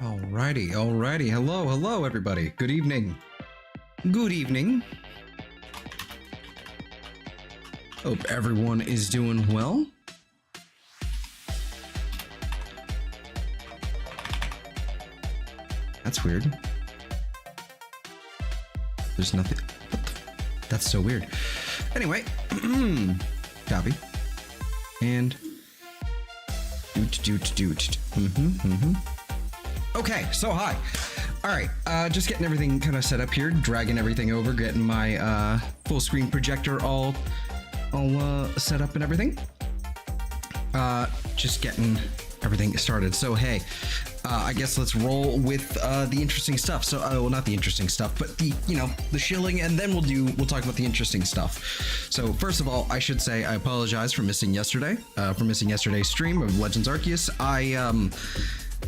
Alrighty. Hello, everybody. Good evening. Good evening. Hope everyone is doing well. That's weird. There's nothing. That's so weird. Anyway, copy. And Okay, so hi. All right, just getting everything kind of set up here, dragging everything over, getting my full screen projector all set up and everything. Just getting everything started. So hey, I guess let's roll with the interesting stuff. So, well, not the interesting stuff, but the shilling, and then we'll talk about the interesting stuff. So first of all, I should say I apologize for missing yesterday's stream of Legends Arceus.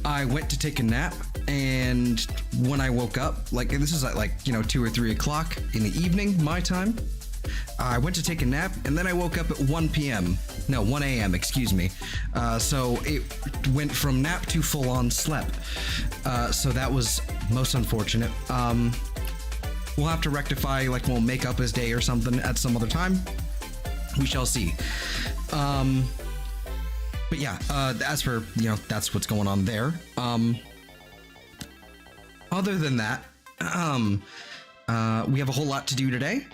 I went to take a nap, and when I woke up, like this is at 2 or 3 o'clock in the evening, my time. I went to take a nap, and then I woke up at 1 a.m., excuse me. So it went from nap to full-on sleep. So that was most unfortunate. We'll have to rectify, we'll make up his day or something at some other time. We shall see. But yeah, as for, that's what's going on there. Other than that, we have a whole lot to do today.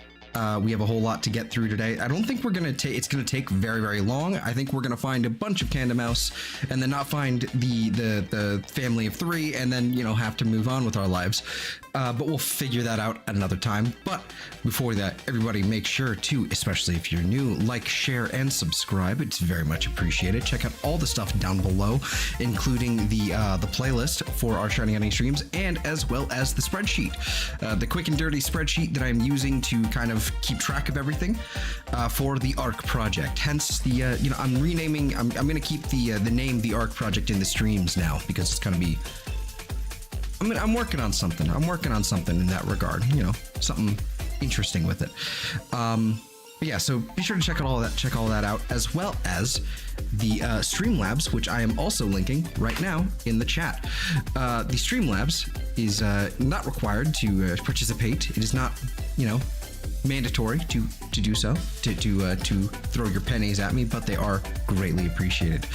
We have a whole lot to get through today. I don't think it's gonna take very, very long. I think we're gonna find a bunch of Tandemaus and then not find the family of 3 and then, have to move on with our lives. But we'll figure that out at another time. But before that, everybody make sure to, especially if you're new, like, share, and subscribe. It's very much appreciated. Check out all the stuff down below, including the playlist for our Shiny Hunting streams, and as well as the spreadsheet, the quick and dirty spreadsheet that I'm using to kind of keep track of everything for the ARC project. Hence the I'm renaming. I'm gonna keep the name the ARC project in the streams now, because it's gonna be. I'm working on something. I'm working on something in that regard. Something interesting with it. But yeah, so be sure to check all that out, as well as the Streamlabs, which I am also linking right now in the chat. The Streamlabs is not required to participate. It is not, mandatory to do so, to throw your pennies at me, but they are greatly appreciated.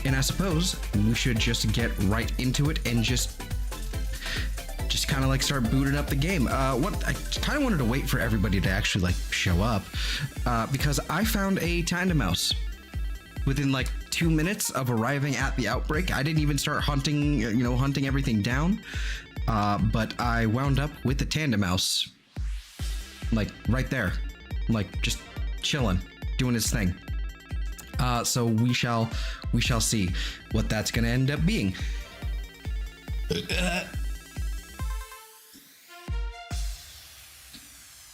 And I suppose we should just get right into it and just kind of start booting up the game. I kind of wanted to wait for everybody to actually show up, because I found a Tandemaus within 2 minutes of arriving at the outbreak. I didn't even start hunting, hunting everything down, but I wound up with the Tandemaus, right there, just chilling, doing his thing. So we shall see what that's gonna end up being.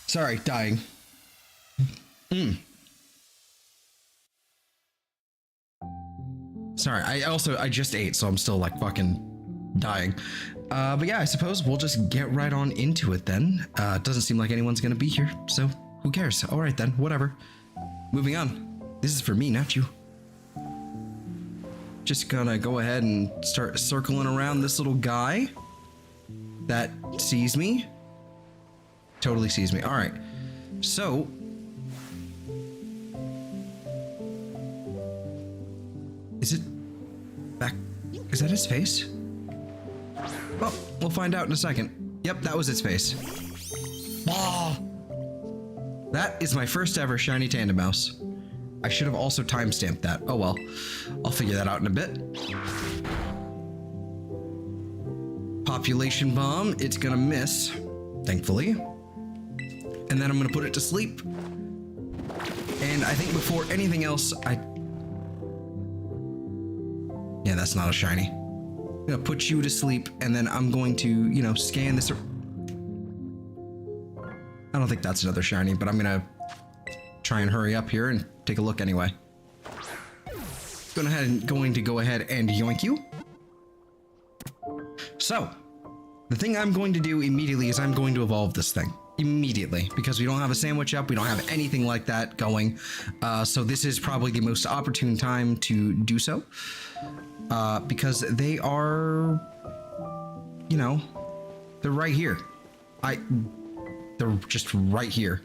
Sorry, dying. Sorry, I just ate, so I'm still fucking dying. But yeah, I suppose we'll just get right on into it then. It doesn't seem like anyone's gonna be here, so who cares? All right then, whatever. Moving on. This is for me, not you. Just gonna go ahead and start circling around this little guy that sees me. Totally sees me. All right. So is it back? Is that his face? Well, we'll find out in a second. Yep, that was its face. Oh, that is my first ever Shiny Tandemaus. I should have also timestamped that. Oh well, I'll figure that out in a bit. Population bomb. It's gonna miss, thankfully. And then I'm gonna put it to sleep. And I think before anything else, yeah, that's not a shiny. I'm gonna put you to sleep, and then I'm going to, scan this. I don't think that's another shiny, but I'm gonna try and hurry up here and take a look anyway. Going to go ahead and yoink you. So, the thing I'm going to do immediately is I'm going to evolve this thing. Immediately, because we don't have a sandwich up, we don't have anything like that going, so this is probably the most opportune time to do so, because they are you know, they're right here. They're just right here.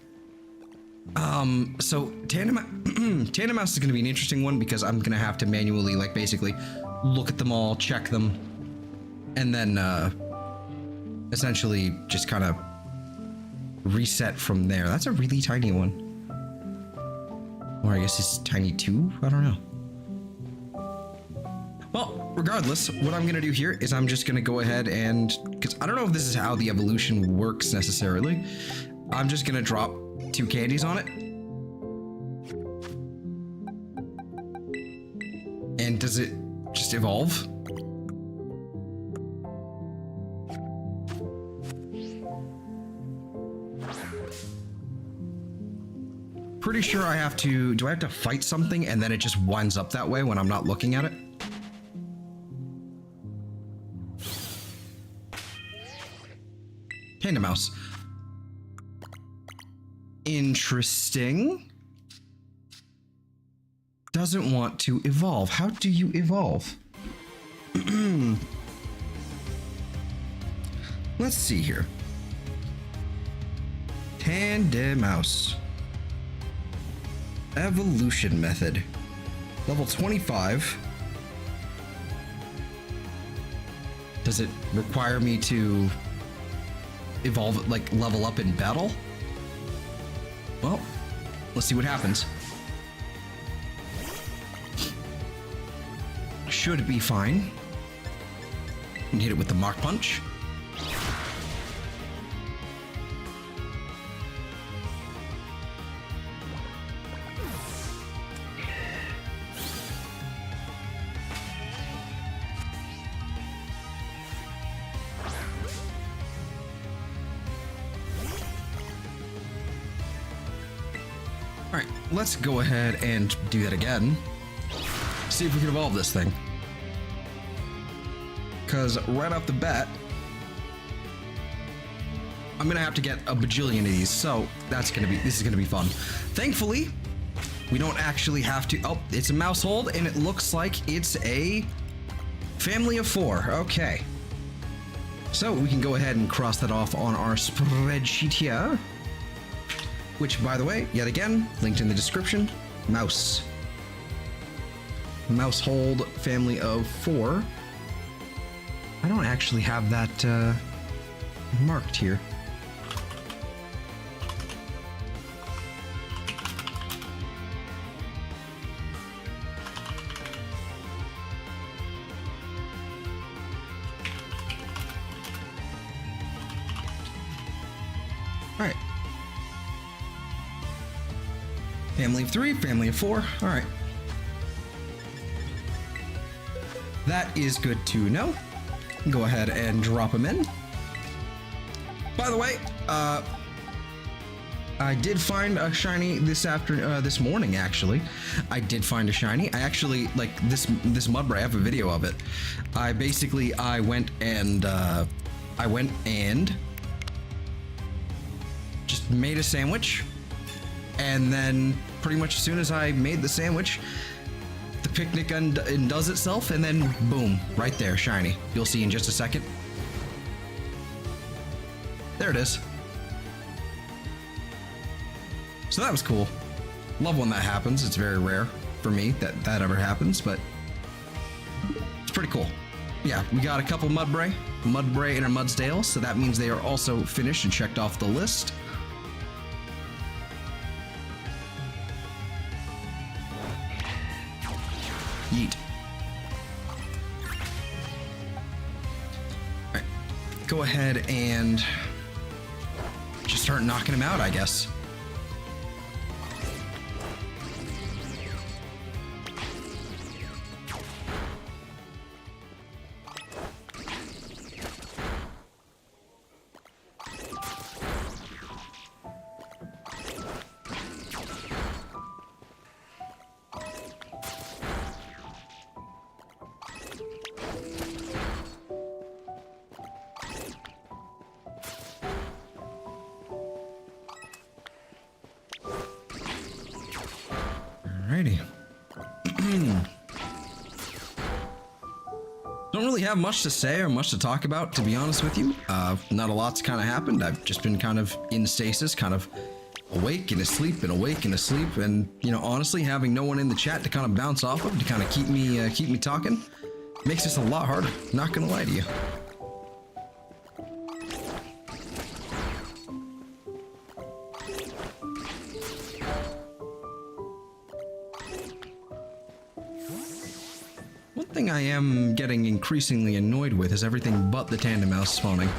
So Tandemaus is going to be an interesting one because I'm going to have to manually, like, basically look at them all, check them, and then, essentially just kind of reset from there. That's a really tiny one. Or I guess it's tiny too? I don't know. Well, regardless, what I'm going to do here is I'm just going to go ahead and, because I don't know if this is how the evolution works necessarily, I'm just going to drop 2 candies on it. And does it just evolve? Pretty sure I have to, do I have to fight something and then it just winds up that way when I'm not looking at it? Tandemaus. Interesting. Doesn't want to evolve. How do you evolve? Let's see here. Tandemaus. Evolution method. Level 25. Does it require me to evolve, like level up in battle? Well, let's see what happens. Should be fine. And hit it with the Mach Punch. All right, let's go ahead and do that again. See if we can evolve this thing. Because right off the bat, I'm gonna have to get a bajillion of these, so this is gonna be fun. Thankfully, we don't actually have to. Oh, it's a mousehold, and it looks like it's a family of 4. Okay. So we can go ahead and cross that off on our spreadsheet here. Which, by the way, yet again, linked in the description, mouse. Mousehold family of 4. I don't actually have that marked here. All right. Family of 3, family of 4. All right. That is good to know. Go ahead and drop them in. By the way, I did find a shiny this morning. Actually, I did find a shiny. I actually like this Mudbray. I have a video of it. I went and just made a sandwich, and then pretty much as soon as I made the sandwich, the picnic undoes itself, and then boom, right there, shiny. You'll see in just a second. There it is. So that was cool. Love when that happens. It's very rare for me that ever happens, but it's pretty cool. Yeah, we got a couple Mudbray and a Mudsdale, so that means they are also finished and checked off the list. Yeet. All right, go ahead and just start knocking them out, I guess. Alrighty. Don't really have much to say or much to talk about, to be honest with you. Not a lot's kind of happened. I've just been kind of in stasis, kind of awake and asleep and awake and asleep, and you know, honestly, having no one in the chat to kind of bounce off of to kind of keep me talking makes this a lot harder. Not gonna lie to you. One thing I am getting increasingly annoyed with is everything but the Tandemaus spawning.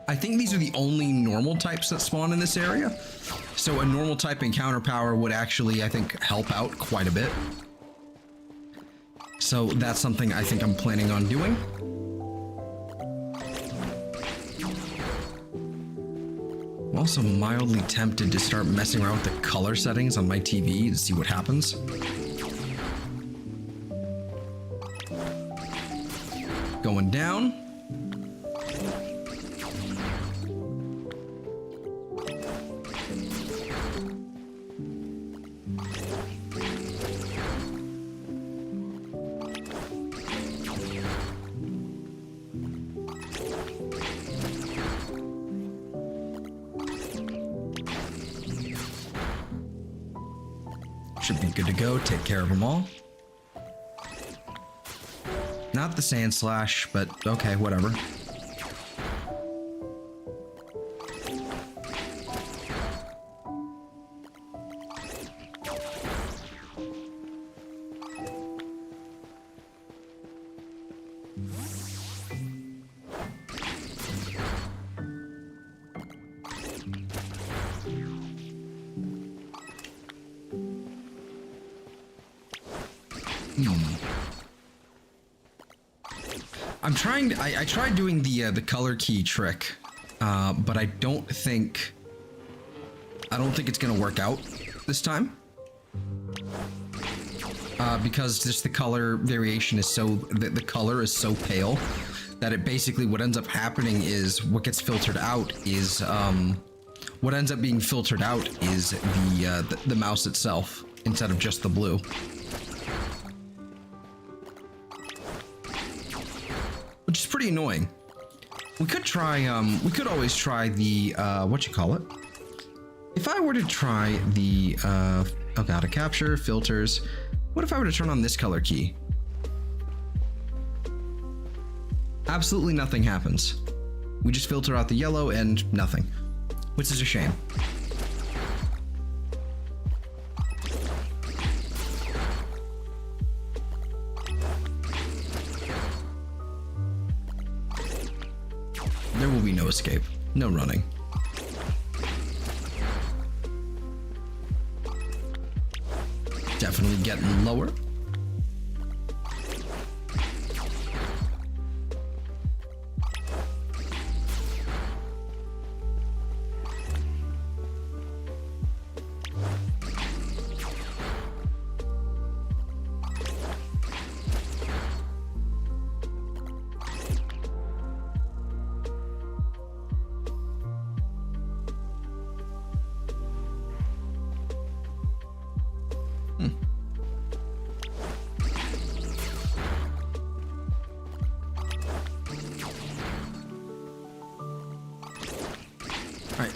I think these are the only normal types that spawn in this area. So a normal type encounter power would actually, I think, help out quite a bit. So that's something I think I'm planning on doing. I'm also mildly tempted to start messing around with the color settings on my TV to see what happens. Going down. Should be good to go. Take care of them all. Not the Sand Slash, but okay, whatever. I'm trying to, I tried doing the color key trick, but I don't think it's gonna work out this time. Because just the color variation is so, the color is so pale that it basically, what ends up happening is what gets filtered out is, what ends up being filtered out is the mouse itself instead of just the blue. Which is pretty annoying. We could try, we could always try the, if I were to try the, oh god, a capture, filters. What if I were to turn on this color key? Absolutely nothing happens. We just filter out the yellow and nothing, which is a shame. There will be no escape, no running. Definitely getting lower.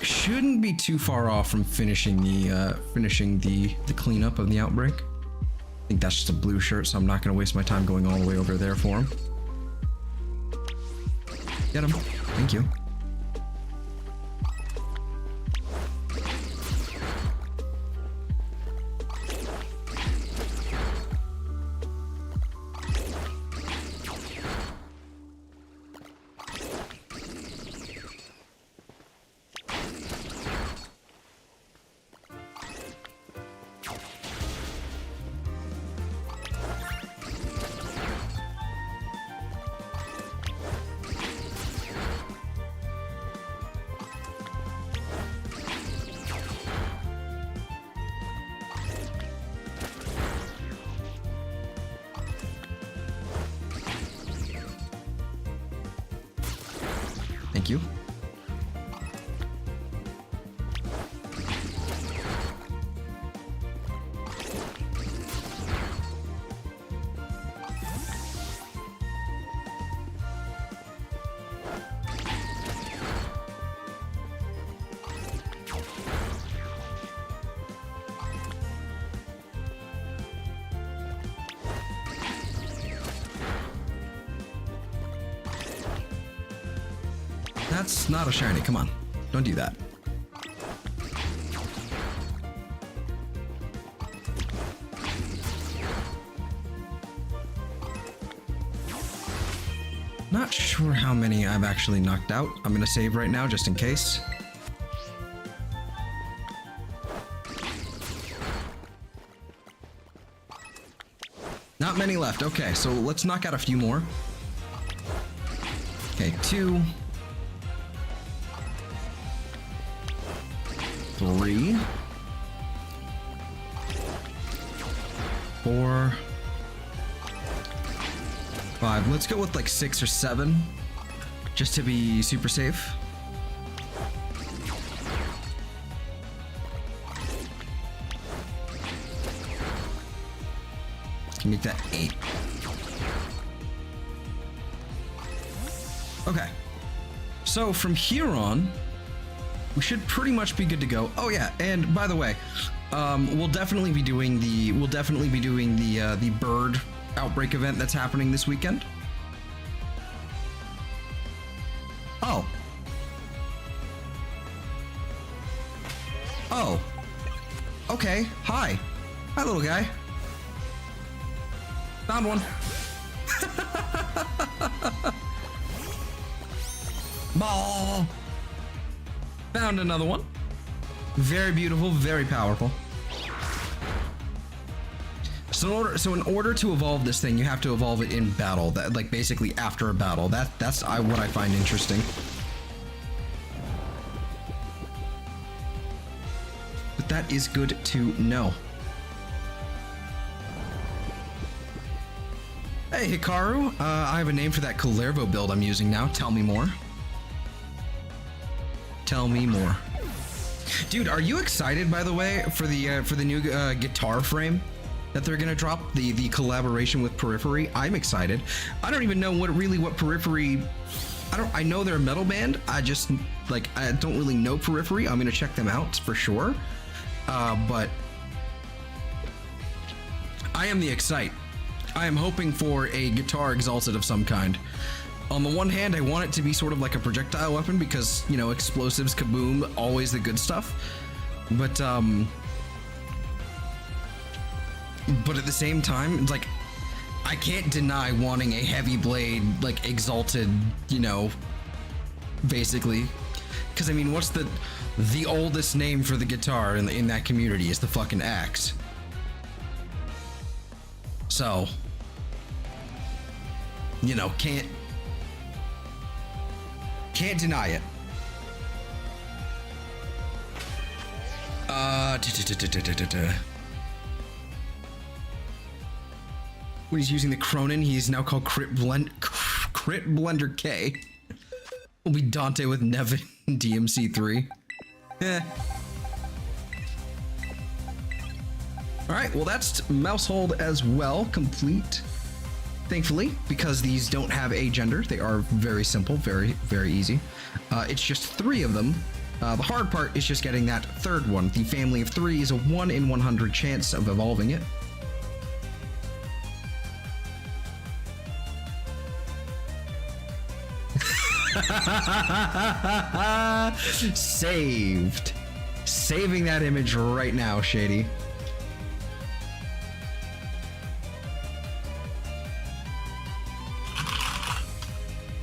Shouldn't be too far off from finishing the cleanup of the outbreak. I think that's just a blue shirt, so I'm not going to waste my time going all the way over there for him. Get him. Thank you. Thank you. That's not a shiny. Come on. Don't do that. Not sure how many I've actually knocked out. I'm gonna save right now just in case. Not many left. Okay, so let's knock out a few more. Okay, 2, 3, 4, 5. Let's go with like 6 or 7, just to be super safe. Can make that 8. Okay. So from here on, we should pretty much be good to go. Oh yeah, and by the way, we'll definitely be doing the bird outbreak event that's happening this weekend. Oh. Oh. Okay. Hi. Hi, little guy. Found one. Ball. Found another one. Very beautiful, very powerful. So in order to evolve this thing, you have to evolve it in battle. That, like, basically after a battle. That's what I find interesting. But that is good to know. Hey, Hikaru. I have a name for that Kalervo build I'm using now. Tell me more. Tell me more. Dude, are you excited, by the way, for the new guitar frame that they're gonna drop? The collaboration with Periphery. I'm excited. I don't even know what Periphery. I know they're a metal band. I don't really know Periphery. I'm gonna check them out for sure. But I am the excite. I am hoping for a guitar exalted of some kind. On the one hand, I want it to be sort of like a projectile weapon because, you know, explosives, kaboom, always the good stuff. But at the same time, it's like, I can't deny wanting a heavy blade, like, exalted, you know, basically. Because, I mean, what's the oldest name for the guitar in that community is the fucking axe. So, you know, can't deny it. When he's using the Cronin, he's now called Crit Blender K. Will be Dante with Nevin DMC3. Eh. Alright, well that's Mousehold as well, complete. Thankfully, because these don't have a gender, they are very simple, very, very easy. It's just 3 of them. The hard part is just getting that third one. The family of 3 is a 1 in 100 chance of evolving it. Saved. Saving that image right now, Shady.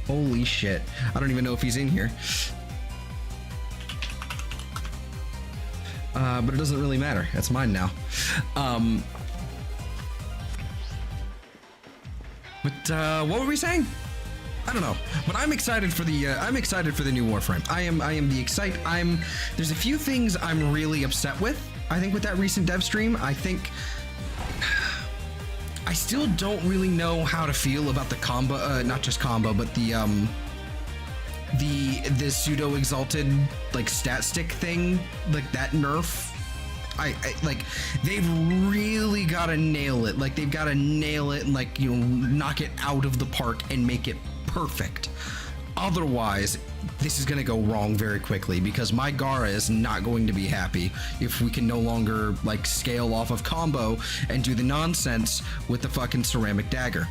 Holy shit. I don't even know if he's in here. But it doesn't really matter. That's mine now. What were we saying? I don't know. But I'm excited for the new Warframe. I am the excite. There's a few things I'm really upset with. I think with that recent dev stream, I still don't really know how to feel about the combo, not just combo, but the pseudo exalted like stat stick thing, like that nerf. I like they've really got to nail it. Like they've got to nail it and, like, you know, knock it out of the park and make it perfect. Otherwise, this is going to go wrong very quickly because my Gara is not going to be happy if we can no longer, like, scale off of combo and do the nonsense with the fucking ceramic dagger.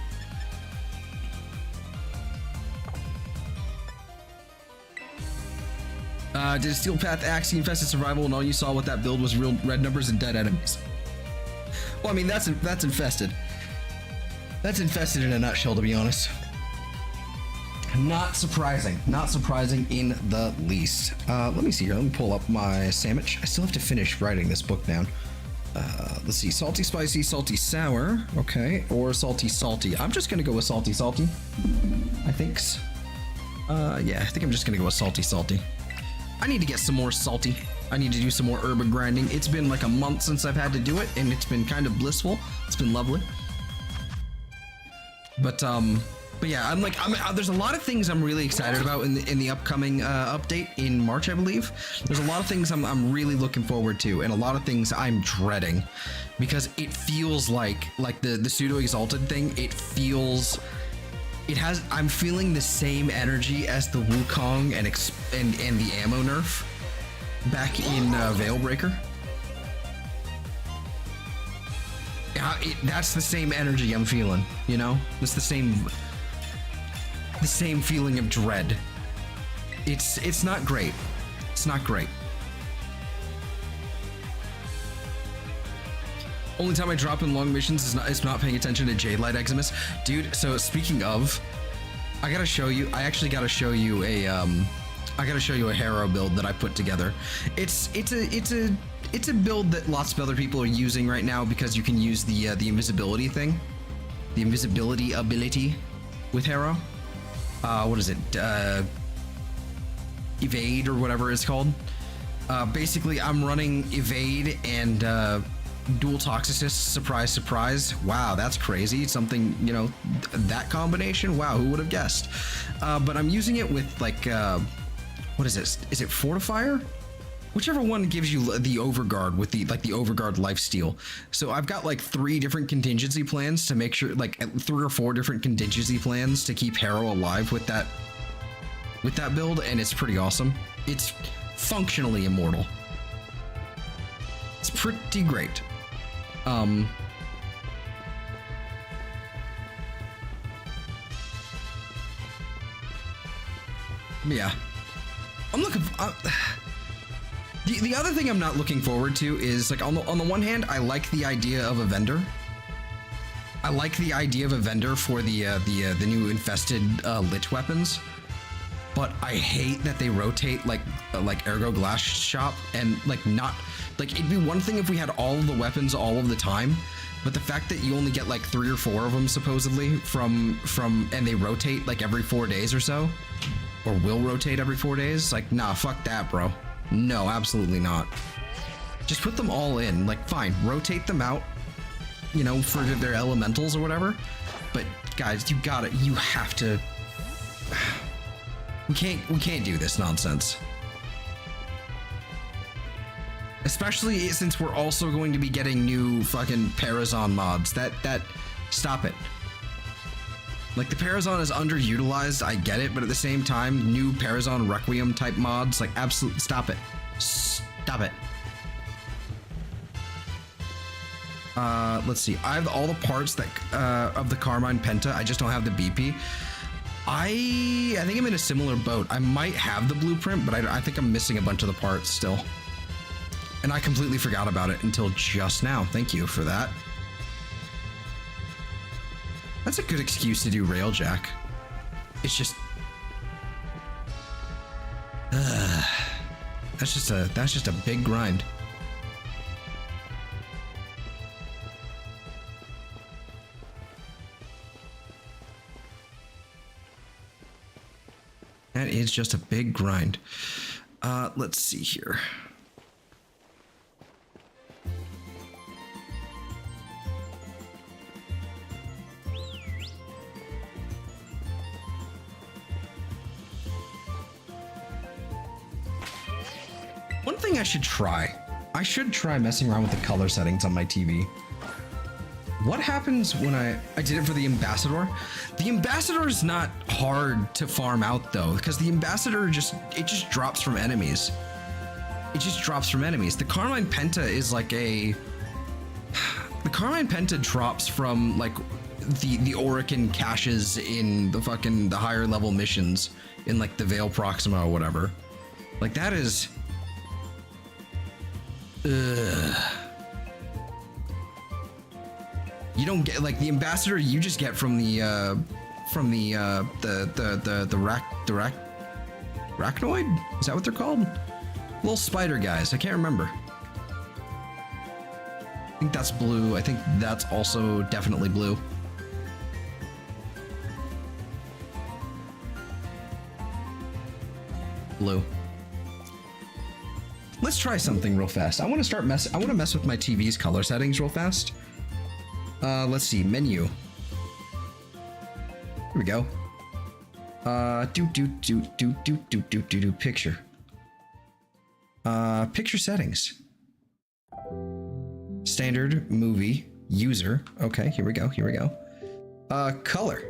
Did a Steel Path Axie infested survival and all you saw with that build was real red numbers and dead enemies? Well, I mean, that's infested. That's infested in a nutshell, to be honest. Not surprising. Not surprising in the least. Let me see here. Let me pull up my sandwich. I still have to finish writing this book down. Let's see. Salty, spicy, salty, sour. Okay. Or salty, salty. I'm just going to go with salty, salty. I think. Yeah, I think I'm just going to go with salty, salty. I need to get some more salty. I need to do some more urban grinding. It's been like a month since I've had to do it, and it's been kind of blissful. It's been lovely. But yeah, there's a lot of things I'm really excited about in the upcoming update in March, I believe. There's a lot of things I'm really looking forward to, and a lot of things I'm dreading, because it feels like the pseudo exalted thing. I'm feeling the same energy as the Wukong and the ammo nerf back in Veilbreaker. That's the same energy I'm feeling, you know? It's the same feeling of dread. It's not great. It's not great. Only time I drop in long missions is not paying attention to Jade Light Eximus. Dude, so speaking of, I gotta show you a Harrow build that I put together. It's a build that lots of other people are using right now because you can use the invisibility thing. The invisibility ability with Harrow. What is it? Evade or whatever it's called. Basically, I'm running Evade and Dual Toxicist, surprise, surprise. Wow, that's crazy. Something, you know, that combination. Wow, who would have guessed? But I'm using it with like, what is this? Is it Fortifier? Whichever one gives you the Overguard with the Overguard lifesteal. So I've got like 3 different contingency plans to make sure, like 3 or 4 different contingency plans to keep Harrow alive with that build, and it's pretty awesome. It's functionally immortal. It's pretty great. Yeah, I'm looking. The other thing I'm not looking forward to is, like, on the one hand, I like the idea of a vendor. I like the idea of a vendor for the new infested lich weapons, but I hate that they rotate like Ergo Glass Shop, and it'd be one thing if we had all of the weapons all of the time, but the fact that you only get like 3 or 4 of them supposedly from and they rotate like every 4 days or so, or will rotate every 4 days, like, nah, fuck that, bro. No, absolutely not. Just put them all in. Like, fine, rotate them out, you know, for their elementals or whatever. But guys, you have to. We can't do this nonsense. Especially since we're also going to be getting new fucking Parazon mods. Stop it. Like, the Parazon is underutilized, I get it, but at the same time, new Parazon Requiem type mods, like, absolutely, stop it. Stop it. Let's see. I have all the parts that of the Carmine Penta. I just don't have the BP. I think I'm in a similar boat. I might have the blueprint, but I think I'm missing a bunch of the parts still. And I completely forgot about it until just now. Thank you for that. That's a good excuse to do Railjack. It's just, that's just a big grind. That is just a big grind. Let's see here. One thing I should try messing around with the color settings on my TV. What happens when I did it for the Ambassador? The Ambassador is not hard to farm out though, because the Ambassador just drops from enemies. It just drops from enemies. The Carmine Penta is like the Carmine Penta drops from like the Orican caches in the higher level missions in like the Veil Proxima or whatever. Like that is... Ugh. You don't get like the ambassador you just get from the arachnoid? Is that what they're called? Little spider guys. I can't remember. I think that's blue. I think that's also definitely blue. Blue. Let's try something real fast. I want to mess with my TV's color settings real fast. Let's see, menu. Here we go. Picture. Picture settings. Standard, movie, user. Okay, here we go, here we go. Color.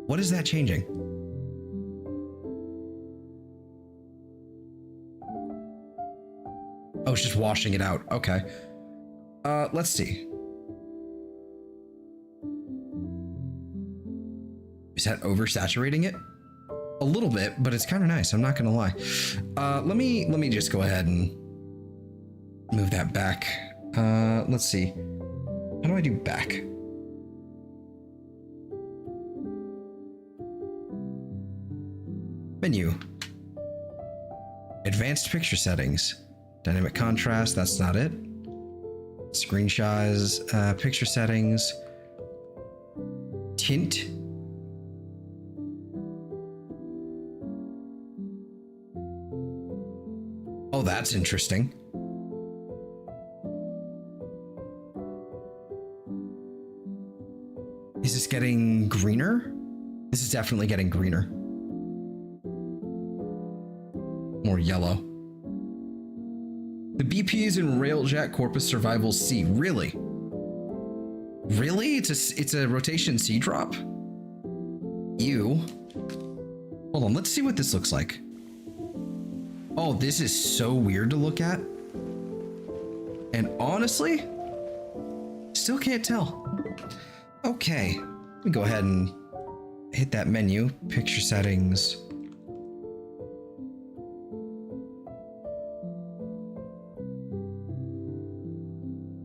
What is that changing? Oh, it's just washing it out. Okay. Let's see. Is that oversaturating it? A little bit, but it's kind of nice. I'm not gonna lie. Let me just go ahead and move that back. Let's see. How do I do back? Menu. Advanced picture settings. Dynamic contrast, that's not it. Screen size, picture settings. Tint. Oh, that's interesting. Is this getting greener? This is definitely getting greener. More yellow. The BPs in Railjack Corpus Survival C. Really? Really? It's a rotation C drop? Ew. Hold on, let's see what this looks like. Oh, this is so weird to look at. And honestly, still can't tell. Okay, let me go ahead and hit that menu, picture settings.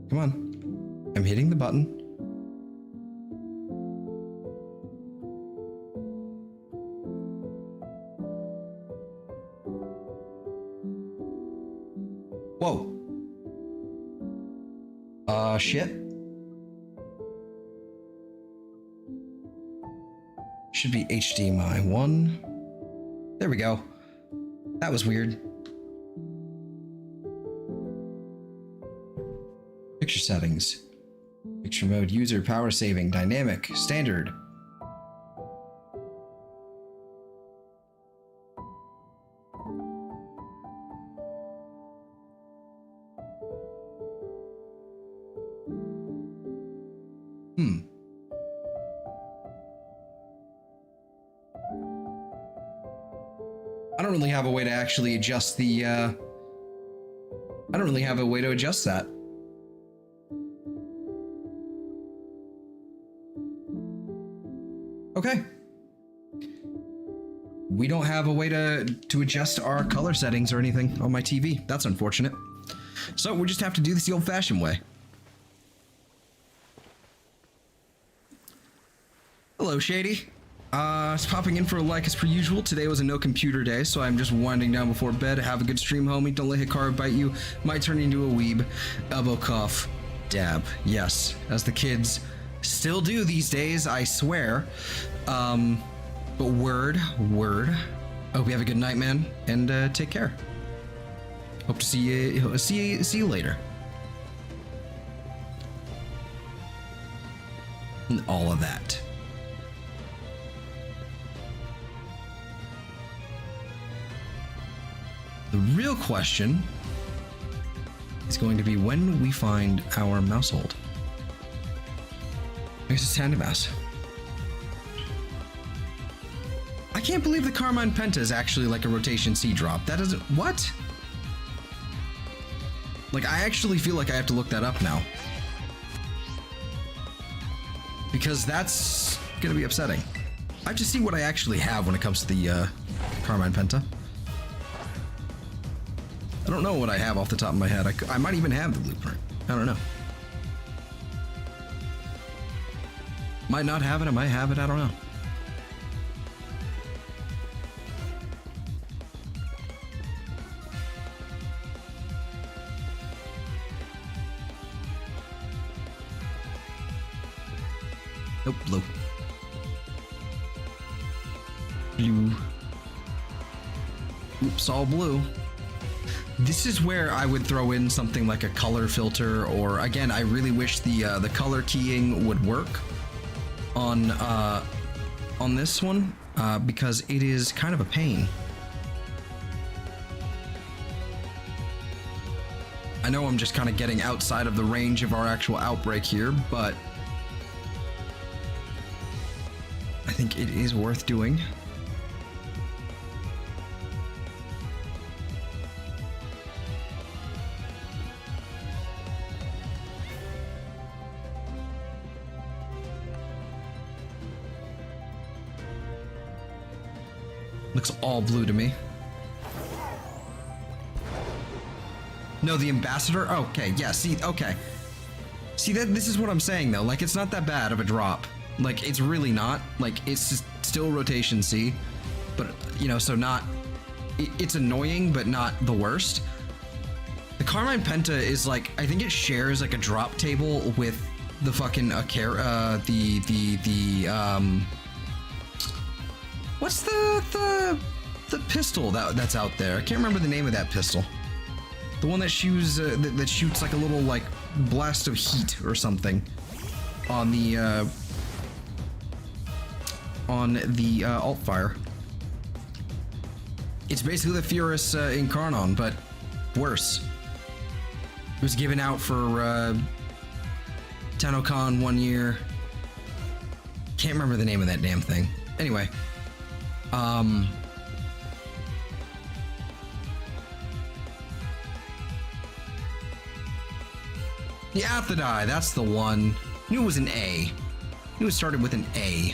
Come on, I'm hitting the button. Whoa. Shit. Should be HDMI 1. There we go. That was weird. Picture settings. Picture mode, user, power saving, dynamic, standard. I don't really have a way to actually adjust the, I don't really have a way to adjust that. Okay. We don't have a way to adjust our color settings or anything on my TV. That's unfortunate. So we just have to do this the old-fashioned way. Hello, Shady. It's popping in for a like as per usual. Today was a no computer day, so I'm just winding down before bed. Have a good stream, homie. Don't let Hikaru bite you. Might turn into a weeb. Elbow cough. Dab. Yes, as the kids still do these days, I swear. But word. Hope you have a good night, man, and take care. Hope to see you later. And all of that. The real question is going to be when we find our mousehold. I guess it's Tandemaus. I can't believe the Carmine Penta is actually like a rotation C drop. That doesn't... What? Like, I actually feel like I have to look that up now. Because that's gonna be upsetting. I have to see what I actually have when it comes to the Carmine Penta. I don't know what I have off the top of my head. I might even have the blueprint. I don't know. Might not have it, I might have it, I don't know. Nope, blue. Blue. Oops, all blue. This is where I would throw in something like a color filter, or again, I really wish the color keying would work on this one because it is kind of a pain. I know I'm just kind of getting outside of the range of our actual outbreak here, but I think it is worth doing. Looks all blue to me. No, the ambassador? Okay, yeah, see, okay. See, this is what I'm saying, though. Like, it's not that bad of a drop. Like, it's really not. Like, it's just still rotation C. But, you know, so not... It's annoying, but not the worst. The Carmine Penta is, like, I think it shares, like, a drop table with the fucking, what's the pistol that's out there? I can't remember the name of that pistol. The one that shoots that shoots like a little like blast of heat or something on the alt fire. It's basically the Furus Incarnon, but worse. It was given out for TennoCon 1 year. Can't remember the name of that damn thing. Anyway. The Athidai, that's the one. Knew it was an A. Knew it started with an A.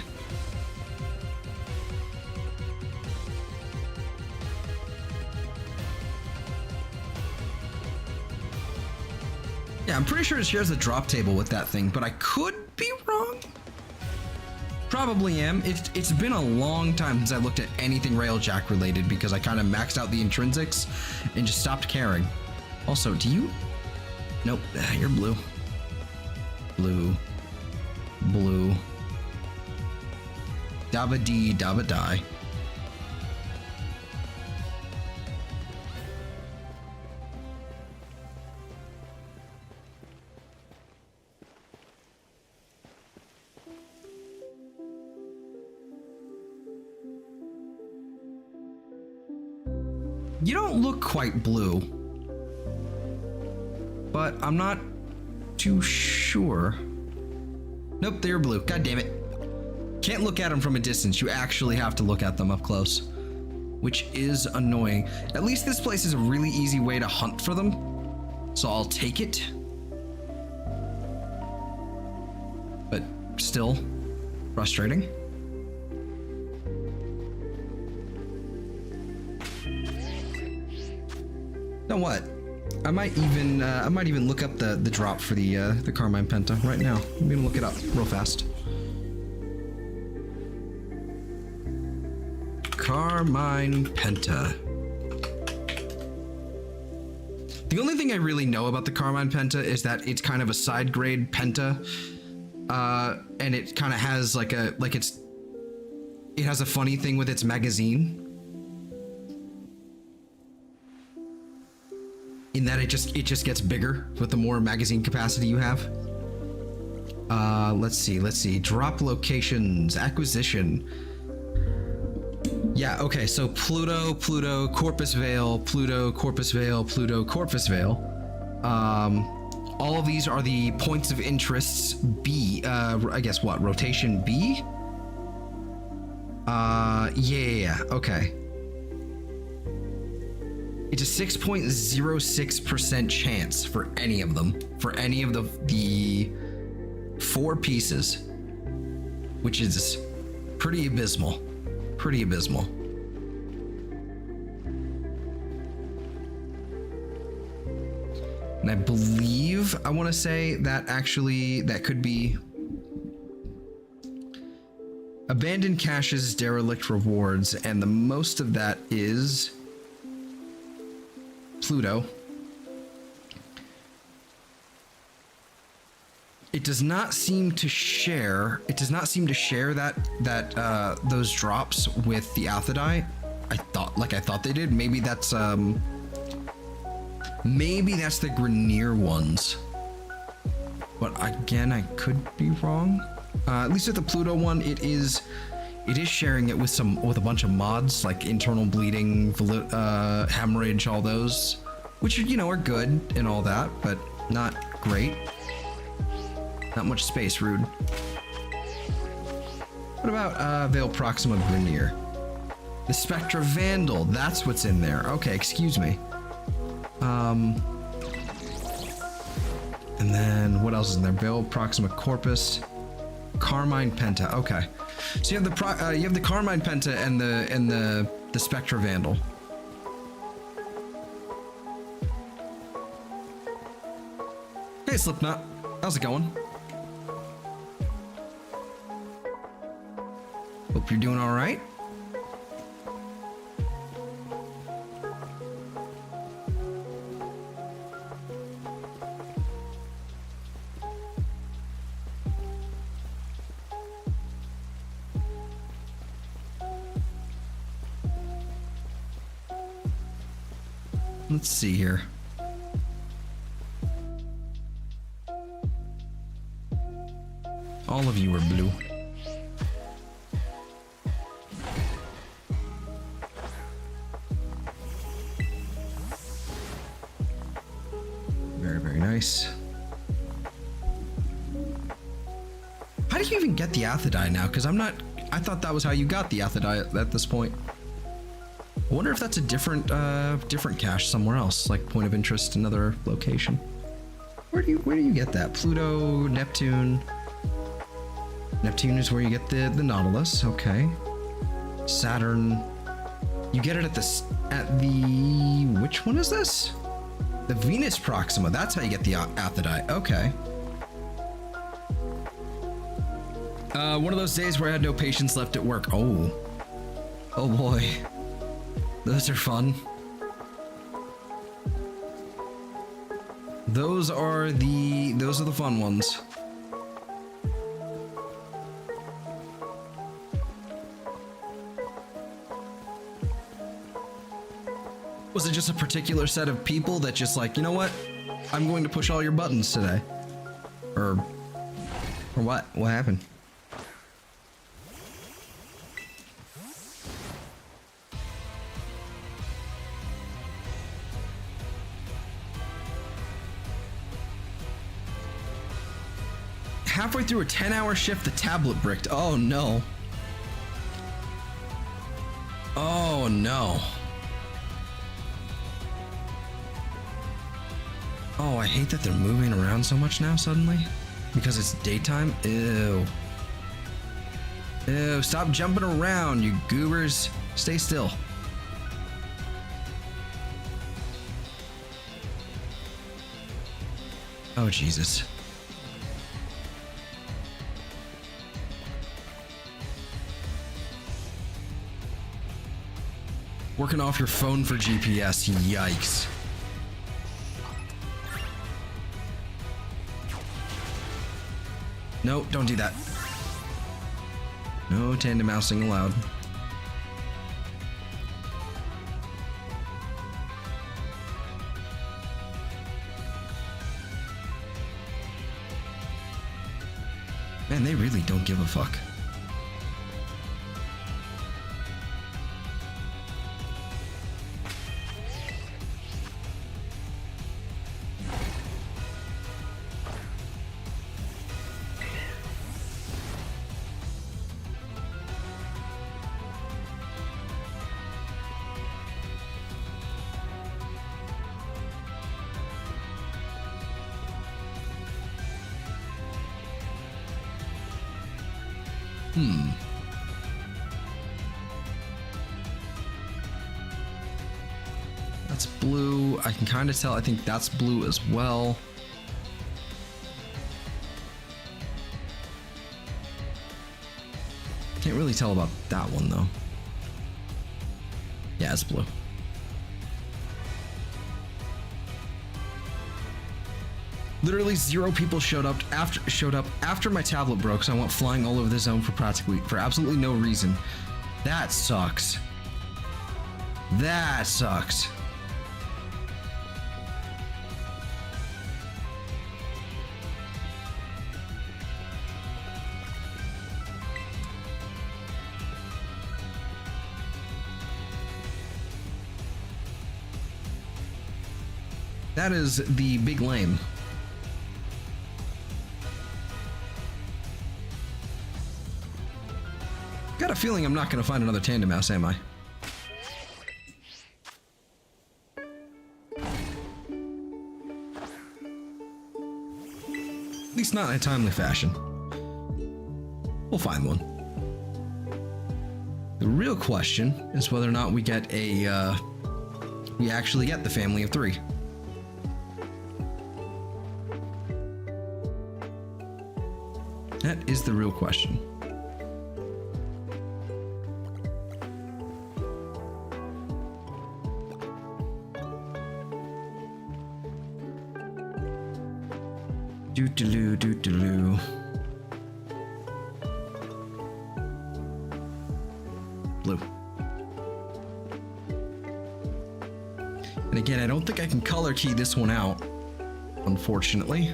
Yeah, I'm pretty sure it shares a drop table with that thing, but I could be wrong. Probably am. It's been a long time since I looked at anything Railjack related because I kind of maxed out the intrinsics and just stopped caring. Also, do you? Nope, you're blue. Blue. Blue. Dabba dee, dabba die. You don't look quite blue, but I'm not too sure. Nope, they're blue. God damn it. Can't look at them from a distance. You actually have to look at them up close, which is annoying. At least this place is a really easy way to hunt for them, so I'll take it. But still frustrating. You know what? I might even look up the drop for the Carmine Penta right now. I'm gonna look it up real fast. Carmine Penta. The only thing I really know about the Carmine Penta is that it's kind of a side grade Penta, and it kind of has like it has a funny thing with its magazine. In that it just gets bigger with the more magazine capacity you have. Let's see. Drop locations, acquisition. Yeah, okay, so Pluto, Corpus Vale, Pluto, Corpus Vale, Pluto, Corpus Vale. All of these are the points of interests B, I guess what, rotation B? Yeah, okay. It's a 6.06% chance for any of them, for any of the 4 pieces, which is Pretty abysmal. Pretty abysmal. And I believe, I want to say that actually, that could be abandoned caches, derelict rewards, and the most of that is Pluto. It does not seem to share. It does not seem to share that those drops with the Athidai. I thought they did. Maybe that's the Grenier ones. But again, I could be wrong. At least with the Pluto one, it is sharing it with a bunch of mods like internal bleeding, hemorrhage, all those, which are good and all that, but not great. Not much space, rude. What about Veil Proxima Grenier? The Spectra Vandal, that's what's in there. Okay, excuse me. And then what else is in there? Veil Proxima Corpus, Carmine Penta. Okay, so you have the Carmine Penta and the Spectra Vandal. Hey Slipknot, how's it going? Hope you're doing all right. Let's see here. All of you are blue. Very, very nice. How do you even get the Athidai now? Because I thought that was how you got the Athidai at this point. I wonder if that's a different cache somewhere else, like point of interest, another location. Where do you get that? Pluto, Neptune. Neptune is where you get the Nautilus. Okay. Saturn. You get it at the which one is this? The Venus Proxima. That's how you get the Athidai. Okay. One of those days where I had no patience left at work. Oh boy. Those are fun. Those are the fun ones. Was it just a particular set of people that just like, you know what? I'm going to push all your buttons today. Or what? What happened? Halfway through a 10-hour shift, the tablet bricked. Oh no. Oh no. Oh, I hate that they're moving around so much now suddenly. Because it's daytime. Ew. Ew, stop jumping around, you goobers. Stay still. Oh, Jesus. Working off your phone for GPS, yikes. No, don't do that. No Tandemousing allowed. Man, they really don't give a fuck. That's blue. I can kind of tell. I think that's blue as well. Can't really tell about that one though. Yeah, it's blue. Literally 0 people showed up after my tablet broke, so I went flying all over the zone for absolutely no reason. That sucks. That sucks. That is the big lame. Got a feeling I'm not going to find another Tandemaus, am I? At least not in a timely fashion. We'll find one. The real question is whether or not we get a, we actually get the family of 3. That is the real question. Doo-doo-loo, doo-doo-loo. Blue. And again, I don't think I can color key this one out, unfortunately.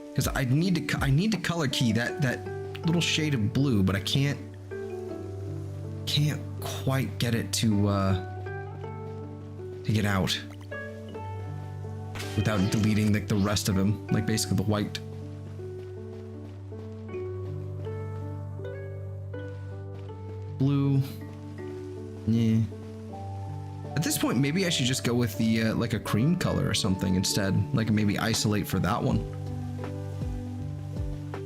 Because I need to color key that little shade of blue, but I can't quite get it to get out without deleting like the rest of him, like basically the white. Blue. Yeah. At this point, maybe I should just go with the like a cream color or something instead, like maybe isolate for that one.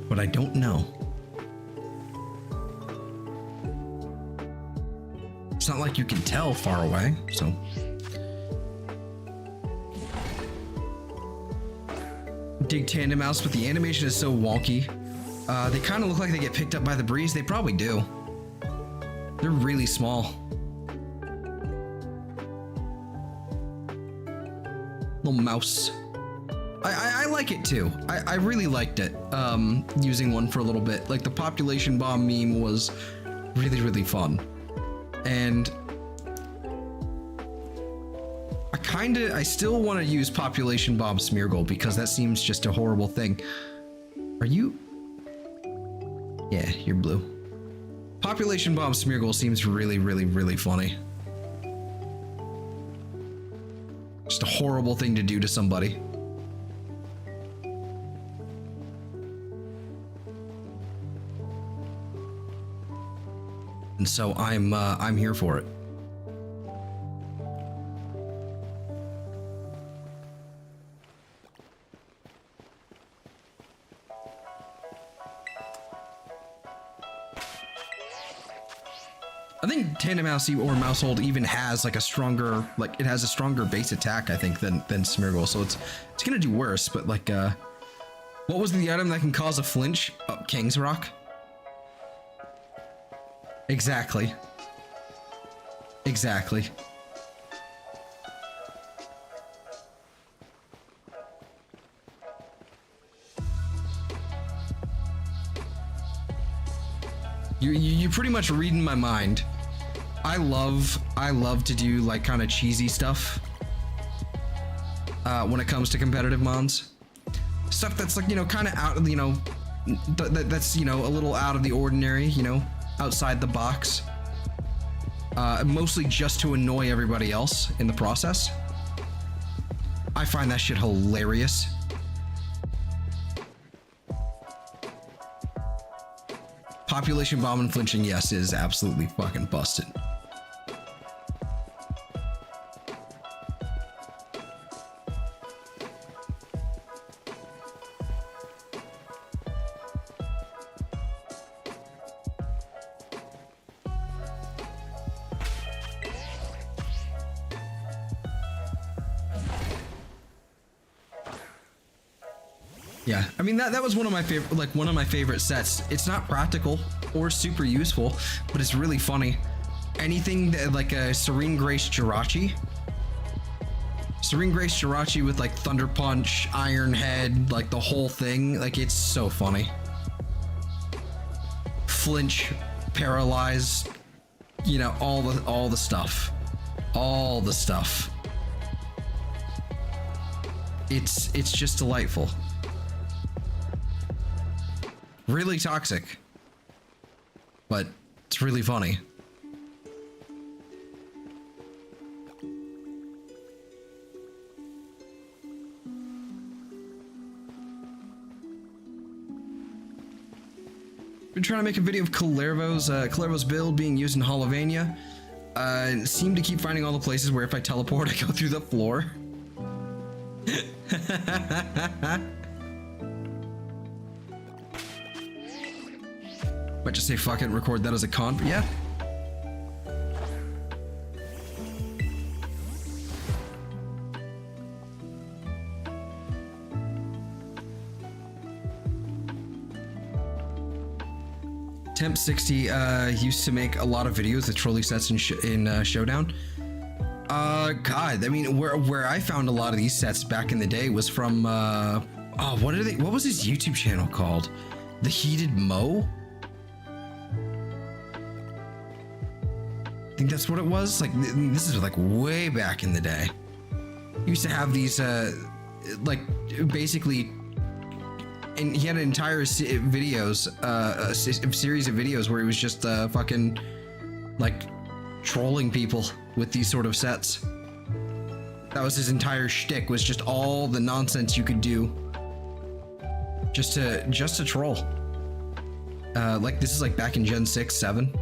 But I don't know. It's not like you can tell far away, so. Dig Tandemaus, but the animation is so wonky. They kind of look like they get picked up by the breeze. They probably do. They're really small. Little mouse. I like it too. I really liked it. Using one for a little bit. Like the population bomb meme was really, really fun. And I still want to use population bomb Smeargle because that seems just a horrible thing. Are you? Yeah, you're blue. Population bomb Smeargle seems really, really, really funny. Just a horrible thing to do to somebody. And so I'm here for it. I think Tandemaus or Mousehold even has like a stronger, like it has a stronger base attack, I think, than Smeargle. So it's gonna do worse. But like, what was the item that can cause a flinch? Oh, King's Rock. Exactly. Exactly. You're pretty much reading my mind. I love to do like kind of cheesy stuff when it comes to competitive mons. Stuff that's like, you know, kind of out of, you know, that's, you know, a little out of the ordinary, you know, outside the box. Mostly just to annoy everybody else in the process. I find that shit hilarious. Population bomb and flinching, yes, is absolutely fucking busted. Yeah, I mean that was one of my favorite sets. It's not practical or super useful, but it's really funny. Anything that, like a Serene Grace Jirachi. Serene Grace Jirachi with like Thunder Punch, Iron Head, like the whole thing. Like it's so funny. Flinch, Paralyze, you know, all the stuff. All the stuff. It's just delightful. Really toxic. But it's really funny. Been trying to make a video of Calervo's build being used in Hollowvania. Seem to keep finding all the places where if I teleport, I go through the floor. Might just say fuck it and record that as a con. Yeah. Temp 60 used to make a lot of videos with trolley sets in Showdown. God, I mean, where I found a lot of these sets back in the day was from what was his YouTube channel called? The Heated Mo? I think that's what it was. Like, this is like way back in the day. He used to have these like basically, and he had an entire videos, a series of videos where he was just fucking like trolling people with these sort of sets. That was his entire shtick, was just all the nonsense you could do just to troll. Like this is like back in Gen 6, 7.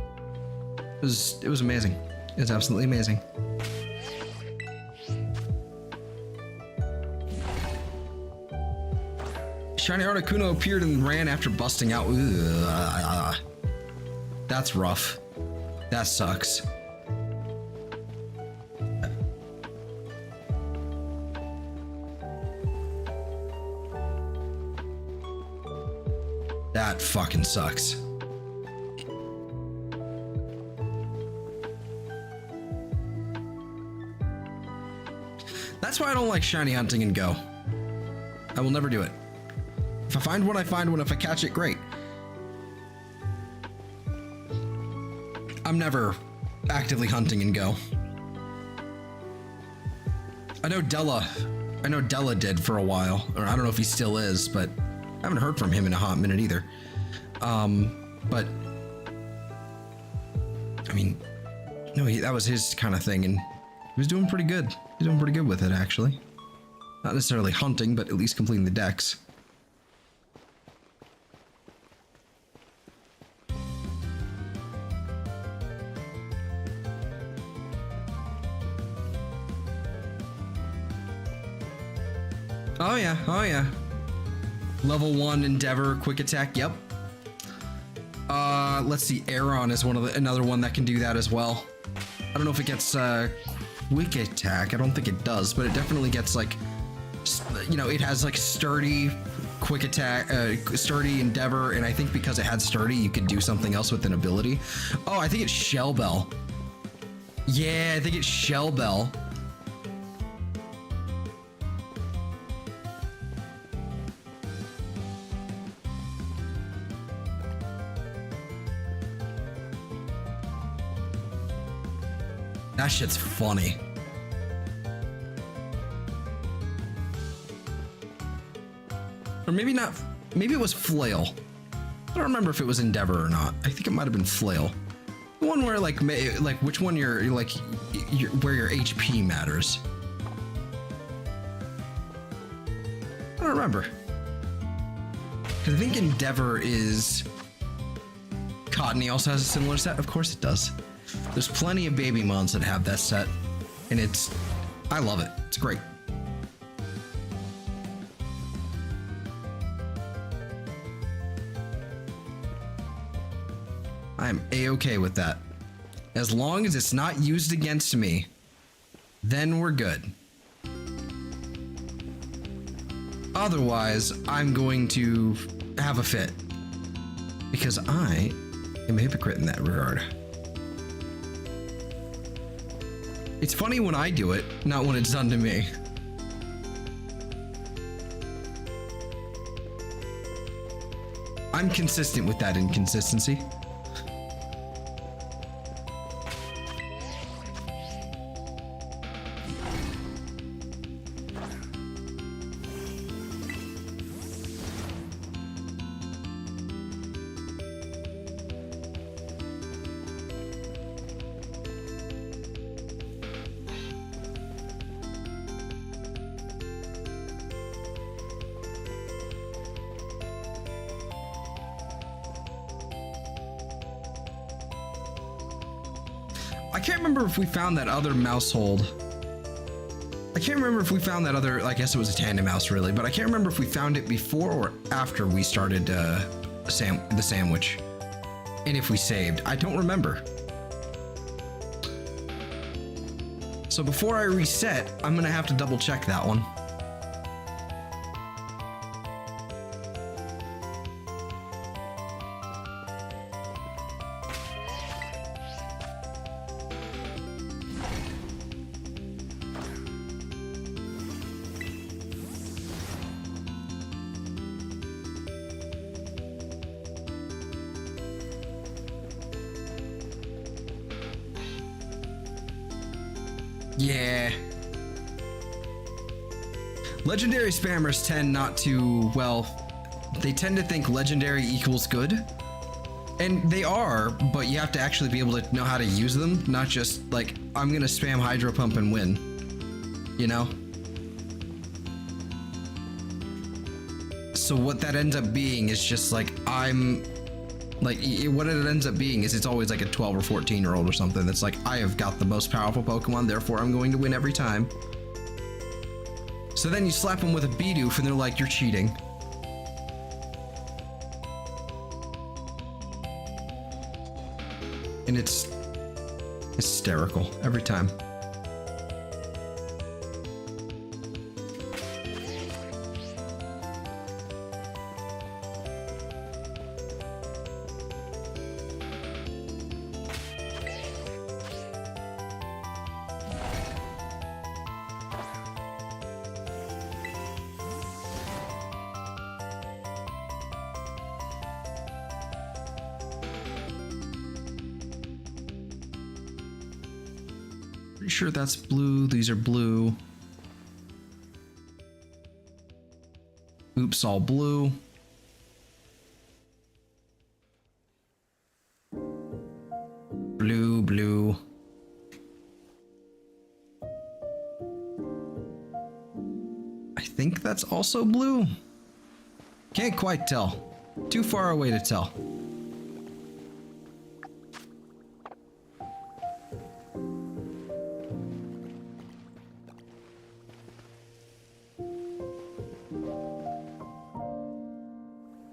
It was amazing. It was absolutely amazing. Shiny Articuno appeared and ran after busting out. Ugh. That's rough. That sucks. That fucking sucks. That's why I don't like shiny hunting and go. I will never do it. If I find one, I find one. If I catch it, great. I'm never actively hunting and go. I know Della did for a while, or I don't know if he still is, but I haven't heard from him in a hot minute either. But I mean, no, that was his kind of thing, and he was doing pretty good. He's doing pretty good with it, actually. Not necessarily hunting, but at least completing the decks. Oh yeah, oh yeah. Level 1 Endeavor, Quick Attack, yep. Let's see, Aeron is another one that can do that as well. I don't know if it gets Quick Attack, I don't think it does, but it definitely gets like, you know, it has like Sturdy, Quick Attack, Sturdy, Endeavor, and I think because it had Sturdy, you could do something else with an ability. Oh, I think it's Shell Bell. Yeah, I think it's Shell Bell. That shit's funny. Or maybe not, maybe it was Flail. I don't remember if it was Endeavor or not. I think it might have been Flail. The one where like which one you're like, where your HP matters. I don't remember. Because I think Endeavor is... Cottony also has a similar set. Of course it does. There's plenty of baby mons that have that set, and I love it. It's great. I'm A-okay with that. As long as it's not used against me, then we're good. Otherwise, I'm going to have a fit. Because I am a hypocrite in that regard. It's funny when I do it, not when it's done to me. I'm consistent with that inconsistency. I can't remember if we found that other mousehold. I can't remember if we found that other, I guess it was a Tandemaus really, but I can't remember if we found it before or after we started the sandwich. And if we saved, I don't remember. So before I reset, I'm gonna have to double check that one. Yeah. Legendary spammers tend not to, well, they tend to think legendary equals good. And they are, but you have to actually be able to know how to use them, not just like, I'm gonna spam Hydro Pump and win. You know? So what that ends up being is just like, what it ends up being is it's always like a 12 or 14-year-old or something that's like, I have got the most powerful Pokemon, therefore I'm going to win every time. So then you slap them with a Bidoof and they're like, you're cheating. And it's hysterical every time. Pretty sure that's blue. These are blue. Oops, all blue. Blue, blue. I think that's also blue. Can't quite tell. Too far away to tell.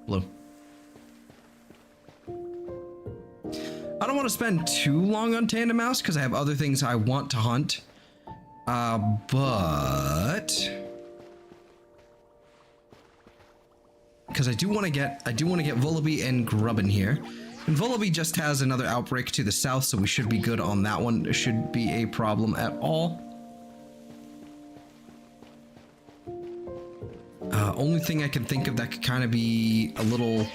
Blue. I don't want to spend too long on Tandemaus because I have other things I want to hunt. But because I do want to get Vullaby and Grubbin here. And Vullaby just has another outbreak to the south, so we should be good on that one. It shouldn't be a problem at all. Only thing I can think of that could kind of be a little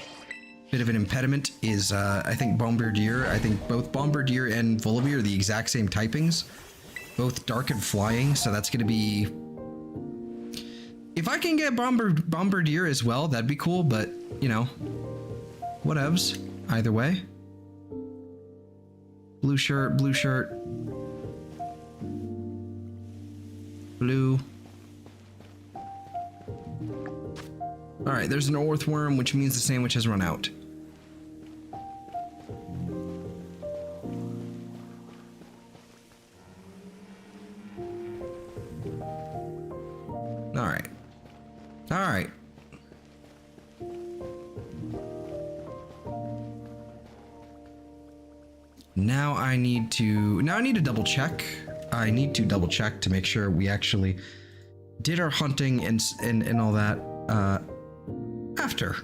bit of an impediment is I think Bombardier. I think both Bombardier and Vullaby are the exact same typings. Both dark and flying, so that's going to be... If I can get Bombardier as well, that'd be cool, but, you know, whatevs. Either way. Blue shirt, blue shirt. Blue. Alright, there's an Orthworm, which means the sandwich has run out. Alright. Alright. Now I need to double check. I need to double check to make sure we actually did our hunting and all that. after.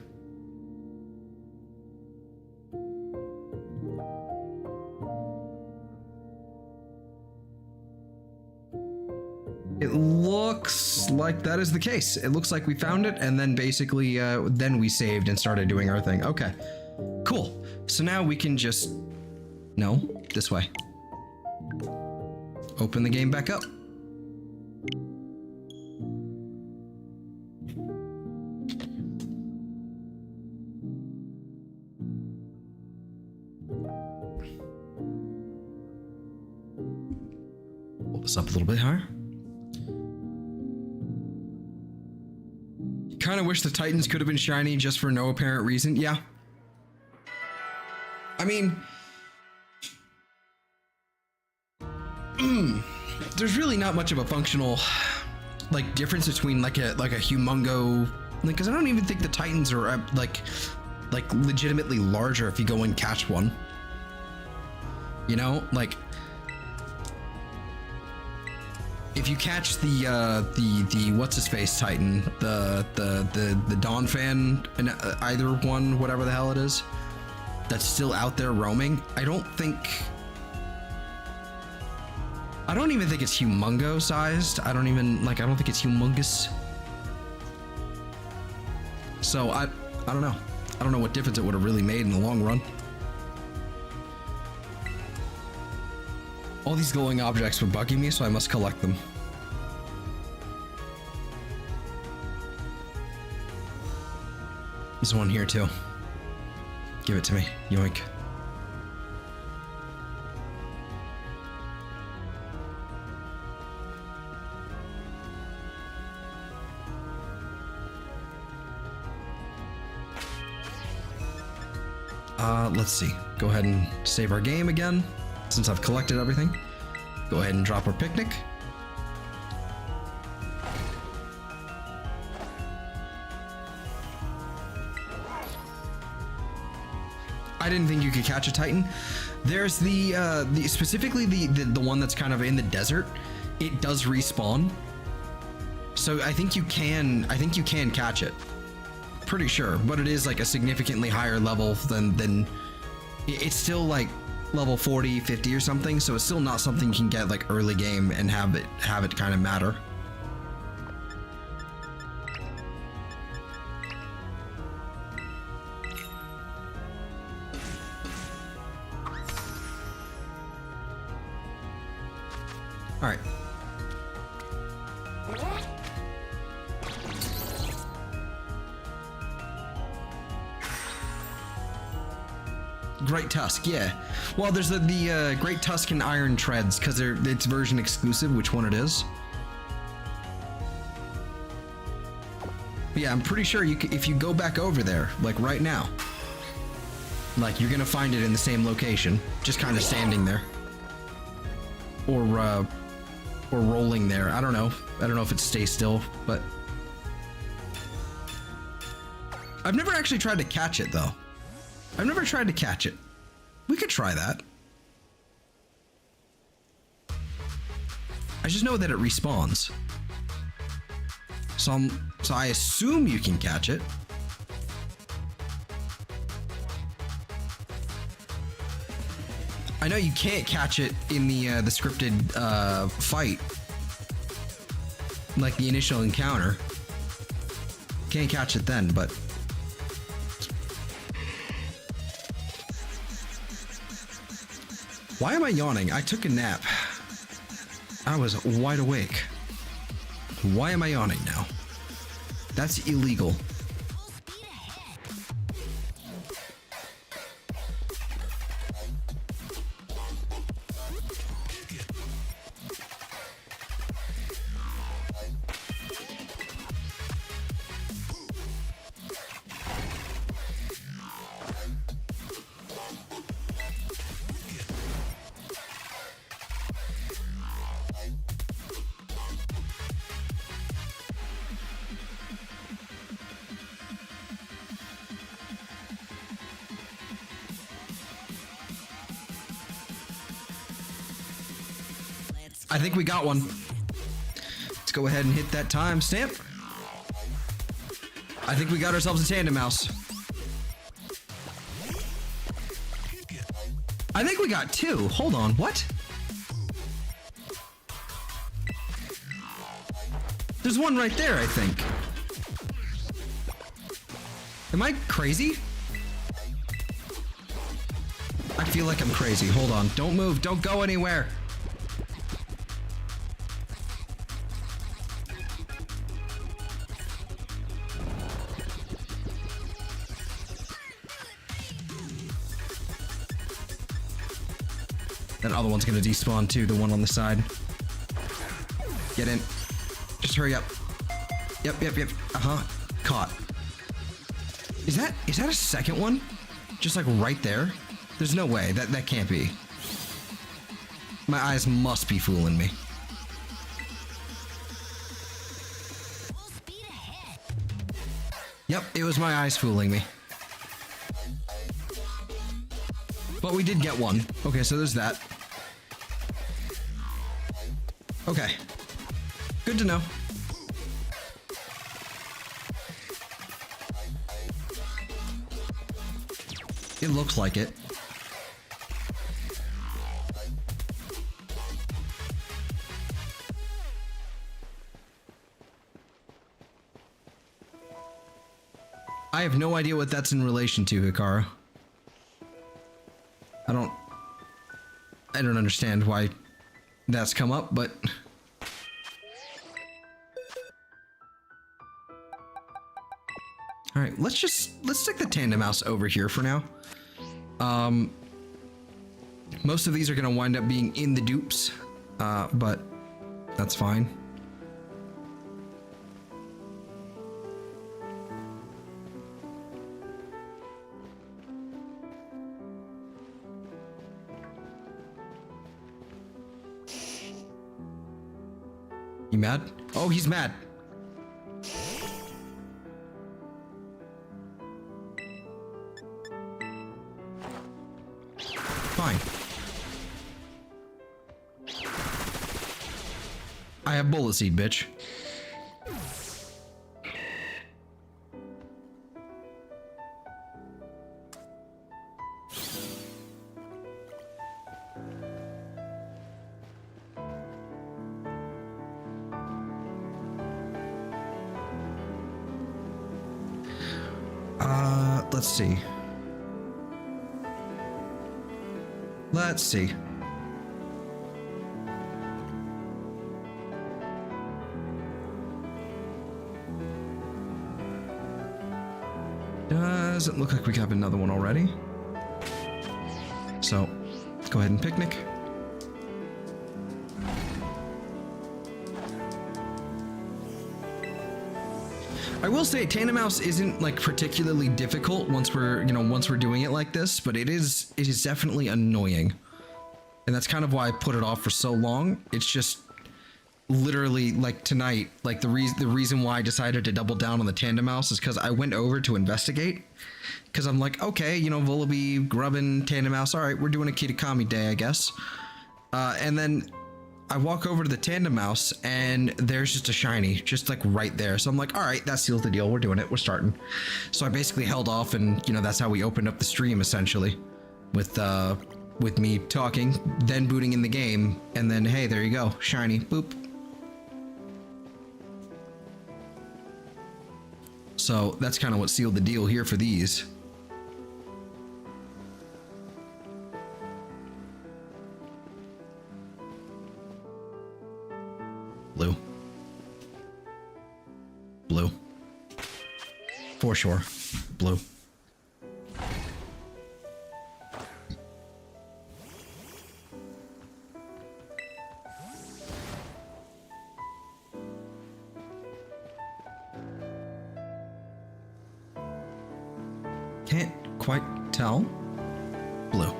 It looks like that is the case. It looks like we found it, and then basically, then we saved and started doing our thing. Okay, cool. So now we can just, no, this way. Open the game back up. Pull this up a little bit higher. Kind of wish the Titans could have been shiny just for no apparent reason. Yeah. I mean, there's really not much of a functional like difference between like a humongo, like, because I don't even think the Titans are like legitimately larger if you go and catch one. You know, like if you catch the what's his face Titan, the Donphan, and either one, whatever the hell it is, that's still out there roaming, I don't even think it's humongo sized. I don't think it's humongous. So I don't know. I don't know what difference it would have really made in the long run. All these glowing objects were bugging me, so I must collect them. There's one here too. Give it to me. Yoink. Let's see. Go ahead and save our game again. Since I've collected everything, go ahead and drop our picnic. I didn't think you could catch a Titan. There's specifically the one that's kind of in the desert. It does respawn. So I think you can catch it. Pretty sure, but it is like a significantly higher level than it's still like level 40, 50 or something, so it's still not something you can get like early game and have it kind of matter. All right. Great Tusk, yeah. Well, there's the Great Tusk and Iron Treads, because it's version exclusive, which one it is. But yeah, I'm pretty sure if you go back over there, like right now, like you're gonna find it in the same location, just kind of standing there, or rolling there. I don't know if it stays still, but I've never actually tried to catch it though. I've never tried to catch it. We could try that. I just know that it respawns. So I assume you can catch it. I know you can't catch it in the scripted fight, like the initial encounter. Can't catch it then, but why am I yawning? I took a nap. I was wide awake. Why am I yawning now? That's illegal. I think we got one. Let's go ahead and hit that timestamp. I think we got ourselves a Tandemaus. I think we got two. Hold on, what? There's one right there, I think. Am I crazy? I feel like I'm crazy. Hold on. Don't move. Don't go anywhere. That other one's gonna despawn too, the one on the side. Get in. Just hurry up. Yep. Uh-huh. Caught. Is that a second one? Just like right there? There's no way. That can't be. My eyes must be fooling me. Yep, it was my eyes fooling me. But we did get one. Okay, so there's that. Okay. Good to know. It looks like it. I have no idea what that's in relation to, Hikaru. I don't understand why that's come up, but... Alright, let's stick the Tandemaus over here for now. Most of these are gonna wind up being in the dupes, but that's fine. You mad? Oh, he's mad. Fine. I have bullet seed, bitch. Let's see. Let's see. Doesn't look like we have another one already. So, let's go ahead and picnic. I will say Tandemaus isn't like particularly difficult once we're doing it like this, but it is definitely annoying. And that's kind of why I put it off for so long. It's just literally like tonight, like the reason why I decided to double down on the Tandemaus is because I went over to investigate. Because I'm like, okay, Vullaby, Grubbin, Tandemaus, all right, we're doing a Kitakami day, I guess. And then I walk over to the Tandemaus and there's just a shiny, just like right there. So I'm like, all right, that seals the deal. We're doing it. We're starting. So I basically held off, and that's how we opened up the stream essentially, with me talking, then booting in the game, and then hey, there you go, shiny, boop. So that's kind of what sealed the deal here for these. Blue. Blue. For sure. Blue. Can't quite tell. Blue.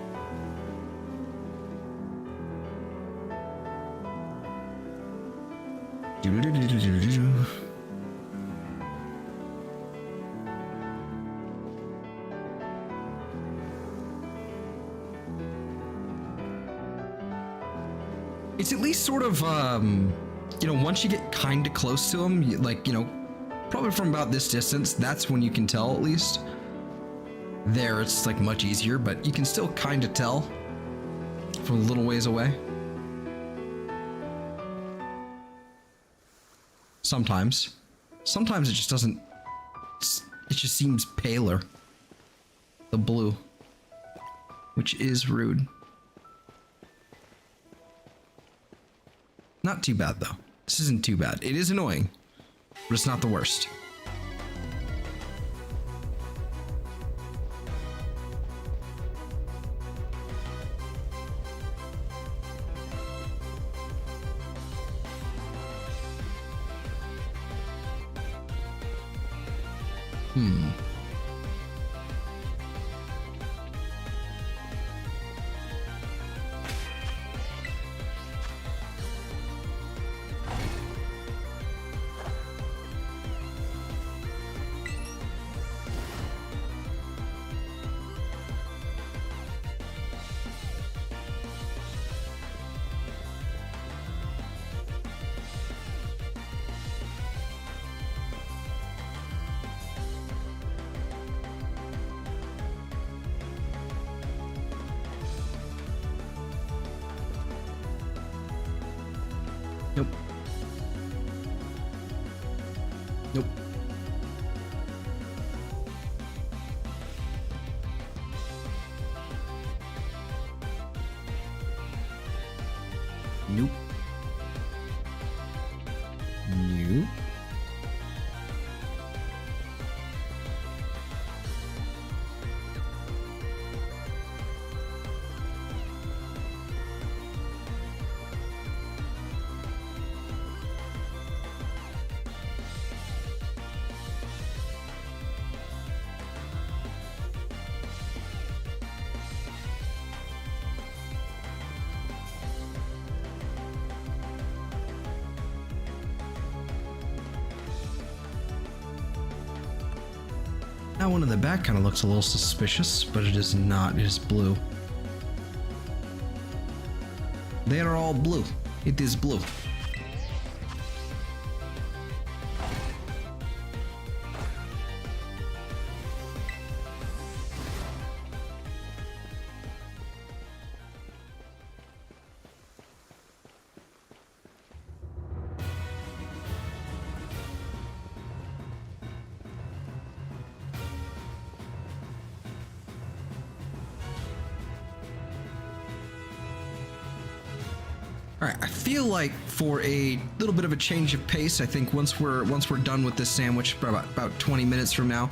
It's at least sort of, once you get kind of close to them, probably from about this distance. That's when you can tell, at least. There, it's like much easier, but you can still kind of tell from a little ways away. Sometimes. Sometimes it just doesn't... It just seems paler. The blue. Which is rude. Not too bad, though. This isn't too bad. It is annoying, but it's not the worst. Nope. Nope. Nope. Nope. That one in the back kind of looks a little suspicious, but it is not. It is blue. They are all blue. It is blue. Alright, I feel like for a little bit of a change of pace, I think once we're done with this sandwich, about 20 minutes from now,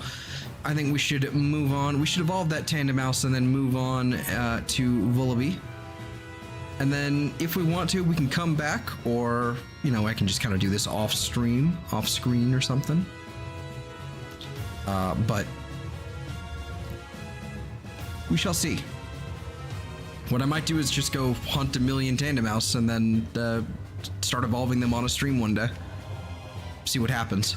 I think we should move on. We should evolve that Tandemaus and then move on to Vullaby. And then if we want to, we can come back, or, you know, I can just kind of do this off screen or something. But we shall see. What I might do is just go hunt a million Tandemaus and then start evolving them on a stream one day. See what happens.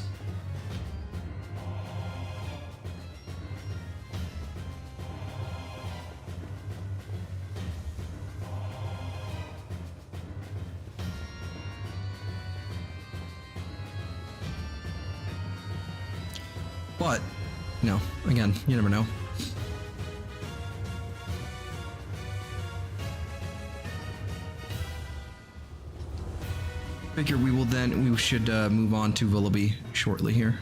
But, you know, again, you never know. Figure we should move on to Vullaby shortly here.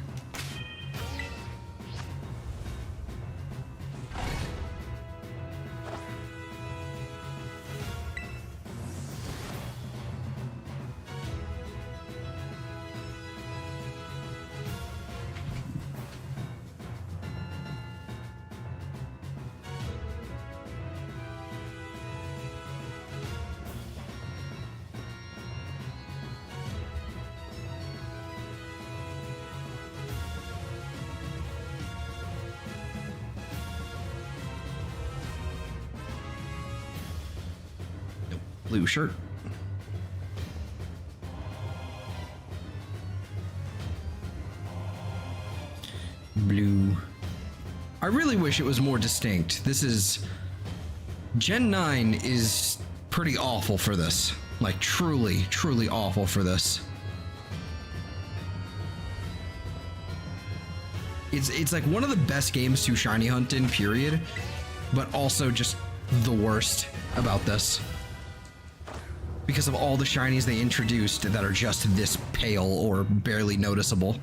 Blue shirt. Blue. I really wish it was more distinct. This is... Gen 9 is pretty awful for this. Like, truly, truly awful for this. It's like one of the best games to shiny hunt in, period, but also just the worst about this. Because of all the shinies they introduced that are just this pale or barely noticeable.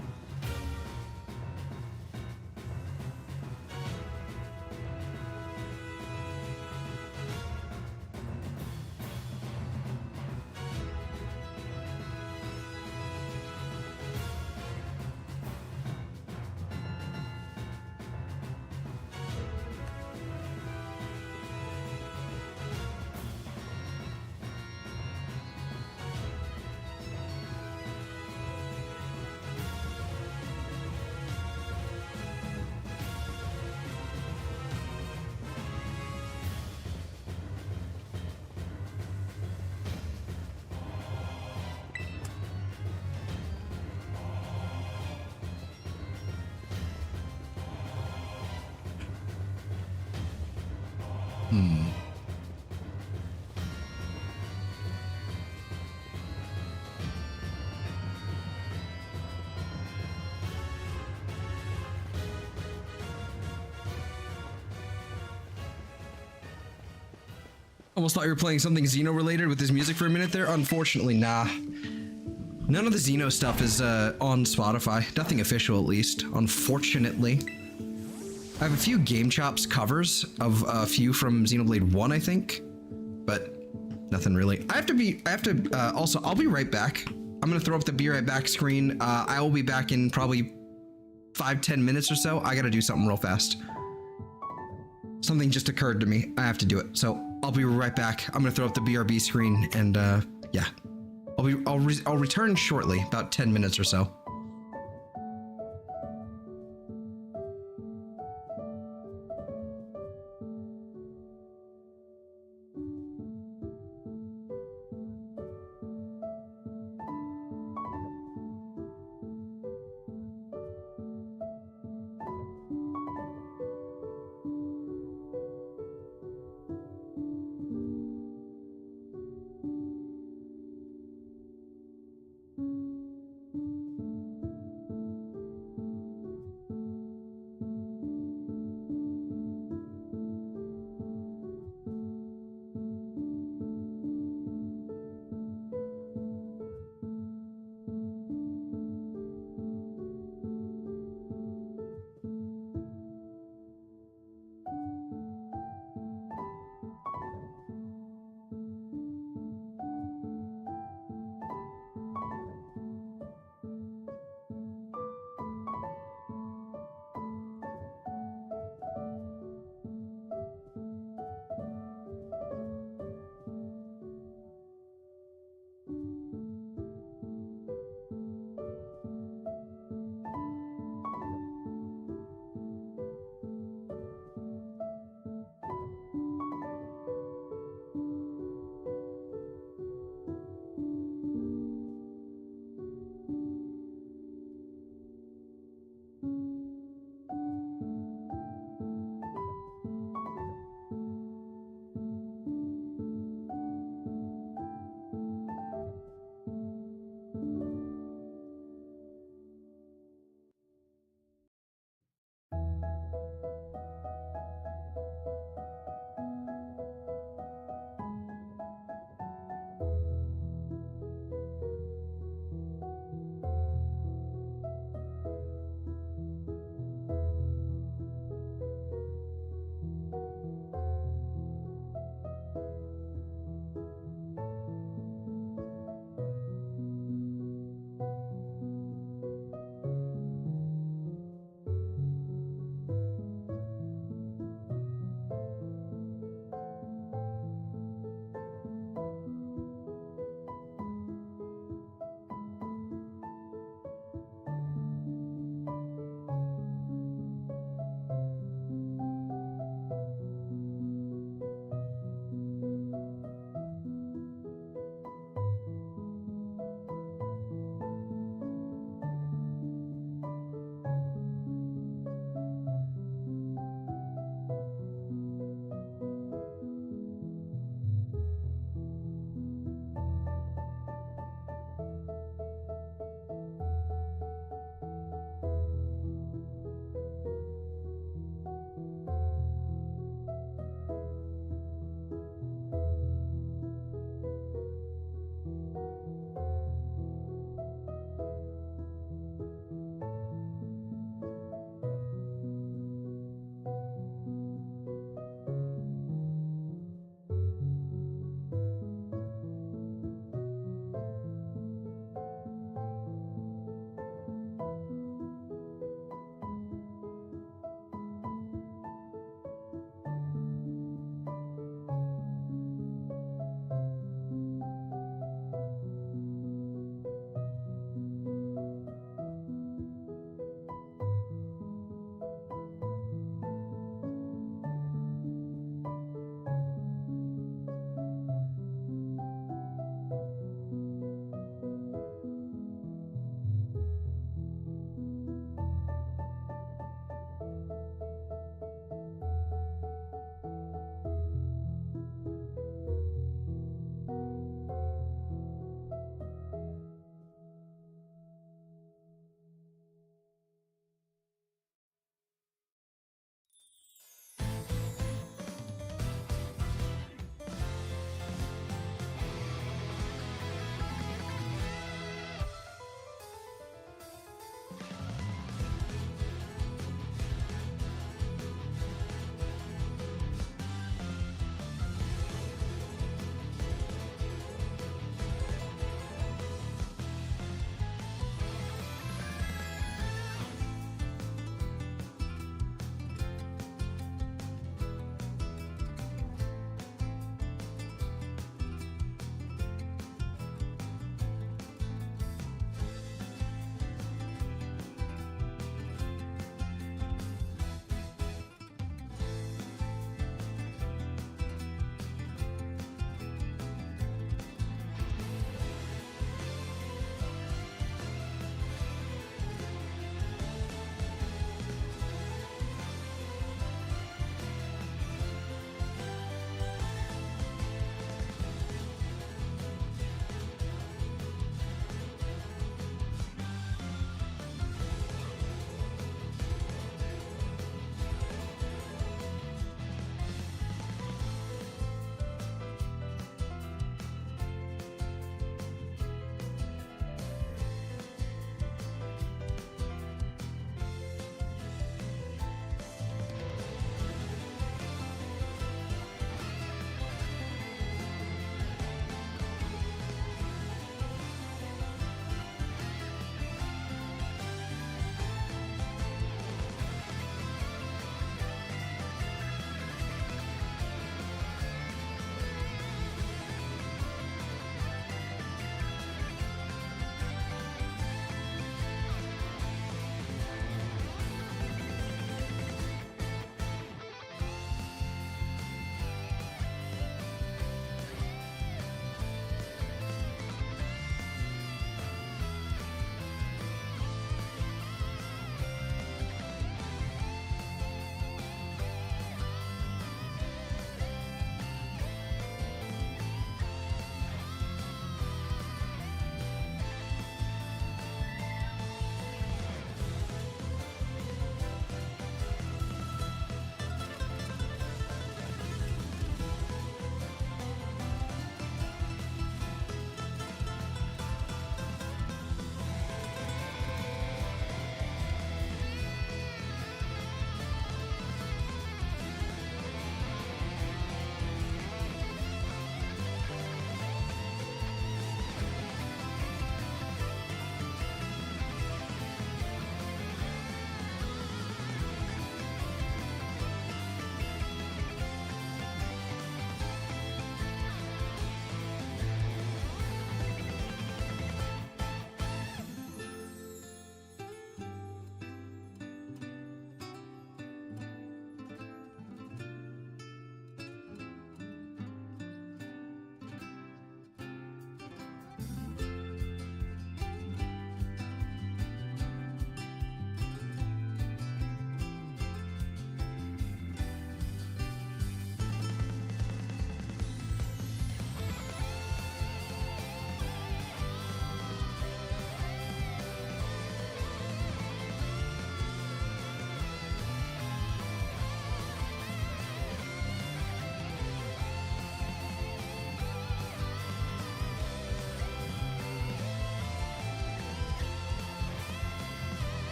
Almost thought you were playing something Xeno related with his music for a minute there. Unfortunately, nah. None of the Xeno stuff is on Spotify. Nothing official, at least. Unfortunately. I have a few Game Chops covers of a few from Xenoblade 1, I think. But nothing really. Also, I'll be right back. I'm gonna throw up the be right back screen. I will be back in probably 5-10 minutes or so. I gotta do something real fast. Something just occurred to me. I have to do it. So I'll be right back. I'm gonna throw up the BRB screen and yeah. I'll return shortly, about 10 minutes or so.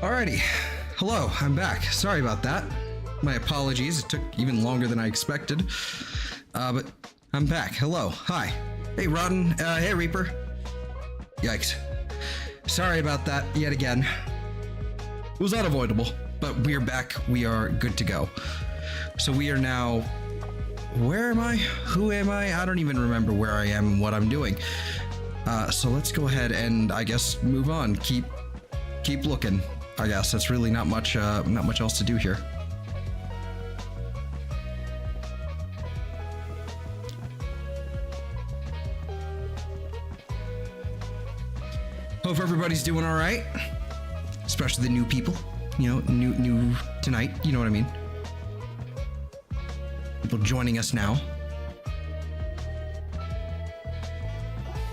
Alrighty. Hello, I'm back. Sorry about that. My apologies. It took even longer than I expected. But I'm back. Hello. Hi. Hey, Rotten. Hey, Reaper. Yikes. Sorry about that yet again. It was unavoidable, but we're back. We are good to go. So we are now... Where am I? Who am I? I don't even remember where I am and what I'm doing. So let's go ahead and, I guess, move on. Keep looking. I guess that's really not much else to do here. Hope everybody's doing all right, especially the new people. You know, new tonight. You know what I mean. People joining us now.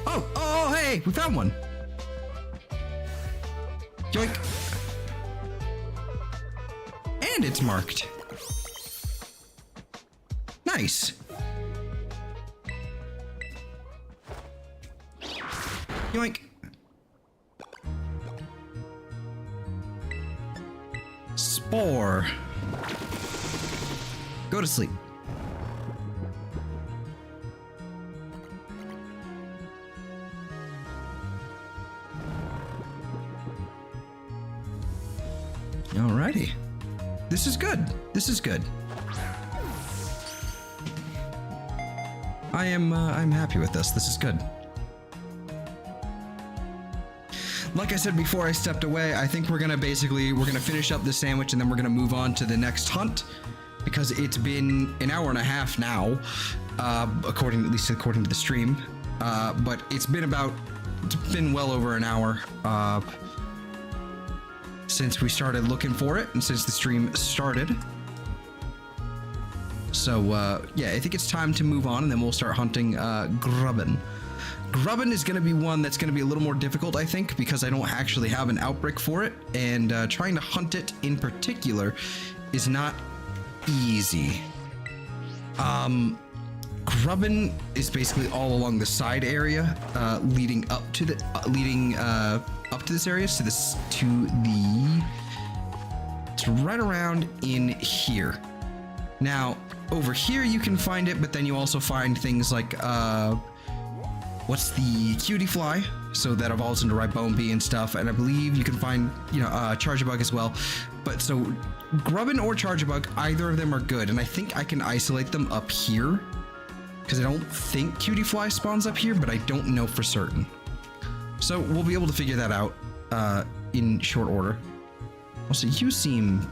Oh, hey, we found one. Yoink. And it's marked. Nice. Yoink. Spore. Go to sleep. Alrighty. This is good. This is good. I'm happy with this. This is good. Like I said before I stepped away, I think we're gonna finish up this sandwich and then we're gonna move on to the next hunt, because it's been an hour and a half now, according to the stream. But it's been well over an hour since we started looking for it and since the stream started. So yeah, I think it's time to move on and then we'll start hunting Grubbin. Grubbin is going to be one that's going to be a little more difficult, I think, because I don't actually have an outbreak for it, and trying to hunt it in particular is not easy. Grubbin is basically all along the side area, leading up to this area. So it's right around in here. Now, over here you can find it, but then you also find things like what's the cutie fly? So that evolves into Ribombi and stuff, and I believe you can find, Charjabug as well. But so Grubbin or Charjabug, either of them are good, and I think I can isolate them up here, because I don't think cutie fly spawns up here, but I don't know for certain. So we'll be able to figure that out in short order. Also, you seem...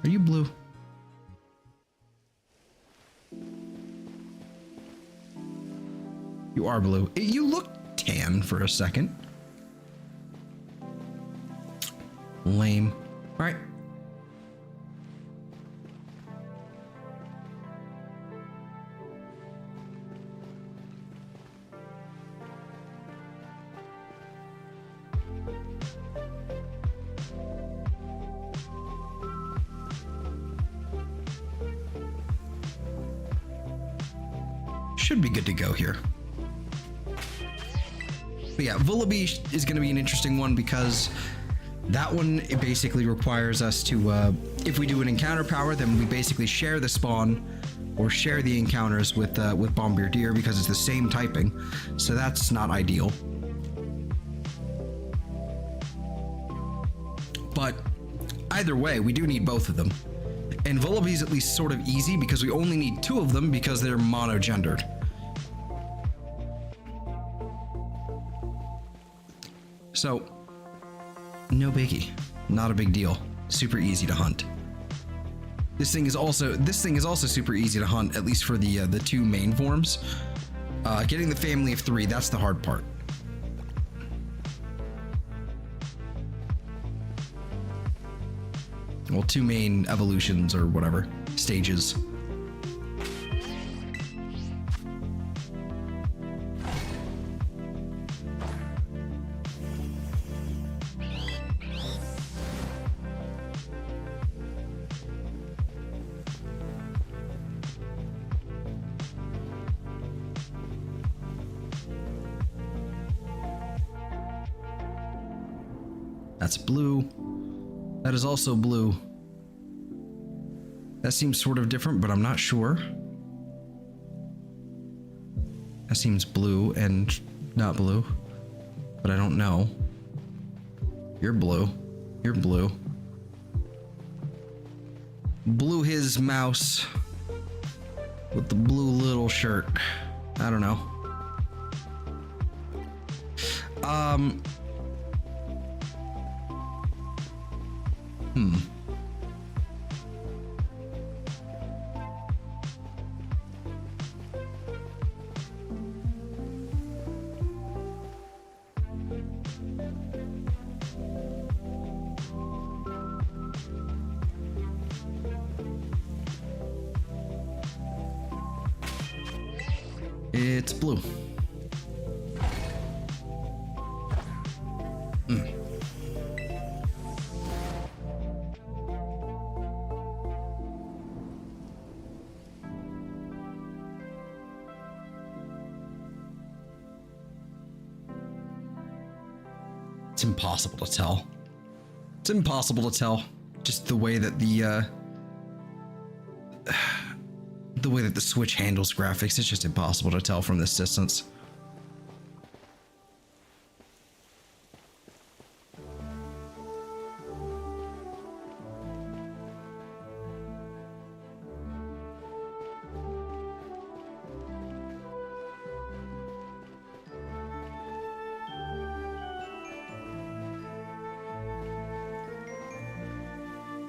Are you blue? You are blue. You look tan for a second. Lame. All right. Should be good to go here. But yeah, Vullaby is going to be an interesting one because that one, it basically requires us to, if we do an encounter power, then we basically share the spawn or share the encounters with Bombardier because it's the same typing. So that's not ideal. But either way, we do need both of them. And Vullaby is at least sort of easy because we only need 2 of them because they're monogendered. So, no biggie, not a big deal. Super easy to hunt. This thing is also super easy to hunt, at least for the 2 main forms. Getting the family of 3, that's the hard part. Well, 2 main evolutions or whatever stages. That's blue. That is also blue. That seems sort of different, but I'm not sure. That seems blue and not blue, but I don't know. You're blue. You're blue. Blue his mouse with the blue little shirt. I don't know. It's blue. It's impossible to tell. It's impossible to tell. Just the way that the way that the Switch handles graphics, it's just impossible to tell from this distance.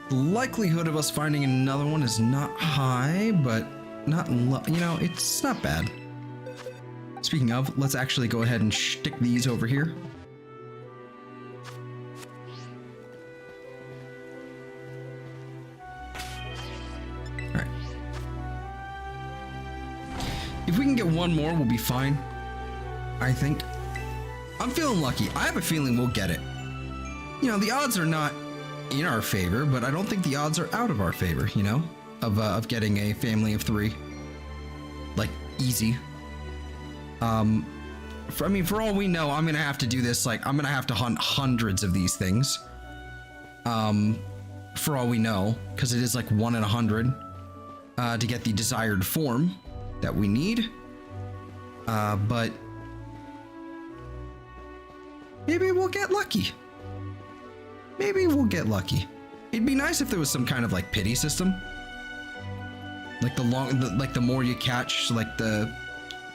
The likelihood of us finding another one is not high, but not low. You know, it's not bad. Speaking of, let's actually go ahead and stick these over here. All right. If we can get one more, we'll be fine. I think. I'm feeling lucky. I have a feeling we'll get it. You know, the odds are not in our favor, but I don't think the odds are out of our favor, you know, of getting a family of 3. Like, easy. For all we know, I'm gonna have to do this, like, I'm gonna have to hunt hundreds of these things. For all we know, because it is like 1 in 100 to get the desired form that we need. But maybe we'll get lucky. Maybe we'll get lucky. It'd be nice if there was some kind of like pity system. Like the more you catch, like the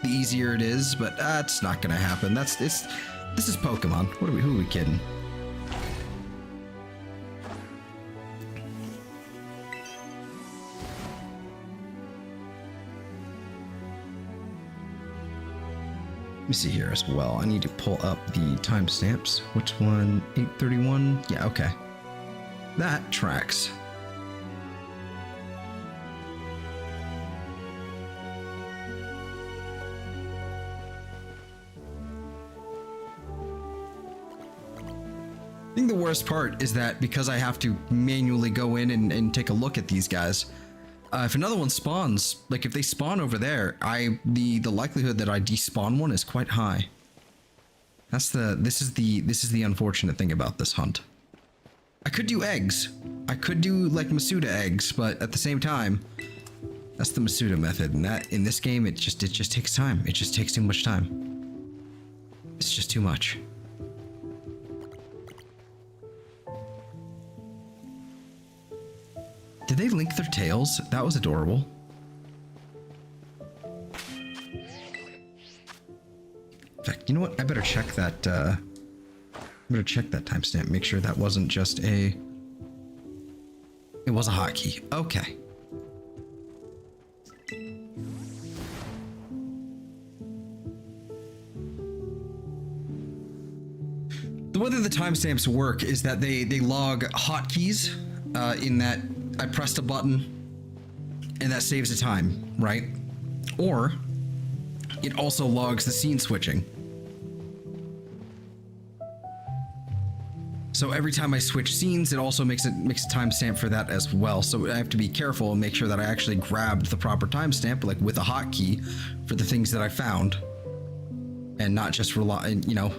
easier it is, but that's not gonna happen. This is Pokemon. Who are we kidding? Let me see here as well. I need to pull up the timestamps. Which one? 8:31? Yeah, okay. That tracks. I think the worst part is that because I have to manually go in and take a look at these guys, if another one spawns, like if they spawn over there, the likelihood that I despawn one is quite high. This is the unfortunate thing about this hunt. I could do eggs. I could do like Masuda eggs, but at the same time, that's the Masuda method, and that in this game it just takes time. It just takes too much time. It's just too much. Did they link their tails? That was adorable. In fact, you know what? I better check that. I better check that timestamp. Make sure that wasn't just a. It was a hotkey. Okay. The way that the timestamps work is that they log hotkeys in that. I pressed a button and that saves the time, right? Or it also logs the scene switching. So every time I switch scenes, it also makes a timestamp for that as well. So I have to be careful and make sure that I actually grabbed the proper timestamp, like with a hotkey, for the things that I found, and not just rely, you know,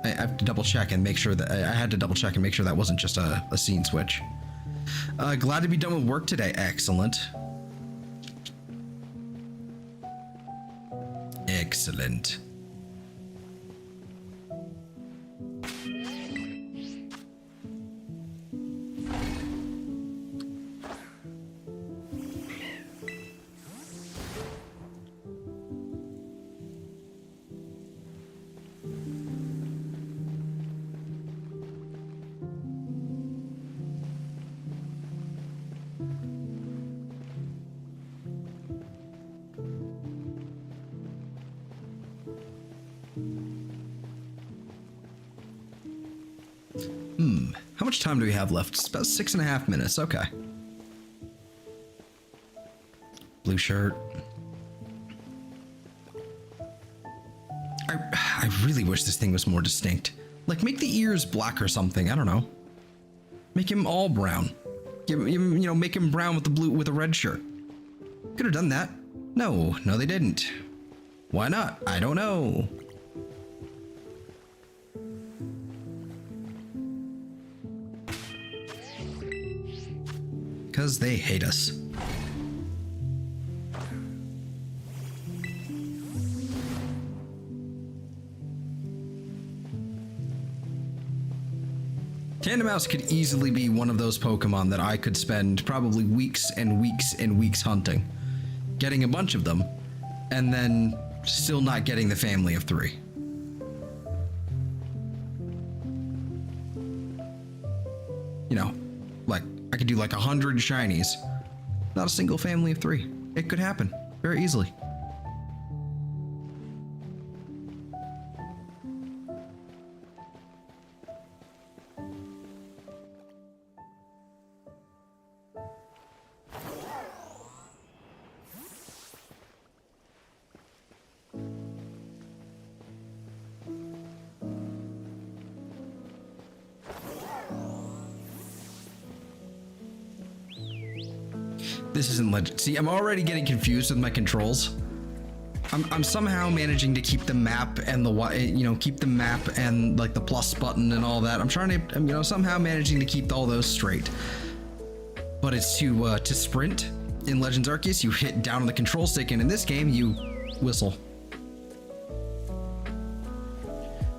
I have to double check and make sure that I had to double check and make sure that wasn't just a scene switch. Glad to be done with work today. Excellent. Excellent. How much time do we have left? It's about 6.5 minutes. Okay. Blue shirt. I really wish this thing was more distinct. Like, make the ears black or something. I don't know. Make him all brown. Give him, you know, make him brown with the blue, with a red shirt. Could have done that. No, they didn't. Why not? I don't know. Because they hate us. Tandemaus could easily be one of those Pokemon that I could spend probably weeks and weeks and weeks hunting. Getting a bunch of them, and then still not getting the family of 3. You know, like, I could do like 100 shinies. Not a single family of 3. It could happen very easily. This isn't legend. See, I'm already getting confused with my controls. I'm somehow managing to keep the map and keep the map and like the plus button and all that. I'm trying to, somehow managing to keep all those straight. But it's to sprint in Legends Arceus, you hit down on the control stick, and in this game, you whistle.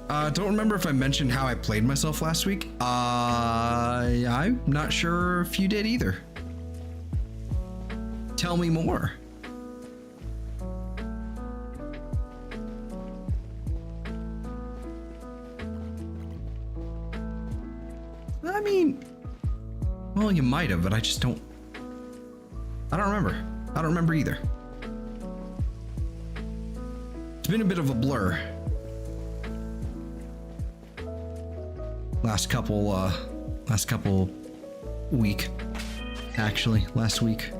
Don't remember if I mentioned how I played myself last week. I'm not sure if you did either. Tell me more. I mean, well, you might have, but I just don't. I don't remember. I don't remember either. It's been a bit of a blur. Last couple week, actually, last week.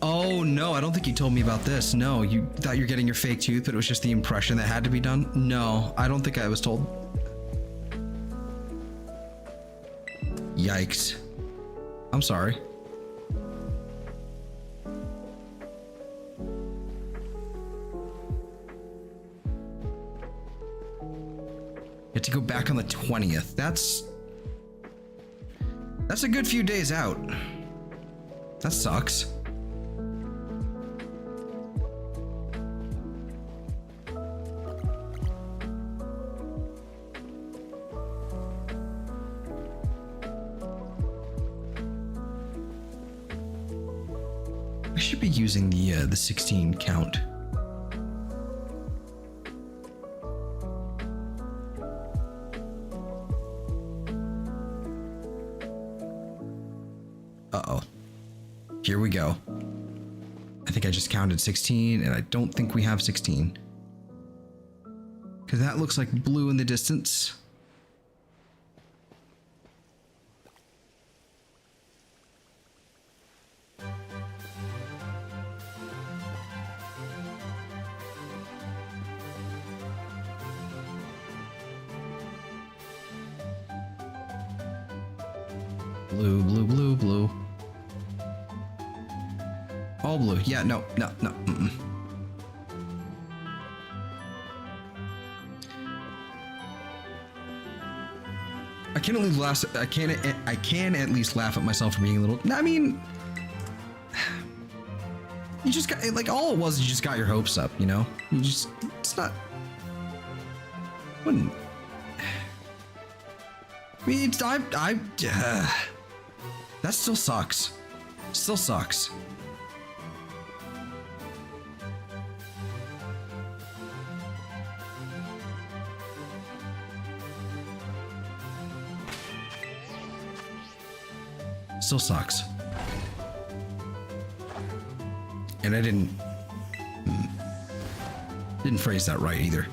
Oh no, I don't think you told me about this. No, you thought you're getting your fake tooth, but it was just the impression that had to be done? No, I don't think I was told. Yikes. I'm sorry. You have to go back on the 20th. That's a good few days out. That sucks. I should be using the 16 count. Uh-oh. Here we go. I think I just counted 16, and I don't think we have 16. Because that looks like blue in the distance. Blue, blue, blue, blue. All blue. Yeah, no. Mm-mm. can at least laugh. I can at least laugh at myself for being a little. I mean, you just got like all it was. You just got your hopes up, you know. You just it's not. Wouldn't. I mean, that still sucks. Still sucks. Still sucks. And I didn't phrase that right either.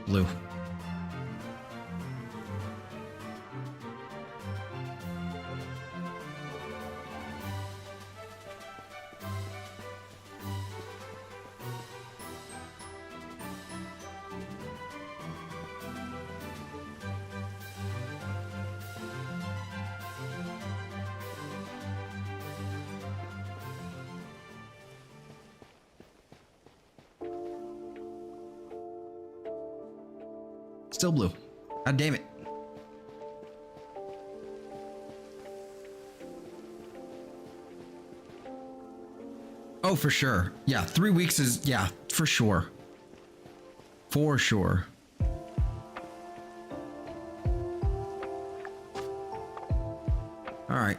Blue. Still blue. God damn it. Oh, for sure. Yeah, 3 weeks is, yeah, for sure. For sure. All right.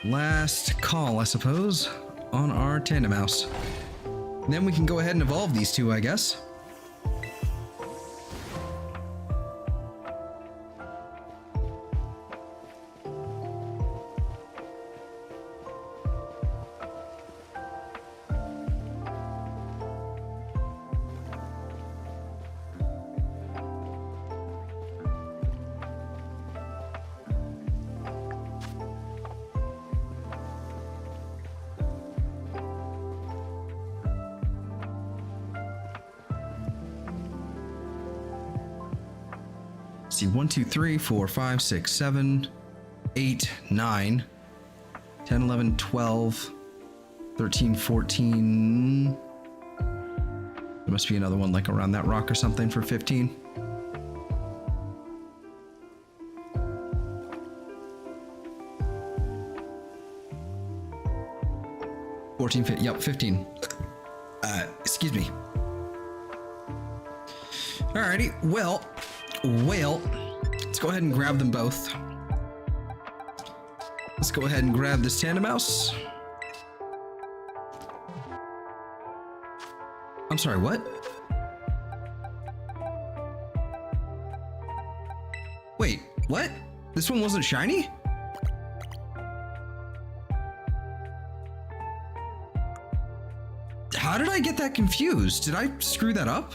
Last call, I suppose, on our Tandemaus. Then we can go ahead and evolve these two, I guess. See, 1, 2, 3, 4, 5, 6, 7, 8, 9, 10, 11, 12, 13, 14. There must be another one like around that rock or something for 15. Yep, 15. Excuse me. Alrighty, well, let's go ahead and grab them both. Let's go ahead and grab this Tandemaus. I'm sorry, what? Wait, what? This one wasn't shiny? How did I get that confused? Did I screw that up?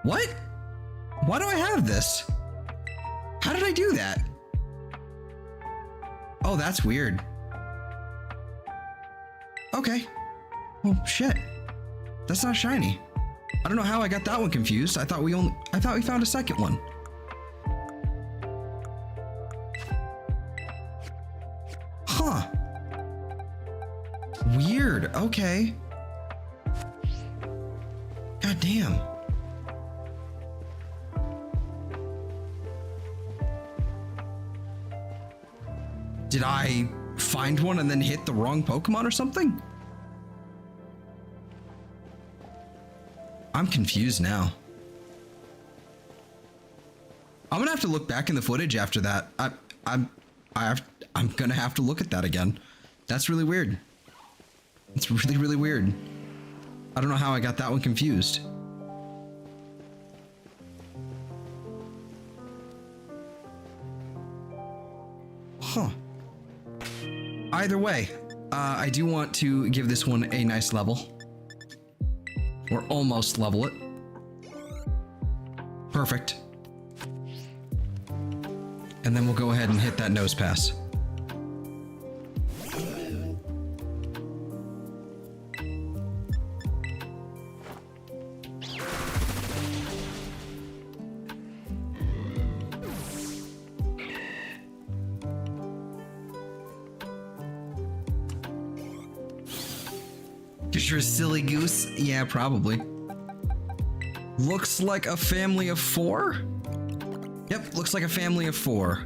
What? Why do I have this? How did I do that? Oh, that's weird. Okay. Well, shit. That's not shiny. I don't know how I got that one confused. I thought we found a second one. Huh. Weird. Okay. God damn. Did I find one and then hit the wrong Pokemon or something? I'm confused now. I'm gonna have to look back in the footage after that. I'm gonna have to look at that again. That's really weird. It's really, really weird. I don't know how I got that one confused. Huh. Either way, I do want to give this one a nice level. Or almost level it. Perfect. And then we'll go ahead and hit that nose pass. Cause you're a silly goose? Yeah, probably. Looks like a family of 4? Yep, looks like a family of 4.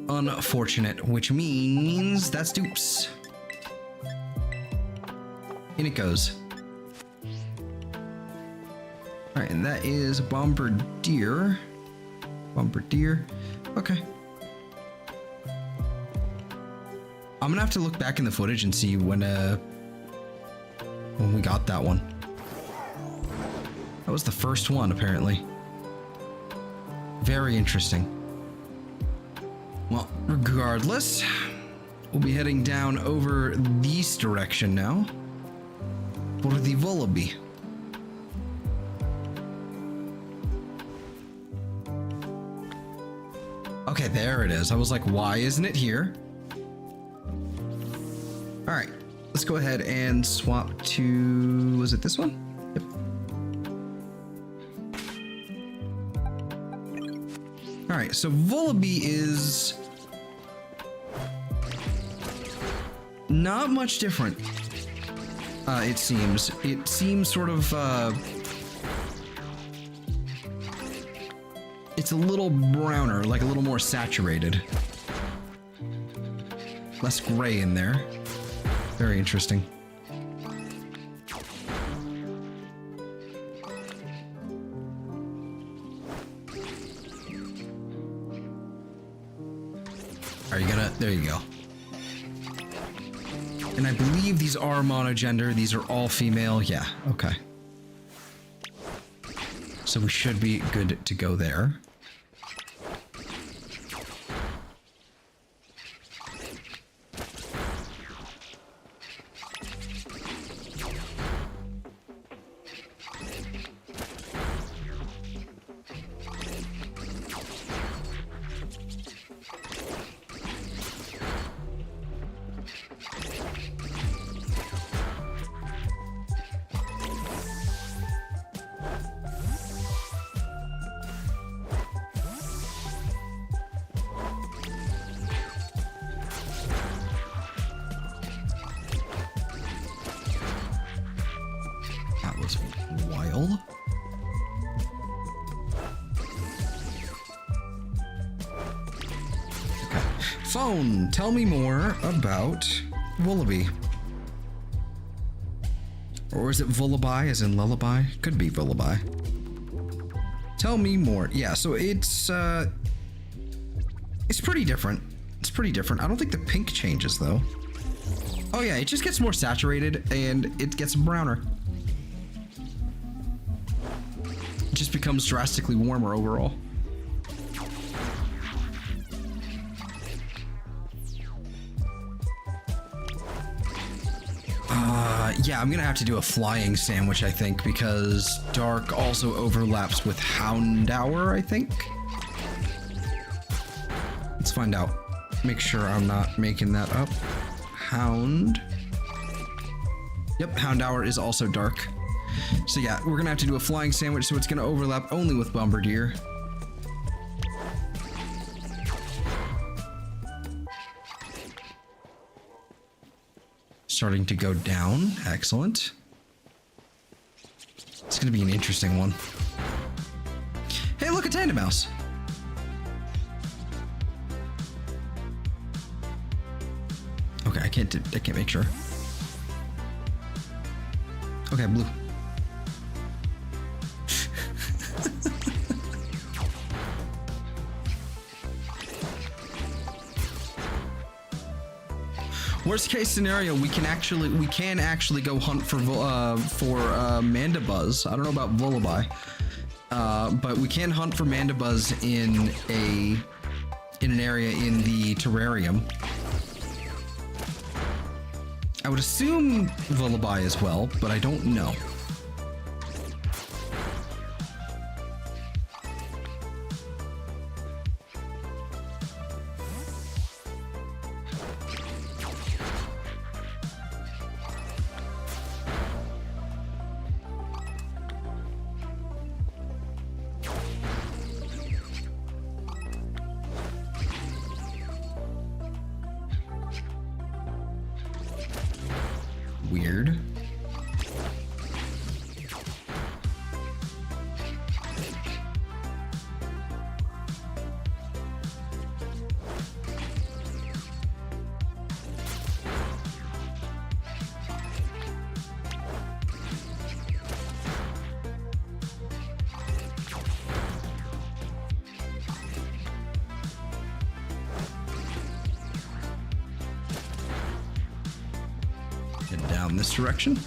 Unfortunate, which means that's dupes. In it goes. Alright, and that is Bombardier. Bombardier. Okay. I'm gonna have to look back in the footage and see when we got that one. That was the first one, apparently. Very interesting. Well, regardless, we'll be heading down over this direction now for the Vullaby. Okay, there it is. I was like, why isn't it here? All right, let's go ahead and swap to, was it this one? Yep. All right, so Vullaby is not much different, it seems. It seems sort of, it's a little browner, like a little more saturated. Less gray in there. Very interesting. Are you gonna? There you go. And I believe these are monogender. These are all female. Yeah, okay. So we should be good to go there. Wild. Okay. Phone, tell me more about Vullaby. Or is it Vullaby as in lullaby? Could be Vullaby. Tell me more. Yeah, so it's pretty different. It's pretty different. I don't think the pink changes though. Oh yeah, it just gets more saturated and it gets browner. It just becomes drastically warmer overall. Yeah, I'm gonna have to do a flying sandwich, I think, because dark also overlaps with Houndour, I think. Let's find out. Make sure I'm not making that up. Hound. Yep, Houndour is also dark. So yeah, we're gonna have to do a flying sandwich, so it's gonna overlap only with Bombardier. Starting to go down. Excellent. It's gonna be an interesting one. Hey, look, a Tandemaus. Okay, I can't make sure. Okay, blue. Worst case scenario, we can actually go hunt for Mandibuzz. I don't know about Vullaby, but we can hunt for Mandibuzz in an area in the terrarium. I would assume Vullaby as well, but I don't know. weird. Head down this direction.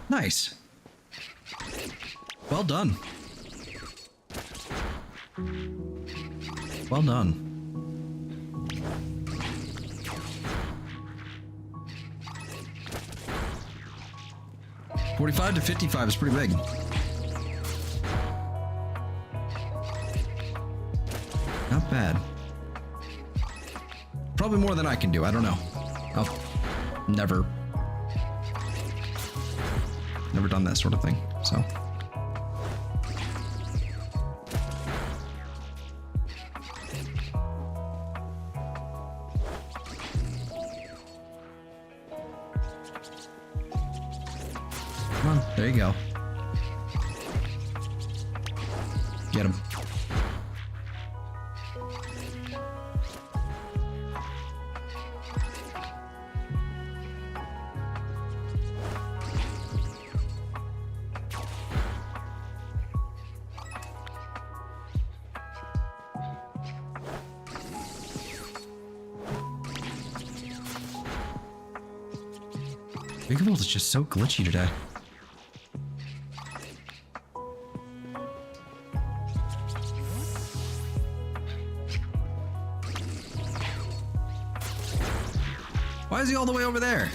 Nice. Well done. Well done. 45 to 55 is pretty big. Not bad. Probably more than I can do. I don't know. I've never done that sort of thing, so. Come on, there you go. Get him. Big is just so glitchy today. Why is he all the way over there?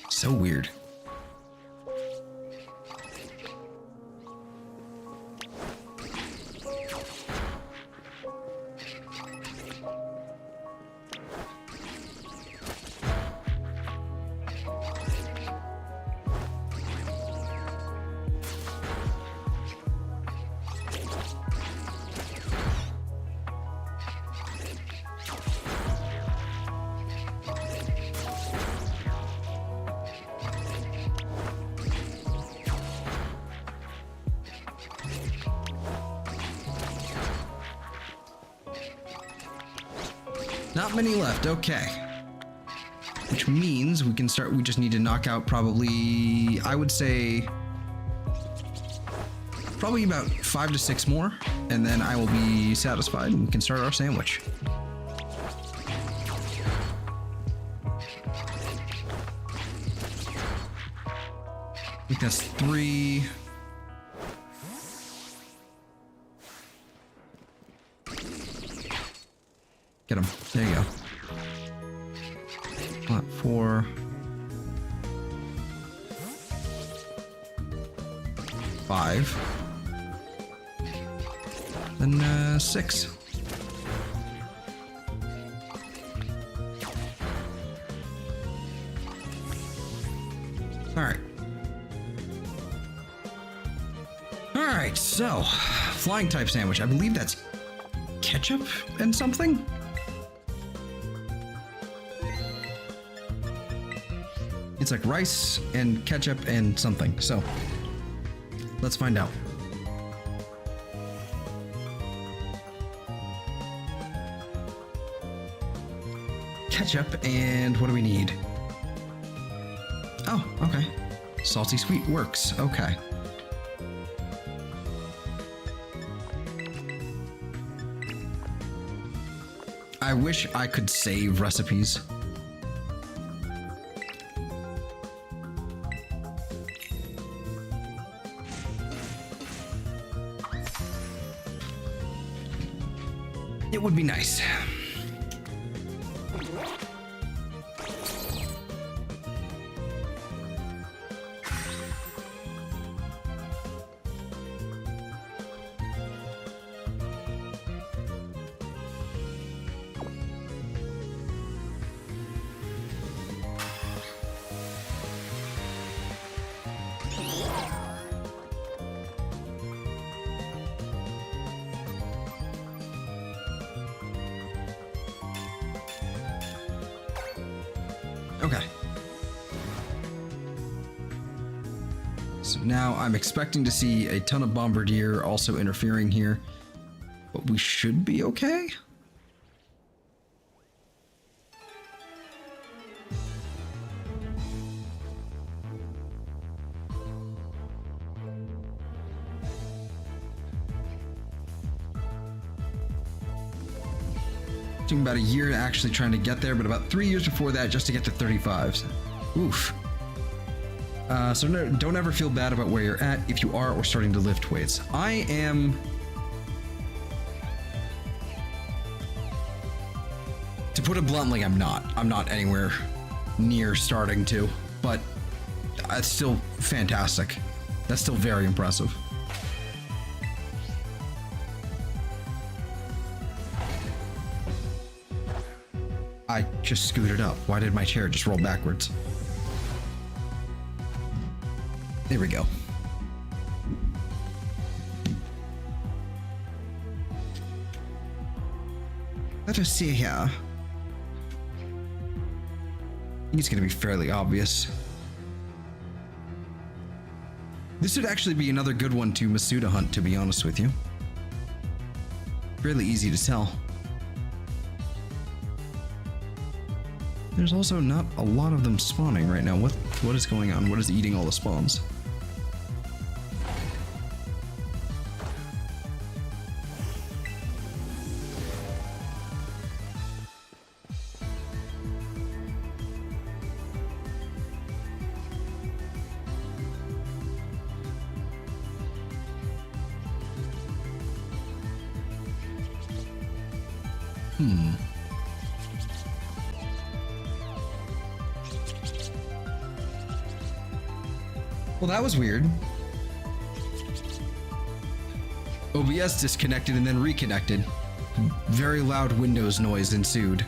So weird. Not many left, okay. Which means we can start, we just need to knock out probably, I would say, probably about 5 to 6 more, and then I will be satisfied and we can start our sandwich. I think that's 3. Get him. There you go. 4. 5. Then 6. All right. All right. So, flying type sandwich. I believe that's ketchup and something. It's like rice and ketchup and something. So let's find out. Ketchup and what do we need? Oh, okay. Salty sweet works. Okay. I wish I could save recipes. It would be nice. Okay. So now I'm expecting to see a ton of Bombardier also interfering here, but we should be okay. Took about a year to actually trying to get there, but about 3 years before that just to get to 35s. Oof. So no, don't ever feel bad about where you're at if you are or starting to lift weights. I am... To put it bluntly, I'm not. I'm not anywhere near starting to, but it's still fantastic. That's still very impressive. I just scooted up. Why did my chair just roll backwards? There we go. Let us see here. I think it's going to be fairly obvious. This would actually be another good one to Masuda hunt, to be honest with you. Fairly easy to tell. There's also not a lot of them spawning right now. What is going on? What is eating all the spawns? Well, that was weird. OBS disconnected and then reconnected. Very loud Windows noise ensued.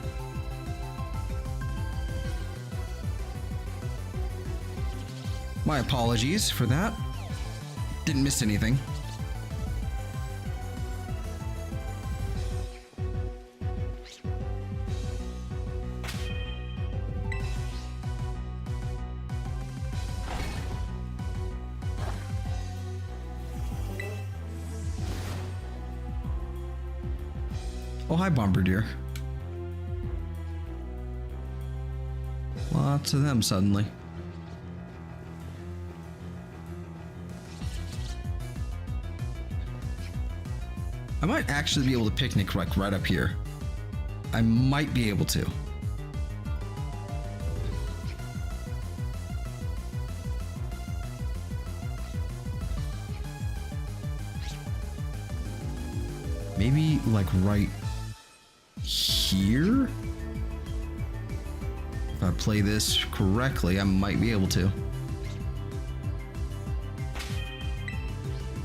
My apologies for that. Didn't miss anything. Oh, hi, Bombardier. Lots of them suddenly. I might actually be able to picnic like right up here. I might be able to. Maybe like right here? If I play this correctly, I might be able to.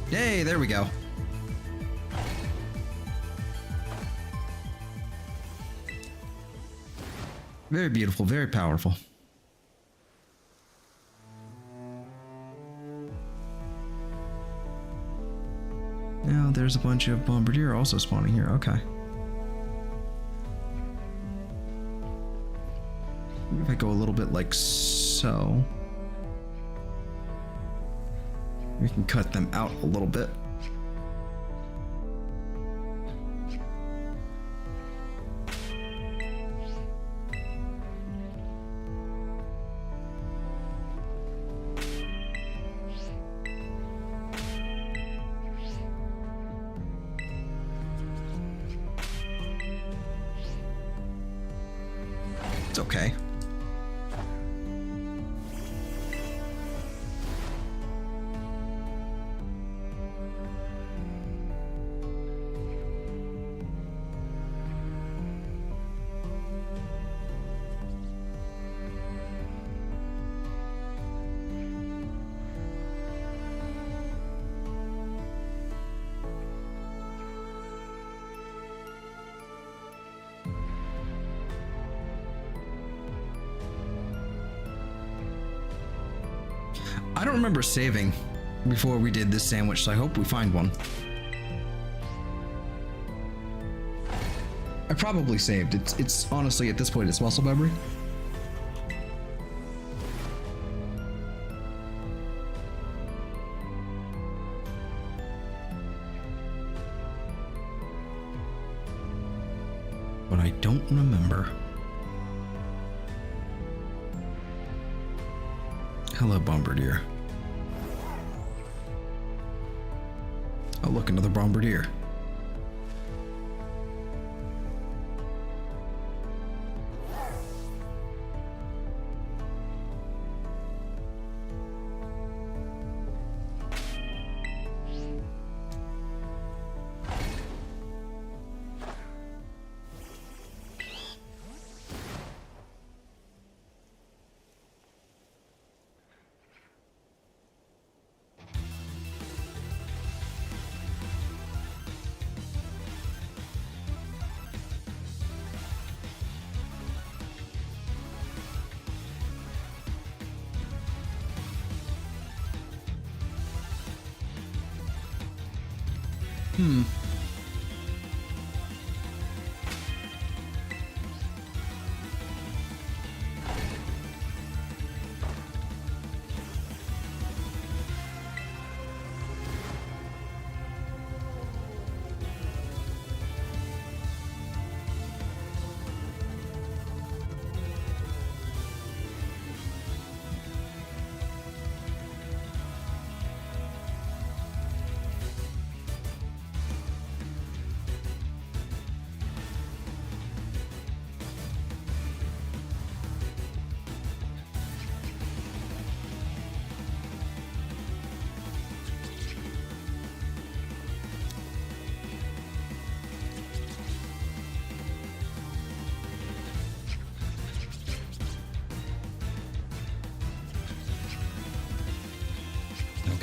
Hey, there we go. Very beautiful, very powerful. Now there's a bunch of Bombardier also spawning here. Okay. Maybe if I go a little bit like so, we can cut them out a little bit. It's okay. I don't remember saving before we did this sandwich, so I hope we find one. I probably saved. It's honestly at this point it's muscle memory. but I don't remember. Hello, Bombardier. Oh, look, another Bombardier.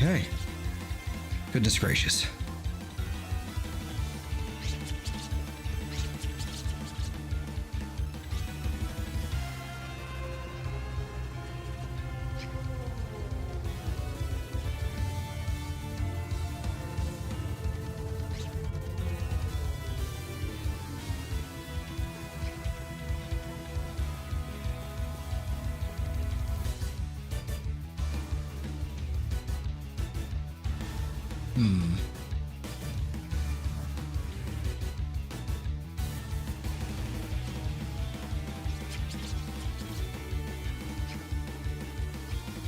Okay. Goodness gracious.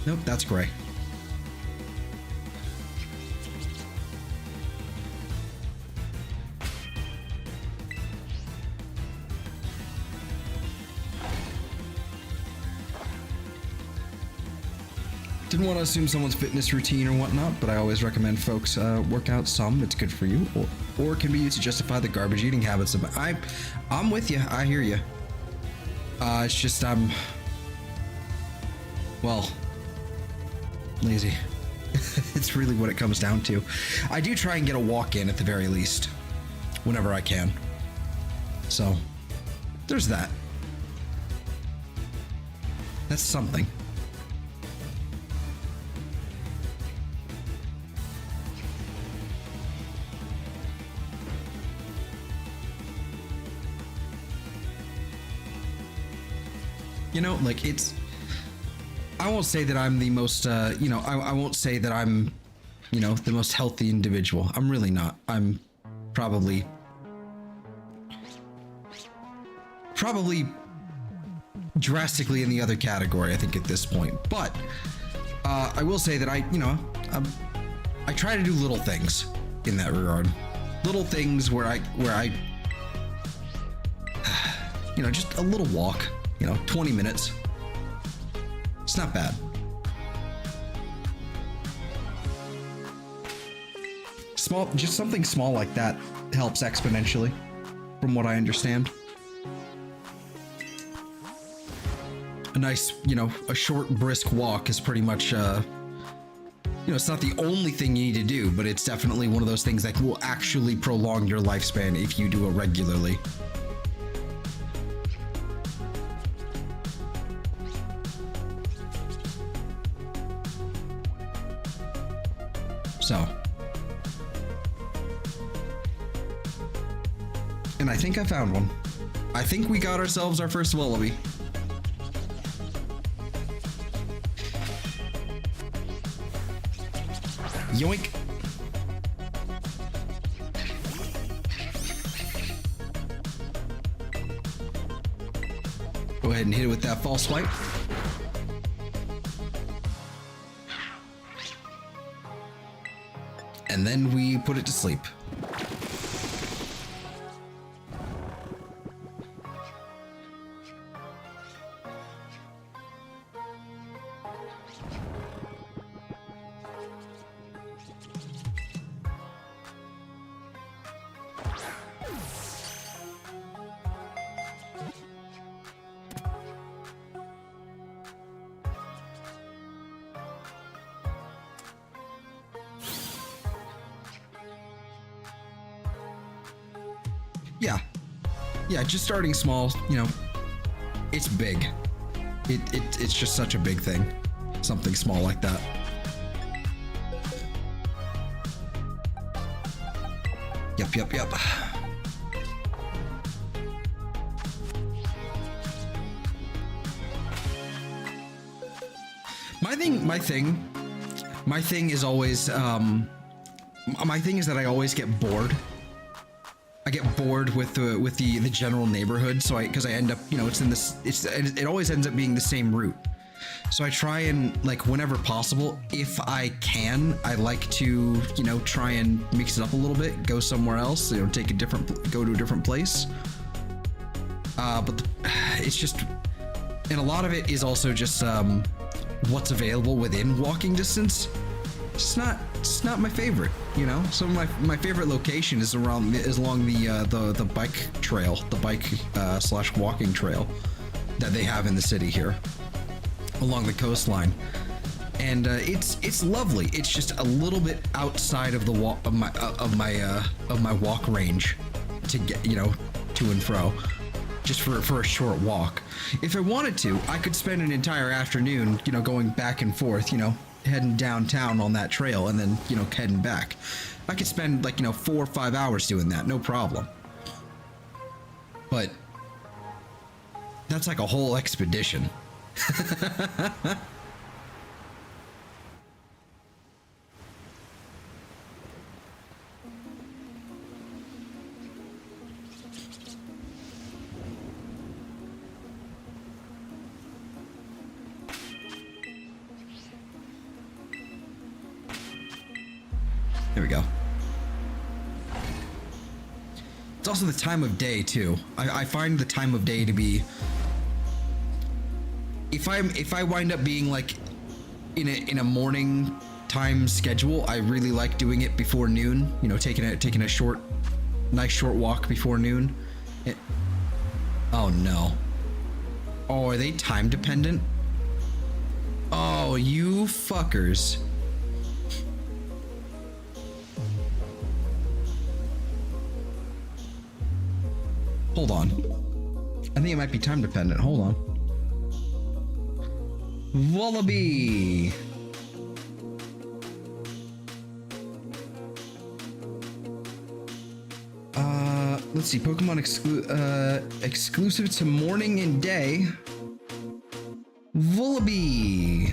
Nope, that's gray. Didn't want to assume someone's fitness routine or whatnot, but I always recommend folks work out some. It's good for you, or can be used to justify the garbage eating habits. I'm with you. I hear you. It's just well, lazy. It's really what it comes down to. I do try and get a walk in at the very least, whenever I can. So, there's that. That's something. You know, like I won't say that I'm the most, I won't say that I'm, the most healthy individual. I'm really not. I'm probably drastically in the other category, I think, at this point. But I will say that I try to do little things in that regard. Little things where I just a little walk, 20 minutes. It's not bad. Just something small like that helps exponentially, from what I understand. A nice, a short brisk walk is pretty much, it's not the only thing you need to do, but it's definitely one of those things that will actually prolong your lifespan if you do it regularly. So, and I think I found one. I think we got ourselves our first Vullaby. Yoink. Go ahead and hit it with that false swipe. And then we put it to sleep. Yeah, just starting small, you know, it's big. It's just such a big thing. Something small like that. Yep. My thing is always, my thing is that I always get bored. I get bored with the general neighborhood, so because I end up, you know, it always ends up being the same route. So I try and, like, whenever possible, if I can, I like to, you know, try and mix it up a little bit, go somewhere else, you know, go to a different place. But it's just, and a lot of it is also just what's available within walking distance. It's not my favorite, you know. So my favorite location is along the bike trail, the bike slash walking trail that they have in the city here, along the coastline, and it's lovely. It's just a little bit outside of the my walk range to get, you know, to and fro, just for a short walk. If I wanted to, I could spend an entire afternoon, you know, going back and forth, you know, heading downtown on that trail and then, you know, heading back. I could spend, like, you know, 4 or 5 hours doing that, no problem. But that's like a whole expedition. There we go. It's also the time of day too. I find the time of day to be, if I wind up being like in a morning time schedule, I really like doing it before noon. You know, taking a nice short walk before noon. Oh no. Oh, are they time dependent? Oh, you fuckers. Hold on. I think it might be time dependent. Hold on. Vullaby. Let's see. Pokemon exclusive to morning and day. Vullaby.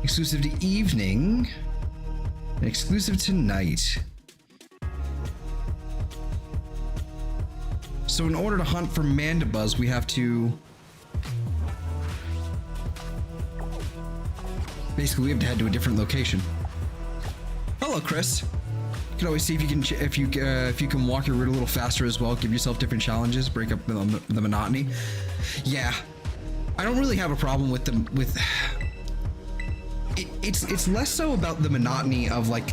Exclusive to evening. And exclusive to night. So in order to hunt for Mandibuzz, we have to basically head to a different location. Hello, Chris. You can always see if you can walk your route a little faster as well. Give yourself different challenges, break up the monotony. Yeah, I don't really have a problem with them. It's less so about the monotony of like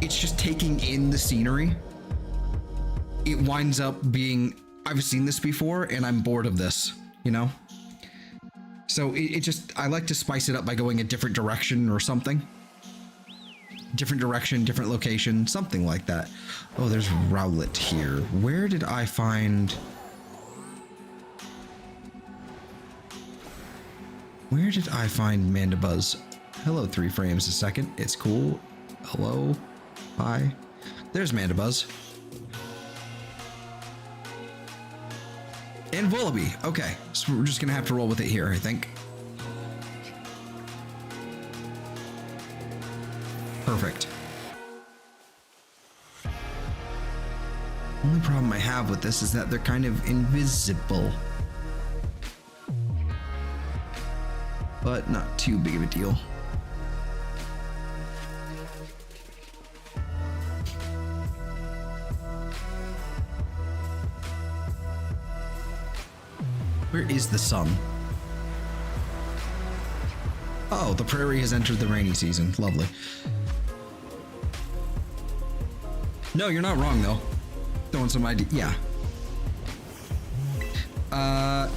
it's just taking in the scenery. It winds up being, I've seen this before and I'm bored of this, you know? So I like to spice it up by going a different direction or something. Different direction, different location, something like that. Oh, there's Rowlet here. Where did I find Mandibuzz? Hello, 3 frames a second. It's cool. Hello. Hi. There's Mandibuzz. And Vullaby. Okay, so we're just gonna have to roll with it here, I think. Perfect. Only problem I have with this is that they're kind of invisible. but not too big of a deal. Where is the sun? Oh, the prairie has entered the rainy season. Lovely. No, you're not wrong though. Throwing some idea. Yeah.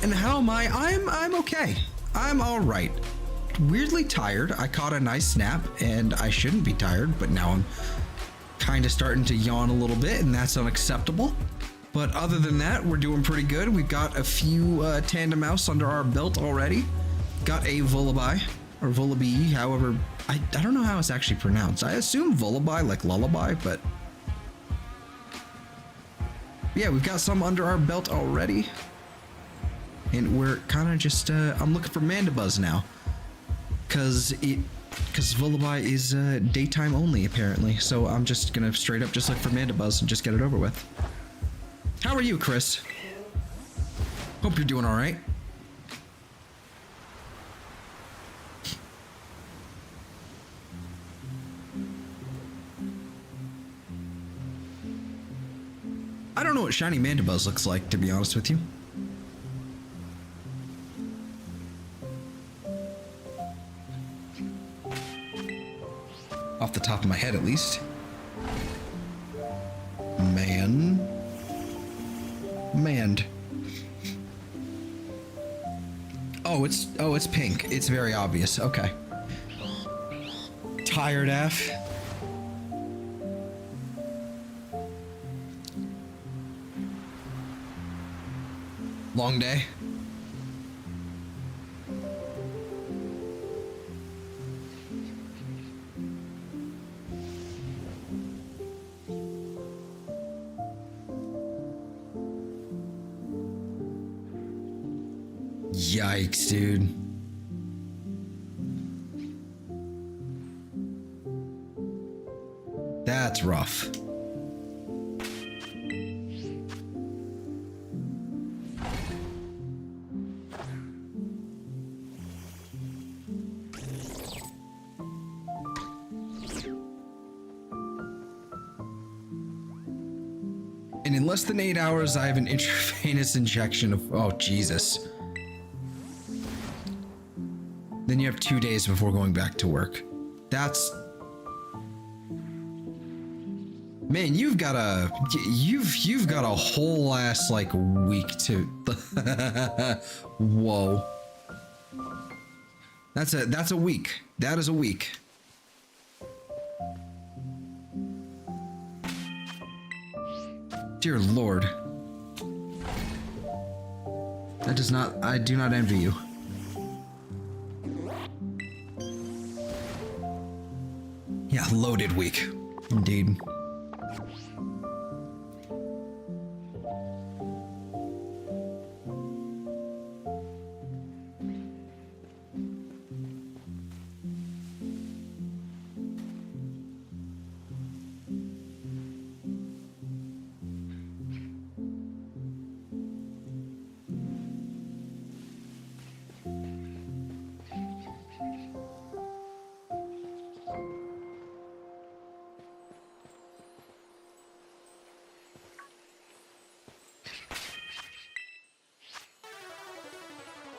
And how am I? I'm okay. I'm all right. Weirdly tired. I caught a nice nap, and I shouldn't be tired, but now I'm kind of starting to yawn a little bit, and that's unacceptable. But other than that, we're doing pretty good. We've got a few Tandemaus under our belt already. Got a Vullaby, or Vullaby, however, I don't know how it's actually pronounced. I assume Vullaby, like lullaby, but yeah, we've got some under our belt already. And we're kind of just, I'm looking for Mandibuzz now. Because Vullaby is daytime only, apparently. So I'm just gonna straight up just look for Mandibuzz and just get it over with. How are you, Chris? Hope you're doing all right. I don't know what Shiny Mandibuzz looks like, to be honest with you. Off the top of my head, at least. Mand. Oh, it's pink. It's very obvious. Okay. Tired F. Long day. Yikes, dude. That's rough. And in less than 8 hours, I have an intravenous injection of, oh, Jesus. Then you have 2 days before going back to work. That's... Man, you've got a whole ass, like, week to... Whoa. That's a week. That is a week. Dear Lord. I do not envy you. Yeah, loaded week. Indeed.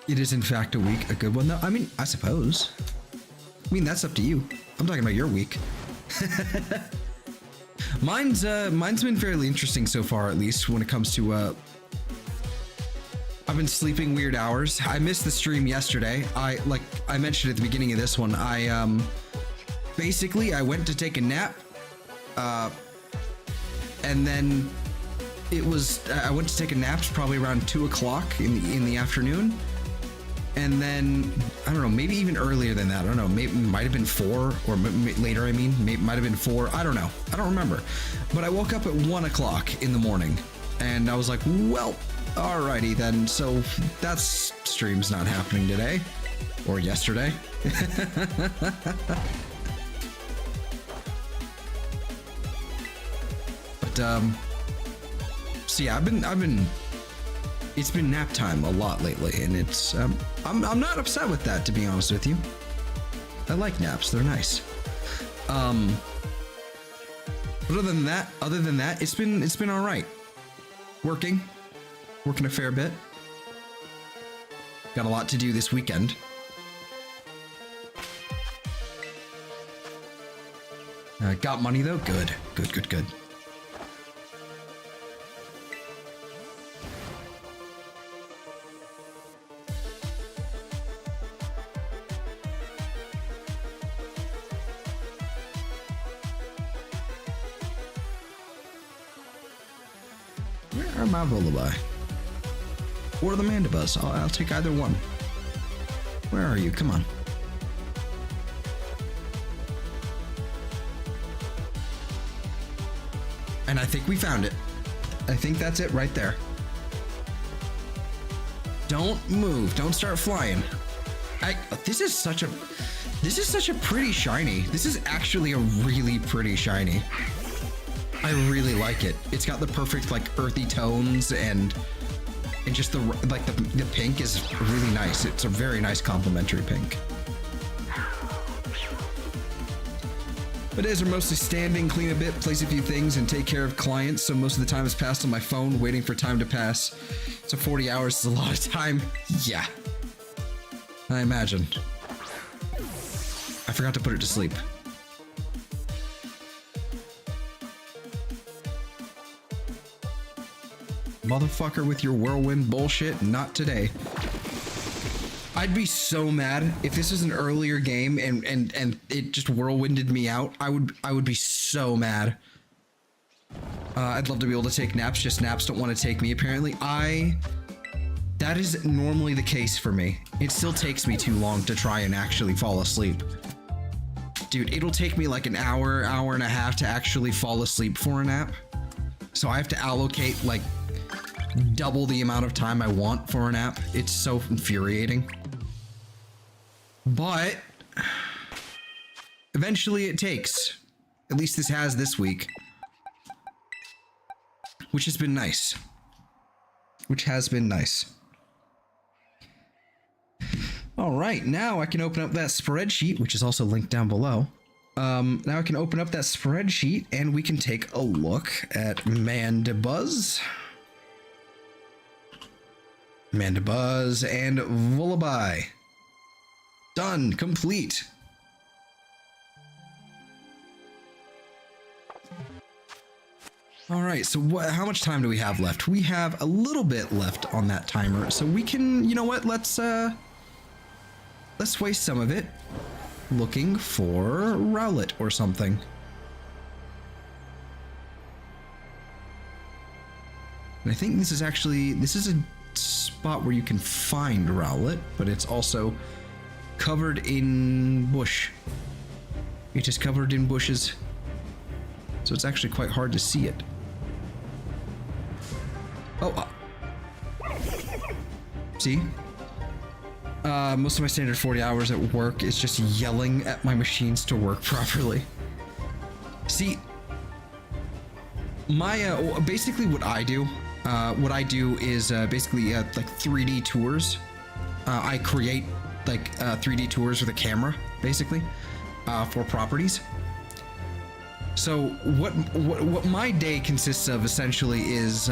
It is in fact a week, a good one though. I mean, I suppose. I mean, that's up to you. I'm talking about your week. Mine's been fairly interesting so far, at least when it comes to I've been sleeping weird hours. I missed the stream yesterday. Like I mentioned at the beginning of this one, basically I went to take a nap, and then I went to take a nap probably around 2 o'clock in the afternoon. And then, I don't know, maybe even earlier than that. I don't know, maybe might have been 4 or later, I mean, might have been 4. I don't know. I don't remember. But I woke up at 1 o'clock in the morning and I was like, well, alrighty then. So that stream's not happening today or yesterday. But, so yeah, I've been it's been nap time a lot lately, and it's I'm not upset with that, to be honest with you. I like naps; they're nice. But other than that, it's been all right. Working a fair bit. Got a lot to do this weekend. Got money though? Good. Where are my Vullaby? Or the Mandibuzz? I'll take either one. Where are you? Come on. And I think we found it. I think that's it right there. Don't move. Don't start flying. This is such a pretty shiny. This is actually a really pretty shiny. I really like it. It's got the perfect like earthy tones and just the pink is really nice. It's a very nice complementary pink. My days are mostly standing, clean a bit, place a few things, and take care of clients, so most of the time is passed on my phone, waiting for time to pass. So 40 hours is a lot of time. Yeah. I imagine. I forgot to put it to sleep. Motherfucker with your whirlwind bullshit, not today. I'd be so mad if this was an earlier game and it just whirlwinded me out. I would be so mad. I'd love to be able to take naps, just naps don't want to take me apparently. That is normally the case for me. It still takes me too long to try and actually fall asleep. Dude, it'll take me like an hour and a half to actually fall asleep for a nap. So I have to allocate like double the amount of time I want for a nap. It's so infuriating. But eventually it takes. At least this has this week. Which has been nice. All right, now I can open up that spreadsheet, which is also linked down below. Now I can open up that spreadsheet and we can take a look at Mandibuzz. Mandibuzz and Vullaby. Done. Complete. All right, so how much time do we have left? We have a little bit left on that timer, so we can, you know what? Let's waste some of it looking for Rowlet or something. And I think this is a spot where you can find Rowlet, but it's also covered in bush. It is covered in bushes, so it's actually quite hard to see it. Oh, see? Most of my standard 40 hours at work is just yelling at my machines to work properly. See, my basically what I do is basically like 3D tours. I create like 3D tours with a camera, basically, for properties. So what my day consists of essentially is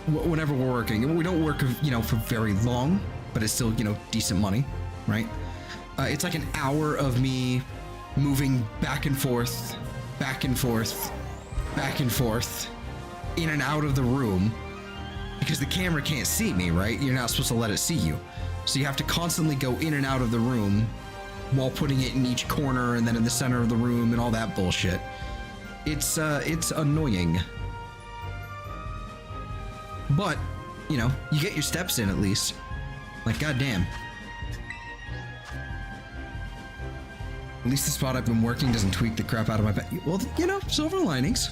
whenever we're working, we don't work, you know, for very long, but it's still, you know, decent money, right? It's like an hour of me moving back and forth, in and out of the room, because the camera can't see me, right? You're not supposed to let it see you. So you have to constantly go in and out of the room while putting it in each corner and then in the center of the room and all that bullshit. It's annoying. But, you know, you get your steps in at least. Like, goddamn. At least the spot I've been working doesn't tweak the crap out of my back. Well, you know, silver linings.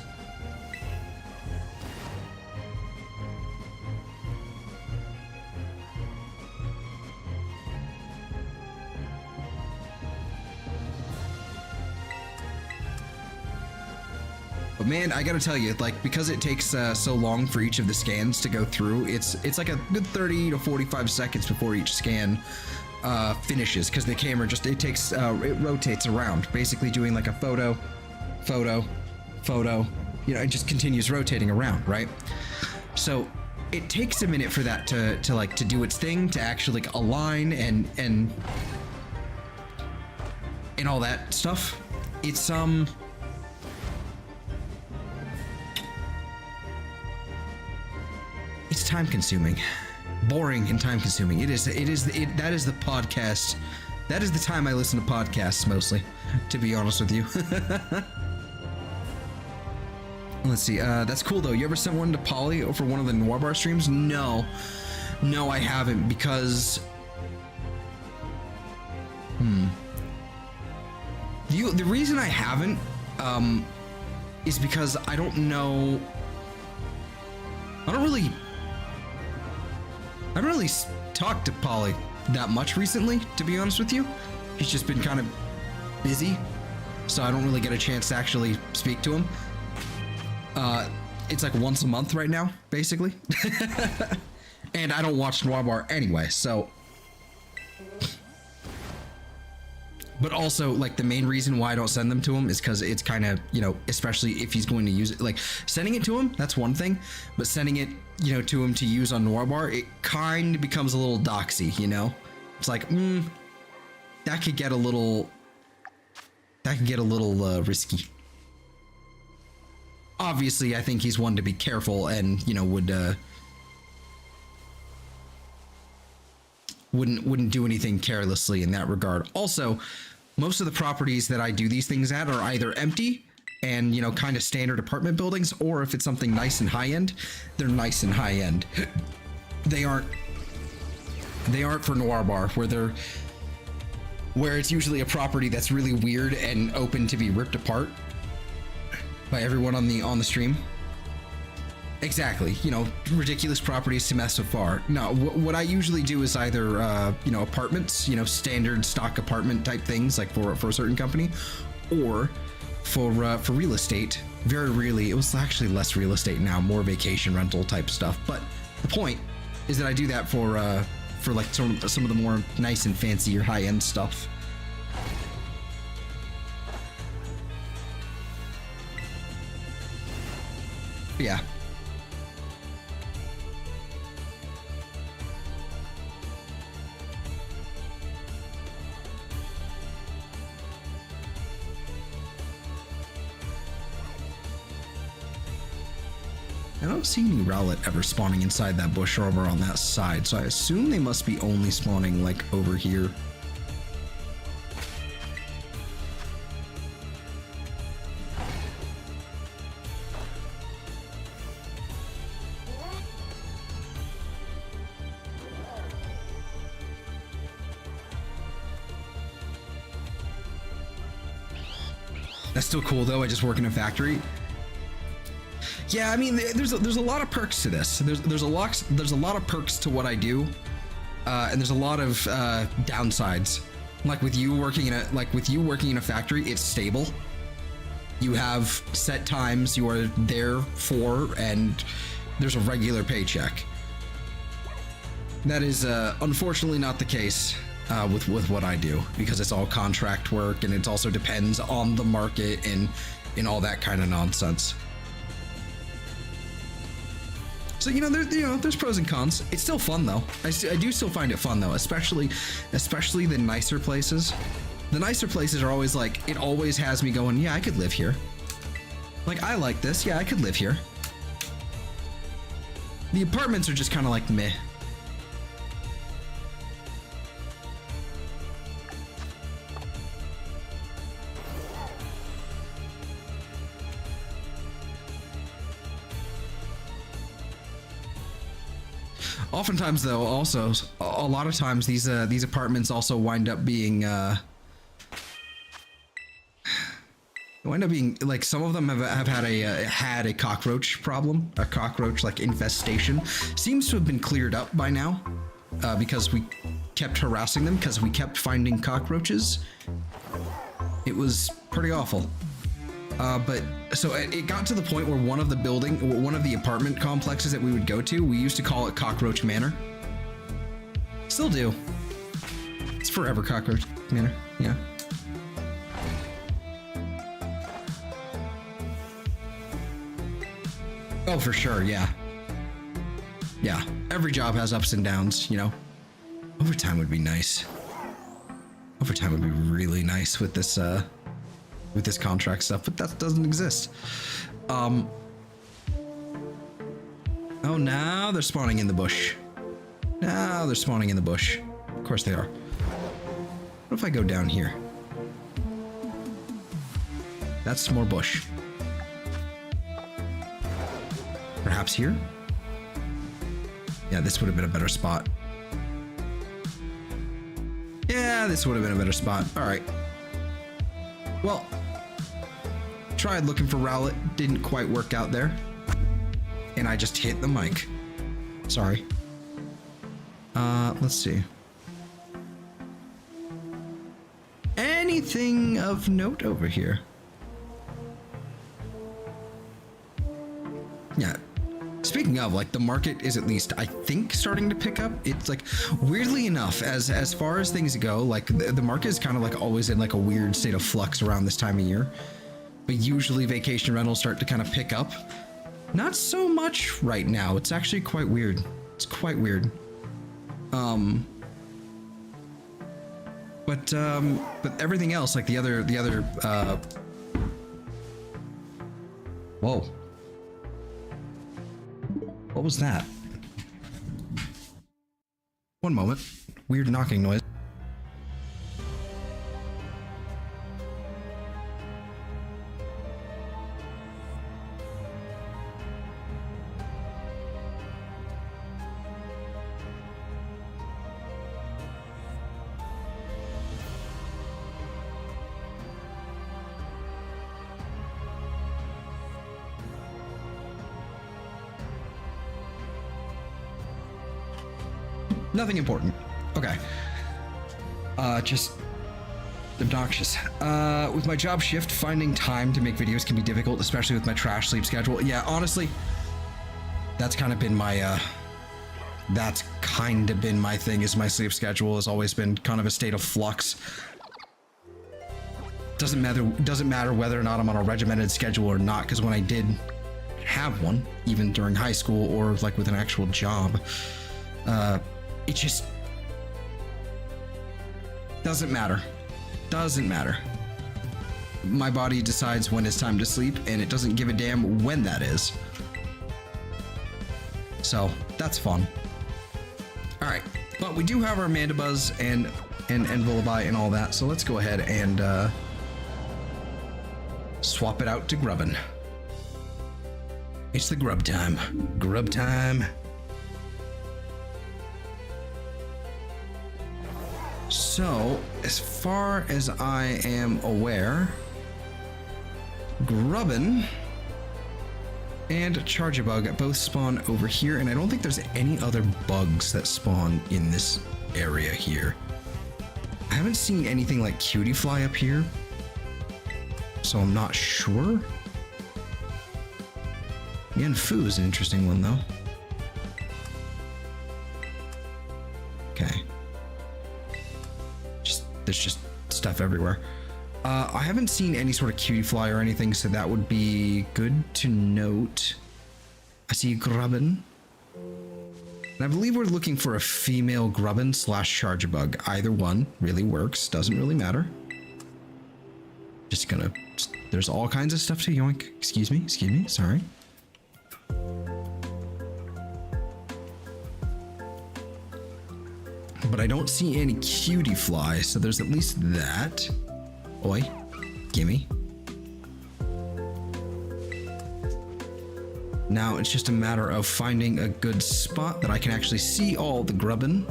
But man, I gotta tell you, like, because it takes so long for each of the scans to go through, it's like a good 30 to 45 seconds before each scan finishes, because the camera just, it rotates around, basically doing like a photo, you know, it just continues rotating around, right? So it takes a minute for that to do its thing, to actually like align and all that stuff. It's it's time consuming, boring and time consuming. That is the podcast. That is the time I listen to podcasts mostly, to be honest with you. Let's see, that's cool though. You ever sent one to Polly for one of the Noir Bar streams? No, I haven't, because the reason I haven't is because I don't know. I don't really talked to Polly that much recently, to be honest with you. He's just been kind of busy, so I don't really get a chance to actually speak to him. It's like once a month right now, basically. And I don't watch Noir Bar anyway, so. But also, like, the main reason why I don't send them to him is because it's kind of, you know, especially if he's going to use it, like, sending it to him, that's one thing, but sending it, you know, to him to use on Noir Bar, it kind of becomes a little doxy, you know? It's like, that could get a little risky. Obviously, I think he's one to be careful and, you know, wouldn't do anything carelessly in that regard. Also, most of the properties that I do these things at are either empty and, you know, kind of standard apartment buildings, or if it's something nice and high end, they're nice and high end. They aren't for Noir Bar, where it's usually a property that's really weird and open to be ripped apart by everyone on the stream. Exactly, you know, ridiculous properties to mess with far. No, what I usually do is either, you know, apartments, you know, standard stock apartment type things, like for a certain company, or for real estate. Very rarely, it was actually less real estate now, more vacation rental type stuff. But the point is that I do that for like some of the more nice and fancy or high end stuff. But yeah. I don't see any Rowlet ever spawning inside that bush or over on that side, so I assume they must be only spawning like over here. That's still cool though. I just work in a factory. Yeah, I mean, there's a lot of perks to this. There's a lot of perks to what I do, and there's a lot of downsides. Like with you working in a factory, it's stable. You have set times you are there for, and there's a regular paycheck. That is unfortunately not the case with what I do, because it's all contract work, and it also depends on the market and all that kind of nonsense. So, you know, there's pros and cons. It's still fun though. I do still find it fun though, especially the nicer places. The nicer places are always like, it always has me going, yeah, I could live here. Like, I like this. Yeah, I could live here. The apartments are just kind of like meh. Oftentimes, though, also a lot of times these apartments also wind up being like, some of them have had a cockroach problem, a cockroach like infestation. Seems to have been cleared up by now, because we kept harassing them, because we kept finding cockroaches. It was pretty awful. But so it got to the point where one of the apartment complexes that we would go to, we used to call it Cockroach Manor. Still do. It's forever Cockroach Manor. Yeah. Oh, for sure. Yeah. Yeah. Every job has ups and downs, you know. Overtime would be nice. Overtime would be really nice with this contract stuff, but that doesn't exist. Oh, now they're spawning in the bush. Now they're spawning in the bush. Of course they are. What if I go down here? That's more bush. Perhaps here? Yeah, this would have been a better spot. Yeah, this would have been a better spot. All right. Well, tried looking for Rowlet, didn't quite work out there. And I just hit the mic. Sorry. Let's see. Anything of note over here? Yeah. Speaking of, like, the market is at least, I think, starting to pick up. It's like, weirdly enough, as far as things go, like the market is kind of like always in like a weird state of flux around this time of year. But usually vacation rentals start to kind of pick up. Not so much right now. It's actually quite weird. It's quite weird. But everything else, like the other whoa. What was that? One moment. Weird knocking noise. Nothing important. Okay. Just obnoxious. With my job shift, finding time to make videos can be difficult, especially with my trash sleep schedule. Yeah, honestly, that's kind of been my thing, is my sleep schedule has always been kind of a state of flux. Doesn't matter whether or not I'm on a regimented schedule or not, because when I did have one, even during high school or like with an actual job, it just doesn't matter. Doesn't matter. My body decides when it's time to sleep, and it doesn't give a damn when that is. So that's fun. All right, but we do have our Mandibuzz and Vullaby and all that, so let's go ahead and swap it out to Grubbin. It's the grub time. Grub time. So, as far as I am aware, Grubbin and Charjabug both spawn over here, and I don't think there's any other bugs that spawn in this area here. I haven't seen anything like Cutie Fly up here, so I'm not sure. Yanfu is an interesting one, though. Okay. There's just stuff everywhere. I haven't seen any sort of Cutie Fly or anything, so that would be good to note. I see Grubbin. And I believe we're looking for a female Grubbin / Charjabug. Either one really works, doesn't really matter. There's all kinds of stuff to yoink. Excuse me, sorry. But I don't see any Cutie Fly, so there's at least that. Oi, gimme. Now it's just a matter of finding a good spot that I can actually see all the Grubbin.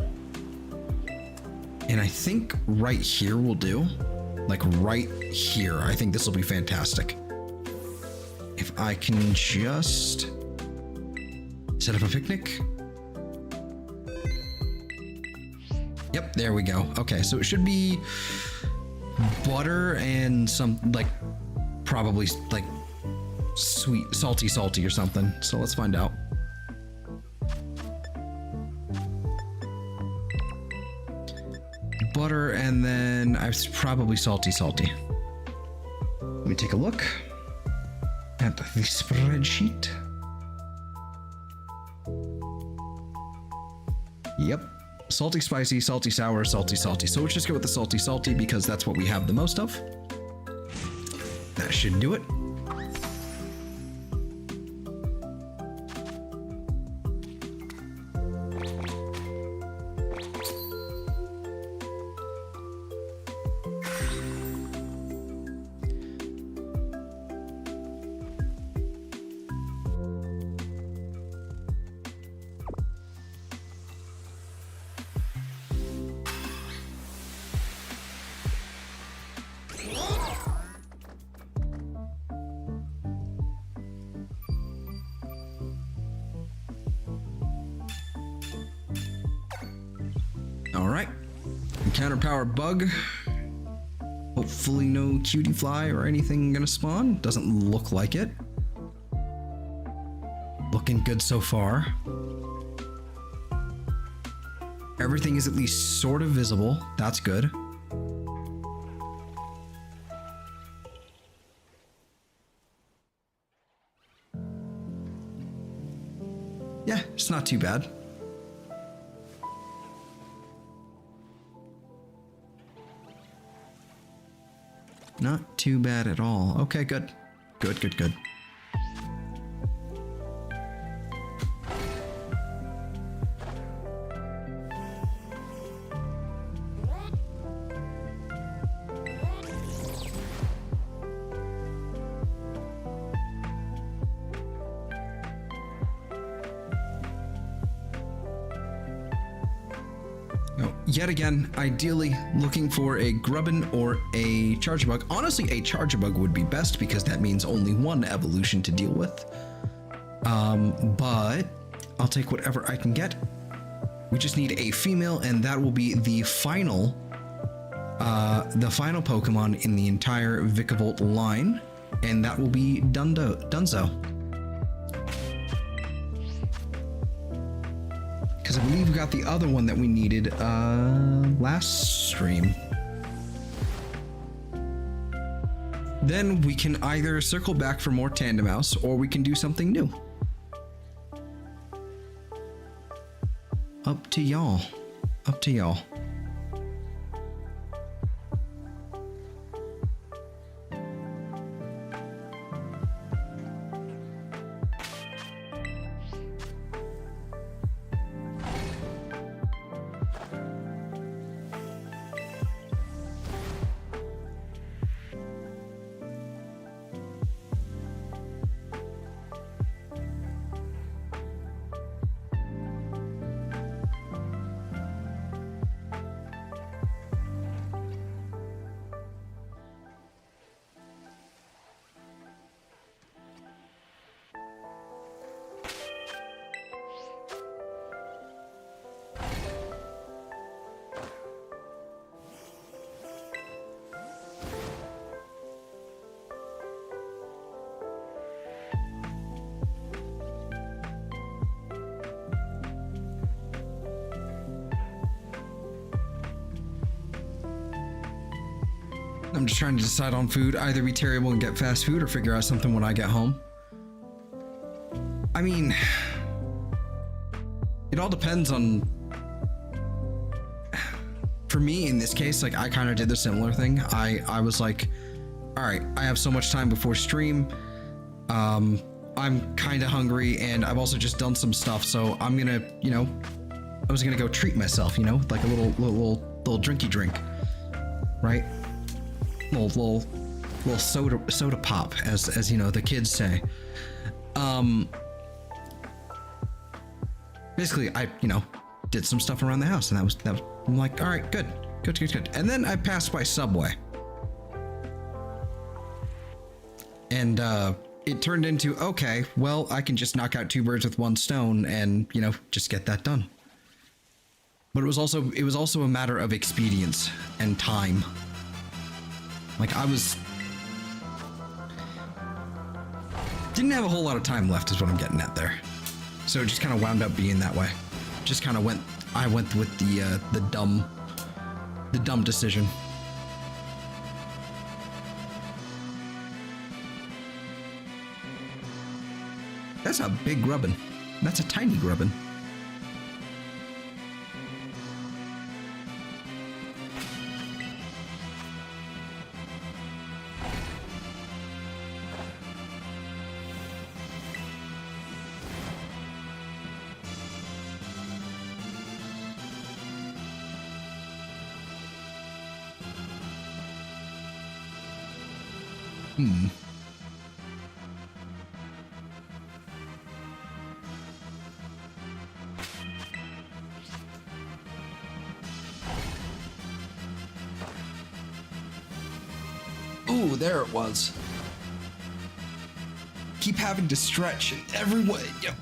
And I think right here will do. Like right here. I think this will be fantastic. If I can just set up a picnic. Yep, there we go. Okay, so it should be butter and some, like, probably like sweet, salty or something. So let's find out. Butter, and then I was probably salty. Let me take a look at the spreadsheet. Yep. Salty, spicy, salty, sour, salty. So let's just go with the salty because that's what we have the most of. That should do it. Alright. Encounter power bug. Hopefully no cutie fly or anything gonna spawn. Doesn't look like it. Looking good so far. Everything is at least sort of visible. That's good. Yeah, it's not too bad. Not too bad at all. Okay, good. Good. Yet again, ideally looking for a Grubbin or a Charjabug. Honestly, a Charjabug would be best because that means only one evolution to deal with. But I'll take whatever I can get. We just need a female, and that will be the final Pokemon in the entire Vikavolt line, and that will be Dunzo. Because I believe we got the other one that we needed last stream. Then we can either circle back for more Tandemaus, or we can do something new. Up to y'all. I'm just trying to decide on food. Either be terrible and get fast food or figure out something when I get home. I mean, it all depends on... For me, in this case, like, I kind of did the similar thing. I was like, all right, I have so much time before stream. I'm kind of hungry, and I've also just done some stuff, so I'm gonna, you know, I was gonna go treat myself, you know, like a little drinky drink, right? Little soda pop, as you know, the kids say. Basically, I, you know, did some stuff around the house, and that was I'm like, all right, good. And then I passed by Subway, and it turned into, okay, well, I can just knock out two birds with one stone, and, you know, just get that done. But it was also a matter of expedience and time. Like, Didn't have a whole lot of time left is what I'm getting at there. So it just kind of wound up being that way. Just kind of I went with the dumb decision. That's a big Grubbin. That's a tiny Grubbin. Ooh, there it was. Keep having to stretch in every way. Yep.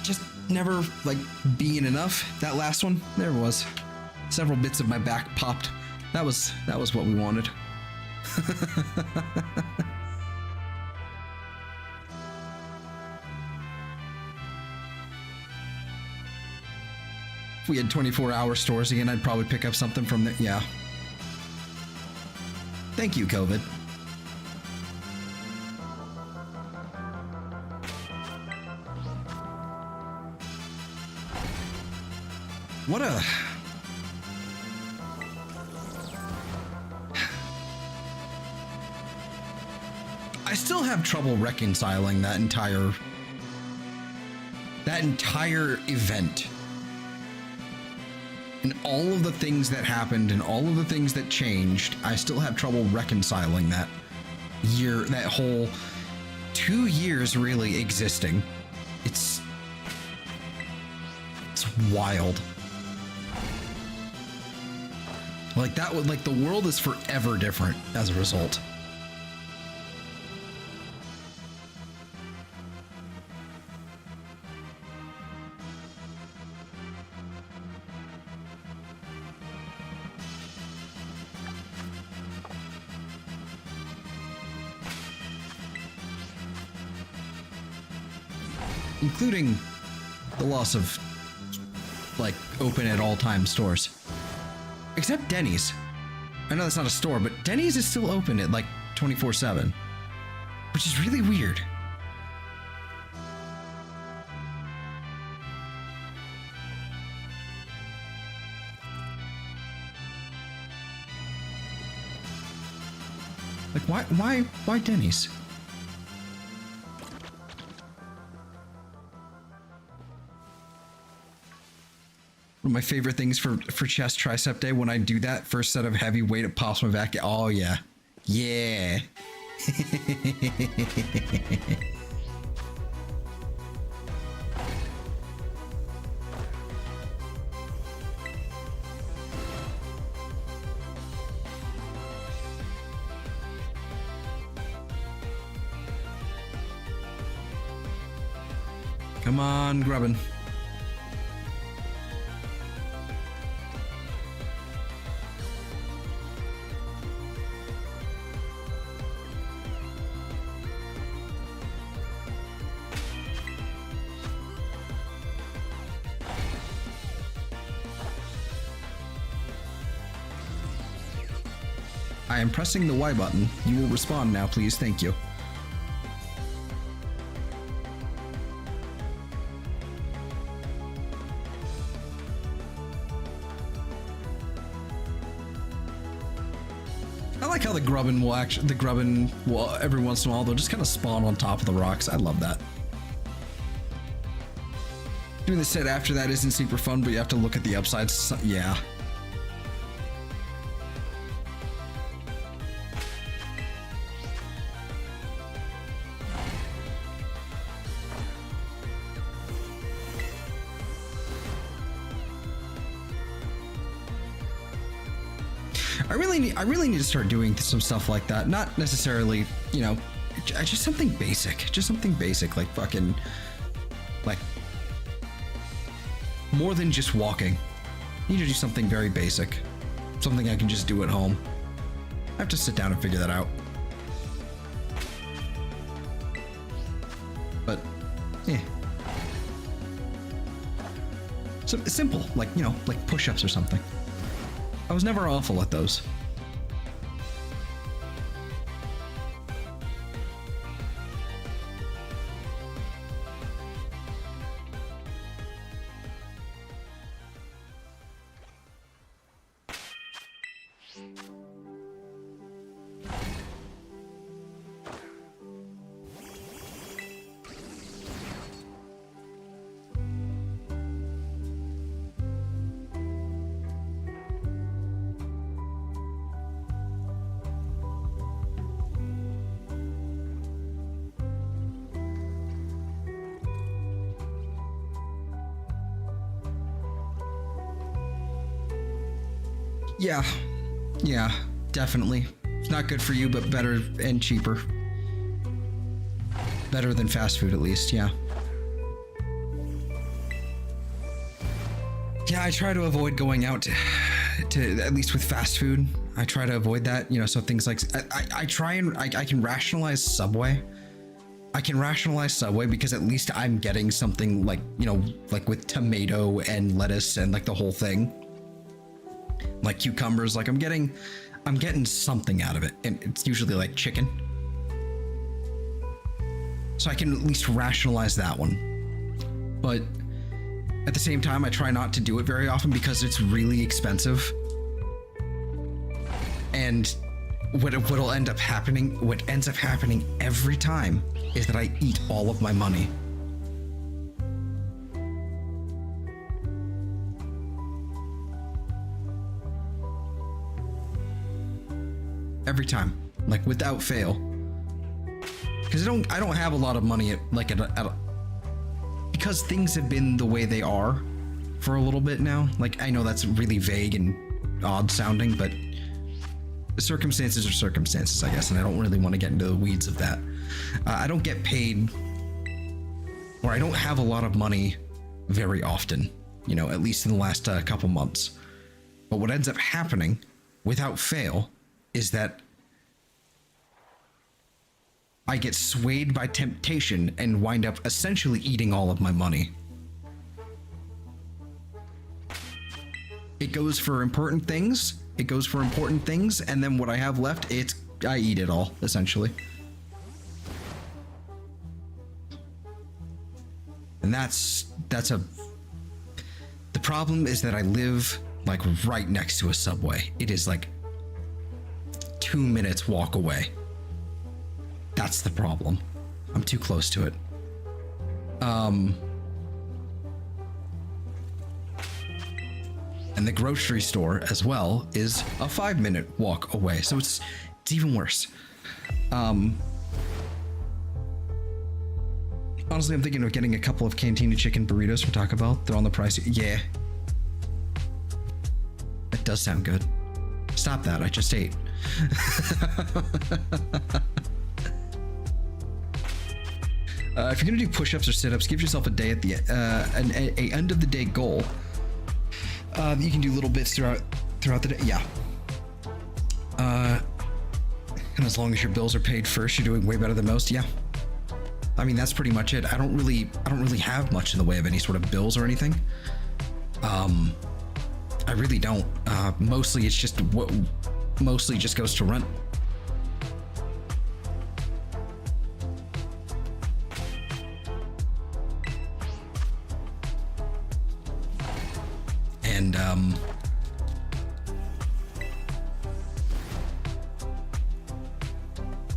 Just never like being enough. That last one, there it was. Several bits of my back popped. That was what we wanted. If we had 24-hour stores again, I'd probably pick up something from there. Yeah. Thank you, COVID. What a... I still have trouble reconciling that entire event. And all of the things that happened and all of the things that changed, I still have trouble reconciling that whole 2 years really existing. It's wild. Like that would, like the world is forever different as a result. Including the loss of, like, open at all time stores. Except Denny's. I know that's not a store, but Denny's is still open at, like, 24/7. Which is really weird. Like, why Denny's? One of my favorite things for chest tricep day, when I do that first set of heavy weight, it pops my back. Oh yeah. Yeah. Come on, Grubbin. I am pressing the Y button. You will respond now, please. Thank you. I like how the Grubbin will every once in a while, they'll just kind of spawn on top of the rocks. I love that. Doing the set after that isn't super fun, but you have to look at the upsides. Yeah. I really need to start doing some stuff like that. Not necessarily, you know, just something basic. Just something basic, like fucking, like, more than just walking. I need to do something very basic. Something I can just do at home. I have to sit down and figure that out. So simple, like, you know, like push-ups or something. I was never awful at those. Yeah, definitely. It's not good for you, but better and cheaper. Better than fast food, at least, yeah. Yeah, I try to avoid going out to at least with fast food. I try to avoid that, you know, so things like, I can rationalize Subway. I can rationalize Subway because at least I'm getting something like, you know, like with tomato and lettuce and like the whole thing. Like cucumbers, like I'm getting something out of it, and it's usually like chicken. So I can at least rationalize that one. But at the same time, I try not to do it very often because it's really expensive. And what ends up happening every time is that I eat all of my money. Every time, like without fail, because I don't have a lot of money because things have been the way they are for a little bit now. Like, I know that's really vague and odd sounding, but circumstances are circumstances, I guess, and I don't really want to get into the weeds of that. I don't get paid, or I don't have a lot of money very often, you know, at least in the last couple months. But what ends up happening without fail is that I get swayed by temptation and wind up essentially eating all of my money. It goes for important things. And then what I have left, I eat it all, essentially. And the problem is that I live like right next to a Subway. It is like 2 minutes walk away. That's the problem. I'm too close to it. And the grocery store as well is a 5-minute walk away. So it's even worse. Honestly, I'm thinking of getting a couple of Cantina chicken burritos from Taco Bell. They're on the price. Yeah. It does sound good. Stop that. I just ate. If you're gonna do push-ups or sit-ups, give yourself a day at the an end of the day goal. You can do little bits throughout the day. Yeah. And as long as your bills are paid first, you're doing way better than most. Yeah. I mean, that's pretty much it. I don't really have much in the way of any sort of bills or anything. I really don't. Mostly it's just mostly just goes to rent. And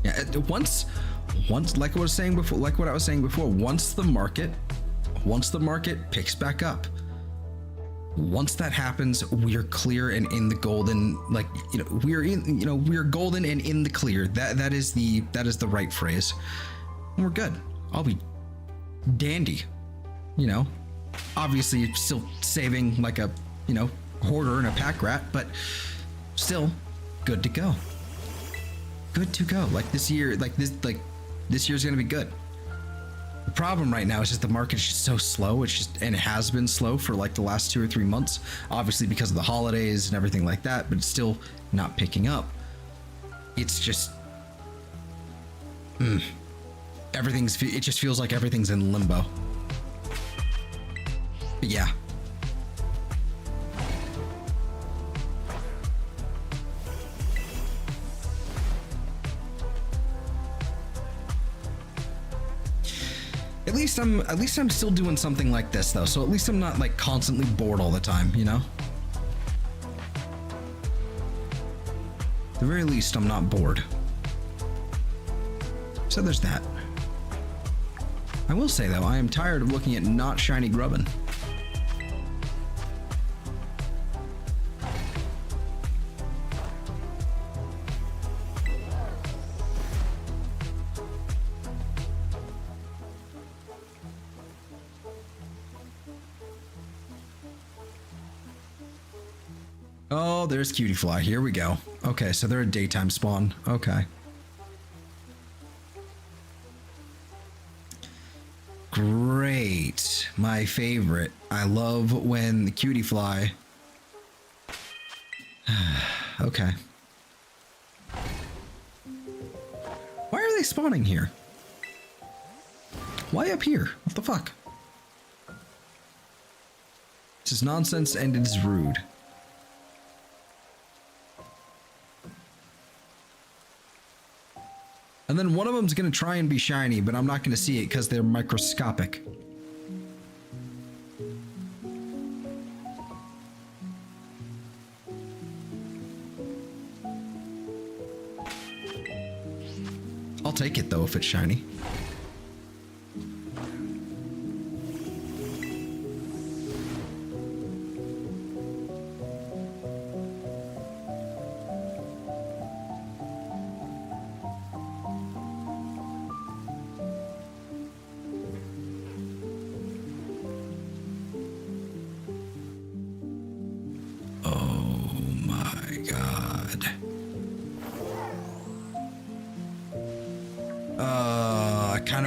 yeah, once like what I was saying before, once the market picks back up, once that happens, we're clear and in the golden, like, you know, we're golden and in the clear. That is the right phrase. And we're good. I'll be dandy, you know. Obviously still saving like a, you know, hoarder and a pack rat, but still good to go. Good to go. Like this year's gonna be good. The problem right now is just the market is just so slow. And it has been slow for like the last 2 or 3 months, obviously because of the holidays and everything like that, but it's still not picking up. It's just, it just feels like everything's in limbo. But yeah, At least I'm still doing something like this though. So at least I'm not like constantly bored all the time, you know? At the very least, I'm not bored. So there's that. I will say though, I am tired of looking at not shiny Grubbin. Oh, there's Cutie Fly. Here we go. Okay, so they're a daytime spawn. Okay. Great. My favorite. I love when the Cutie Fly. Okay. Why are they spawning here? Why up here? What the fuck? This is nonsense and it is rude. And then one of them's gonna try and be shiny, but I'm not gonna see it because they're microscopic. I'll take it though if it's shiny.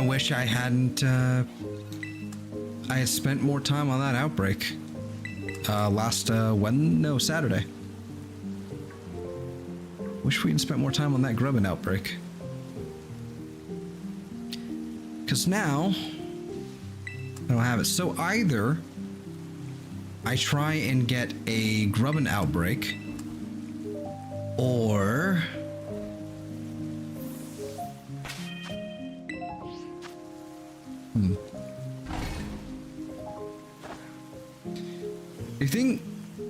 Wish I hadn't I had spent more time on that outbreak Saturday. Wish we had spent more time on that Grubbin outbreak, because now I don't have it. So either I try and get a Grubbin outbreak, or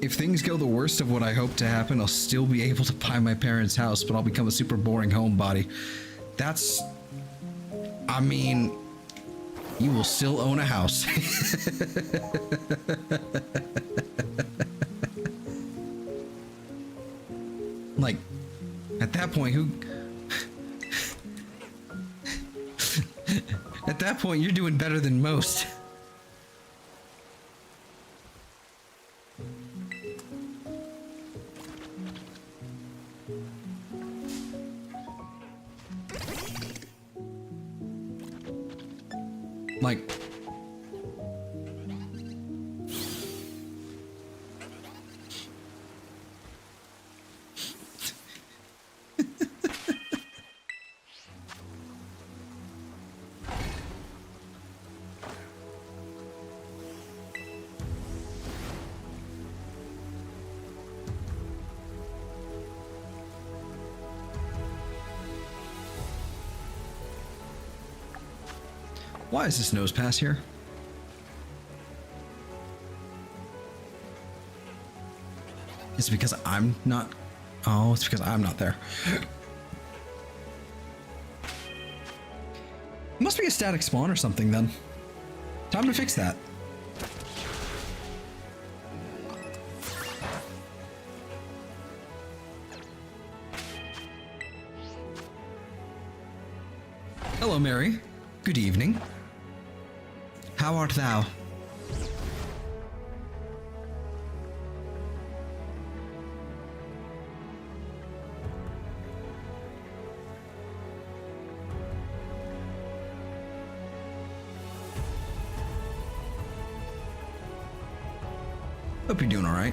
if things go the worst of what I hope to happen, I'll still be able to buy my parents' house, but I'll become a super boring homebody. That's, I mean, you will still own a house. Like, at that point, at that point, you're doing better than most. Like, why is this nose pass here? Is it because I'm not? Oh, it's because I'm not there. Must be a static spawn or something then. Time to fix that. Hello, Mary. Good evening. How art thou? Hope you're doing all right.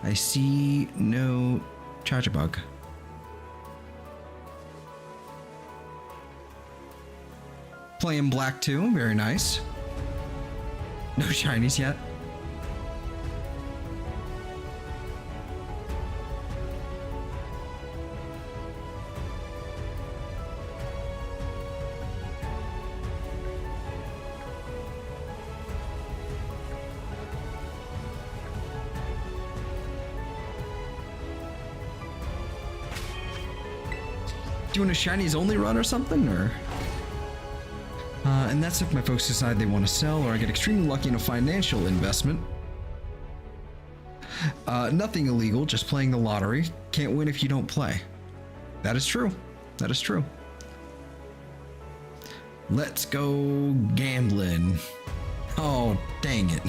I see no Charjabug. Playing black too, very nice. No shinies yet. Doing a shinies only run or something, or? And that's if my folks decide they want to sell, or I get extremely lucky in a financial investment. Nothing illegal, just playing the lottery. Can't win if you don't play. That is true. That is true. Let's go gambling. Oh, dang it.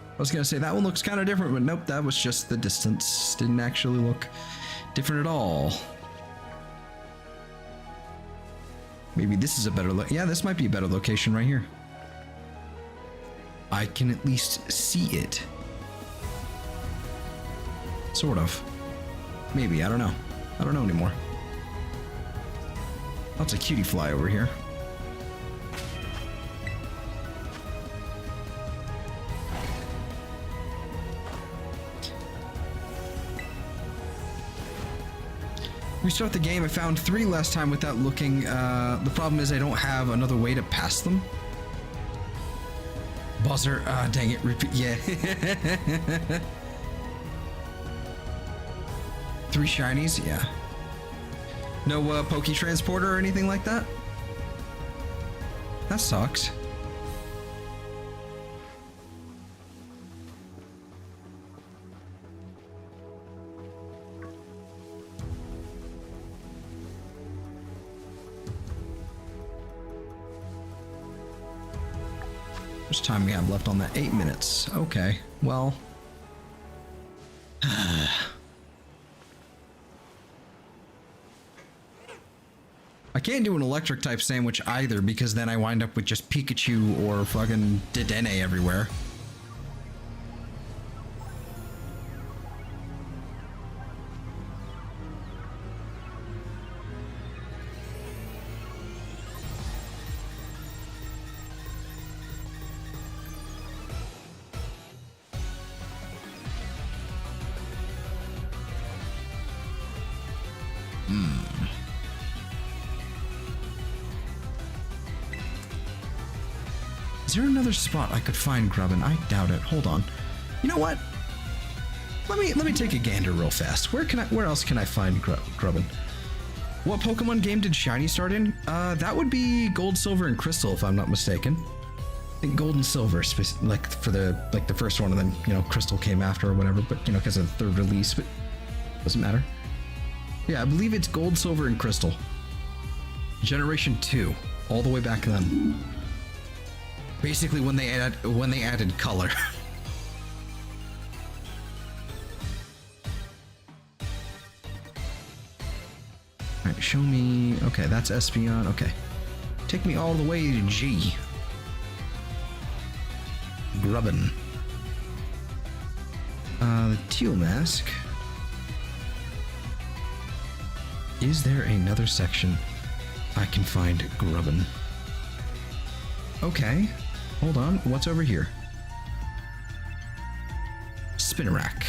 I was gonna say that one looks kind of different, but nope, that was just the distance. Didn't actually look different at all. Maybe this is a better look. Yeah, this might be a better location right here. I can at least see it. Sort of. Maybe, I don't know. I don't know anymore. Lots of cutie fly over here. Restart the game. I found 3 last time without looking. The problem is I don't have another way to pass them. Buzzer. Dang it. Repeat. Yeah. 3 shinies. Yeah. No Poke Transporter or anything like that? That sucks. How much time we have left on that? 8 minutes. Okay, well. I can't do an electric type sandwich either, because then I wind up with just Pikachu or fucking Dedenne everywhere. Is there another spot I could find Grubbin? I doubt it. Hold on. You know what? Let me take a gander real fast. Where else can I find Grubbin? What Pokemon game did Shiny start in? That would be Gold, Silver, and Crystal, if I'm not mistaken. I think Gold and Silver, like for the first one, and then you know Crystal came after or whatever. But you know because of the 3rd release, but doesn't matter. Yeah, I believe it's Gold, Silver, and Crystal. Generation 2, all the way back then. Basically, when they added color. All right, show me. Okay, that's Espeon. Okay, take me all the way to G. Grubbin. The teal mask. Is there another section I can find Grubbin? Okay. Hold on, what's over here? Spinarak.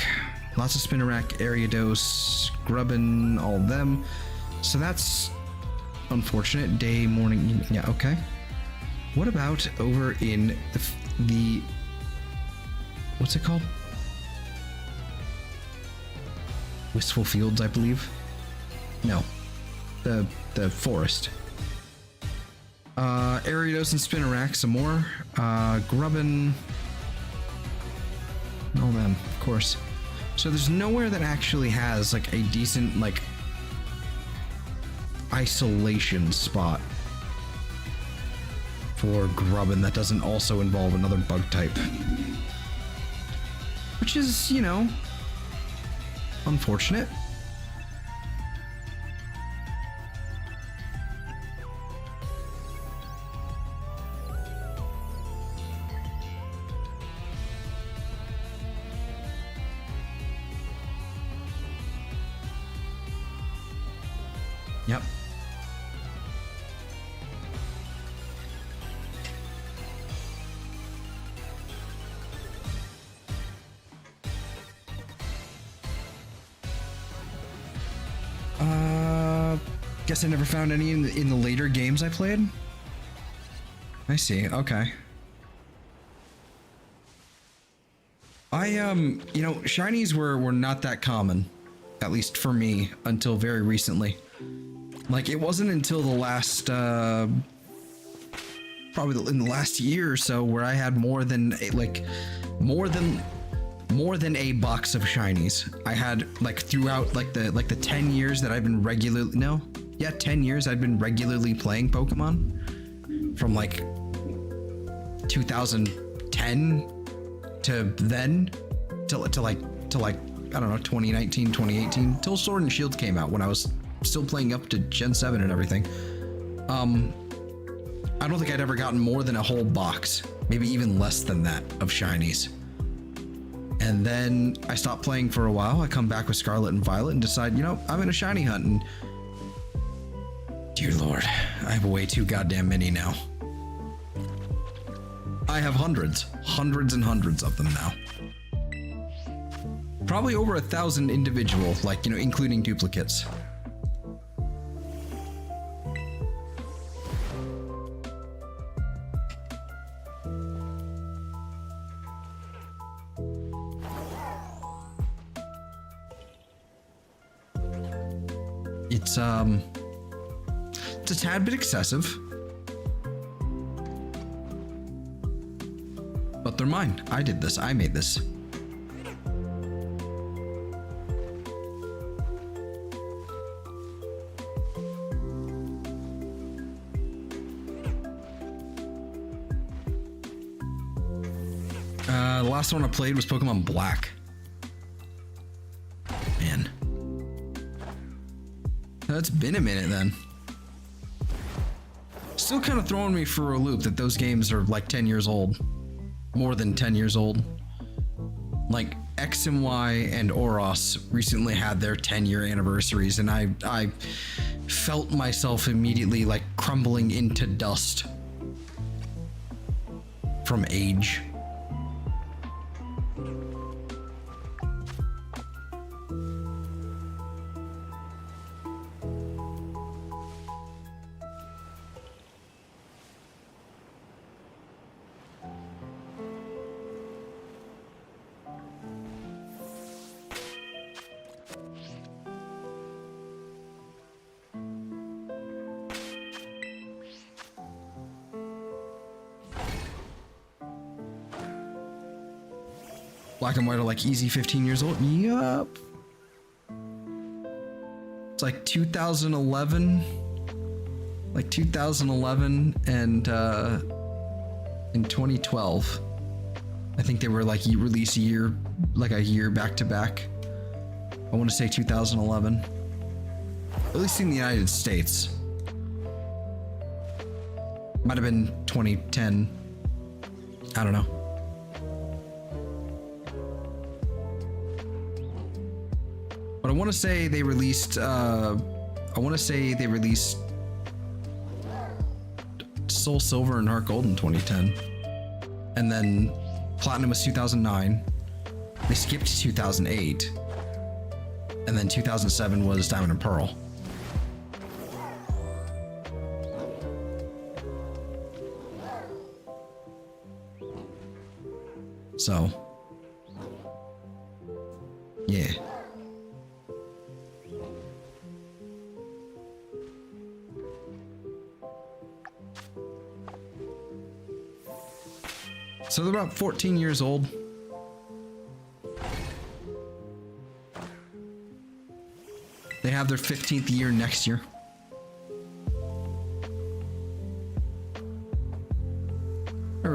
Lots of Spinarak, Ariados, Grubbin, all of them. So that's unfortunate. Day, morning, yeah, okay. What about over in the what's it called? Wistful Fields, I believe. No, the forest. Ariados and Spinarak, some more. Grubbin. All them, of course. So there's nowhere that actually has like a decent like isolation spot for Grubbin that doesn't also involve another bug type. Which is, you know, unfortunate. Yep. Guess I never found any in the later games I played. I see. Okay. You know, shinies were not that common, at least for me, until very recently. Like, it wasn't until the last, probably in the last year or so, where I had more than a box of shinies. I had, like, throughout like the 10 years that I've been 10 years I've been regularly playing Pokemon, from like 2010 to then to like I don't know, 2019, 2018, till Sword and Shield came out, when I was still playing up to Gen 7 and everything. I don't think I'd ever gotten more than a whole box, maybe even less than that, of shinies. And then I stopped playing for a while. I come back with Scarlet and Violet and decide, you know, I'm in a shiny hunt, and dear Lord, I have way too goddamn many now. I have hundreds and hundreds of them now. Probably over 1,000 individual, like, you know, including duplicates. It's a tad bit excessive, but they're mine. I did this. I made this. The last one I played was Pokemon Black. Man. That's been a minute then. Still kind of throwing me for a loop that those games are like 10 years old. More than 10 years old. Like X and Y and Oros recently had their 10-year anniversaries, and I felt myself immediately like crumbling into dust from age. Black and White are like easy 15 years old. Yup. It's like 2011. Like 2011 and in 2012. I think they were like release a year, like a year back to back. I want to say 2011. At least in the United States. Might have been 2010. I don't know. But I want to say they released, Soul Silver and Heart Gold in 2010. And then Platinum was 2009. They skipped 2008. And then 2007 was Diamond and Pearl. So, yeah. So they're about 14 years old. They have their 15th year next year.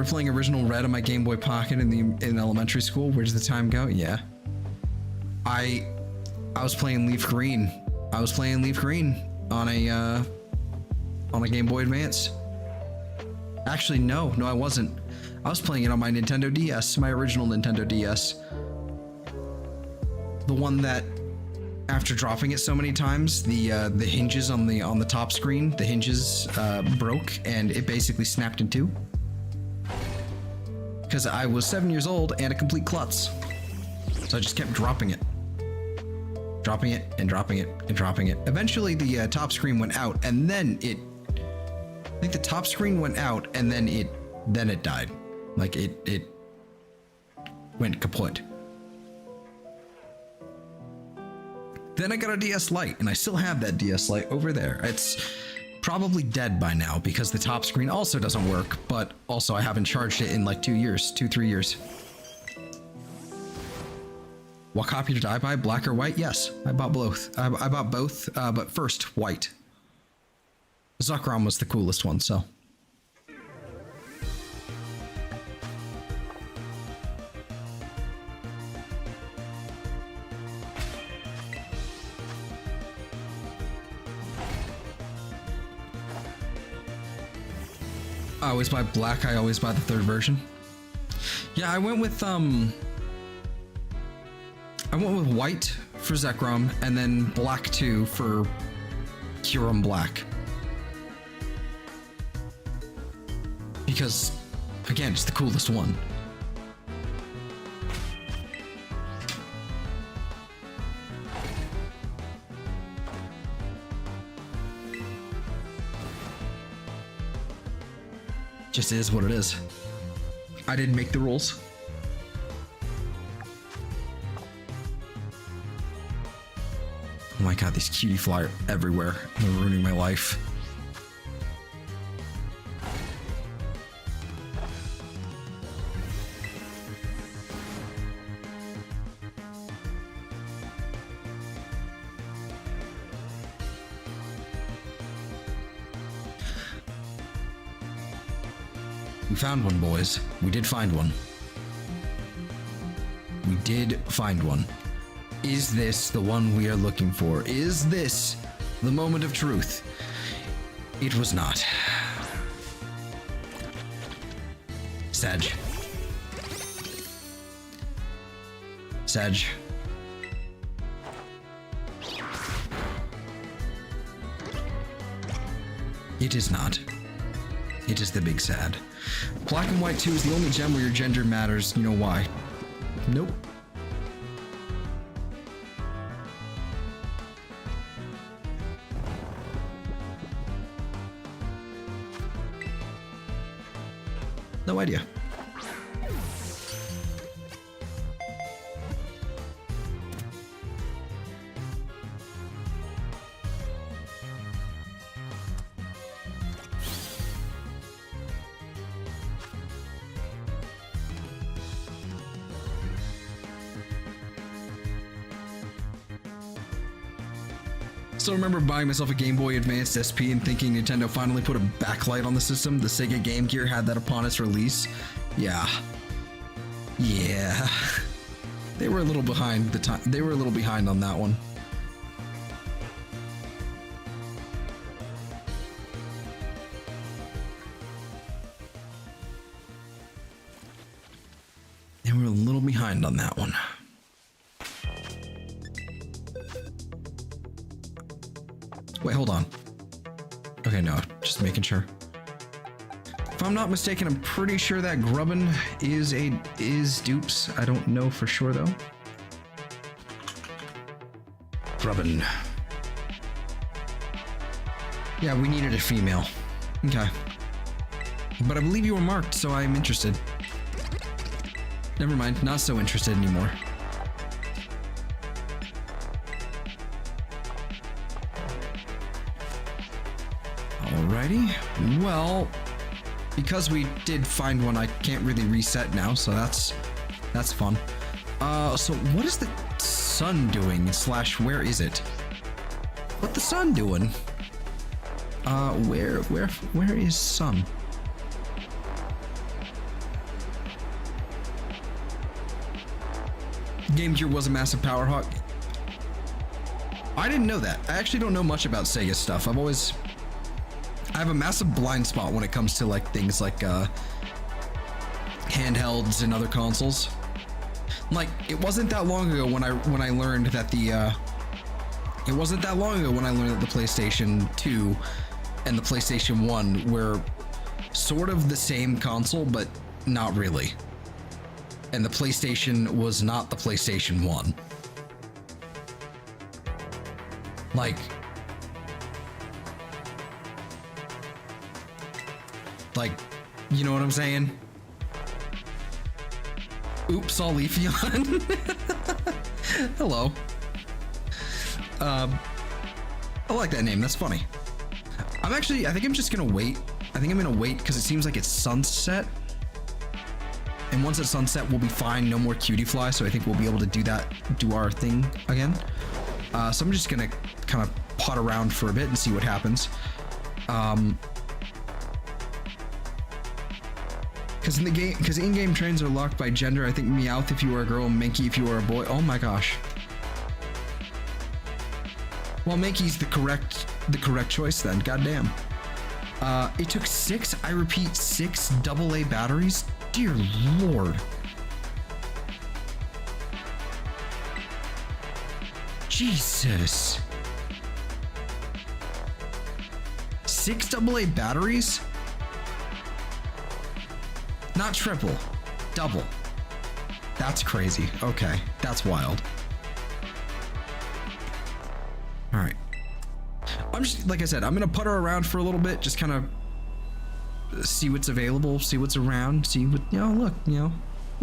remember playing Original Red on my Game Boy Pocket in elementary school. Where does the time go? Yeah. I was playing Leaf Green. I was playing Leaf Green on a Game Boy Advance. Actually, no, I wasn't. I was playing it on my Nintendo DS, my original Nintendo DS. The one that, after dropping it so many times, the hinges on the top screen, the hinges broke and it basically snapped in two. Because I was 7 years old and a complete klutz. So I just kept dropping it. Dropping it and dropping it and dropping it. Eventually the top screen went out and then I think the top screen went out and then it died. Like it went kaput. Then I got a DS Lite and I still have that DS Lite over there. It's probably dead by now because the top screen also doesn't work, but also I haven't charged it in like 3 years. What copy did I buy? Black or white? Yes, I bought both. I bought both, but first white. Zekrom was the coolest one, so. I always buy black. I always buy the third version. Yeah, I went with white for Zekrom and then black 2 for Kyurem Black. Because, again, it's the coolest one. Just is what it is. I didn't make the rules. Oh my god, these cutie fly are everywhere. They're ruining my life. We found one, boys. We did find one. We did find one. Is this the one we are looking for? Is this the moment of truth? It was not. Sag. Sag. It is not. It is the big sad. Black and White 2 is the only gem where your gender matters. You know why? Nope. No idea. Still remember buying myself a Game Boy Advance SP and thinking Nintendo finally put a backlight on the system. The Sega Game Gear had that upon its release. Yeah. Yeah. They were a little behind the time. They were a little behind on that one. They were a little behind on that one. Wait, hold on. Okay, no, just making sure. If I'm not mistaken, I'm pretty sure that Grubbin is dupes. I don't know for sure though. Grubbin. Yeah, we needed a female. Okay. But I believe you were marked, so I'm interested. Never mind, not so interested anymore. Alrighty, well, because we did find one, I can't really reset now, so that's fun. So what is the sun doing, / where is it? What the sun doing? Where is sun? Game Gear was a massive power hog. I didn't know that. I actually don't know much about Sega stuff. I have a massive blind spot when it comes to like things like handhelds and other consoles. Like, it wasn't that long ago when I learned that the PlayStation 2 and the PlayStation 1 were sort of the same console, but not really. And the PlayStation was not the PlayStation 1. Like, you know what I'm saying? Oops, all Leafeon. Hello. I like that name. That's funny. I think I'm just gonna wait. I think I'm gonna wait because it seems like it's sunset. And once it's sunset, we'll be fine. No more cutie fly. So I think we'll be able to do our thing again. So I'm just gonna kind of pot around for a bit and see what happens. Because in-game trains are locked by gender. I think Meowth if you are a girl, Mankey if you are a boy. Oh my gosh. Well, Mankey's the correct choice then. Goddamn. It took 6 AA batteries. Dear Lord. Jesus. 6 AA batteries? Not triple, double. That's crazy. Okay, that's wild. All right. I'm just, like I said, I'm gonna putter around for a little bit, just kind of see what's available, see what's around, see what, you know, look, you know,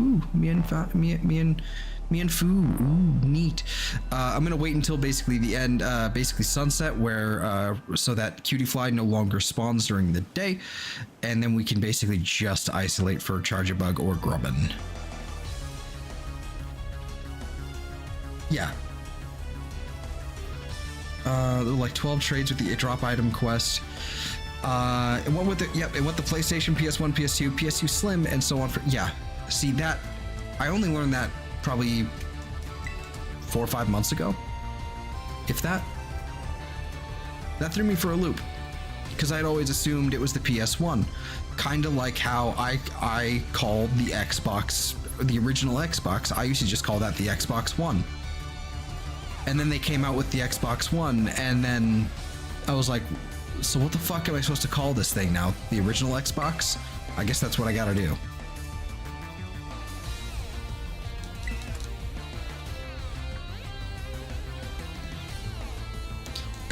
ooh, me and Foo, ooh, neat. I'm gonna wait until basically the end, basically sunset, where so that cutie fly no longer spawns during the day, and then we can basically just isolate for Charjabug or Grubbin. Yeah. There were like 12 trades with the drop item quest. And what with the PlayStation, PS1, PS2, PS2 Slim, and so on. Yeah. See that? I only learned that probably 4 or 5 months ago, if that. That threw me for a loop because I'd always assumed it was the PS1, kind of like how I called the Xbox, the original Xbox. I used to just call that the Xbox One, and then they came out with the Xbox One, and then I was like, so what the fuck am I supposed to call this thing now? The original Xbox? I guess that's what I gotta do.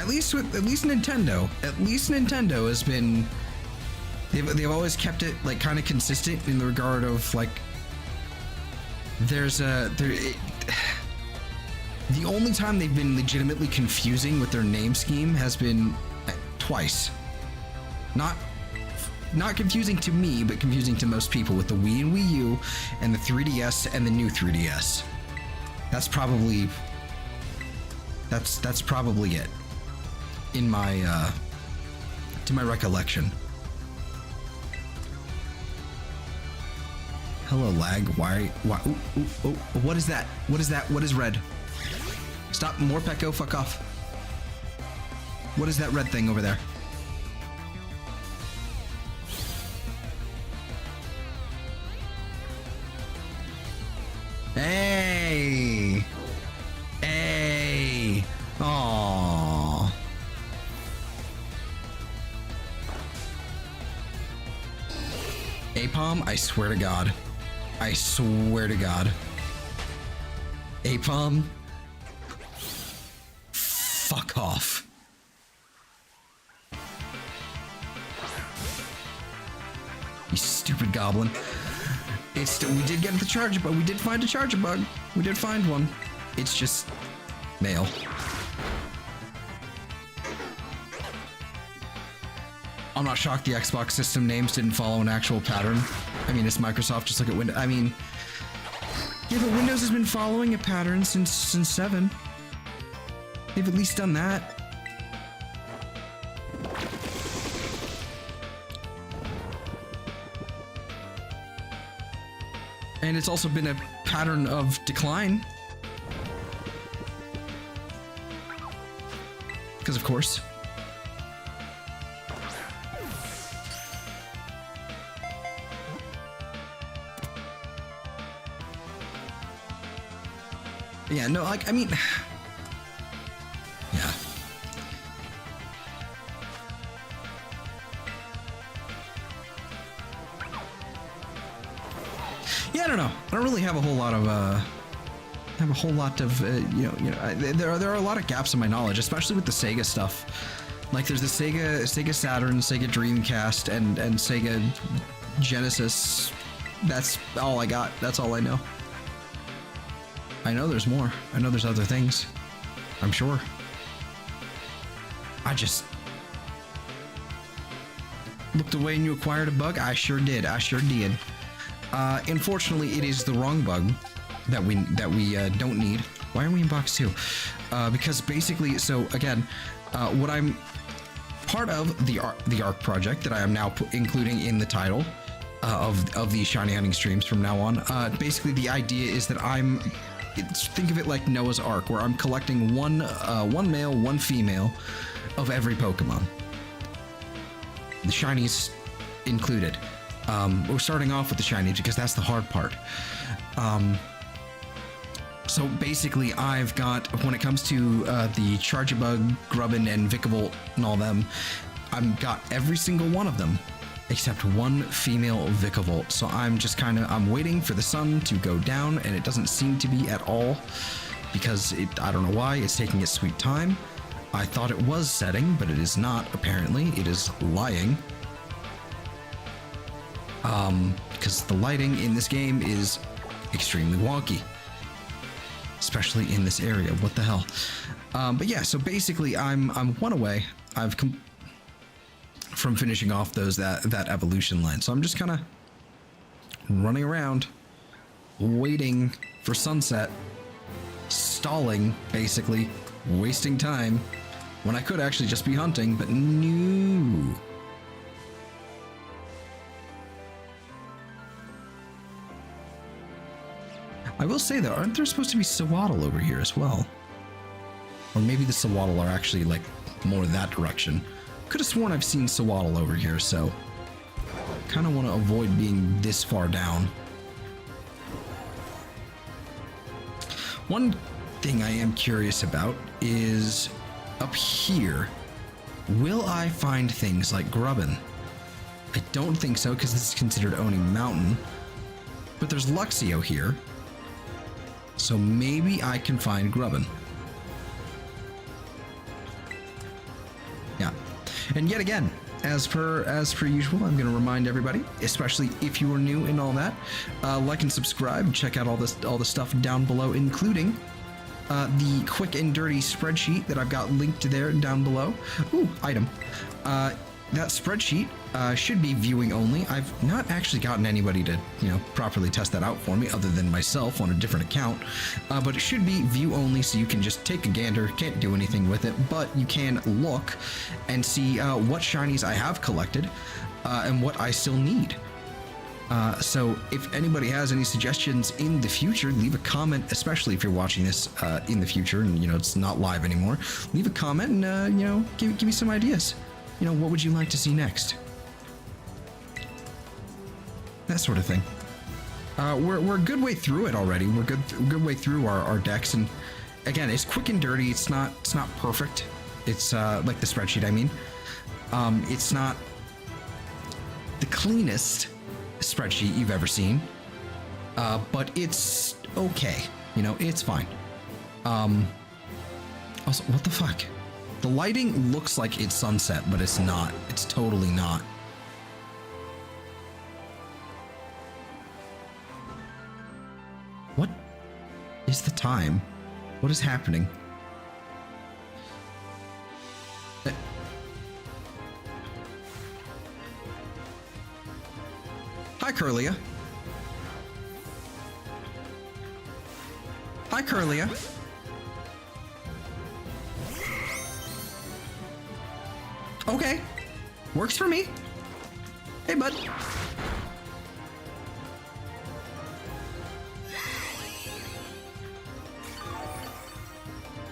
At least Nintendo has been, they've always kept it like kind of consistent in the regard of like, the only time they've been legitimately confusing with their name scheme has been twice. Not confusing to me, but confusing to most people with the Wii and Wii U and the 3DS and the new 3DS. That's probably it. In my to my recollection. Hello, lag. Why? Ooh, what is that? What is that? What is red? Stop, Morpeko, fuck off. What is that red thing over there? Hey! Hey! Aww. Apom, I swear to God. I swear to God. Apom, fuck off. You stupid goblin. We did get the Charjabug. We did find a Charjabug. We did find one. It's just male. I'm not shocked the Xbox system names didn't follow an actual pattern. I mean, it's Microsoft, just look at Windows. I mean, yeah, but Windows has been following a pattern since 7. They've at least done that. And it's also been a pattern of decline because of course. Yeah, no, like, I mean, yeah. Yeah, I don't know. I don't really have a whole lot of, there are a lot of gaps in my knowledge, especially with the Sega stuff. Like, there's the Sega Saturn, Sega Dreamcast, and Sega Genesis. That's all I got. That's all I know. I know there's more. I know there's other things. I'm sure. I just looked away and you acquired a bug. I sure did. I sure did. Unfortunately, it is the wrong bug that we don't need. Why are we in box 2? Because basically, so again, what I'm part of the ARC project that I am now including in the title of these shiny hunting streams from now on. Basically, the idea is that think of it like Noah's Ark, where I'm collecting one male, one female of every Pokemon. The shinies included. We're starting off with the shinies because that's the hard part. So basically, I've got, when it comes to the Charjabug, Grubbin, and Vikavolt and all them, I've got every single one of them except one female Vikavolt. So I'm waiting for the sun to go down, and it doesn't seem to be at all because I don't know why, it's taking its sweet time. I thought it was setting, but it is not, apparently. It is lying. Because the lighting in this game is extremely wonky. Especially in this area. What the hell? But yeah, so basically I'm one away. From finishing off that evolution line. So I'm just kind of running around, waiting for sunset, stalling, basically, wasting time, when I could actually just be hunting, but no. I will say though, aren't there supposed to be Sawaddle over here as well? Or maybe the Sawaddle are actually like more that direction. Could have sworn I've seen Sawaddle over here, so kind of want to avoid being this far down. One thing I am curious about is up here. Will I find things like Grubbin? I don't think so, because this is considered owning Mountain. But there's Luxio here, so maybe I can find Grubbin. Yeah. And yet again, as per usual, I'm going to remind everybody, especially if you are new and all that, like and subscribe. Check out all the stuff down below, including the quick and dirty spreadsheet that I've got linked there down below. Ooh, item. That spreadsheet should be viewing only. I've not actually gotten anybody to, properly test that out for me other than myself on a different account. But it should be view only, so you can just take a gander, can't do anything with it, but you can look and see what shinies I have collected and what I still need. So if anybody has any suggestions in the future, leave a comment, especially if you're watching this in the future and, it's not live anymore. Leave a comment and, give me some ideas. What would you like to see next? That sort of thing. We're a good way through it already. We're good way through our decks, and again, it's quick and dirty. It's not perfect. It's like the spreadsheet. I mean, it's not the cleanest spreadsheet you've ever seen, but it's okay. It's fine. Also, what the fuck? The lighting looks like it's sunset, but it's not. It's totally not. What is the time? What is happening? Hi, Kirlia. Hi, Kirlia. Okay, works for me. Hey, bud.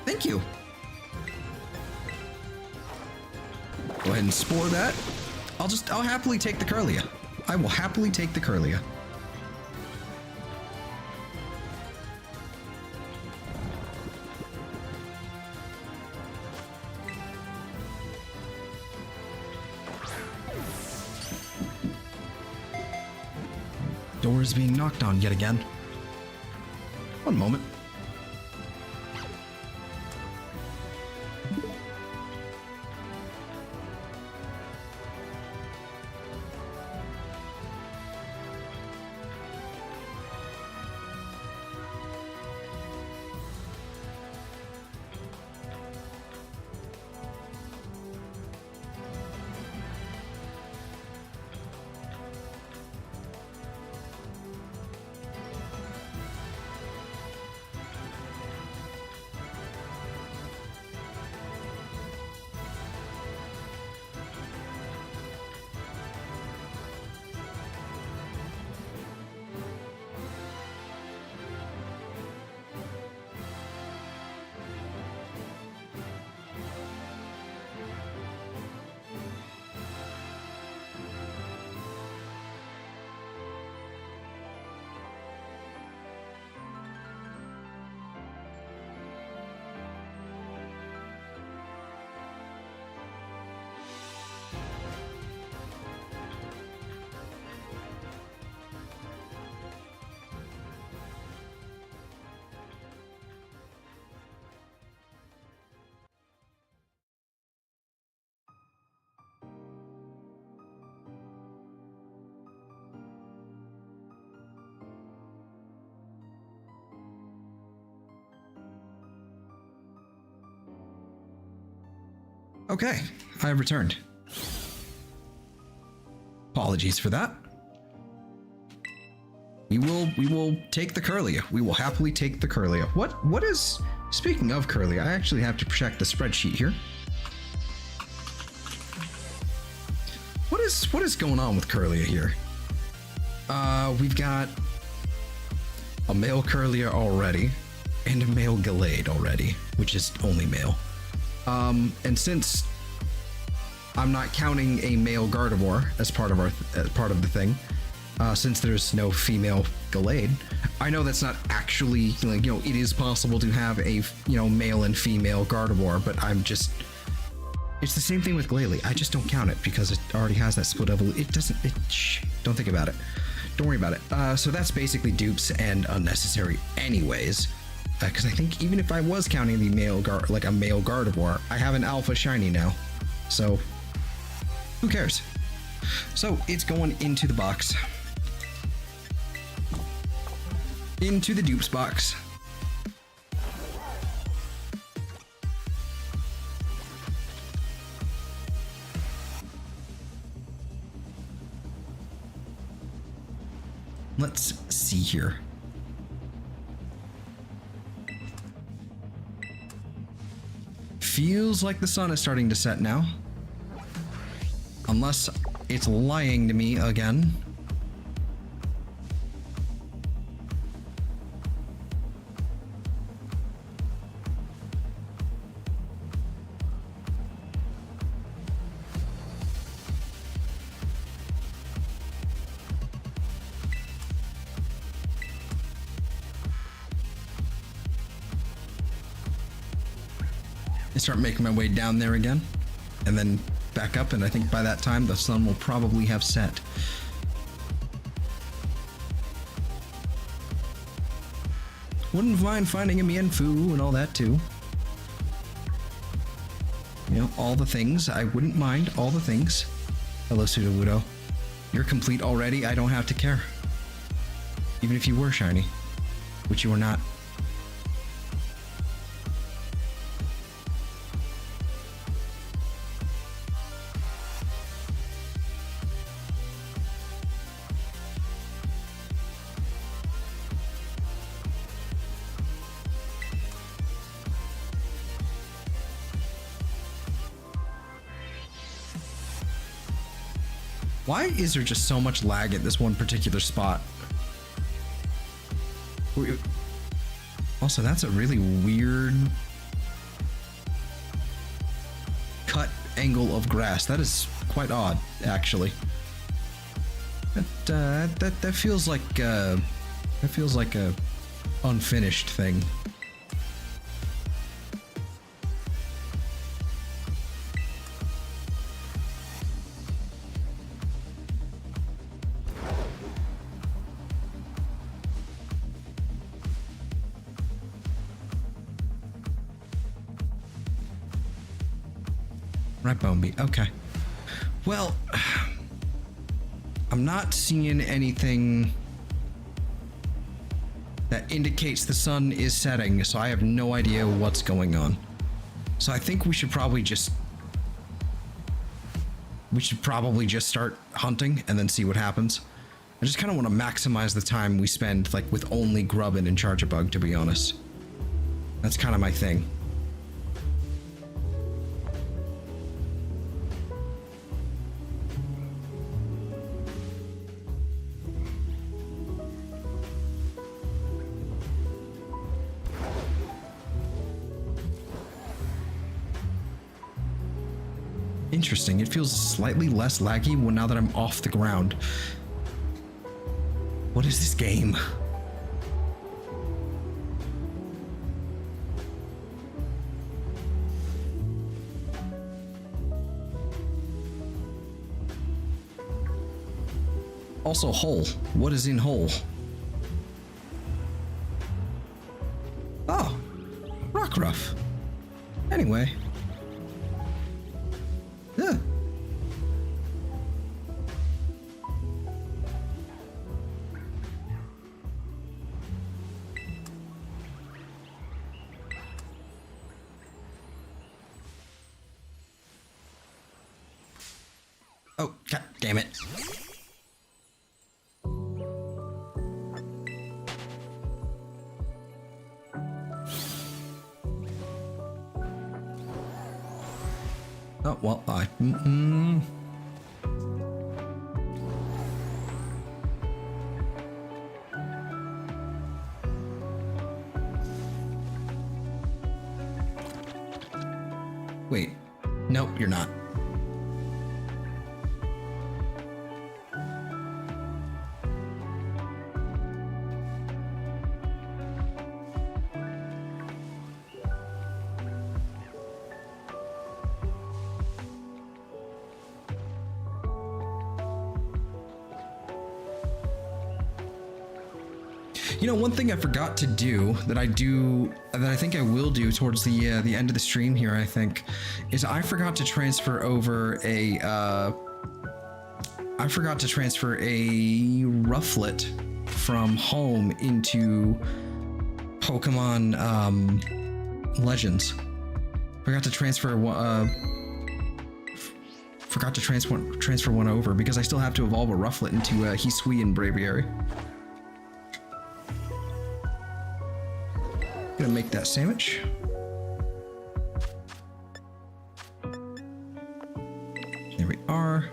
Thank you. ahead and spore that. I'll happily take the Kirlia. I will happily take the Kirlia. Door is being knocked on yet again. One moment. Okay, I have returned. Apologies for that. We will take the Kirlia. We will happily take the Kirlia. What is, speaking of Kirlia, I actually have to check the spreadsheet here. What is going on with Kirlia here? We've got a male Kirlia already and a male Gallade already, which is only male. And since I'm not counting a male Gardevoir as part of the thing, since there's no female Gallade, I know that's not actually, like, you know, it is possible to have a, you know, male and female Gardevoir, but it's the same thing with Glalie. I just don't count it because it already has that split evolution. Don't think about it. Don't worry about it. So that's basically dupes and unnecessary anyways. Because I think even if I was counting the male a male Gardevoir, I have an alpha shiny now. So who cares? So it's going into the box. Into the dupes box. Let's see here. Feels like the sun is starting to set now. Unless it's lying to me again. I start making my way down there again, and then back up, and I think by that time the sun will probably have set. Wouldn't mind finding a Mienfoo and all that too. You know, all the things. I wouldn't mind all the things. Hello, Sudowoodo. You're complete already. I don't have to care. Even if you were shiny, which you are not. Why is there just so much lag at this one particular spot? Also, that's a really weird cut angle of grass. That is quite odd, actually. That feels like a unfinished thing. Right, Boneby. Okay. Well, I'm not seeing anything that indicates the sun is setting, so I have no idea what's going on. So I think we should probably just start hunting and then see what happens. I just kind of want to maximize the time we spend like with only Grubbin and Charjabug, to be honest. That's kind of my thing. Interesting. It feels slightly less laggy now that I'm off the ground. What is this game? Also, hole. What is in hole? Oh, Rockruff. Anyway. Yeah. Oh, god damn it. Oh, well, Wait. Nope, you're not. You know, one thing I forgot to do that I think I will do towards the end of the stream here, I think, is I forgot to transfer over a Rufflet from home into Pokemon Legends. Forgot to transfer one over because I still have to evolve a Rufflet into Hisui and Braviary. Gonna make that sandwich. There we are.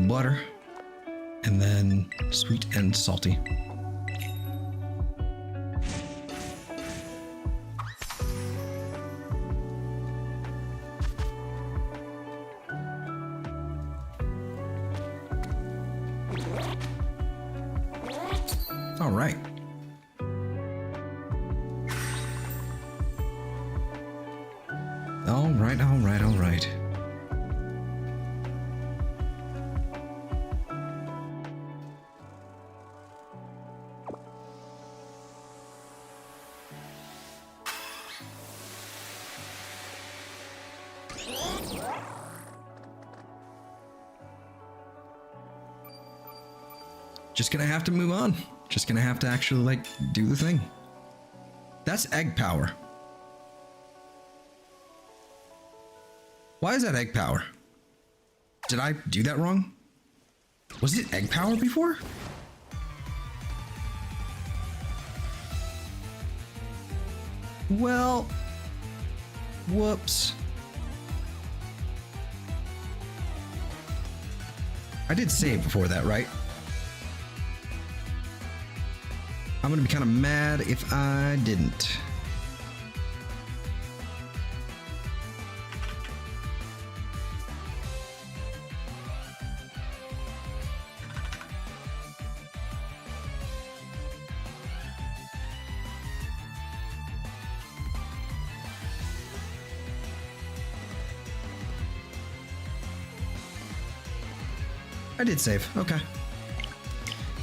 Butter. And then sweet and salty. All right. All right. Just gonna have to move on. Just gonna have to actually, like, do the thing. That's egg power. Why is that egg power? Did I do that wrong? Was it egg power before? Well, whoops. I did save before that, right? I'm gonna be kind of mad if I didn't. I did save. Okay.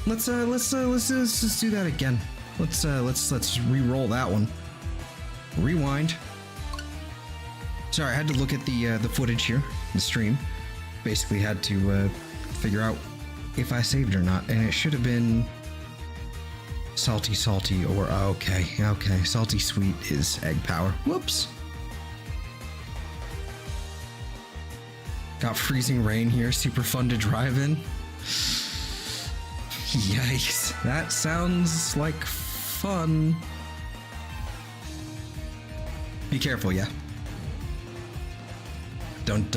Let's do that again. Let's re-roll that one. Rewind. Sorry, I had to look at the footage here, the stream. Basically had to figure out if I saved or not, and it should have been salty or okay, salty sweet is egg power. Whoops. Got freezing rain here, super fun to drive in. Yikes, that sounds like fun. Be careful, yeah. Don't,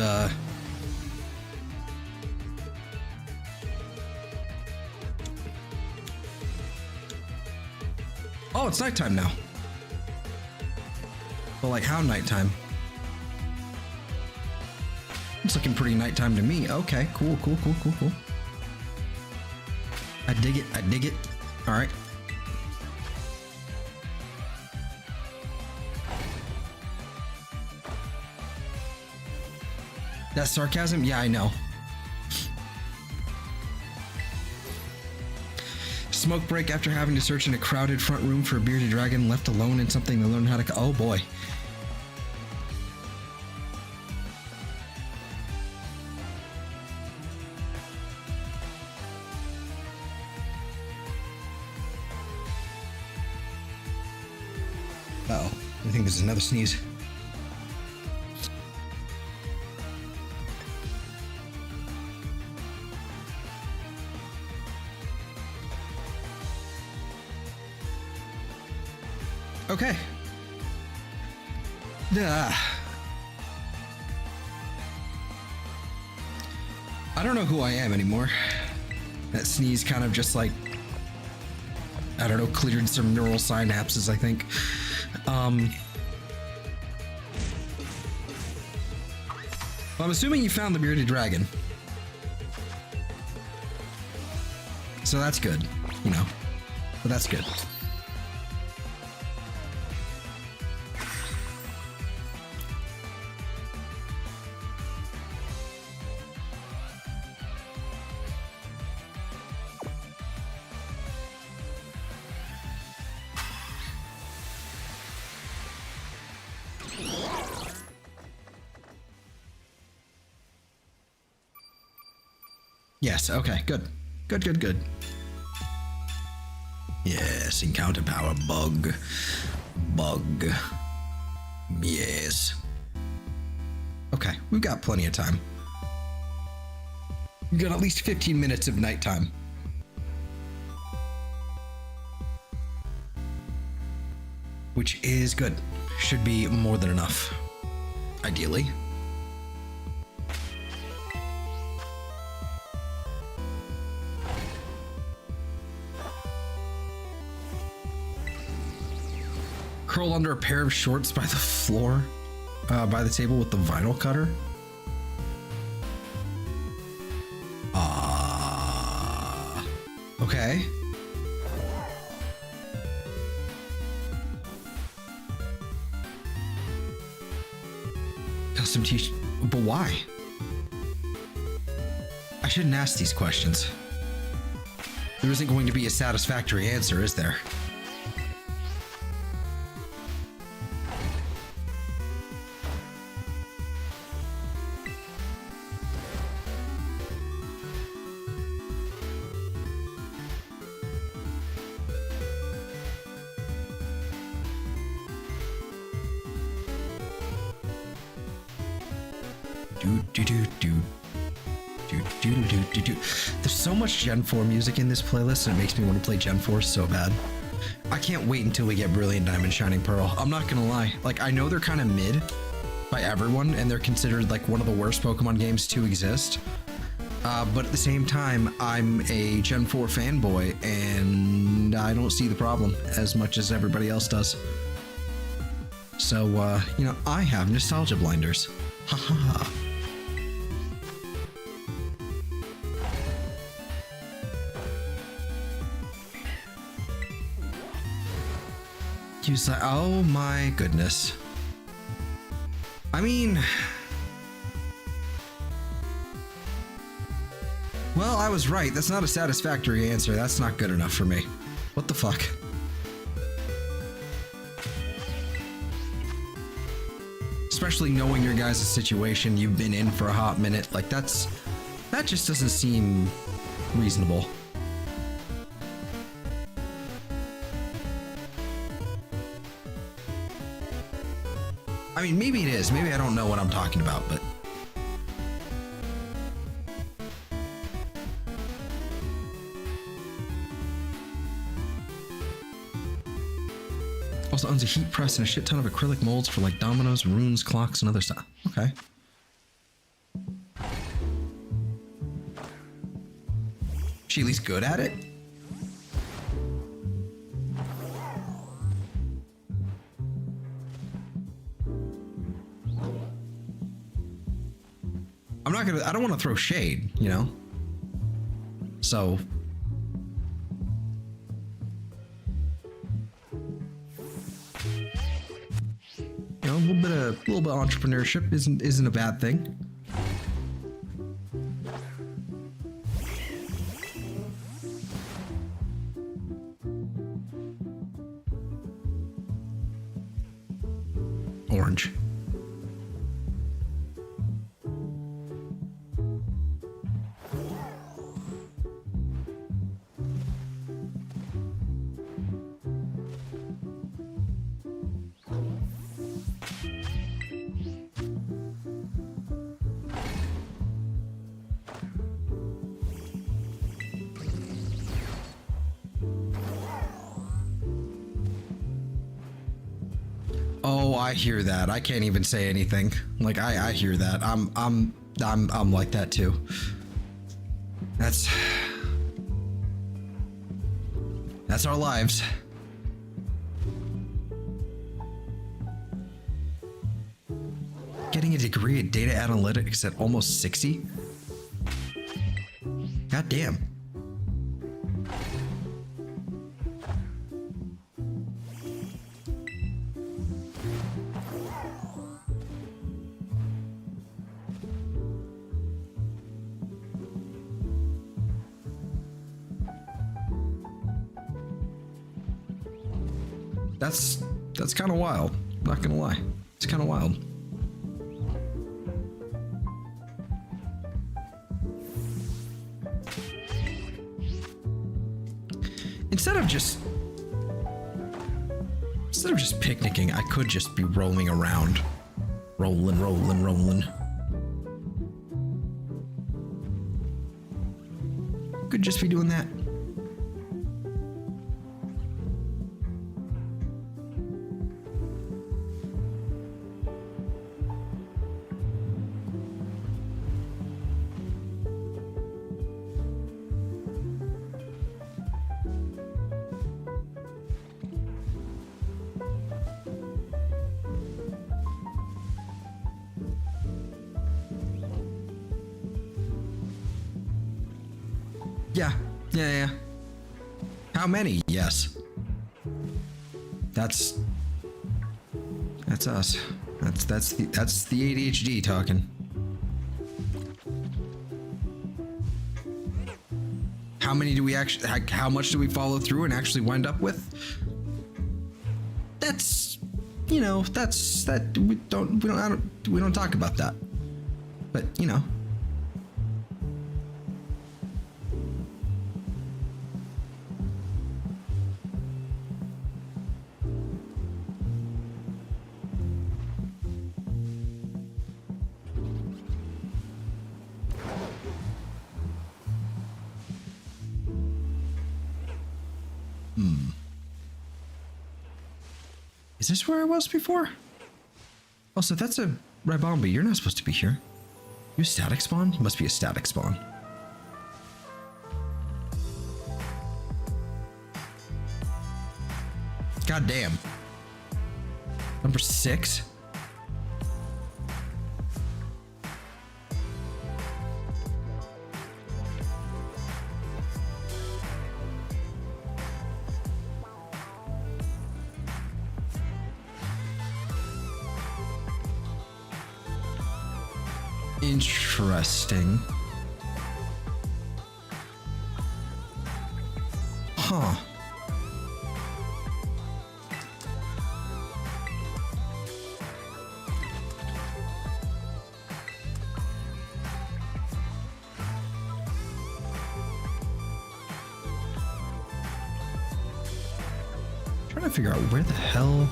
Oh, it's nighttime now. But like, how nighttime? It's looking pretty nighttime to me. Okay, cool. I dig it. All right. That's sarcasm? Yeah, I know. Smoke break after having to search in a crowded front room for a bearded dragon, left alone in something to learn how to... Oh boy. Uh-oh. I think there's another sneeze. Okay. I don't know who I am anymore. That sneeze kind of just like, I don't know, cleared some neural synapses, I think. Well, I'm assuming you found the bearded dragon. So that's good, you know. But that's good. Yes, okay, good. Good. Yes, encounter power, bug. Yes. Okay, we've got plenty of time. We've got at least 15 minutes of nighttime. Which is good. Should be more than enough. Ideally. Curl under a pair of shorts by the floor, by the table with the vinyl cutter. Okay. Custom t-shirt, but why? I shouldn't ask these questions. There isn't going to be a satisfactory answer, is there? There's so much Gen 4 music in this playlist, and it makes me want to play Gen 4 so bad. I can't wait until we get Brilliant Diamond Shining Pearl. I'm not gonna lie. Like, I know they're kind of mid by everyone, and they're considered like one of the worst Pokemon games to exist. But at the same time, I'm a Gen 4 fanboy, and I don't see the problem as much as everybody else does. So, you know, I have nostalgia blinders. Haha. Oh my goodness. I mean, well, was right. That's not a satisfactory answer. That's not good enough for me. What the fuck? Especially knowing your guys' situation you've been in for a hot minute. Like, that just doesn't seem reasonable. I mean, maybe it is. Maybe I don't know what I'm talking about, but... Also owns a heat press and a shit ton of acrylic molds for like dominoes, runes, clocks, and other stuff. Okay. She at least good at it? I don't want to throw shade, you know? So... You know, a little bit of entrepreneurship isn't a bad thing. Orange. Oh, I hear that. I can't even say anything. Like I hear that. I'm like that too. That's our lives. Getting a degree in data analytics at almost 60? God damn. That's kind of wild. Not gonna lie, it's kind of wild. Instead of just picnicking, I could just be roaming around, rolling. Could just be doing that. Yeah. How many? Yes. That's us. That's the ADHD talking. How many do we actually? How much do we follow through and actually wind up with? That's, you know, we don't talk about that. But you know. Is this where I was before? Oh, so that's a Ribombi. You're not supposed to be here. You static spawn? You must be a static spawn. God damn. Number 6? Interesting. Huh. Trying to figure out where the hell...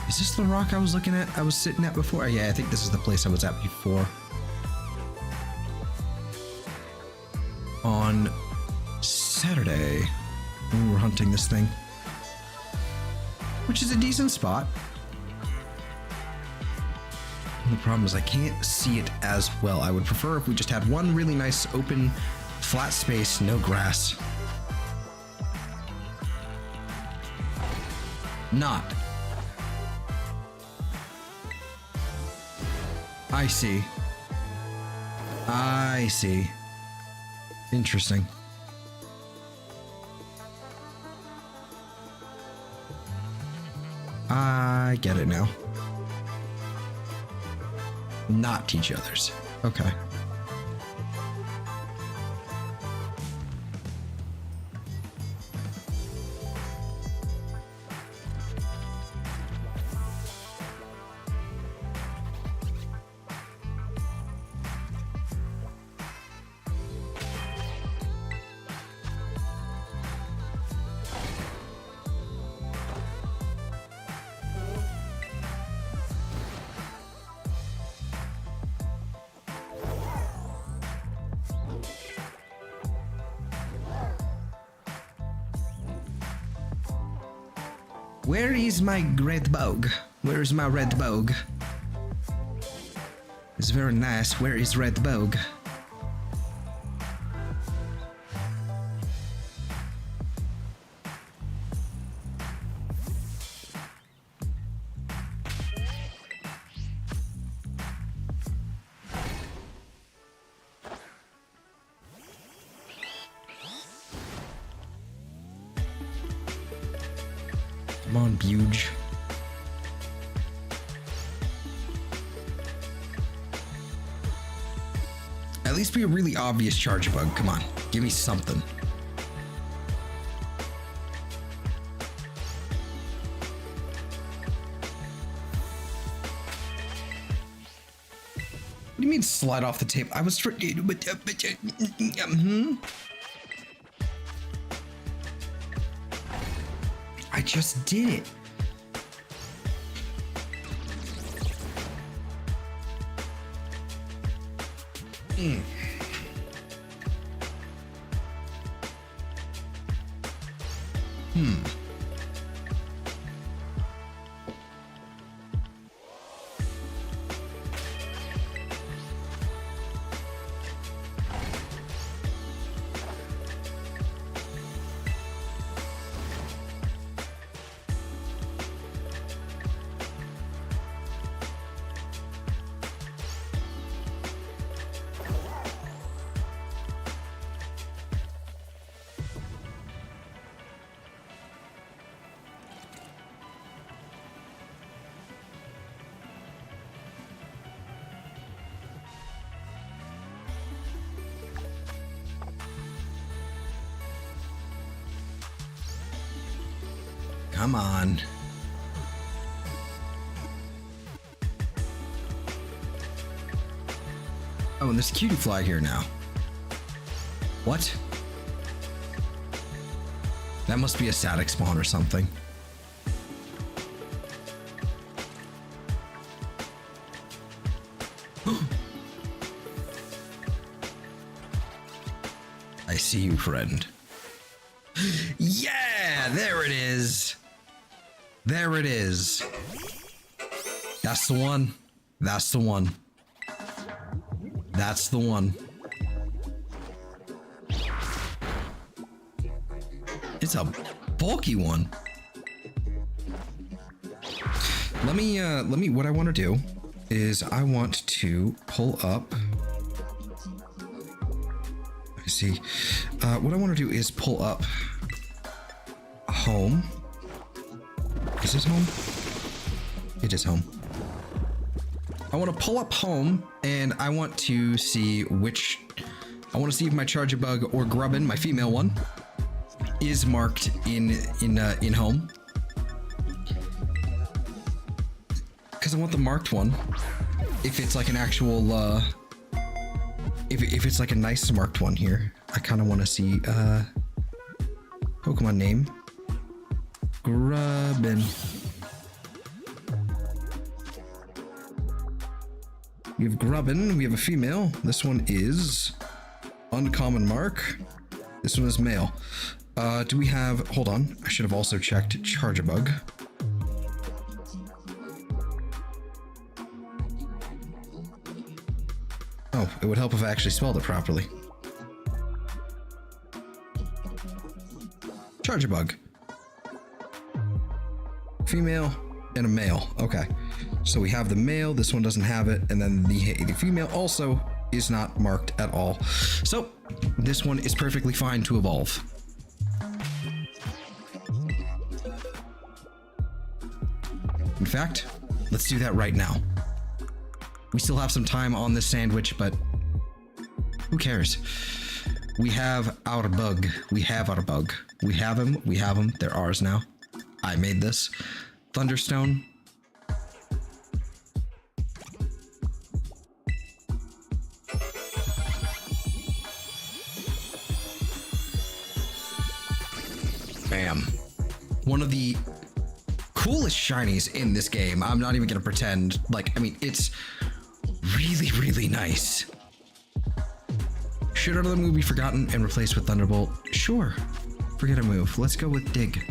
Is this the rock I was looking at? I was sitting at before? Yeah, I think this is the place I was at before. On Saturday, when we were hunting this thing. Which is a decent spot. The problem is I can't see it as well. I would prefer if we just had one really nice open, flat space, no grass. Not. I see. I see. Interesting. I get it now. Not teach others. Okay. Where is my red bug? Where is my red bug? It's very nice. Where is red bug? Come on, Buge. At least be a really obvious Charjabug. Come on, give me something. What do you mean slide off the tape? I was I just did it. Come on. Oh, and there's a cutie fly here now. What? That must be a static spawn or something. I see you, friend. Yeah, there it is. There it is. That's the one. That's the one. That's the one. It's a bulky one. Let me, what I want to do is I want to pull up. I see. What I want to do is pull up home. Is this home? It is home. I want to pull up home and I want to see which, I want to see if my Charjabug or Grubbin, my female one, is marked in home. Because I want the marked one. If it's like an actual, if it's like a nice marked one here, I kind of want to see, Pokemon name. Grubbin. We have Grubbin, we have a female. This one is uncommon mark. This one is male. Do we have, hold on, I should have also checked Charjabug. Oh, it would help if I actually spelled it properly. Charjabug. Female and a male. Okay. So we have the male, this one doesn't have it, and then the female also is not marked at all. So this one is perfectly fine to evolve. In fact, let's do that right now. We still have some time on this sandwich, but who cares? We have our bug. We have our bug. We have him. We have him. They're ours now. I made this. Thunderstone. Bam. One of the coolest shinies in this game. I'm not even gonna pretend. Like, I mean, it's really, really nice. Should another move be forgotten and replaced with Thunderbolt? Sure. Forget a move. Let's go with Dig.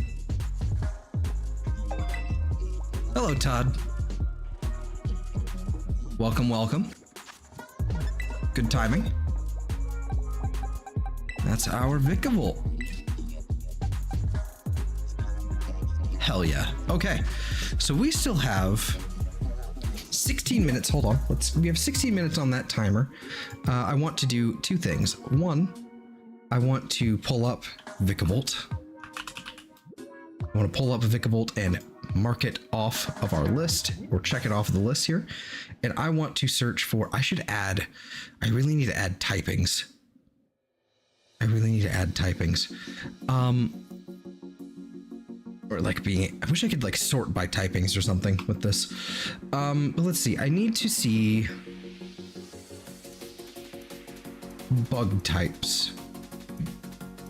Hello, Todd. Welcome, welcome. Good timing. That's our Vikavolt. Hell yeah. Okay, so we still have 16 minutes. Hold on. We have 16 minutes on that timer. I want to do two things. One, I want to pull up Vikavolt. I want to pull up Vikavolt and mark it off of our list, or check it off of the list here. And I want to search for, I really need to add typings. Or like I wish I could like sort by typings or something with this. But let's see, I need to see bug types.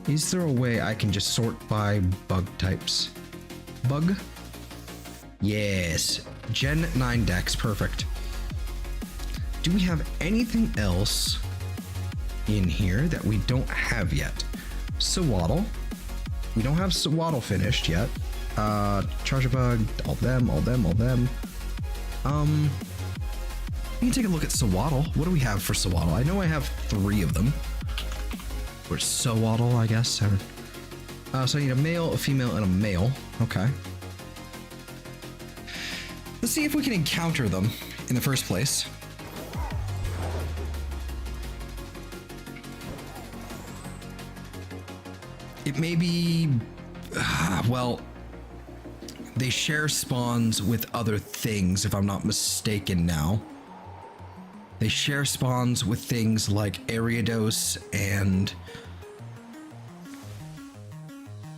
Is there a way I can just sort by bug types? Bug? Yes, Gen 9 Dex, perfect. Do we have anything else in here that we don't have yet? Sawaddle. We don't have Sawaddle finished yet. Charjabug, all them. We can take a look at Sawaddle. What do we have for Sawaddle? I know I have 3 of them. Or Sawaddle, I guess. So I need a male, a female, and a male. Okay. Let's see if we can encounter them in the first place. It may be, well, they share spawns with other things, if I'm not mistaken now. They share spawns with things like Ariados and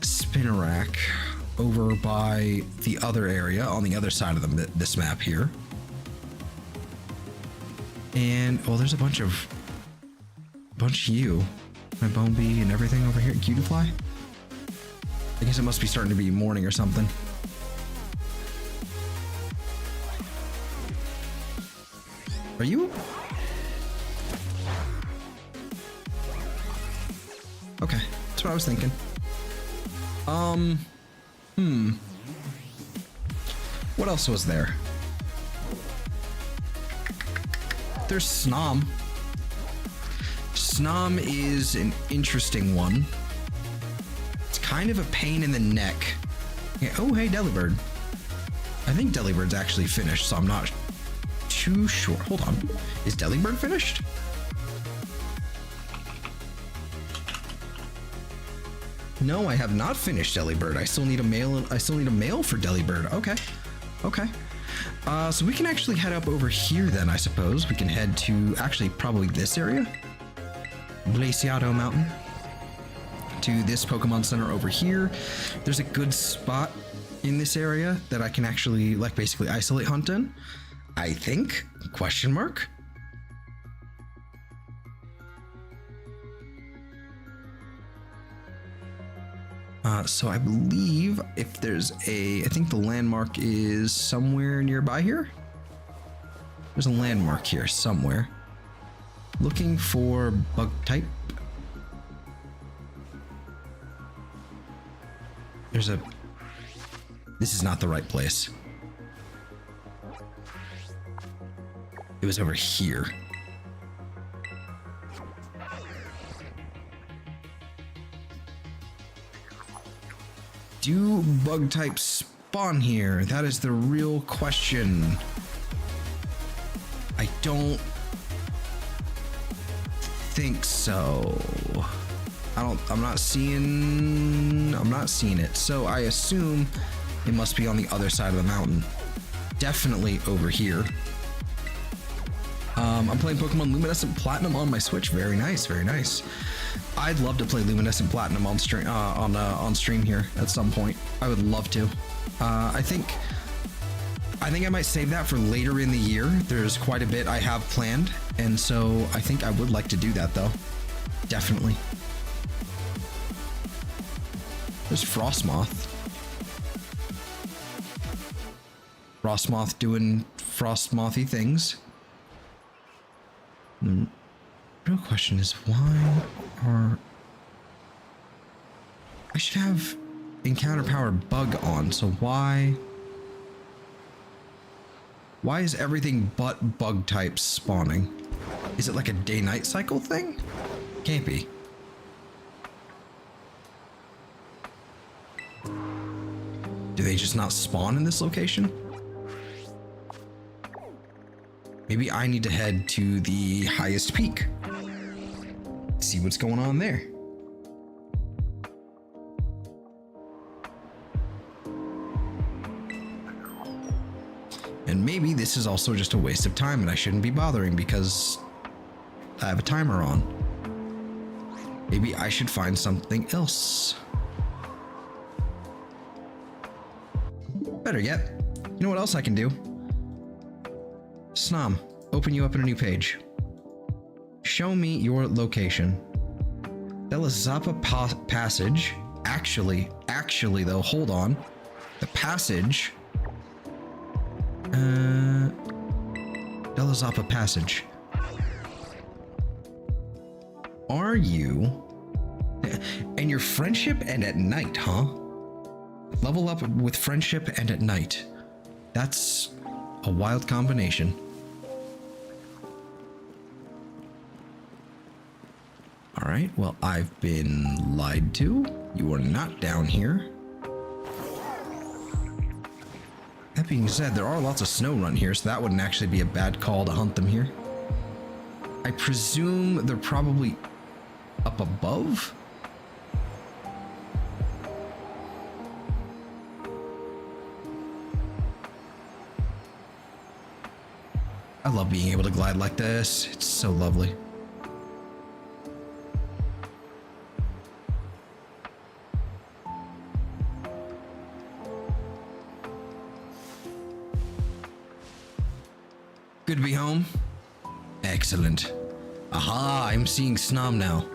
Spinarak over by the other area on the other side of this map here. And, well, there's a bunch of you. My Bone Bee and everything over here. Cutiefly? I guess it must be starting to be morning or something. Are you? Okay, that's what I was thinking. What else was there? There's Snom. Snom is an interesting one. It's kind of a pain in the neck. Yeah, oh, hey, Delibird. I think Delibird's actually finished, so I'm not too sure. Hold on. Is Delibird finished? No, I have not finished Delibird. I still need a male. I still need a male for Delibird. Okay. Okay. So we can actually head up over here then, I suppose. We can head to actually probably this area. Glaciado Mountain. to this Pokemon Center over here. There's a good spot in this area that I can actually, like, basically isolate hunt in. I think? Question mark? So I believe if there's I think the landmark is somewhere nearby here. There's a landmark here somewhere. Looking for bug type. This is not the right place. It was over here. Do bug types spawn here? That is the real question. I don't think so. I'm not seeing it. So I assume it must be on the other side of the mountain. Definitely over here. I'm playing Pokemon Luminescent Platinum on my Switch. Very nice, very nice. I'd love to play Luminescent Platinum on stream on stream here at some point. I would love to. I think I might save that for later in the year. There's quite a bit I have planned, and so I think I would like to do that though. Definitely. There's Frostmoth. Frostmoth doing Frostmothy things. The real question is I should have encounter power bug on, so why is everything but bug types spawning? Is it like a day-night cycle thing? Can't be. Do they just not spawn in this location? Maybe I need to head to the highest peak. See what's going on there. And maybe this is also just a waste of time and I shouldn't be bothering because I have a timer on. Maybe I should find something else. Better yet, you know what else I can do? Snom, open you up in a new page. Show me your location. Delizapa Passage. Actually though, hold on. The passage. Delizapa Passage. Are you? And your friendship and at night, huh? Level up with friendship and at night. That's a wild combination. All right, well, I've been lied to. You are not down here. That being said, there are lots of snow run here, so that wouldn't actually be a bad call to hunt them here. I presume they're probably up above? I love being able to glide like this. It's so lovely. Good to be home. Excellent. Aha, I'm seeing Snom now.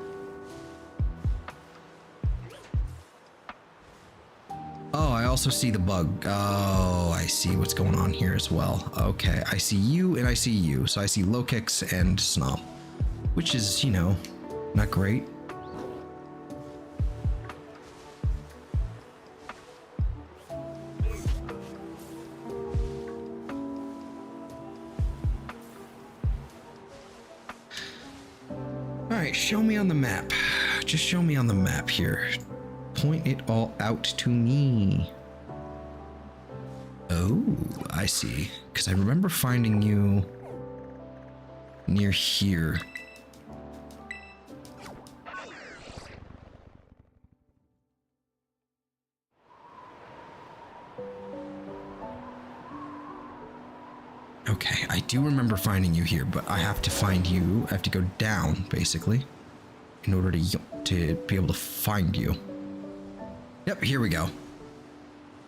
Oh, I also see the bug. Oh, I see what's going on here as well. Okay, I see you and I see you. So I see Lokix and Snom, which is, you know, not great. All right, show me on the map. Just show me on the map here. Point it all out to me. Oh, I see. Because I remember finding you near here. Okay, I do remember finding you here, but I have to find you. I have to go down, basically, in order to to be able to find you. Yep, here we go.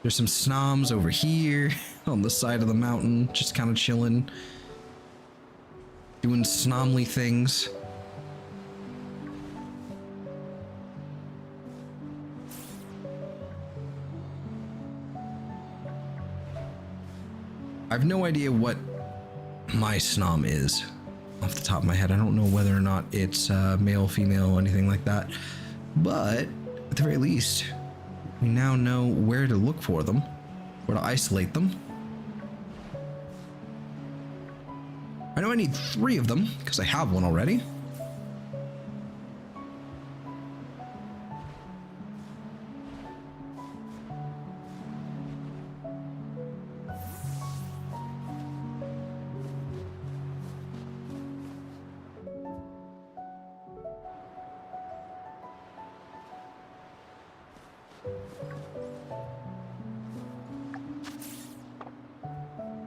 There's some snoms over here on the side of the mountain, just kind of chilling, doing snomly things. I have no idea what my snom is off the top of my head. I don't know whether or not it's male, female, anything like that. But at the very least, we now know where to look for them, where to isolate them. I know I need 3 of them because I have one already.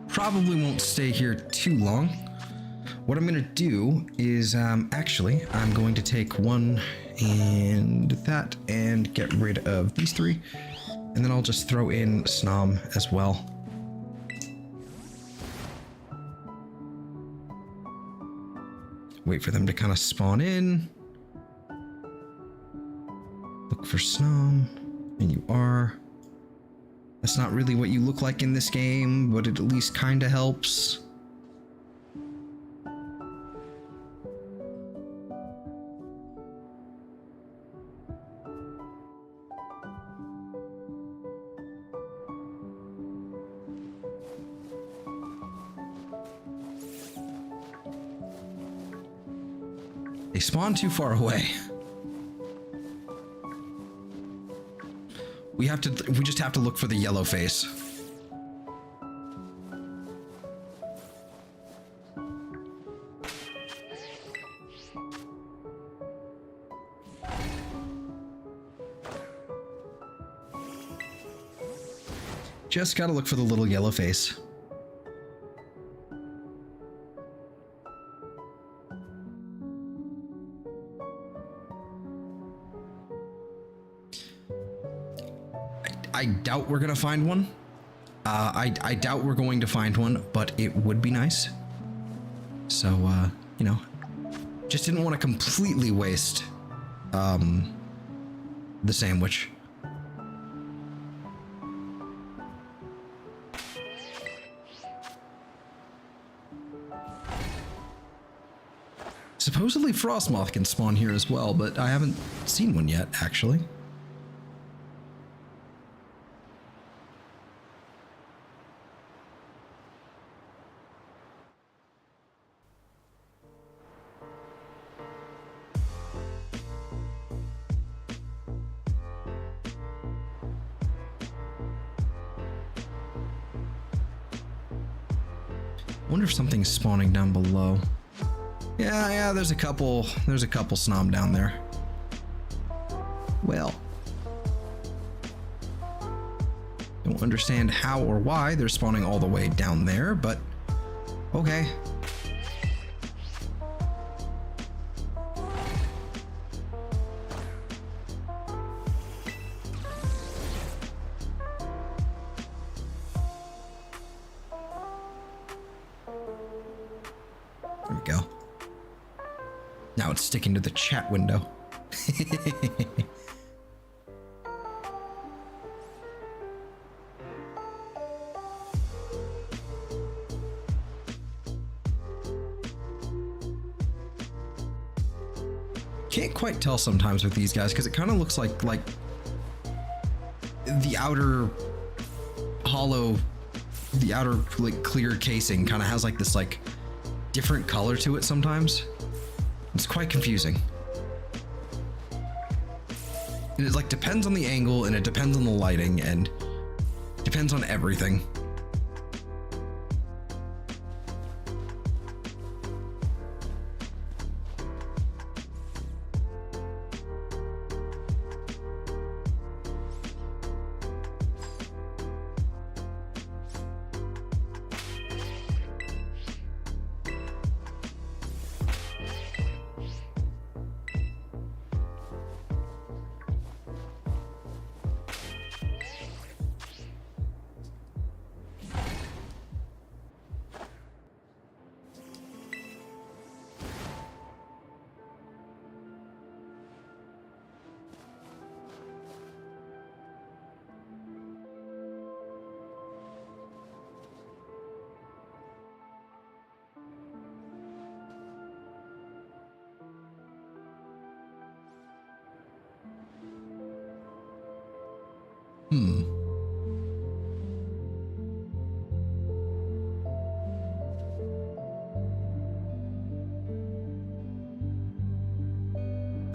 Probably won't stay here too long. What I'm going to do is actually I'm going to take 1 and that and get rid of these 3, and then I'll just throw in Snom as well. Wait for them to kind of spawn in. Look for Snom, and you are. That's not really what you look like in this game, but it at least kind of helps. They spawn too far away. We just have to look for the yellow face. Just gotta look for the little yellow face. I doubt we're gonna find one. I doubt we're going to find one, but it would be nice. So, you know, just didn't want to completely waste the sandwich. Supposedly Frostmoth can spawn here as well, but I haven't seen one yet, actually. I wonder if something's spawning down below. Yeah, there's a couple Snom down there. Well, don't understand how or why they're spawning all the way down there, but okay. There we go. Now it's sticking to the chat window. Can't quite tell sometimes with these guys because it kind of looks like the outer hollow, the outer like clear casing kind of has like this like different color to it sometimes. It's quite confusing. And it like depends on the angle, and it depends on the lighting, and depends on everything.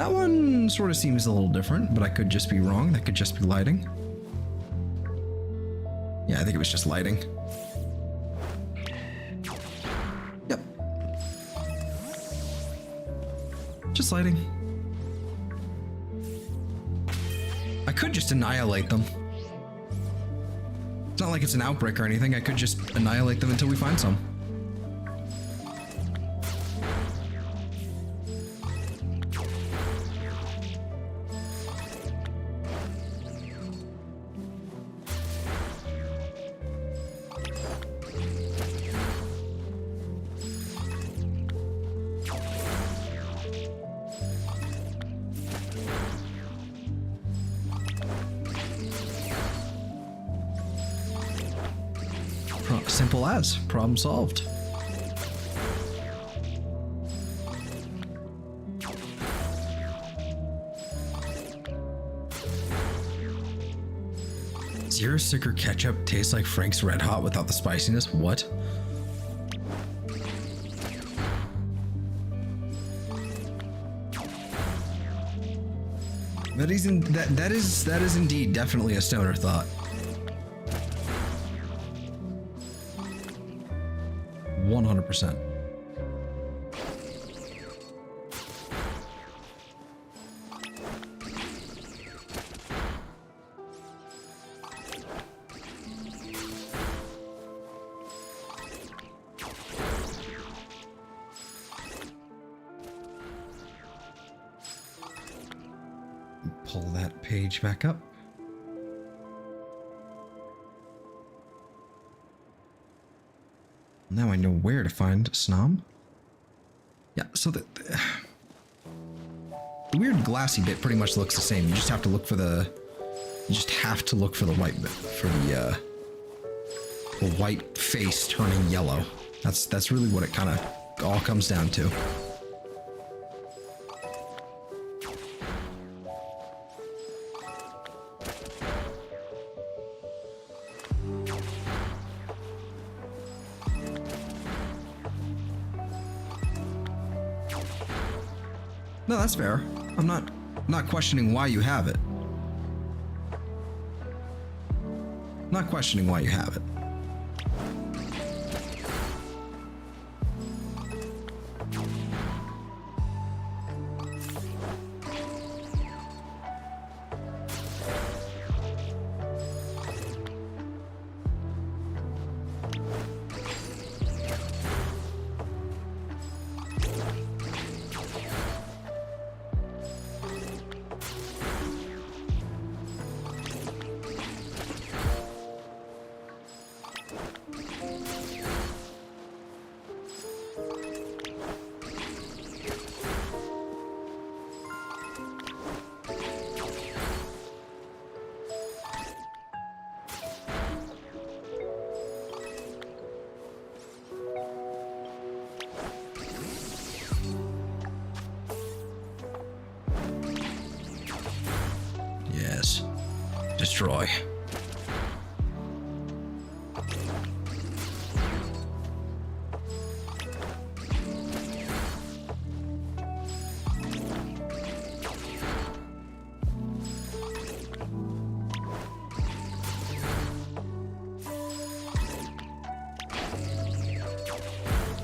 That one sort of seems a little different, but I could just be wrong. That could just be lighting. Yeah, I think it was just lighting. Yep. Just lighting. I could just annihilate them. It's not like it's an outbreak or anything. I could just annihilate them until we find some. Simple as. Problem solved. Zero sticker ketchup tastes like Frank's Red Hot without the spiciness? What? That is indeed definitely a stoner thought. 100%. Pull that page back up. Now I know where to find Snom. Yeah, so the weird glassy bit pretty much looks the same. You just have to look for the white bit, for the white face turning yellow. That's really what it kind of all comes down to. No, that's fair. I'm not questioning why you have it. Not questioning why you have it. Yes. Destroy.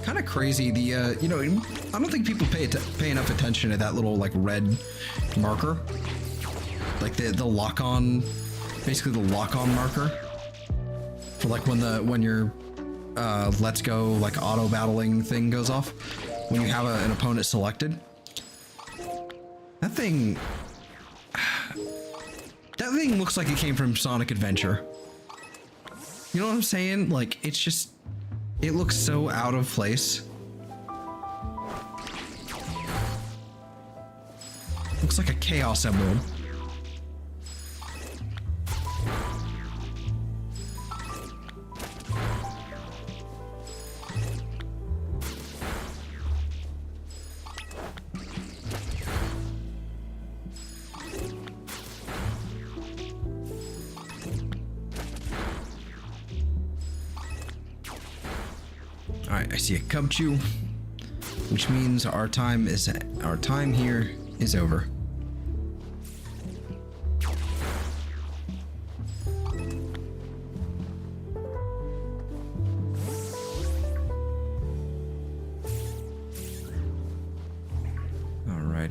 Kind of crazy. The you know, I don't think people pay enough attention to that little like red marker. Like the lock-on, basically the lock-on marker for like when your let's go like auto battling thing goes off when you have an opponent selected. That thing looks like it came from Sonic Adventure. You know what I'm saying? Like it's just, it looks so out of place. Looks like a Chaos Emerald. Alright, I see a Cubchoo, which means our time here is over.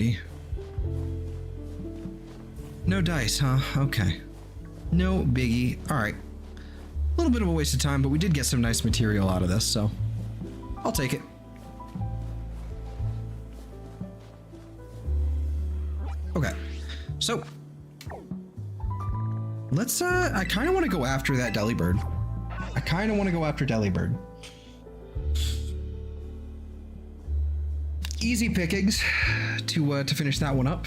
already. No dice, huh? Okay. No biggie. All right. A little bit of a waste of time, but we did get some nice material out of this, so I'll take it. Okay. So let's I kind of want to go after that Delibird. I kind of want to go after Delibird. Easy pickings to finish that one up.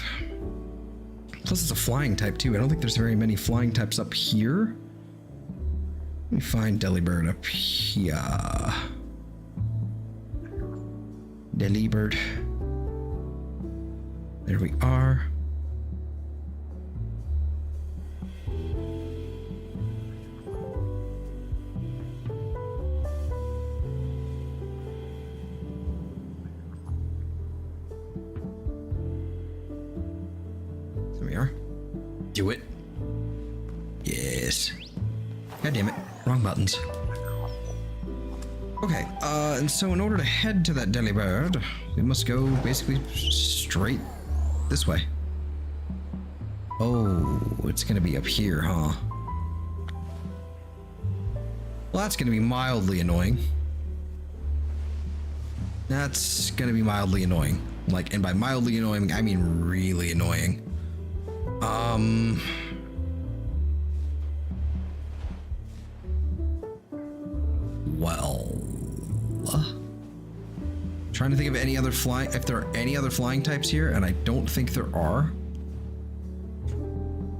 Plus it's a flying type too. I don't think there's very many flying types up here. Let me find Delibird up here. Delibird. There we are. Do it. Yes. God damn it. Wrong buttons. Okay, and so in order to head to that Delibird, we must go basically straight this way. Oh, it's gonna be up here, huh? Well, that's gonna be mildly annoying. That's gonna be mildly annoying. Like, and by mildly annoying, I mean really annoying. Well, trying to think of any other flying, if there are any other flying types here, and I don't think there are.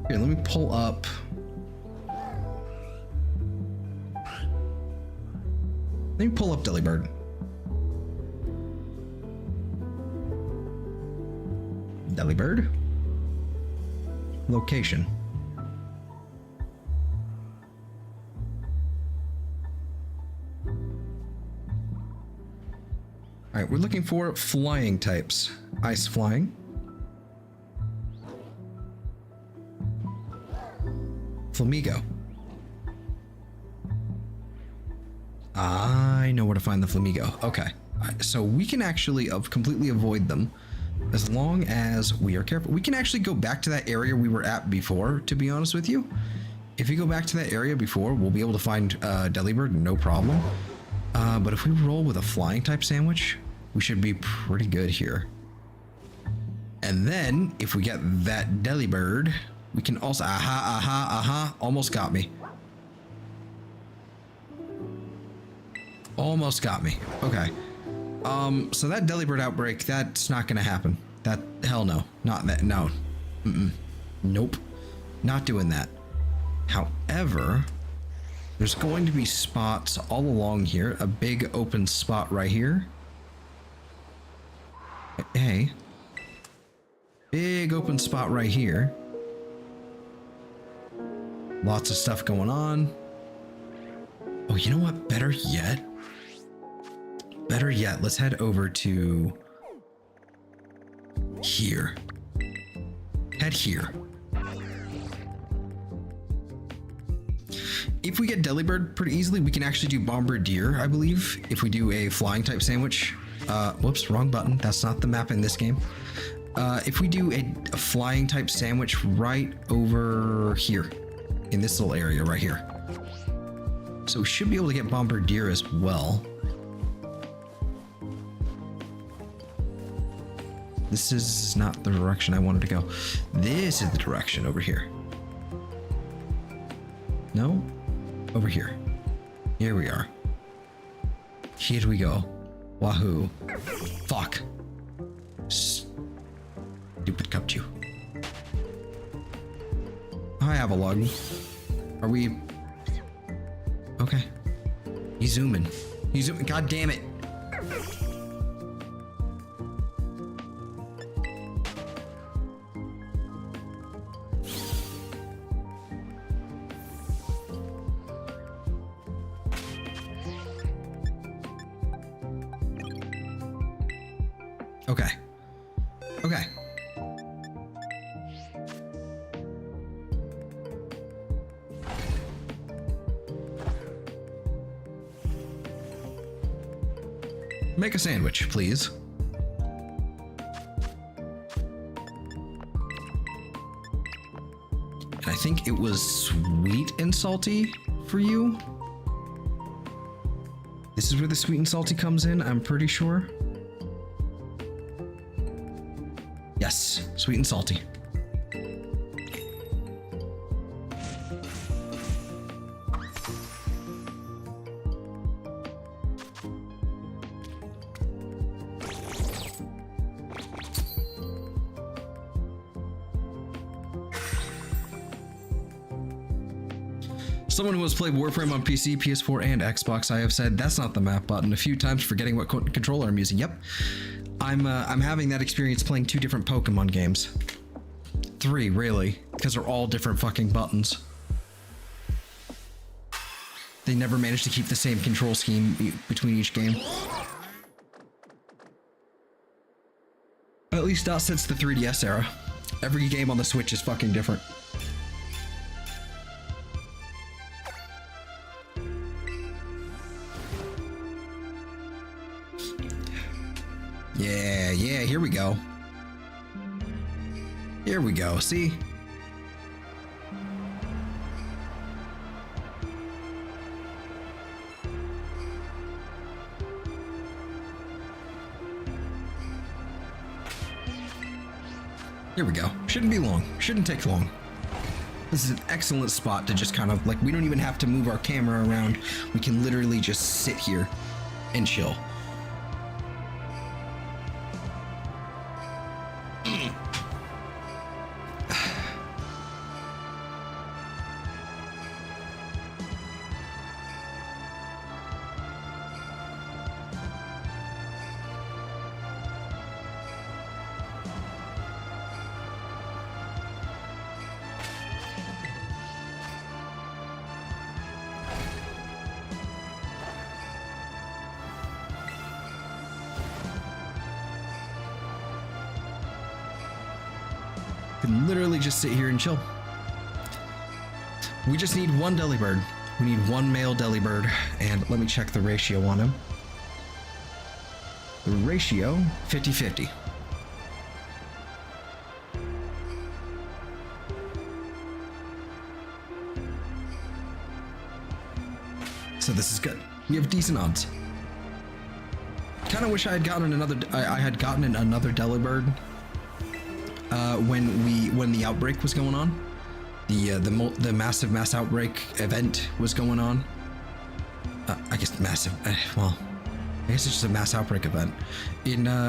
Here, let me pull up. Let me pull up Delibird. Delibird? Location. All right, we're looking for flying types. Ice flying. Flamigo. I know where to find the Flamigo. Okay, so we can actually completely avoid them as long as we are careful. We can actually go back to that area we were at before, to be honest with you. If we go back to that area before, we'll be able to find Delibird, no problem. But if we roll with a flying type sandwich, we should be pretty good here. And then if we get that Delibird, we can also, almost got me. Almost got me. Okay. So that Delibird outbreak, that's not gonna happen. That, hell no. Not that, no. Nope. Not doing that. However, there's going to be spots all along here. A big open spot right here. Hey. Big open spot right here. Lots of stuff going on. Oh, you know what? Better yet. Better yet, let's head over to here. Head here. If we get Delibird pretty easily, we can actually do Bombardier, I believe, if we do a flying type sandwich. Whoops, wrong button. That's not the map in this game. If we do a flying type sandwich right over here, in this little area right here. So we should be able to get Bombardier as well. This is not the direction I wanted to go. This is the direction over here. No? Over here. Here we are. Here we go. Wahoo. Fuck. Stupid Cupchew. Hi, Avalon. Are we... Okay. He's zooming. He's zooming. God damn it. Okay. Okay. Make a sandwich, please. think it was sweet and salty for you. This is where the sweet and salty comes in, I'm pretty sure. Yes, sweet and salty. Someone who has played Warframe on PC, PS4, and Xbox, I have said that's not the map button a few times, forgetting what controller I'm using. Yep, I'm having that experience playing 2 different Pokemon games. 3, really, because they're all different fucking buttons. They never managed to keep the same control scheme between each game. At least not since the 3DS era. Every game on the Switch is fucking different. Yeah, here we go. Here we go, see? Here we go. Shouldn't be long. Shouldn't take long. This is an excellent spot to just kind of, like, we don't even have to move our camera around. We can literally just sit here and chill. Can literally just sit here and chill. We just need 1 Delibird. We need 1 male Delibird, and let me check the ratio on him. The ratio, 50-50. So this is good. We have decent odds. Kind of wish I had gotten another. I had gotten another Delibird when the outbreak was going on. The massive mass outbreak event was going on. I guess massive. Well, I guess it's just a mass outbreak event.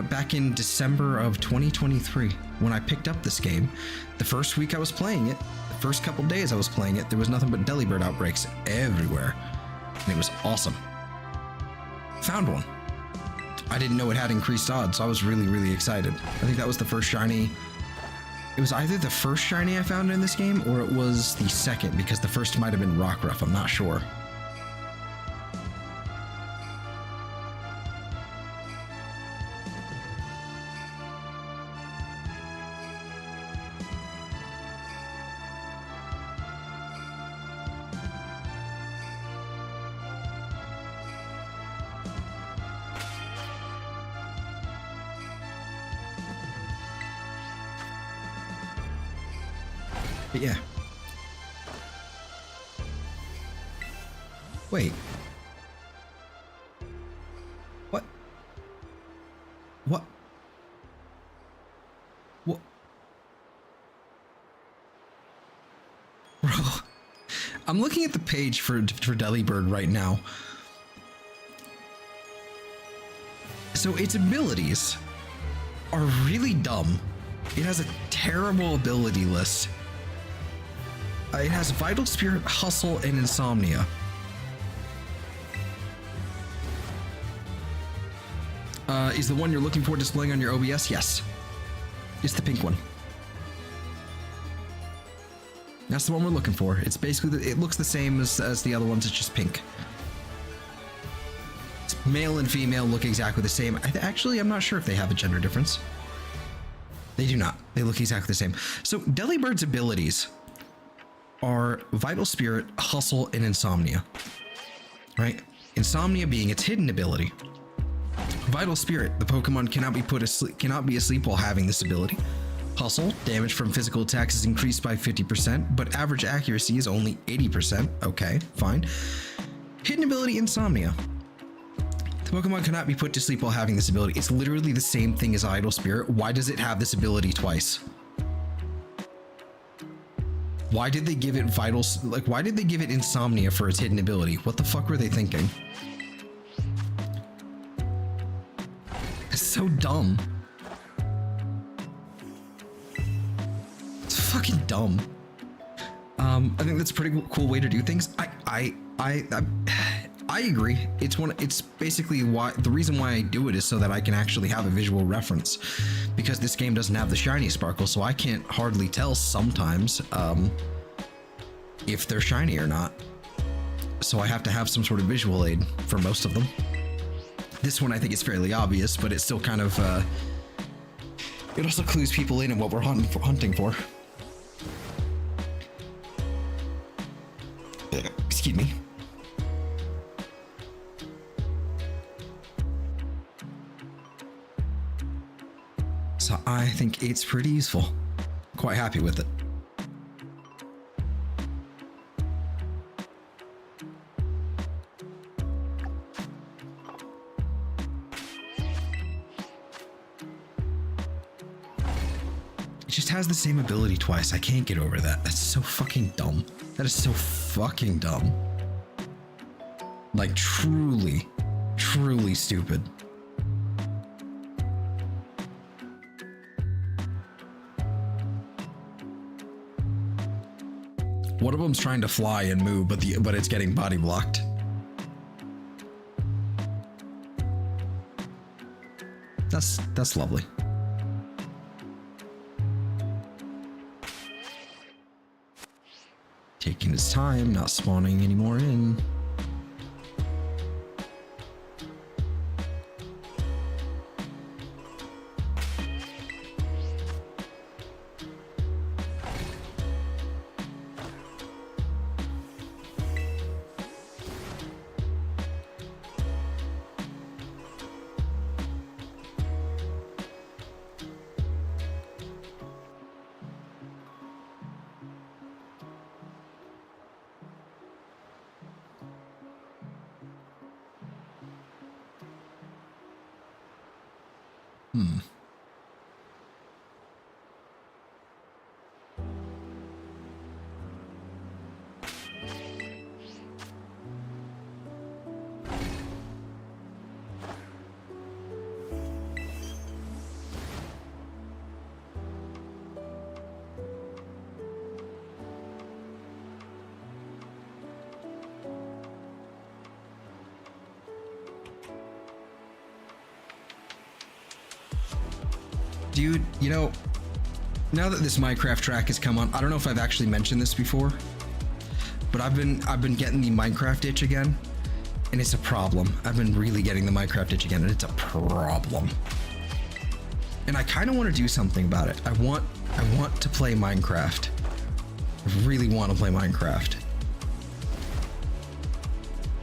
Back in December of 2023, when I picked up this game, the first week I was playing it, the first couple days I was playing it, there was nothing but Delibird outbreaks everywhere, and it was awesome. Found one. I didn't know it had increased odds, so I was really excited. I think that was the first shiny. It was either the first shiny I found in this game, or it was the second, because the first might have been Rockruff, I'm not sure. But yeah. Wait. What? What? What? Bro. I'm looking at the page for Delibird right now. So its abilities are really dumb. It has a terrible ability list. It has Vital Spirit, Hustle, and Insomnia. Is the one you're looking for displaying on your OBS? Yes. It's the pink one. That's the one we're looking for. It's basically, it looks the same as the other ones, it's just pink. It's male and female look exactly the same. Actually, I'm not sure if they have a gender difference. They do not. They look exactly the same. So Delibird's abilities are Vital Spirit, Hustle, and Insomnia. Right? Insomnia being its hidden ability. Vital Spirit, the Pokemon cannot be asleep while having this ability. Hustle, damage from physical attacks is increased by 50%, but average accuracy is only 80%. Okay, fine. Hidden ability, Insomnia. The Pokemon cannot be put to sleep while having this ability. It's literally the same thing as Idle Spirit. Why does it have this ability twice? Why did they give it why did they give it Insomnia for its hidden ability? What the fuck were they thinking? It's so dumb. It's fucking dumb. I think that's a pretty cool way to do things. I agree. It's basically the reason why I do it is so that I can actually have a visual reference, because this game doesn't have the shiny sparkle, so I can't hardly tell sometimes if they're shiny or not. So I have to have some sort of visual aid for most of them. This one I think is fairly obvious, but it's still kind of it also clues people in on what we're hunting for. Excuse me. So I think 8's pretty useful. Quite happy with it. It just has the same ability twice. I can't get over that. That's so fucking dumb. That is so fucking dumb. Like truly, truly stupid. One of them's trying to fly and move, but it's getting body blocked. That's lovely. Taking his time, not spawning any more in. Dude, you know, now that this Minecraft track has come on, I don't know if I've actually mentioned this before, but I've been getting the Minecraft itch again, and it's a problem. I've been really getting the Minecraft itch again, and it's a problem. And I kind of want to do something about it. I want to play Minecraft. I really want to play Minecraft.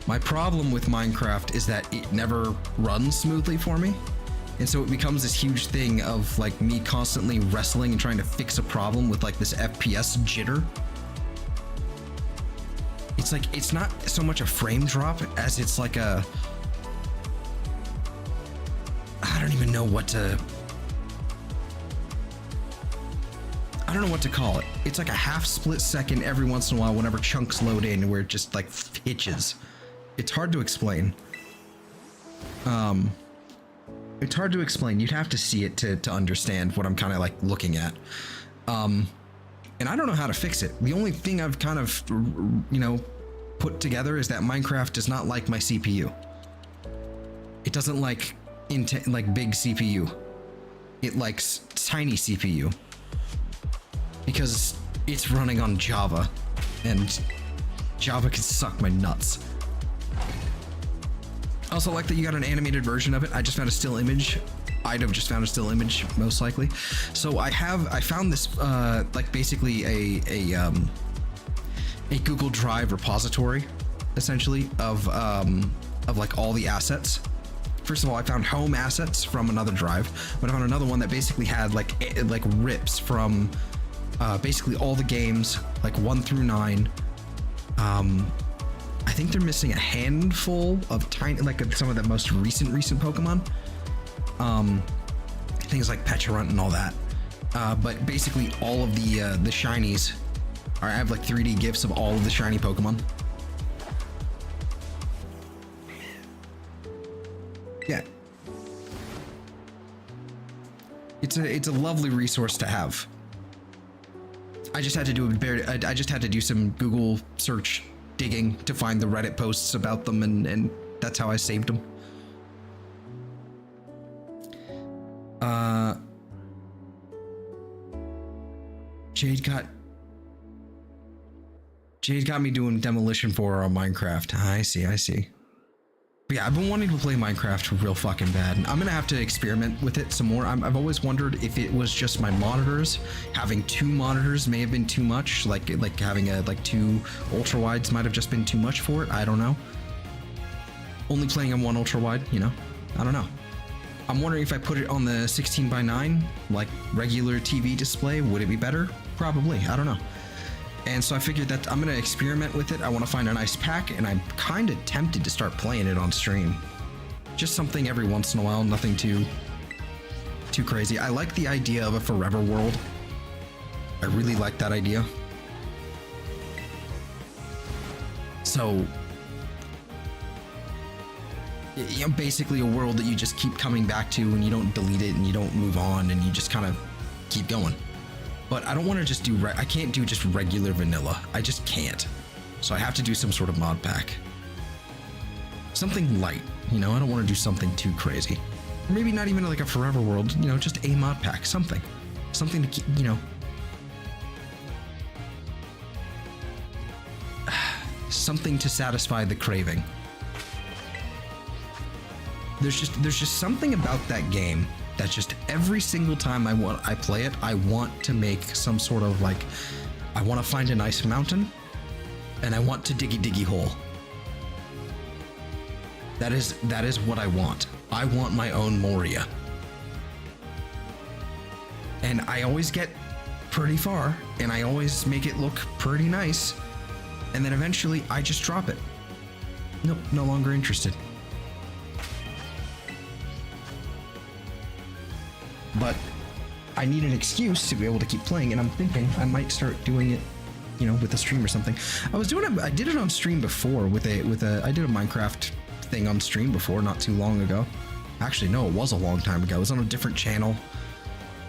My problem with Minecraft is that it never runs smoothly for me. And so it becomes this huge thing of like me constantly wrestling and trying to fix a problem with like this FPS jitter. It's like, it's not so much a frame drop as it's like I don't even know what to, I don't know what to call it. It's like a half split second every once in a while whenever chunks load in where it just like hitches. It's hard to explain. It's hard to explain. You'd have to see it to understand what I'm kind of like looking at. And I don't know how to fix it. The only thing I've kind of, you know, put together is that Minecraft does not like my CPU. It doesn't like big CPU. It likes tiny CPU because it's running on Java, and Java can suck my nuts. I also like that you got an animated version of it. I just found a still image. I'd have just found a still image most likely. So I found this like basically a Google Drive repository, essentially, of like all the assets first of all, I found home assets from another drive, but I found another one that basically had like rips from basically all the games, like 1 through 9. I think they're missing a handful of tiny, like some of the most recent Pokemon. Things like Pecharunt and all that. But basically all of the shinies I have like 3D GIFs of all of the shiny Pokemon. Yeah. It's a lovely resource to have. I just had to do some Google search digging to find the Reddit posts about them, and that's how I saved them. Jade got me doing demolition for her on Minecraft. I see. But yeah, I've been wanting to play Minecraft real fucking bad. I'm gonna have to experiment with it some more. I've always wondered if it was just my monitors. Having 2 monitors may have been too much. Like having like 2 ultra wides might have just been too much for it. I don't know. Only playing on 1 ultra wide, you know? I don't know. I'm wondering if I put it on the 16:9, like regular TV display, would it be better? Probably. I don't know. And so I figured that I'm gonna experiment with it. I want to find a nice pack, and I'm kind of tempted to start playing it on stream. Just something every once in a while, nothing too crazy. I like the idea of a forever world. I really like that idea. So, you know, basically a world that you just keep coming back to, and you don't delete it, and you don't move on, and you just kind of keep going. But I don't want to just do, I can't do just regular vanilla. I just can't. So I have to do some sort of mod pack. Something light, you know, I don't want to do something too crazy. Or maybe not even like a forever world, you know, just a mod pack, something. Something to keep, you know. Something to satisfy the craving. There's just something about that game that just every single time I play it, I want to make some sort of like, I want to find a nice mountain, and I want to diggy hole. That is what I want. I want my own Moria. And I always get pretty far, and I always make it look pretty nice, and then eventually I just drop it. Nope, no longer interested. But I need an excuse to be able to keep playing, and I'm thinking I might start doing it, you know, with a stream or something. I did it on stream before I did a Minecraft thing on stream before, not too long ago. Actually, no, it was a long time ago. It was on a different channel.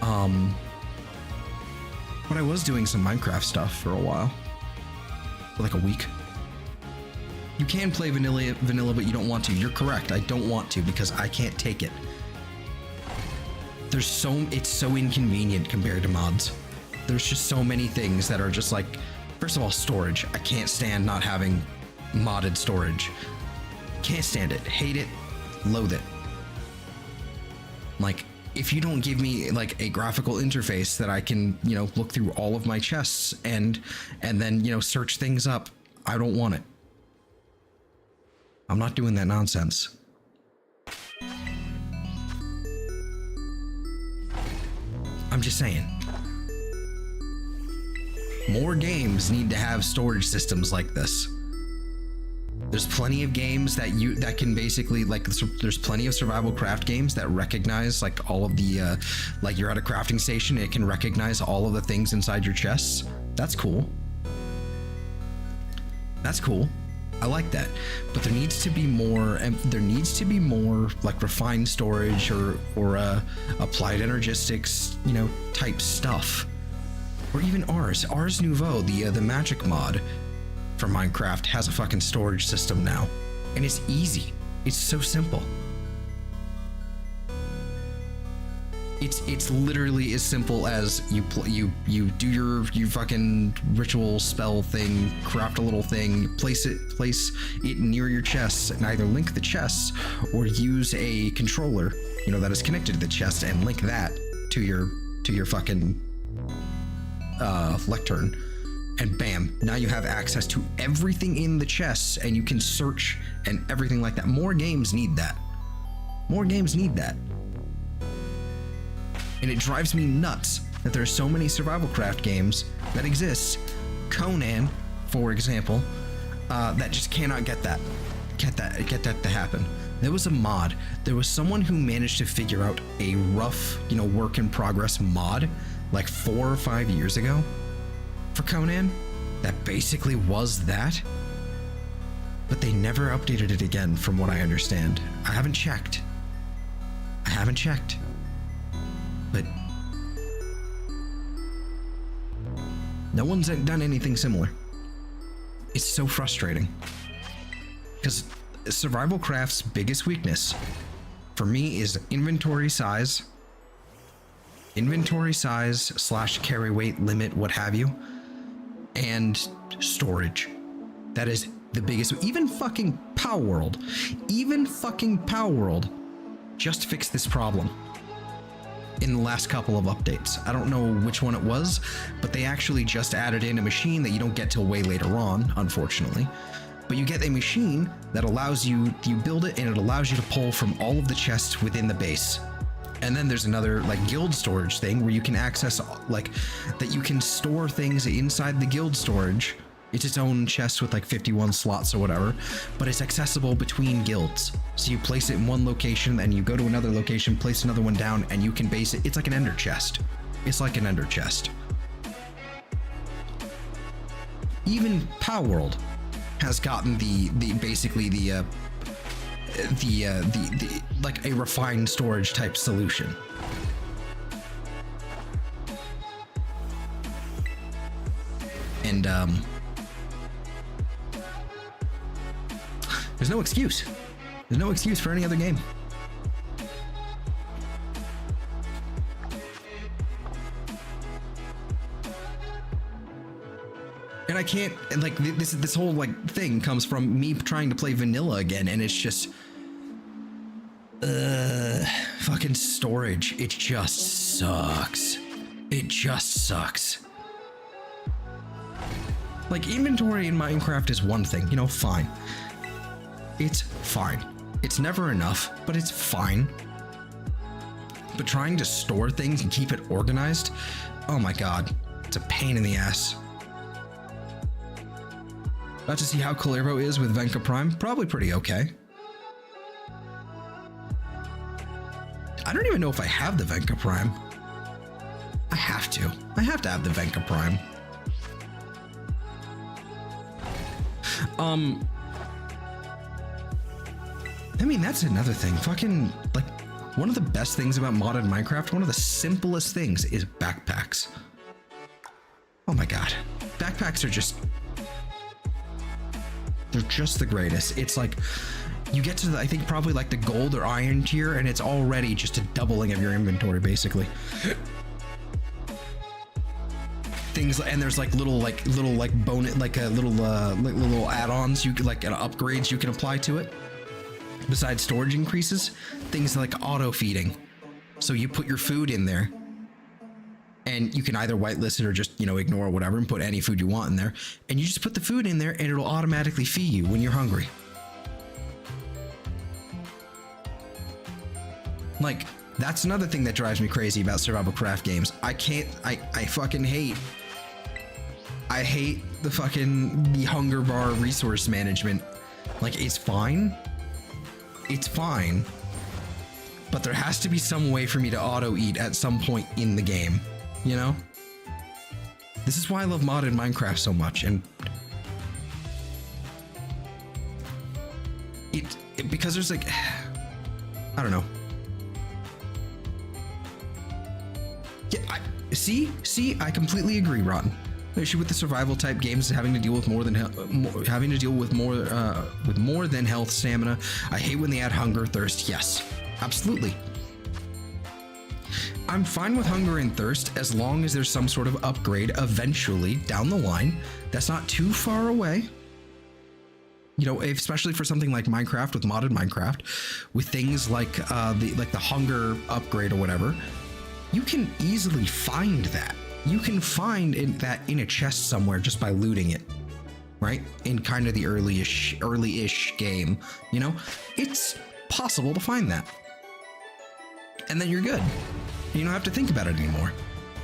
But I was doing some Minecraft stuff for a while, for like a week. You can play vanilla, but you don't want to. You're correct. I don't want to because I can't take it. It's so inconvenient compared to mods. There's just so many things that are just like, first of all, storage. I can't stand not having modded storage. Can't stand it. Hate it. Loathe it. Like, if you don't give me like a graphical interface that I can, you know, look through all of my chests and then, you know, search things up, I don't want it. I'm not doing that nonsense. I'm just saying. More games need to have storage systems like this. There's plenty of games that can basically, like, there's plenty of survival craft games that recognize like all of the like you're at a crafting station, it can recognize all of the things inside your chests. That's cool. That's cool. I like that. But there needs to be more, and there needs to be more like refined storage or applied energistics, you know, type stuff. Or even Ars Nouveau, the magic mod for Minecraft has a fucking storage system now, and it's easy. It's so simple. It's literally as simple as you do your fucking ritual spell thing, craft a little thing, place it near your chests, and either link the chests or use a controller, you know, that is connected to the chest, and link that to your fucking lectern, and bam, now you have access to everything in the chests, and you can search and everything like that. More games need that. More games need that. And it drives me nuts that there's so many survival craft games that exist. Conan, for example, that just cannot get that to happen. There was a mod. There was someone who managed to figure out a rough, work in progress mod like 4 or 5 years ago for Conan that basically was that. But they never updated it again, from what I understand. I haven't checked. But no one's done anything similar. It's so frustrating. Because survival craft's biggest weakness for me is inventory size / carry weight limit, what have you, and storage. That is the biggest. Even fucking Power World just fixed this problem in the last couple of updates. I don't know which one it was, but they actually just added in a machine that you don't get till way later on, unfortunately. But you get a machine that allows you build it, and it allows you to pull from all of the chests within the base. And then there's another guild storage thing where you can access that you can store things inside the guild storage. It's its own chest with 51 slots or whatever, but it's accessible between guilds. So you place it in one location, and you go to another location, place another one down, and you can base it. It's like an ender chest. Even Power World has gotten basically a refined storage type solution. And there's no excuse. There's no excuse for any other game. And I can't, and this whole thing comes from me trying to play vanilla again, and it's just fucking storage. It just sucks. Inventory in Minecraft is one thing, fine. It's fine. It's never enough, but it's fine. But trying to store things and keep it organized, oh my god, it's a pain in the ass. About to see how Calibo is with Venka Prime. Probably pretty okay. I don't even know if I have the Venka Prime. I have to have the Venka Prime. I mean, that's another thing. Fucking, one of the best things about modded Minecraft, one of the simplest things, is backpacks. Oh my god. Backpacks are just... they're just the greatest. It's you get to I think probably the gold or iron tier, and it's already just a doubling of your inventory, basically. Things, and there's little bonus, little add-ons you could upgrades you can apply to it. Besides storage increases, things like auto feeding. So you put your food in there, and you can either whitelist it or just ignore whatever and put any food you want in there, and you just put the food in there, and it'll automatically feed you when you're hungry. That's another thing that drives me crazy about survival craft games. I fucking hate the hunger bar resource management. It's fine, but there has to be some way for me to auto eat at some point in the game, This is why I love modded Minecraft so much, and because there's I don't know. Yeah, I completely agree, Rotten. The issue with the survival type games is having to deal with more than health, stamina. I hate when they add hunger, thirst. Yes, absolutely. I'm fine with hunger and thirst as long as there's some sort of upgrade eventually down the line that's not too far away. Especially for something like Minecraft, with modded Minecraft, with things like the hunger upgrade or whatever, you can easily find that. You can find that in a chest somewhere just by looting it, right? In kind of the early-ish game, it's possible to find that. and then you're good. You don't have to think about it anymore.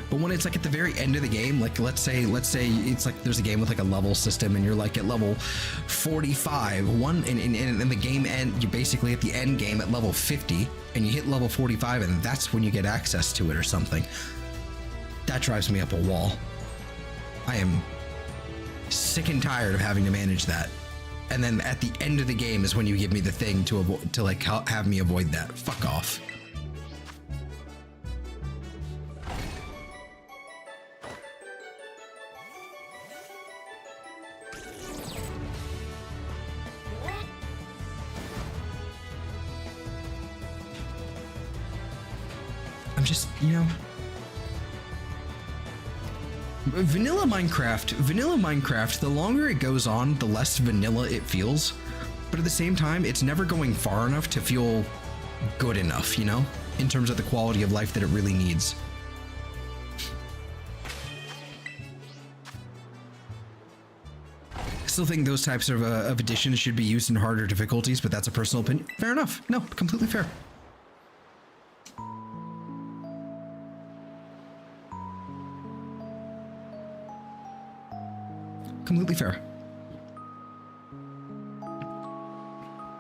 But when it's like at the very end of the game, like let's say it's like there's a game with like a level system and you're like at level 45, in the game end, you're basically at the end game at level 50 and you hit level 45 and that's when you get access to it or something. That drives me up a wall. I am sick and tired of having to manage that. And then at the end of the game is when you give me the thing to like have me avoid that. Fuck off. I'm just, you know, vanilla Minecraft, the longer it goes on, the less vanilla it feels. But at the same time, it's never going far enough to feel good enough, you know, in terms of the quality of life that it really needs. I still think those types of additions should be used in harder difficulties, but that's a personal opinion. Fair enough. No, completely fair. Completely fair.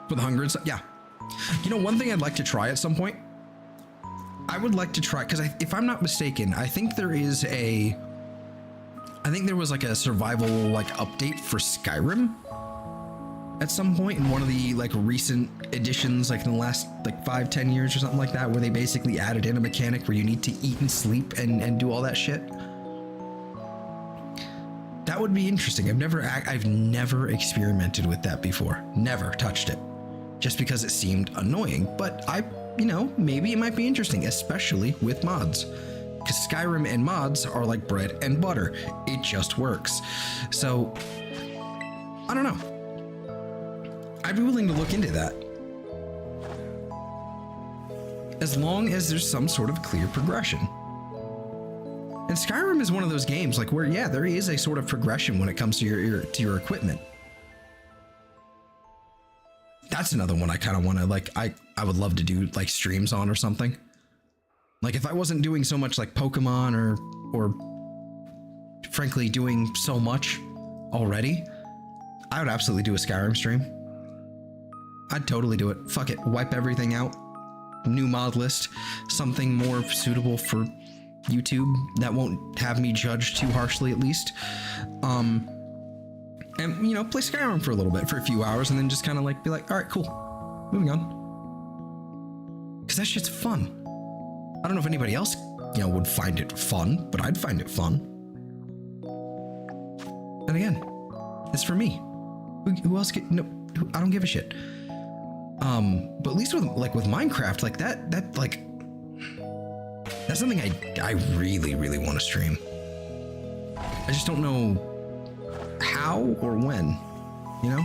With hunger and stuff, yeah. You know, one thing I'd like to try at some point, I would like to try, because if I'm not mistaken, I think there was like a survival like update for Skyrim at some point in one of the like recent editions, like in the last like 5-10 years or something like that, where they basically added in a mechanic where you need to eat and sleep and do all that shit. That would be interesting. I've never experimented with that before. Never touched it. Just because it seemed annoying. But you know, maybe it might be interesting, especially with mods. Because Skyrim and mods are like bread and butter. It just works. So, I don't know. I'd be willing to look into that. As long as there's some sort of clear progression. And Skyrim is one of those games like where, yeah, there is a sort of progression when it comes to your equipment. That's another one I kind of want to like, I would love to do like streams on or something. Like if I wasn't doing so much like Pokemon or frankly doing so much already, I would absolutely do a Skyrim stream. I'd totally do it. Fuck it. Wipe everything out. New mod list. Something more suitable for YouTube that won't have me judged too harshly, at least. And you know, play Skyrim for a little bit, for a few hours, and then just kind of like be like, all right, cool, moving on. Because that shit's fun. I don't know if anybody else, you know, would find it fun, but I'd find it fun. And again, it's for me. Who else get? No, I don't give a shit. But at least with Minecraft, like that like. That's something I really, really want to stream. I just don't know how or when, you know?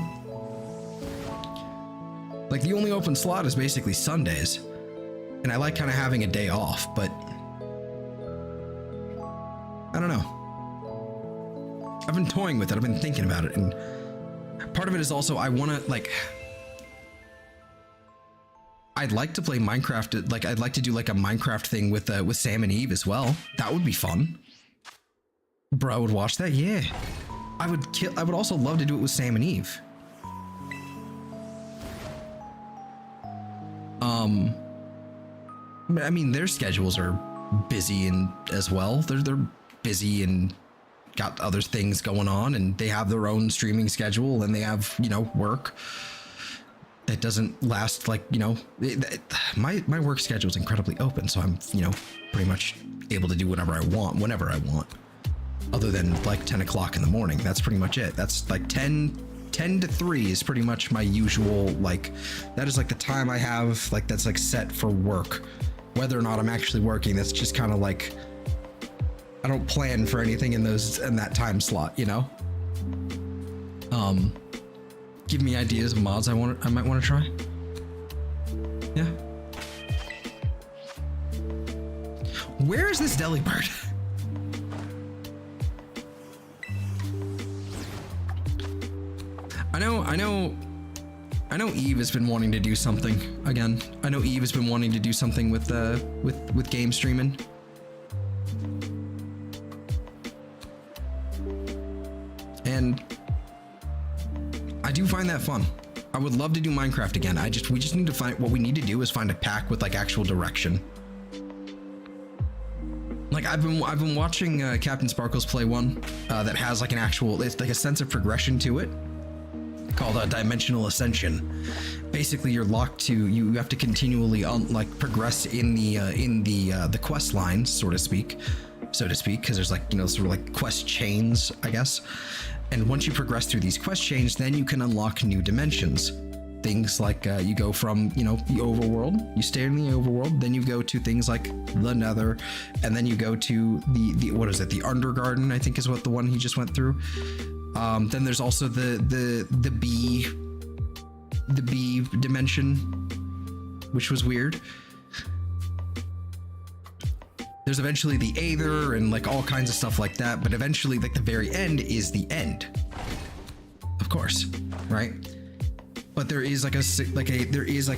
Like the only open slot is basically Sundays. And I like kind of having a day off, but I don't know. I've been toying with it. I've been thinking about it. And part of it is also I want to like... I'd like to play Minecraft, like I'd like to do like a Minecraft thing with Sam and Eve as well. That would be fun. Bro, I would watch that. Yeah. I would also love to do it with Sam and Eve. I mean, their schedules are busy and as well. They're busy and got other things going on, and they have their own streaming schedule, and they have, you know, work that doesn't last, like, you know, my work schedule is incredibly open, so I'm, you know, pretty much able to do whatever I want, whenever I want, other than like 10 o'clock in the morning. That's pretty much it. That's like 10 to 3 is pretty much my usual, like, that is like the time I have, like, that's like set for work. Whether or not I'm actually working, that's just kind of like, I don't plan for anything in that time slot, you know? Give me ideas of mods I might want to try. Yeah. Where is this Delibird? I I know Eve has been wanting to do something again. I know Eve has been wanting to do something with game streaming. And I do find that fun. I would love to do Minecraft again. We just need to find, what we need to do is find a pack with like actual direction. Like I've been watching Captain Sparkles play one that has like an actual, it's like a sense of progression to it, called Dimensional Ascension. Basically, you're locked to, you have to continually like progress in the quest lines, so to speak, because there's like, you know, sort of like quest chains, I guess. And once you progress through these quest chains, then you can unlock new dimensions. Things like you go from, you know, the overworld, you stay in the overworld, then you go to things like the Nether, and then you go to the what is it, the Undergarden, I think is what the one he just went through. Then there's also the bee dimension, which was weird. There's eventually the Aether and like all kinds of stuff like that, but eventually like the very end is the end. Of course, right? But there is like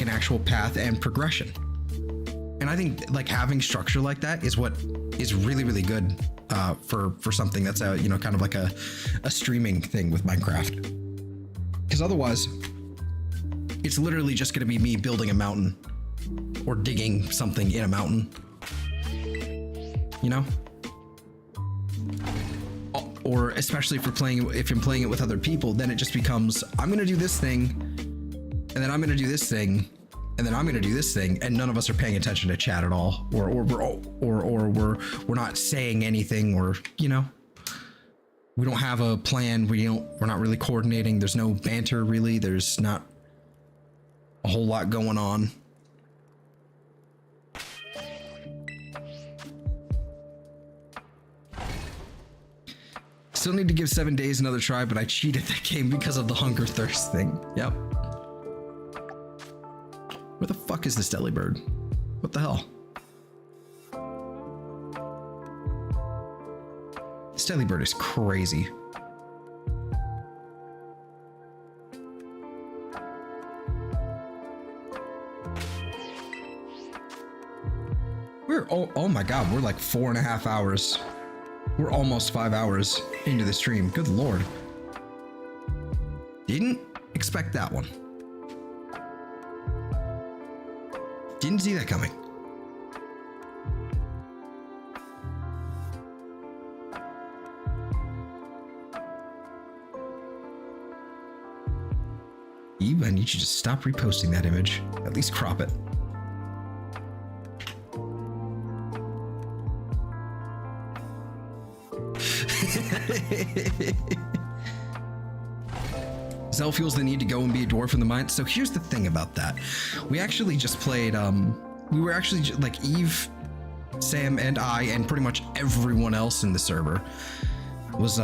an actual path and progression. And I think like having structure like that is what is really, really good for something that's a, you know, kind of like a streaming thing with Minecraft. Because otherwise, it's literally just going to be me building a mountain or digging something in a mountain. You know? Or especially if I'm playing it with other people, then it just becomes, I'm going to do this thing, and then I'm going to do this thing, and then I'm going to do this thing, and none of us are paying attention to chat at all, or we're not saying anything, or, you know, we don't have a plan. We're not really coordinating. There's no banter really. There's not a whole lot going on. Still need to give 7 Days another try, but I cheated that game because of the hunger thirst thing. Yep. Where the fuck is this Delibird? What the hell? This Delibird is crazy. Oh my god, we're like 4.5 hours. We're almost 5 hours into the stream. Good lord. Didn't expect that one. Didn't see that coming. Eve, I need you to stop reposting that image. At least crop it. Zell feels the need to go and be a dwarf in the mine. So here's the thing about that. We actually just played, we were actually like Eve, Sam, and I, and pretty much everyone else in the server was,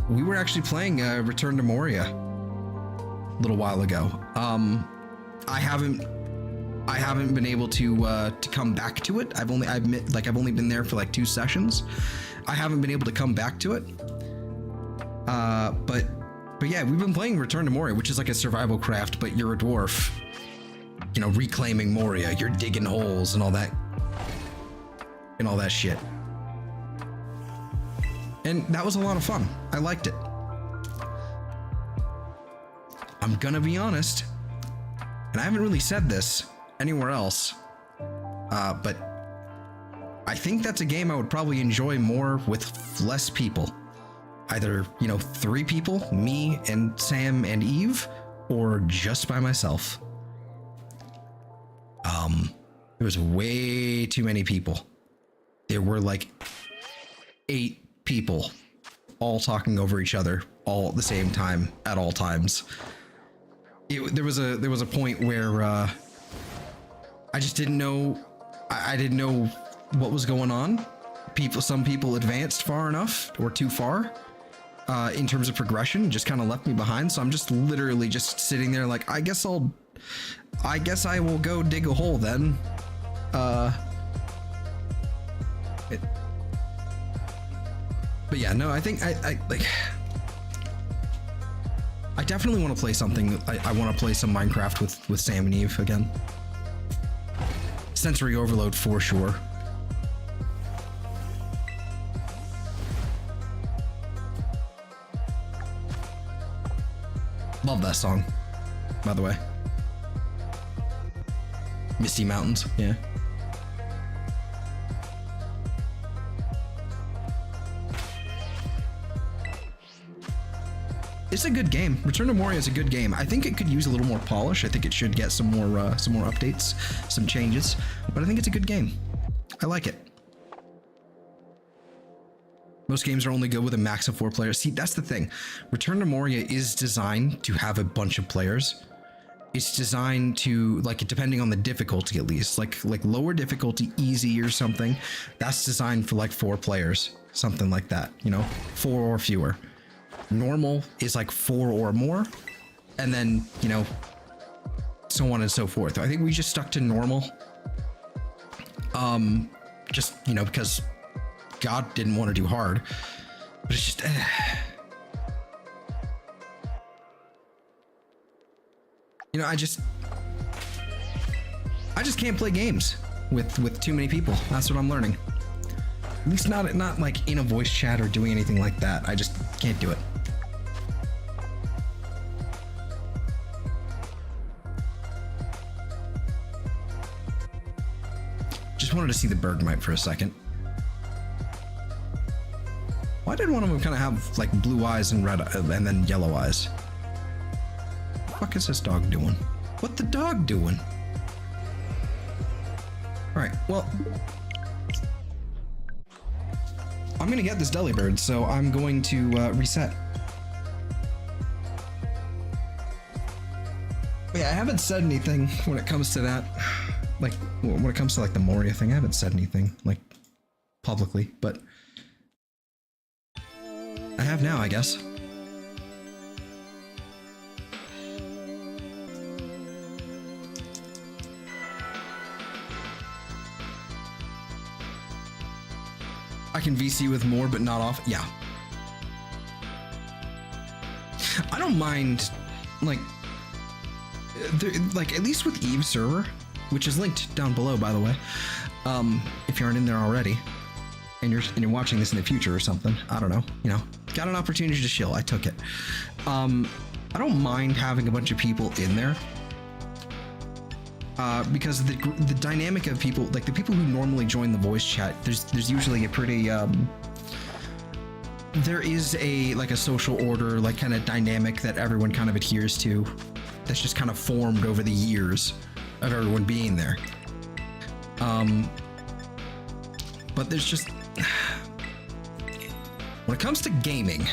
we were actually playing Return to Moria a little while ago. I haven't been able to come back to it. I've only been there for like 2 sessions. I haven't been able to come back to it. But yeah, we've been playing Return to Moria, which is like a survival craft, but you're a dwarf, you know, reclaiming Moria. You're digging holes and all that shit. And that was a lot of fun. I liked it. I'm gonna be honest, and I haven't really said this anywhere else, but I think that's a game I would probably enjoy more with less people. Either, you know, 3 people, me and Sam and Eve, or just by myself. There was way too many people. There were like 8 people all talking over each other all at the same time at all times. There was a point where I just didn't know. I didn't know what was going on. Some people advanced far enough or too far in terms of progression, just kind of left me behind. So I'm just literally just sitting there like, I guess I will go dig a hole then. But yeah, no, I think I like, I definitely want to play something. I want to play some Minecraft with Sam and Eve again. Sensory overload for sure. Love that song, by the way. Misty Mountains, yeah. It's a good game. Return to Moria is a good game. I think it could use a little more polish. I think it should get some more updates, some changes. But I think it's a good game. I like it. Most games are only good with a max of 4 players. See, that's the thing. Return to Moria is designed to have a bunch of players. It's designed to, like, depending on the difficulty at least, like lower difficulty, easy or something. That's designed for like 4 players, something like that. You know, 4 or fewer. Normal is like 4 or more, and then, you know, so on and so forth. I think we just stuck to normal. Just, you know, because God didn't want to do hard, but it's just, you know, I just can't play games with too many people. That's what I'm learning. At least not like in a voice chat or doing anything like that. I just can't do it. Just wanted to see the Bergmite for a second. Why did one of them kind of have like blue eyes and red and then yellow eyes? What the fuck is this dog doing? What the dog doing? All right, well, I'm gonna get this Delibird, so I'm going to reset. Yeah, I haven't said anything when it comes to that. Like, when it comes to like the Moria thing, I haven't said anything like publicly, but I have now, I guess. I can VC with more, but not off. Yeah. I don't mind, like at least with Eve's server, which is linked down below, by the way. If you aren't in there already, and you're watching this in the future or something, I don't know. You know, got an opportunity to chill. I took it. I don't mind having a bunch of people in there. Because the dynamic of people, like the people who normally join the voice chat, there's usually a pretty there is a like a social order, like kind of dynamic that everyone kind of adheres to, that's just kind of formed over the years of everyone being there. But there's just, when it comes to gaming,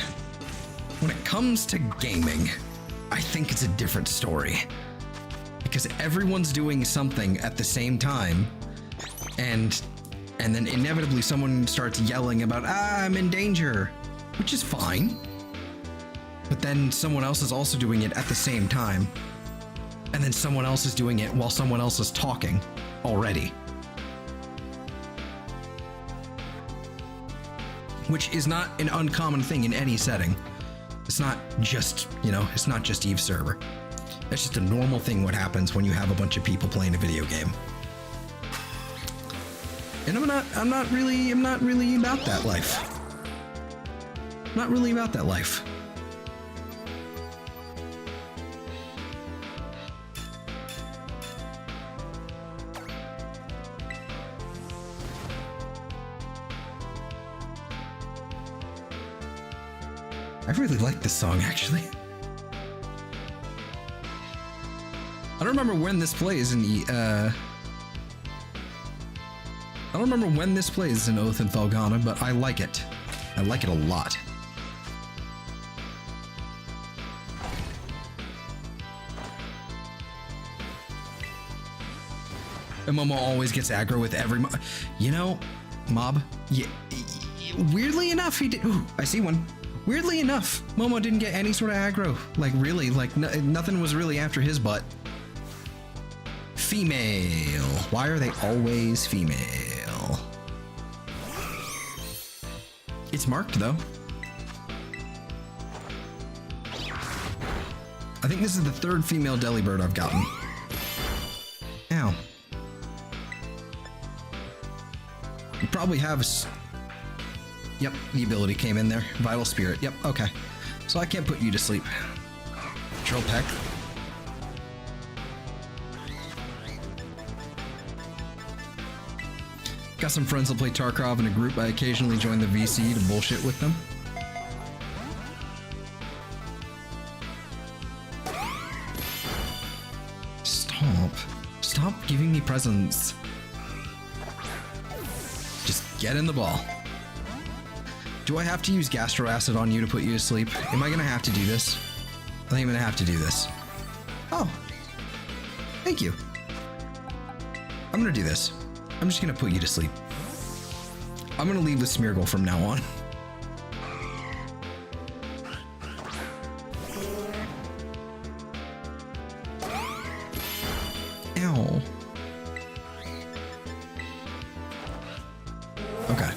I think it's a different story. Because everyone's doing something at the same time, and then inevitably someone starts yelling about, I'm in danger, which is fine. But then someone else is also doing it at the same time, and then someone else is doing it while someone else is talking already. Which is not an uncommon thing in any setting. It's not just, you know, it's not just Eve's server. That's just a normal thing what happens when you have a bunch of people playing a video game. And I'm not really about that life. Not really about that life. I really like this song, actually. I don't remember when this plays in I don't remember when this plays in Oath and Felghana, but I like it. I like it a lot. And Momo always gets aggro with every you know, Mob. Yeah, weirdly enough, he did. Ooh, I see one. Weirdly enough, Momo didn't get any sort of aggro. Like really, like nothing was really after his butt. Female. Why are they always female? It's marked though. I think this is the third female Delibird I've gotten. Ow. You probably have... Yep, the ability came in there. Vital Spirit. Yep, okay. So I can't put you to sleep. Drill Peck. Got some friends that play Tarkov in a group. I occasionally join the VC to bullshit with them. Stop giving me presents. Just get in the ball. Do I have to use Gastro Acid on you to put you to sleep? Am I gonna have to do this? I think I'm gonna have to do this. Oh. Thank you. I'm gonna do this. I'm just gonna put you to sleep. I'm gonna leave the Smeargle from now on. Ow. Okay.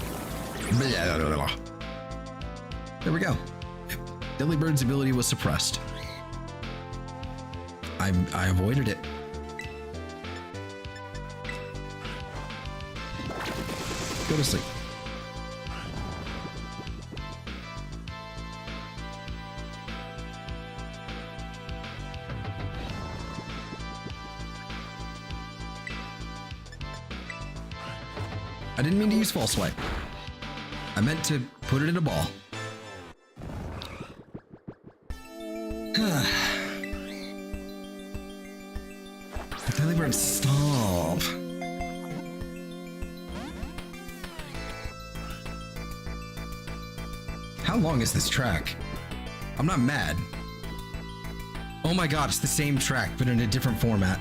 There we go. Delibird's ability was suppressed. I avoided it. Go to sleep. I didn't mean to use False Swipe. I meant to put it in a ball. Delibird, stop. How long is this track? I'm not mad. Oh my god, it's the same track, but in a different format.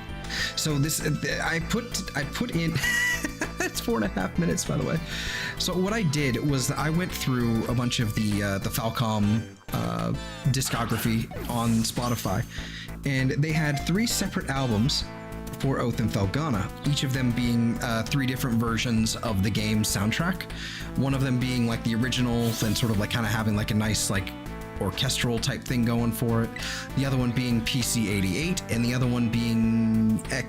So this, I put in, it's 4.5 minutes, by the way. So what I did was I went through a bunch of the Falcom discography on Spotify, and they had 3 separate albums for Oath and Felghana, each of them being 3 different versions of the game's soundtrack. One of them being like the original and sort of like kind of having like a nice like orchestral type thing going for it. The other one being PC 88, and the other one being X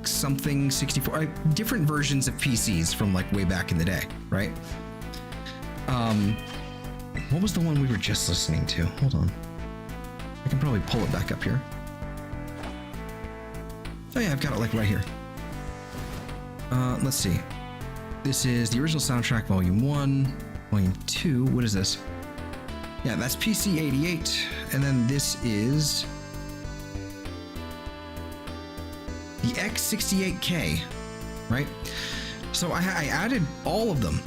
something 64. Different versions of PCs from like way back in the day, right? What was the one we were just listening to? Hold on. I can probably pull it back up here. Oh yeah, I've got it like right here. Let's see. This is the original soundtrack, Volume 1, Volume 2. What is this? Yeah, that's PC 88, and then this is the X68K, right? So I added all of them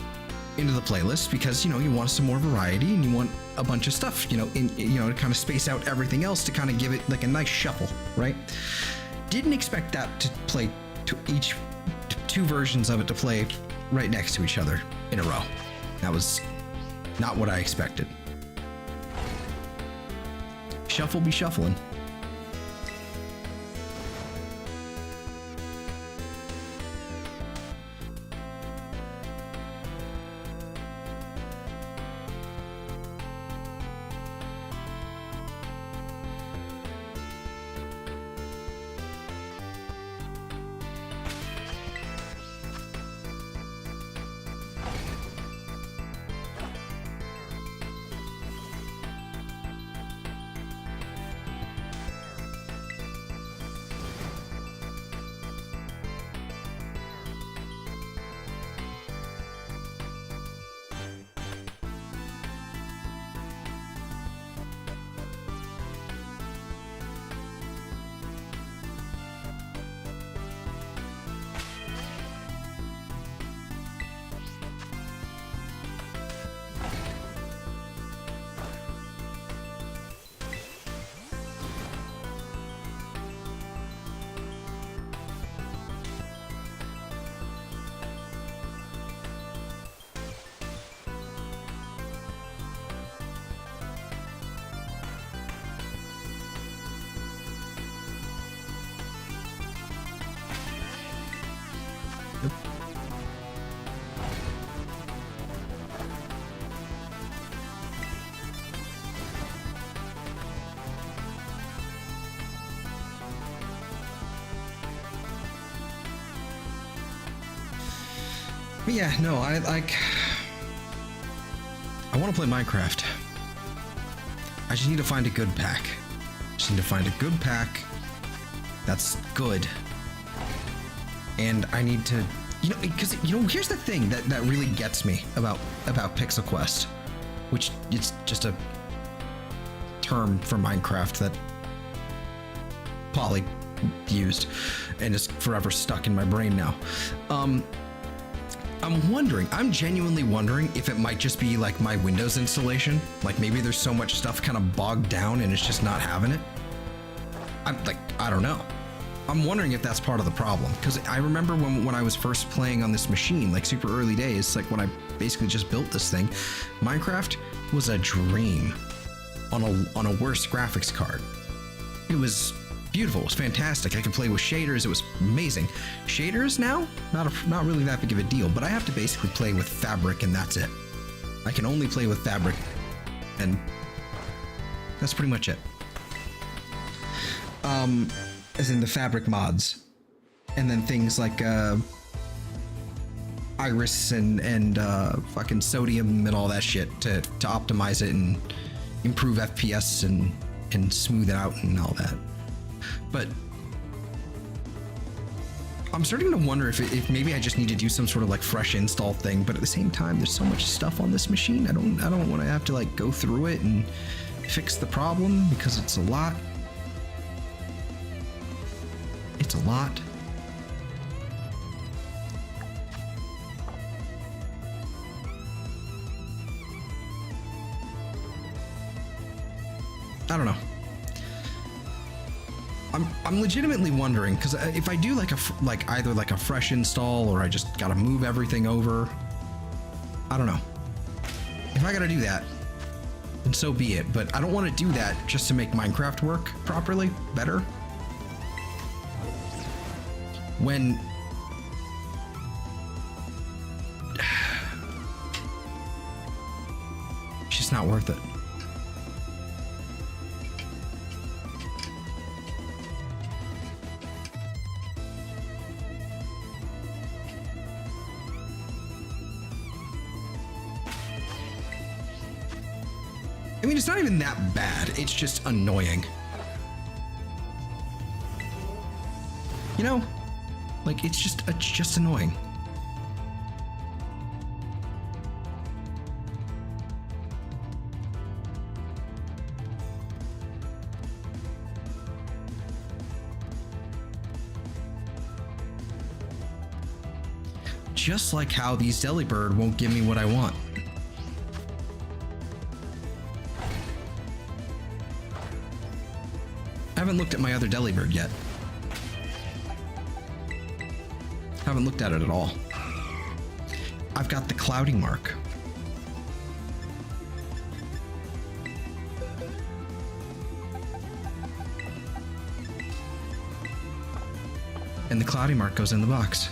into the playlist because, you know, you want some more variety and you want a bunch of stuff, you know, to kind of space out everything else to kind of give it like a nice shuffle, right? Didn't expect that to play to each 2 versions of it to play right next to each other in a row. That was not what I expected. Shuffle be shuffling. But yeah, no, I want to play Minecraft. I just need to find a good pack. Just need to find a good pack that's good. And I need to, because here's the thing that really gets me about Pixel Quest, which it's just a term for Minecraft that Polly used and is forever stuck in my brain now. I'm genuinely wondering if it might just be like my Windows installation. Like maybe there's so much stuff kind of bogged down and it's just not having it. I don't know. I'm wondering if that's part of the problem, because I remember when I was first playing on this machine, like super early days, like when I basically just built this thing, Minecraft was a dream on a worse graphics card. It was beautiful. It was fantastic. I could play with shaders. It was amazing. Shaders now, not really that big of a deal, but I have to basically play with fabric and that's it. I can only play with fabric, and that's pretty much it. As in the fabric mods, and then things like iris and fucking sodium and all that shit to optimize it and improve FPS and smooth it out and all that. But I'm starting to wonder if maybe I just need to do some sort of like fresh install thing. But at the same time, there's so much stuff on this machine. I don't want to have to like go through it and fix the problem, because it's a lot. It's a lot. I don't know. I'm legitimately wondering, because if I do like either like a fresh install or I just gotta move everything over, I don't know. If I gotta do that, then so be it. But I don't want to do that just to make Minecraft work properly, better. When it's just not worth it. I mean, it's not even that bad. It's just annoying. You know? Like, it's just annoying. Just like how these Delibird won't give me what I want. I haven't looked at my other Delibird yet. Haven't looked at it at all. I've got the cloudy mark. And the cloudy mark goes in the box.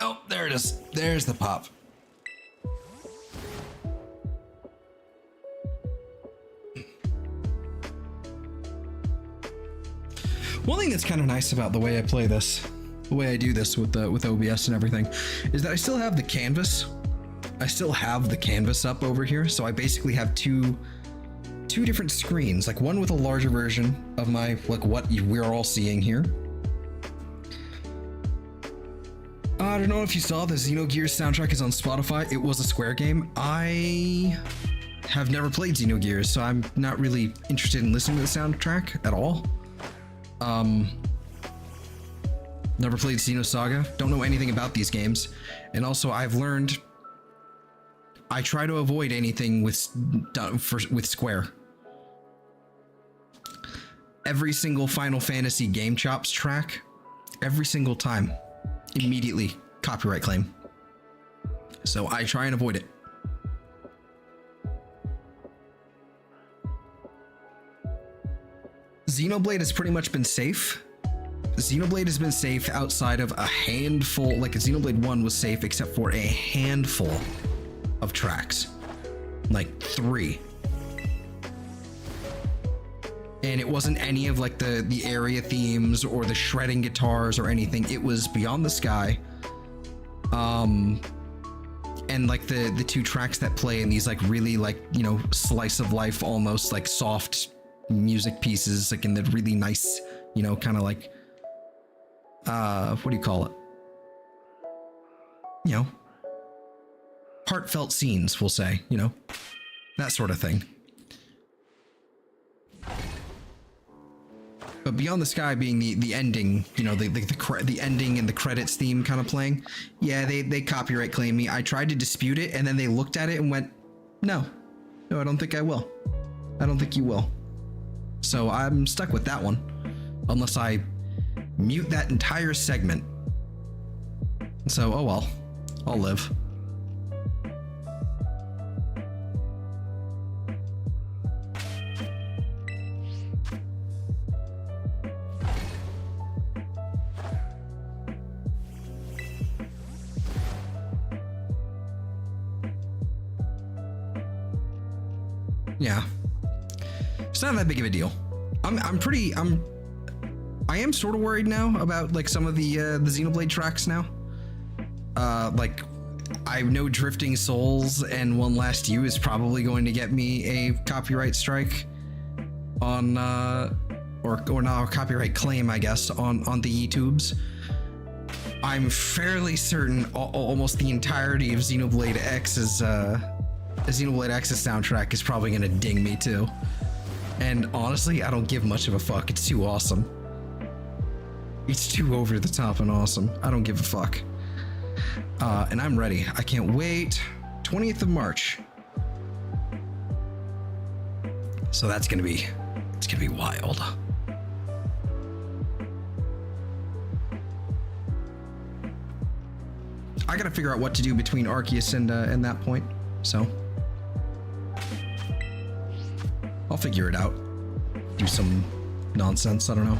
Oh, there it is. There's the pop. One thing that's kind of nice about the way I play this, the way I do this with OBS and everything, is that I still have the canvas. I still have the canvas up over here, so I basically have two two different screens, like one with a larger version of my, like what we're all seeing here. I don't know if you saw the Xenogears soundtrack is on Spotify. It was a Square game. I have never played Xenogears, so I'm not really interested in listening to the soundtrack at all. Never played Xenosaga. Don't know anything about these games. And also, I've learned I try to avoid anything with Square. Every single Final Fantasy Game Chops track, every single time, immediately copyright claim. So I try and avoid it. Xenoblade has pretty much been safe. Xenoblade has been safe outside of a handful, like Xenoblade 1 was safe except for a handful of tracks. Like 3. And it wasn't any of like the area themes or the shredding guitars or anything. It was Beyond the Sky. And like the two tracks that play in these like really like, you know, slice of life, almost like soft music pieces, like in the really nice, you know, kind of like, what do you call it? You know, heartfelt scenes, we'll say, you know, that sort of thing. But Beyond the Sky being the ending, you know, the ending and the credits theme kind of playing, yeah, they copyright claim me. I tried to dispute it, and then they looked at it and went, no, I don't think I will. I don't think you will. So I'm stuck with that one, unless I mute that entire segment. So, oh well, I'll live. Yeah, it's not that big of a deal. I am sort of worried now about like some of the Xenoblade tracks now. Like I know Drifting Souls and One Last You is probably going to get me a copyright strike on or not a copyright claim, I guess, on the YouTubes. I'm fairly certain almost the entirety of Xenoblade X's soundtrack is probably gonna ding me too. And honestly, I don't give much of a fuck. It's too awesome. It's too over the top and awesome. I don't give a fuck. And I'm ready. I can't wait. 20th of March. So it's gonna be wild. I gotta figure out what to do between Arceus and that point. So I'll figure it out. Do some nonsense, I don't know.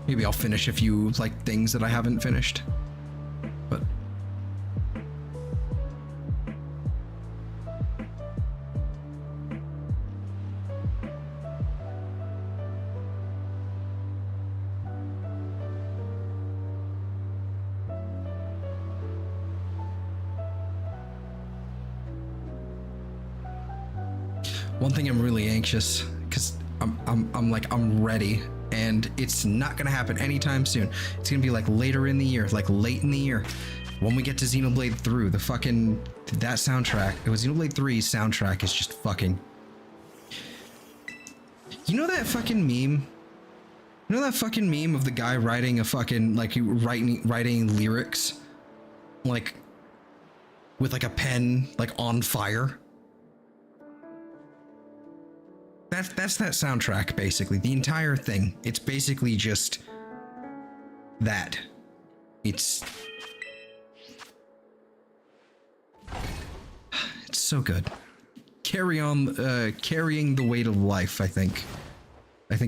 Maybe I'll finish a few like things that I haven't finished. But one thing I'm really anxious, because I'm ready, and it's not gonna happen anytime soon. It's gonna be like later in the year, like late in the year, when we get to Xenoblade 3. That soundtrack, it was Xenoblade 3's soundtrack is just fucking. You know that fucking meme? You know that fucking meme of the guy writing a fucking like writing lyrics, like with like a pen like on fire? That's that soundtrack, basically. The entire thing. It's basically just that. It's so good. Carrying the Weight of Life, I think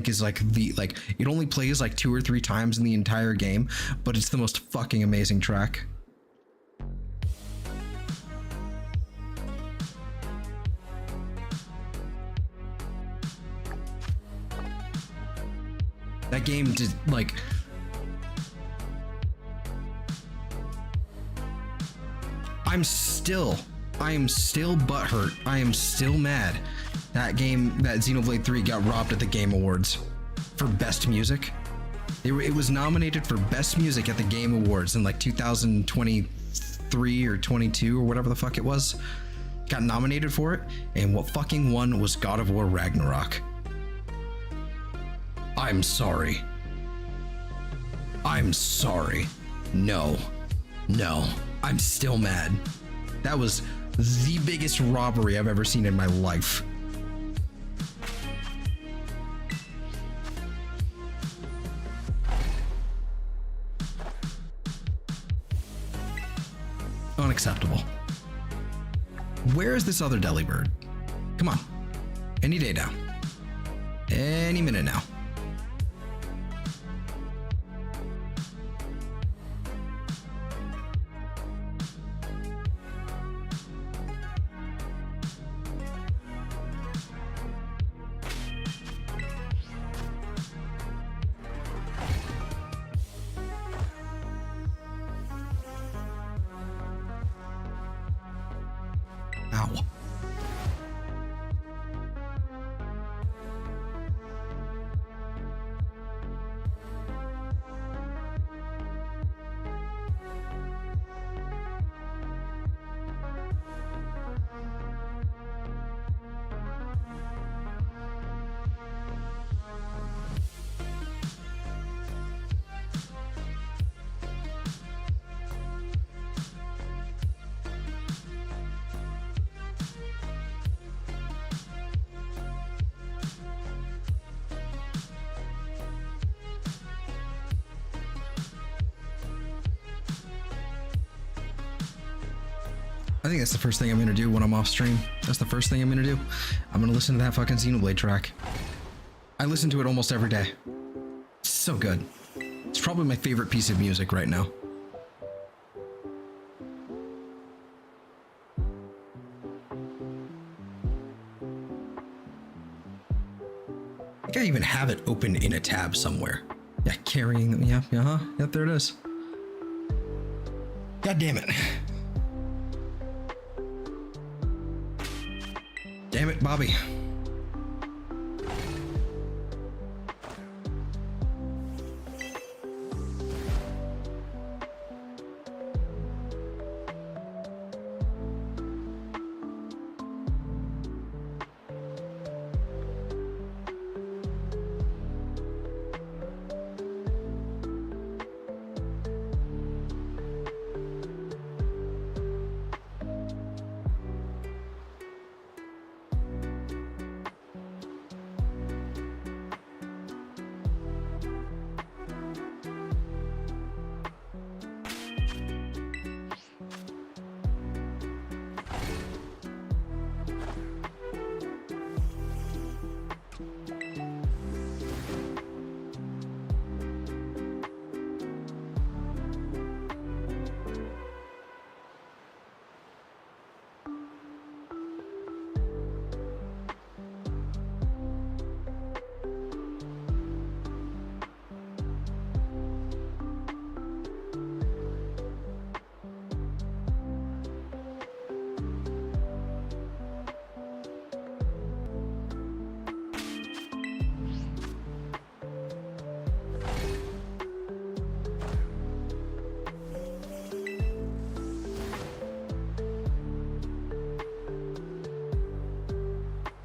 is like it only plays like 2 or 3 times in the entire game, but it's the most fucking amazing track. That game did like. I'm still I am still butthurt. I am still mad. That Xenoblade 3 got robbed at the Game Awards for Best Music. It was nominated for Best Music at the Game Awards in like 2023 or 22 or whatever the fuck it was. Got nominated for it, and what fucking won was God of War Ragnarok. I'm sorry. I'm sorry. No. I'm still mad. That was the biggest robbery I've ever seen in my life. Unacceptable. Where is this other Delibird? Come on. Any day now. Any minute now. Ow. I think that's the first thing I'm gonna do when I'm off stream. That's the first thing I'm gonna do. I'm gonna listen to that fucking Xenoblade track. I listen to it almost every day. It's so good. It's probably my favorite piece of music right now. I think I even have it open in a tab somewhere. Yeah, carrying them. Yeah, Yep, there it is. God damn it. Damn it, Bobby.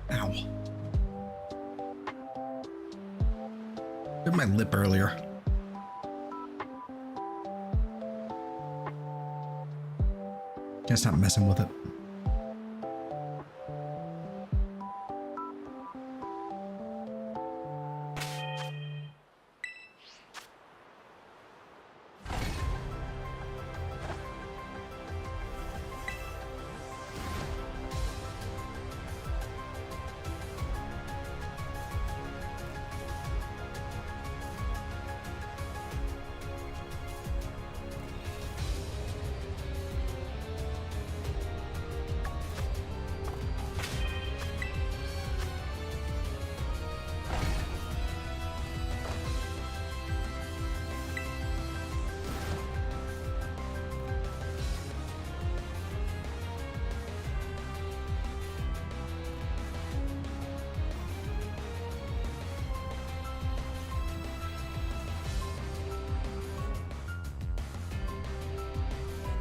Ow. Hit my lip earlier. Can't stop messing with it.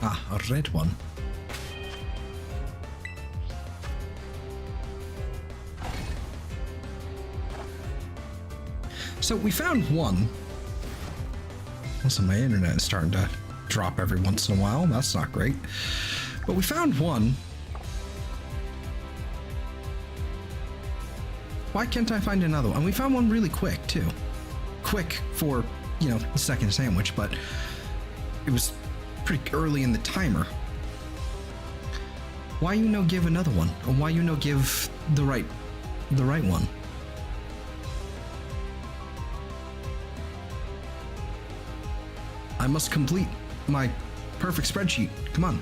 Ah, a red one. So we found one. Also, my internet is starting to drop every once in a while. That's not great. But we found one. Why can't I find another one? And we found one really quick, too. Quick for, you know, the second sandwich, but it was pretty early in the timer. Why you no give another one? Or why you no give the right one? I must complete my perfect spreadsheet. Come on.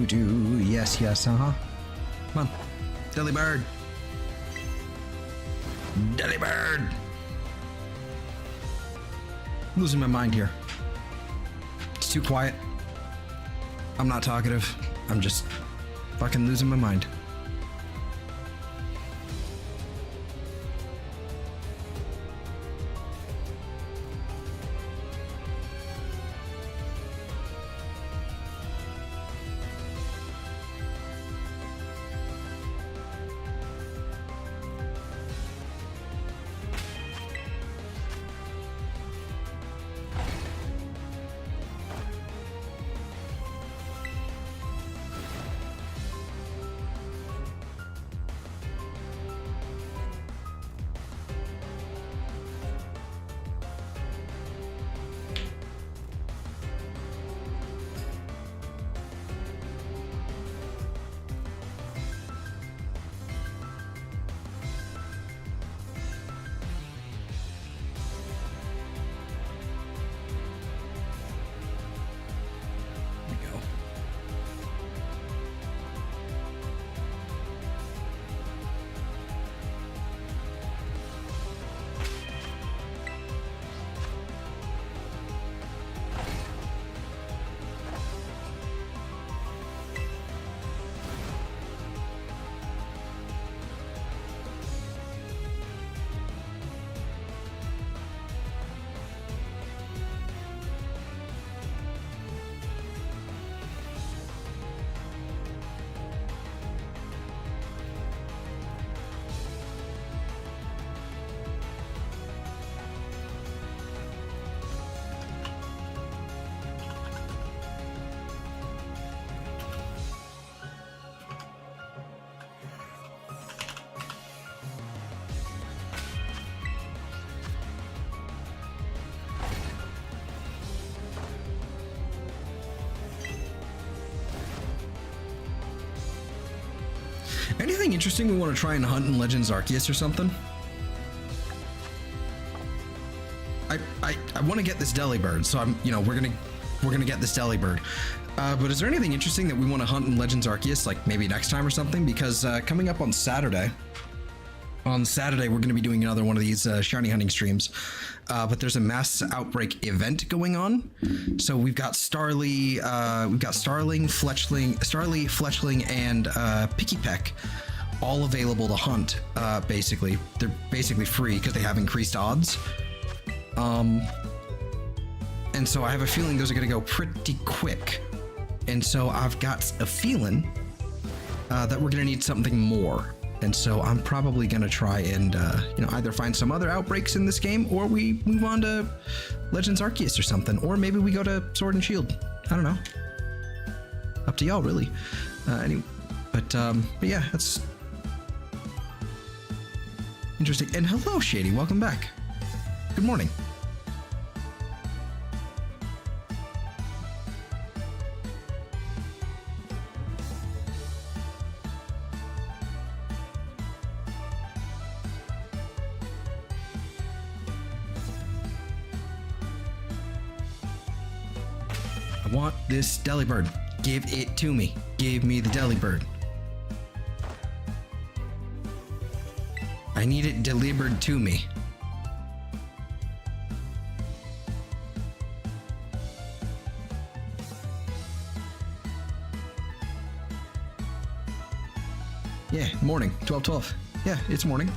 Do. Yes, uh-huh. Come on. Delibird. Delibird. I'm losing my mind here. It's too quiet. I'm not talkative. I'm just fucking losing my mind. Anything interesting we want to try and hunt in Legends Arceus or something? I want to get this Delibird, so I'm, you know, we're gonna get this Delibird. But is there anything interesting that we want to hunt in Legends Arceus, like maybe next time or something? Because coming up on Saturday, we're going to be doing another one of these shiny hunting streams. But there's a mass outbreak event going on. So we've got Starly, Fletchling, and Pikipek all available to hunt. Basically, they're basically free because they have increased odds. And so I have a feeling those are going to go pretty quick. And so I've got a feeling that we're going to need something more. And so I'm probably going to try and, either find some other outbreaks in this game, or we move on to Legends Arceus or something. Or maybe we go to Sword and Shield. I don't know. Up to y'all, really. But yeah, that's interesting. And hello, Shady. Welcome back. Good morning. I want this Delibird. Give it to me. Give me the Delibird. I need it delivered to me. Yeah, morning. 12:12. Yeah, it's morning.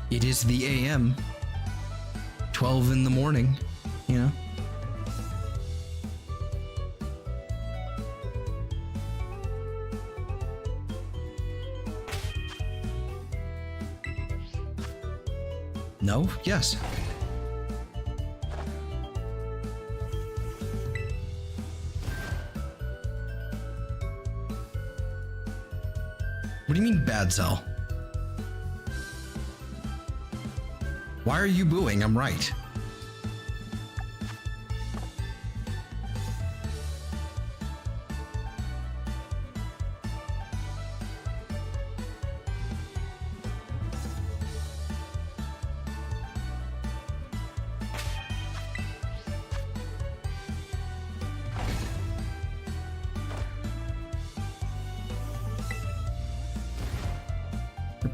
It is the AM. 12 in the morning, you know? No? Yes. What do you mean, bad cell? Why are you booing? I'm right.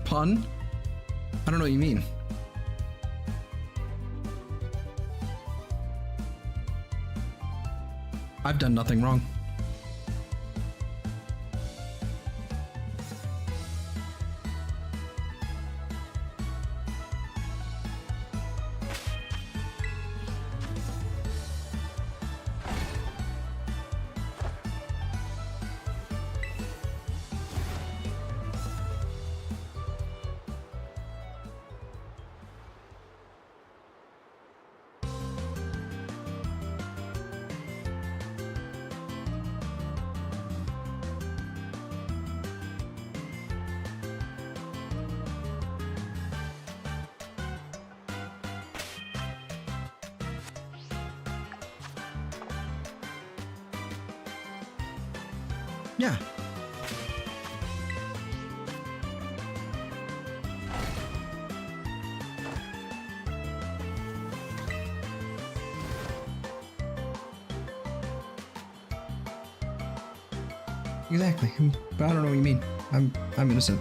Pun? I don't know what you mean. I've done nothing wrong. Yeah. Exactly. But I don't know what you mean. I'm innocent.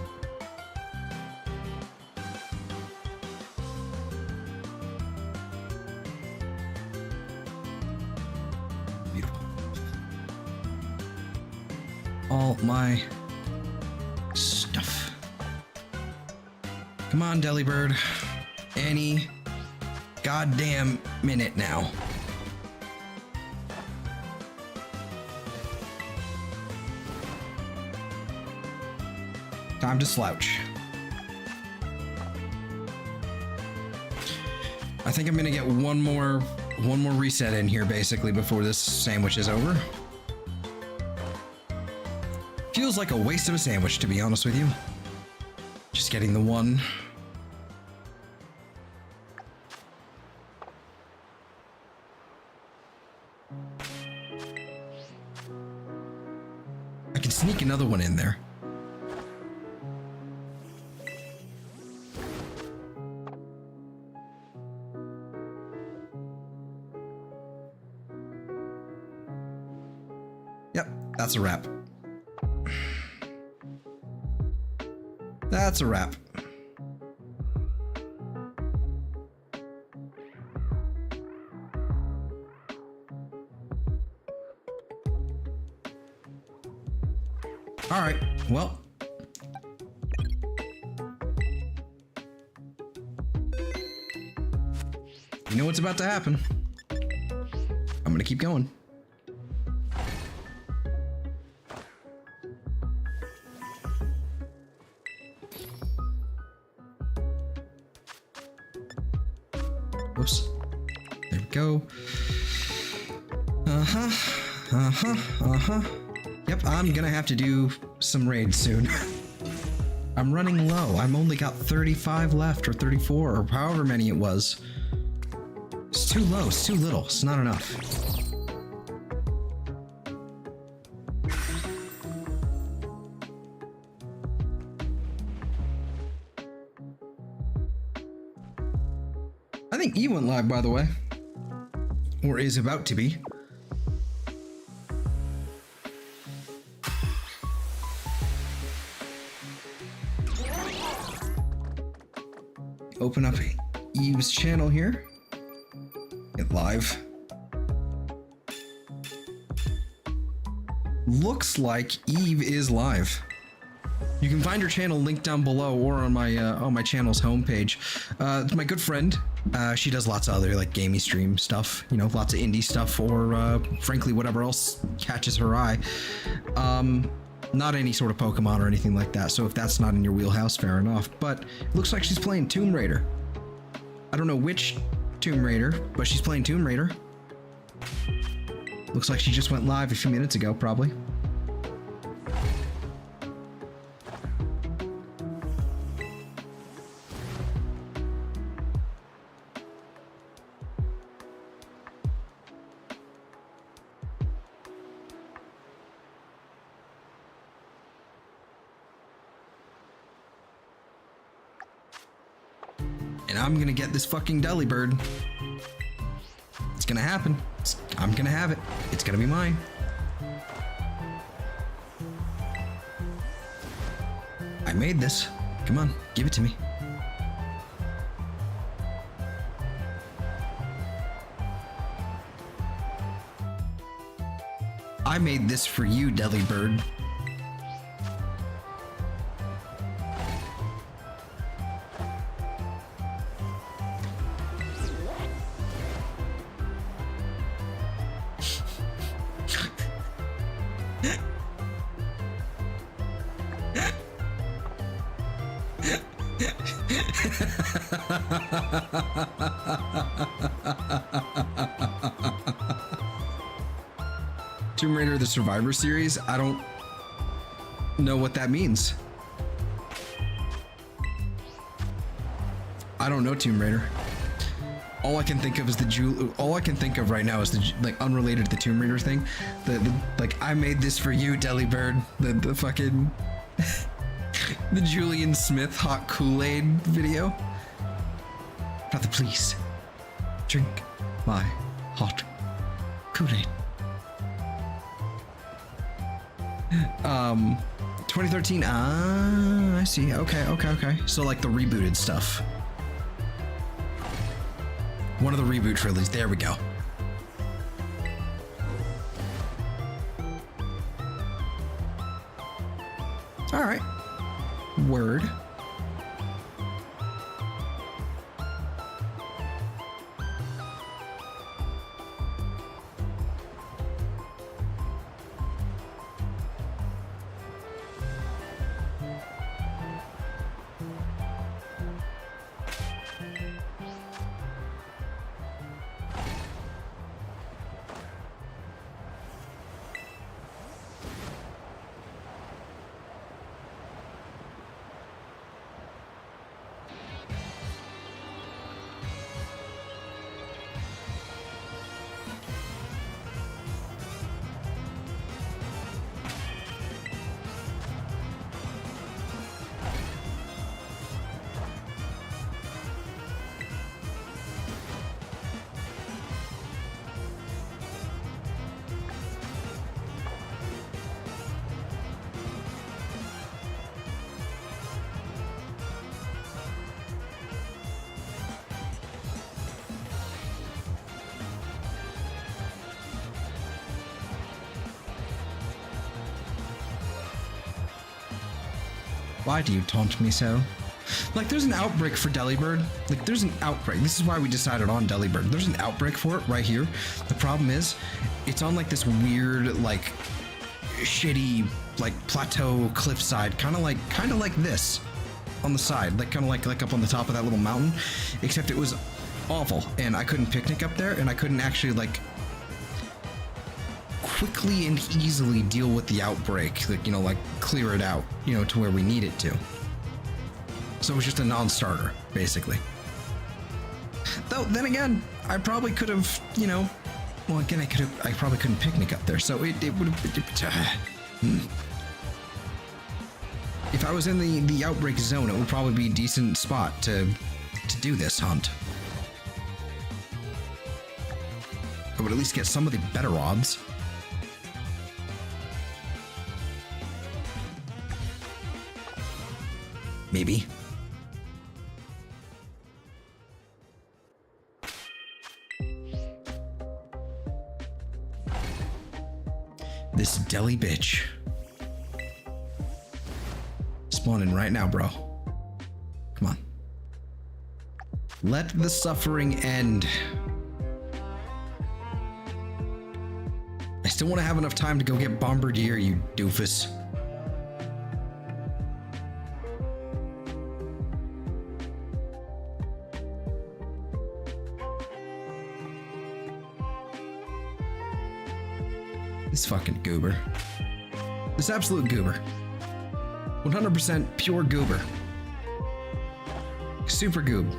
Beautiful. All my stuff. Come on, Delibird. Any goddamn minute now. Time to slouch. I think I'm gonna get one more reset in here basically before this sandwich is over. Feels like a waste of a sandwich, to be honest with you. Just getting the one. I can sneak another one in there. Yep, that's a wrap. That's a wrap. All right, well. You know what's about to happen. I'm gonna keep going. Whoops. There we go. Yep, I'm gonna have to do some raids soon. I'm running low. I'm only got 35 left, or 34, or however many it was. It's too low, it's too little, it's not enough. I think E went live, by the way. Or is about to be. Open up Eve's channel here. Get live. Looks like Eve is live. You can find her channel linked down below or on my channel's homepage. It's my good friend. She does lots of other like gaming stream stuff, you know, lots of indie stuff, or frankly whatever else catches her eye. Not any sort of Pokemon or anything like that. So if that's not in your wheelhouse, fair enough. But it looks like she's playing Tomb Raider. I don't know which Tomb Raider, but she's playing Tomb Raider. Looks like she just went live a few minutes ago, probably. And I'm gonna get this fucking Delibird. It's gonna happen. I'm gonna have it. It's gonna be mine. I made this. Come on, give it to me. I made this for you, Delibird. Tomb Raider the Survivor series? I don't know what that means. I don't know Tomb Raider. All I can think of is all I can think of right now is the like unrelated to the Tomb Raider thing. The like I made this for you, Delibird. The fucking the Julian Smith hot Kool-Aid video. Brother, please drink my hot Kool-Aid. 2013. I see. Okay. So like the rebooted stuff. One of the reboot trilogies. There we go. All right. Word. Why do you taunt me so? Like, there's an outbreak for Delibird. Like, there's an outbreak. This is why we decided on Delibird. There's an outbreak for it right here. The problem is, it's on like this weird, like, shitty, like plateau cliffside, kind of like this on the side, like kind of like up on the top of that little mountain. Except it was awful, and I couldn't picnic up there, and I couldn't actually like quickly and easily deal with the outbreak, like, you know, like clear it out, you know, to where we need it to. So it was just a non-starter, basically. Though, then again, I probably could have, you know, well, again, I probably couldn't picnic up there, so it would have, if I was in the outbreak zone, it would probably be a decent spot to do this hunt. but at least get some of the better odds. Maybe. This deli bitch. Spawning right now, bro. Come on. Let the suffering end. I still want to have enough time to go get Bombardier, you doofus. This fucking goober. This absolute goober. 100% pure goober. Super goob.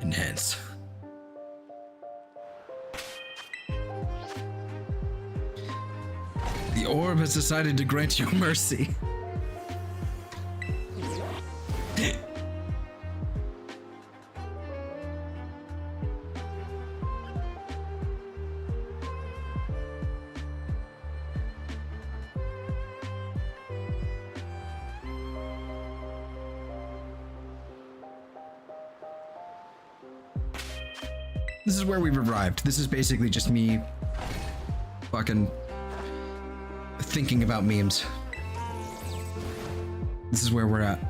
Enhance. The orb has decided to grant you mercy. This is where we've arrived. This is basically just me fucking thinking about memes. This is where we're at.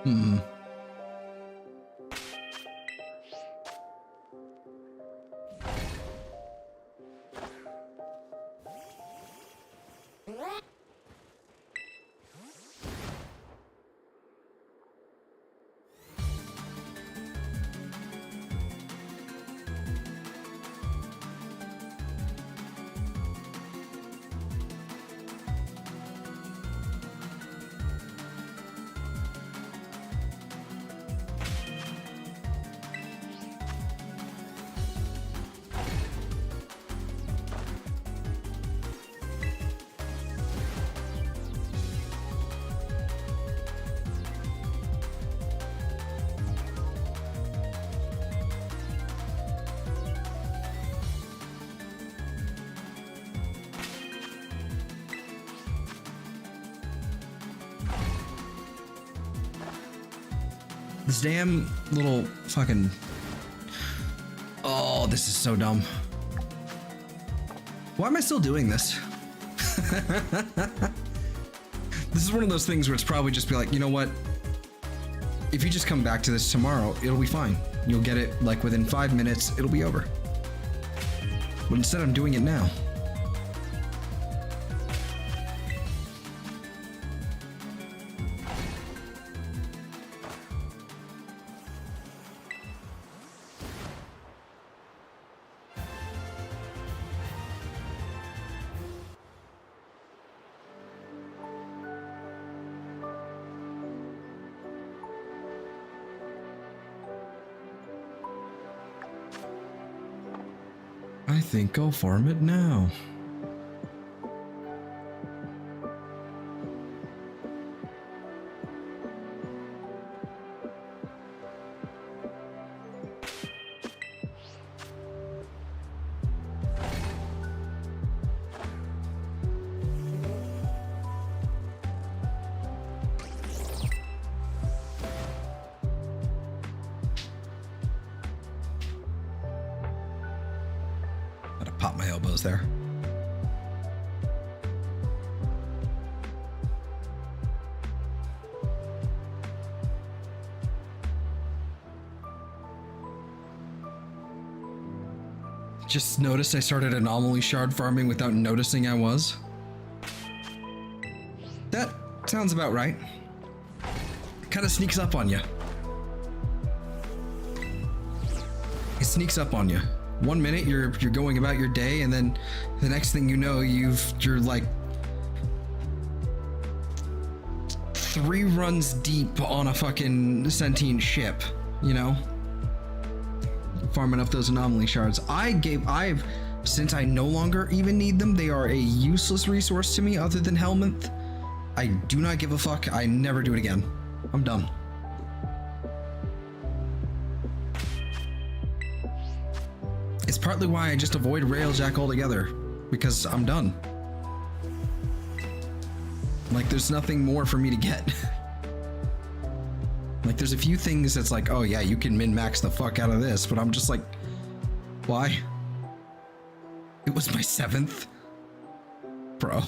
Hmm. This damn little fucking... Oh, this is so dumb. Why am I still doing this? This is one of those things where it's probably just be like, you know what? If you just come back to this tomorrow, it'll be fine. You'll get it like within 5 minutes, it'll be over. But instead I'm doing it now. I think I'll farm it now. pop my elbows there. Just noticed I started anomaly shard farming without noticing I was. That sounds about right. It kind of sneaks up on you. It sneaks up on you. 1 minute you're going about your day, and then the next thing you know, you're like 3 runs deep on a fucking sentient ship, you know? Farming up those anomaly shards. Since I no longer even need them, they are a useless resource to me other than Helminth. I do not give a fuck. I never do it again. I'm done. It's partly why I just avoid Railjack altogether, because I'm done. Like, there's nothing more for me to get. Like, there's a few things that's like, oh yeah, you can min-max the fuck out of this, but I'm just like, why? It was my 7th? Bro.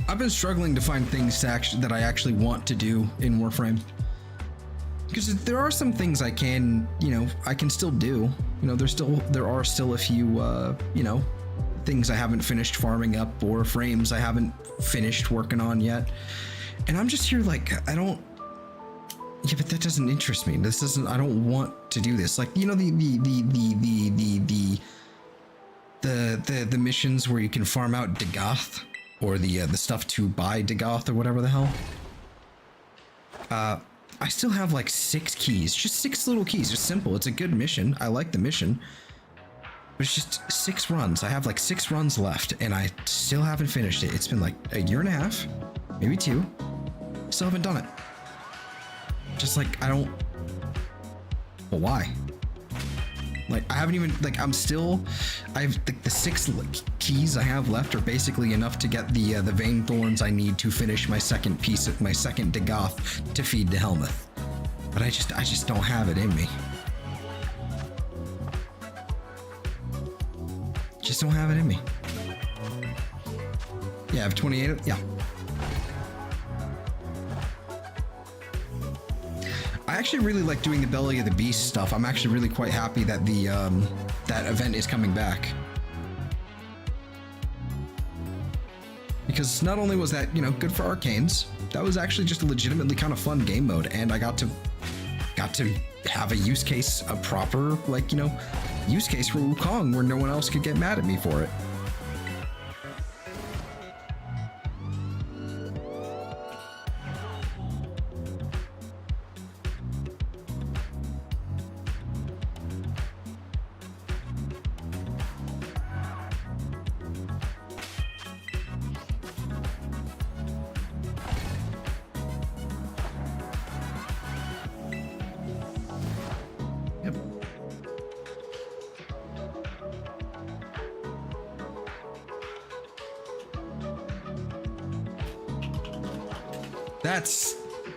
I've been struggling to find things that I actually want to do in Warframe. Because there are some things I can, I can still do. There are still a few, things I haven't finished farming up, or frames I haven't finished working on yet. And I'm just here like, yeah, but that doesn't interest me. I don't want to do this. Like, the missions where you can farm out Dagoth, or the stuff to buy Dagoth or whatever the hell. I still have like 6 keys, just 6 little keys, just simple. It's a good mission. I like the mission, but it's just 6 runs. I have like 6 runs left, and I still haven't finished it. It's been like a year and a half, maybe 2. Still haven't done it. Just like, well, why? Like, I haven't even, like, the 6 keys I have left are basically enough to get the vein thorns I need to finish my second Dagoth to feed to Helminth. But I just don't have it in me. Just don't have it in me. Yeah, I have 28, yeah. I actually really like doing the Belly of the Beast stuff. I'm actually really quite happy that that event is coming back. Because not only was that, good for arcanes, that was actually just a legitimately kind of fun game mode, and I got to have a use case, a proper, use case for Wukong where no one else could get mad at me for it.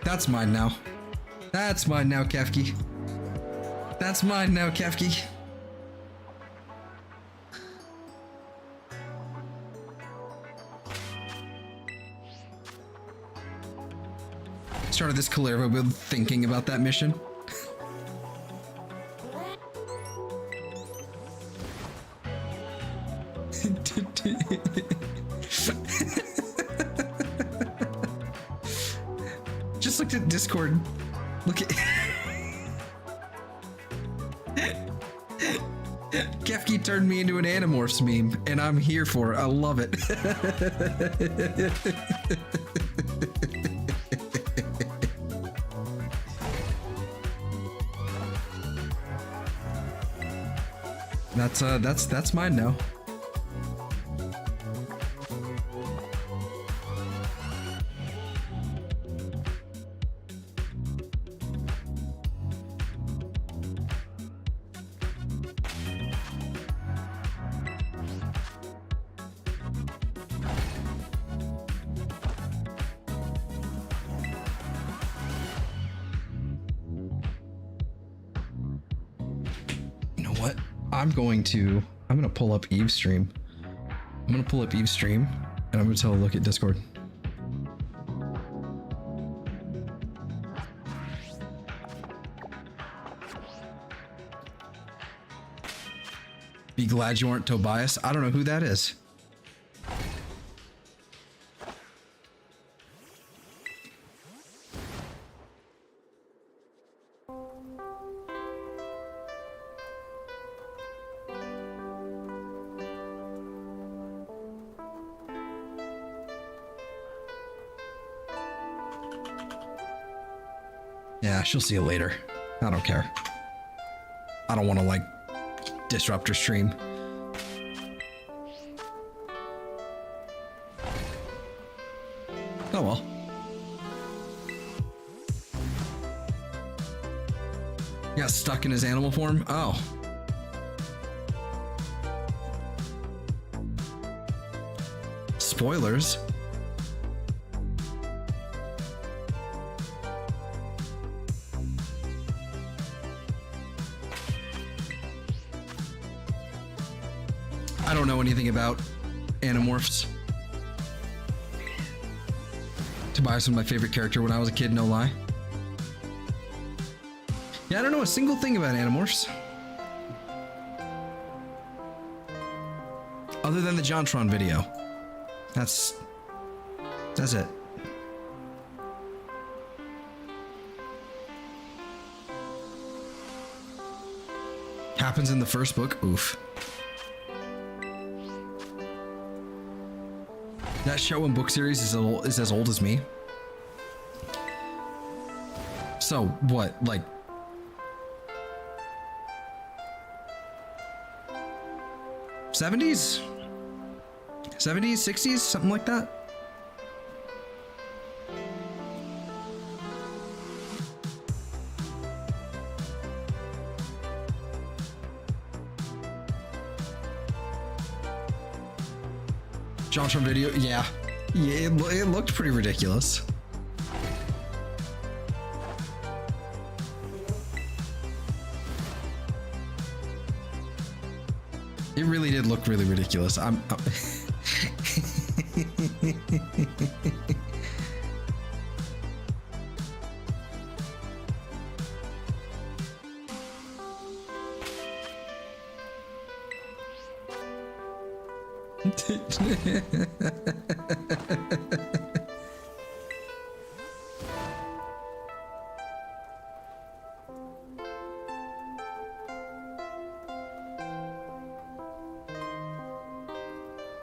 That's mine now. That's mine now, Kefki. That's mine now, Kefki. Started this Kalerva build thinking about that mission. Just looked at Discord. Look at Kefki turned me into an Animorphs meme, and I'm here for it. I love it. That's mine now. I'm gonna pull up Eve's stream. I'm gonna pull up Eve's stream and I'm gonna tell her to look at Discord. Be glad you aren't Tobias. I don't know who that is. Yeah, she'll see it later. I don't care. I don't want to, like, disrupt her stream. Oh well. Got stuck in his animal form? Oh. Spoilers. I don't know anything about Animorphs. Tobias was my favorite character when I was a kid, no lie. Yeah, I don't know a single thing about Animorphs. Other than the Jontron video. That's it. Happens in the first book? Oof. That show and book series is as old as me. So, what, like... '70s? '70s, '60s, something like that? Jontron video, yeah. Yeah, it looked pretty ridiculous. It really did look really ridiculous. I'm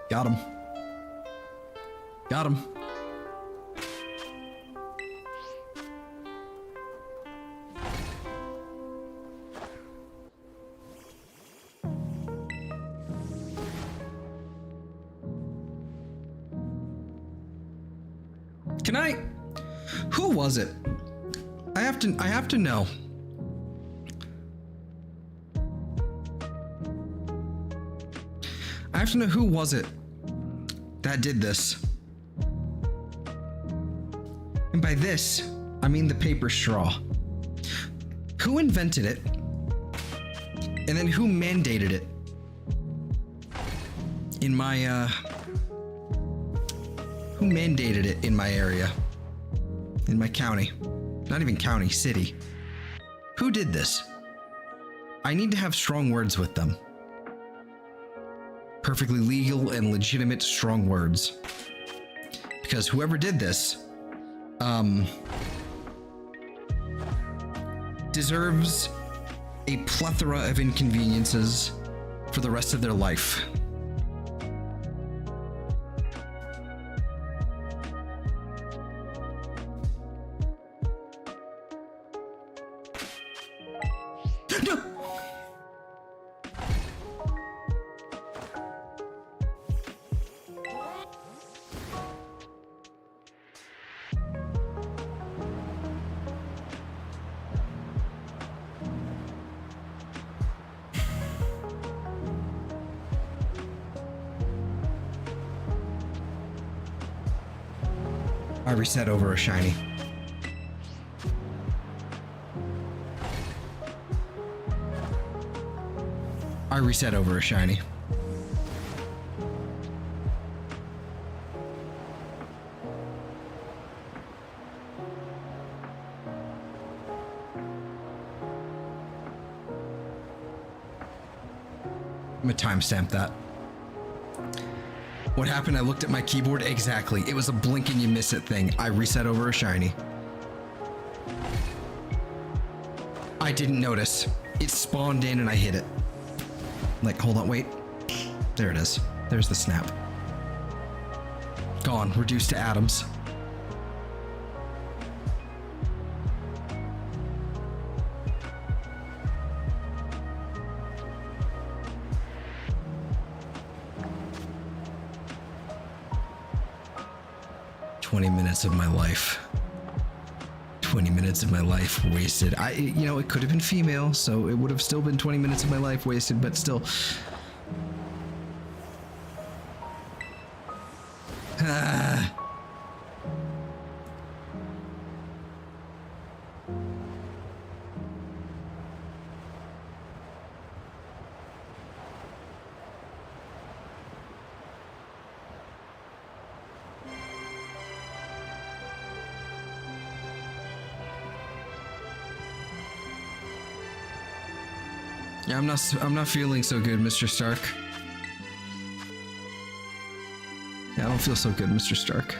Got him. Got him. Can I? Who was it? I have to know. I have to know who was it that did this. And by this, I mean the paper straw. Who invented it? And then who mandated it? In my, who mandated it in my area? In my county? Not even county, city. Who did this? I need to have strong words with them. Perfectly legal and legitimate strong words. Because whoever did this, deserves a plethora of inconveniences for the rest of their life. No! I reset over a shiny. I reset over a shiny. I'm gonna timestamp that. What happened? I looked at my keyboard. Exactly. It was a blink and you miss it thing. I reset over a shiny. I didn't notice. It spawned in and I hit it. Like, hold on, wait. There it is. There's the snap. Gone. Reduced to atoms. Minutes of my life. 20 minutes of my life wasted. You know, it could have been female, so it would have still been 20 minutes of my life wasted, but still. Yeah, I'm not feeling so good, Mr. Stark. Yeah, I don't feel so good, Mr. Stark.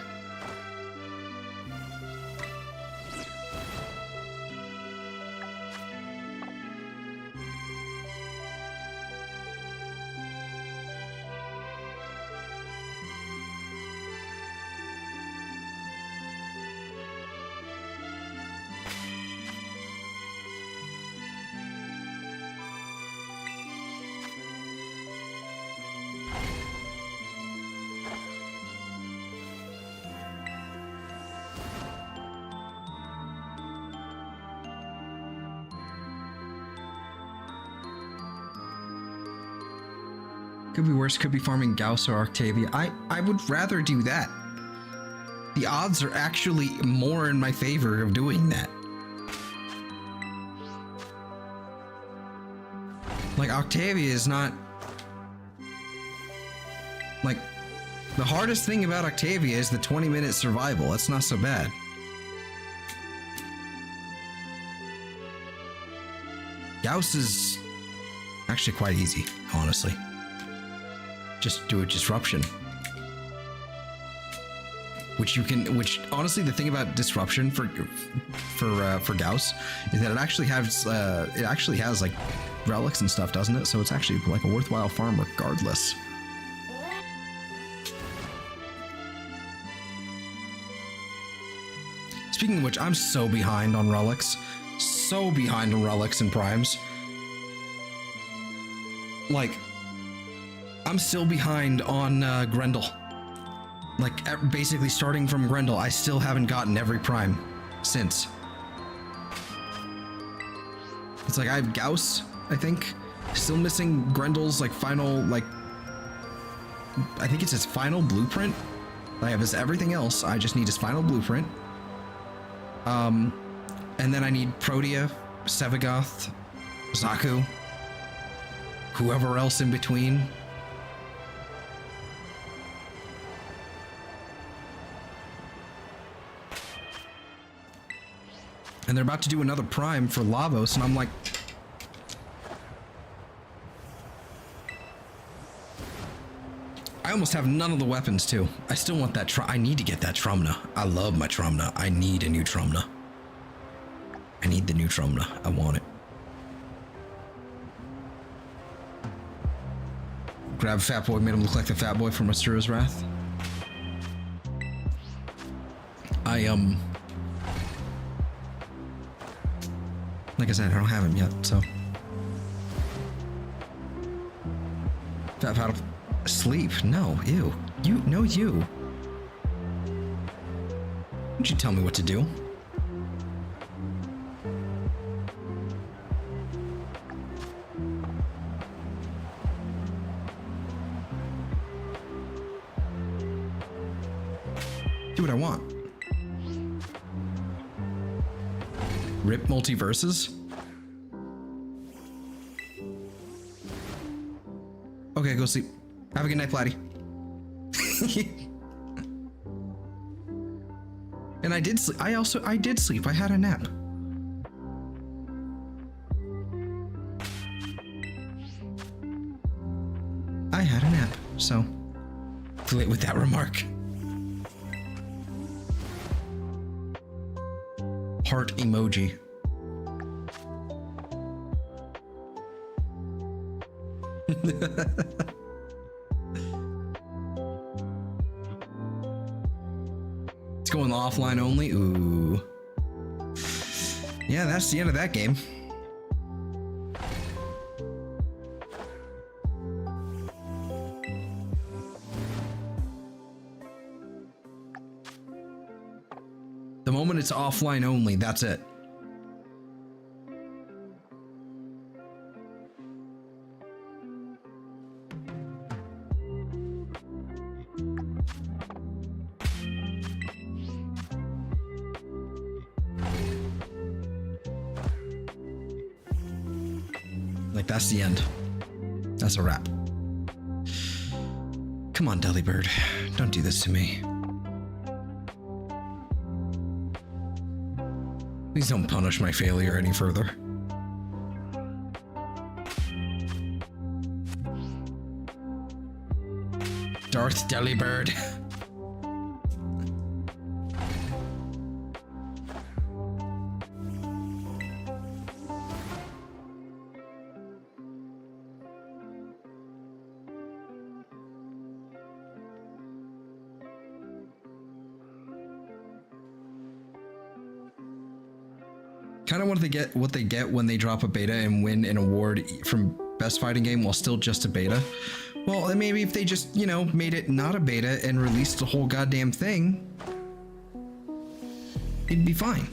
Could be worse, could be farming Gauss or Octavia. I would rather do that. The odds are actually more in my favor of doing that. Like, Octavia is not... Like, the hardest thing about Octavia is the 20-minute survival. That's not so bad. Gauss is actually quite easy, honestly. Just do a disruption. Which honestly, the thing about disruption for Gauss is that it actually has like relics and stuff, doesn't it? So it's actually like a worthwhile farm regardless. Speaking of which, I'm so behind on relics. So behind on relics and primes. Like, I'm still behind on Grendel. Like, basically starting from Grendel, I still haven't gotten every prime since. It's like I have Gauss, I think. Still missing Grendel's like final, like, I think it's his final blueprint. I have his everything else. I just need his final blueprint. And then I need Protea, Sevagoth, Zaku, whoever else in between. And they're about to do another prime for Lavos, and I'm like... I almost have none of the weapons, too. I still want that I need to get that Trumna. I love my Trumna. I need a new Trumna. I need the new Trumna. I want it. Grab Fat Boy, made him look like the Fat Boy from Astura's Wrath. Like I said, I don't have him yet, so. Fat Paddle. Sleep? No, ew. You. Don't you tell me what to do. Do what I want. Rip multiverses? Okay, go sleep. Have a good night, Platy. And I did sleep. I did sleep. I had a nap. I had a nap, so too late with that remark. Heart emoji. It's going offline only. Ooh. Yeah, that's the end of that game. The moment it's offline only, that's it. Like, that's the end. That's a wrap. Come on, Delibird. Don't do this to me. Please don't punish my failure any further. Darth Delibird. Kind of wanted to get what they get when they drop a beta and win an award from Best Fighting Game while still just a beta. Well, and maybe if they just, you know, made it not a beta and released the whole goddamn thing, it'd be fine.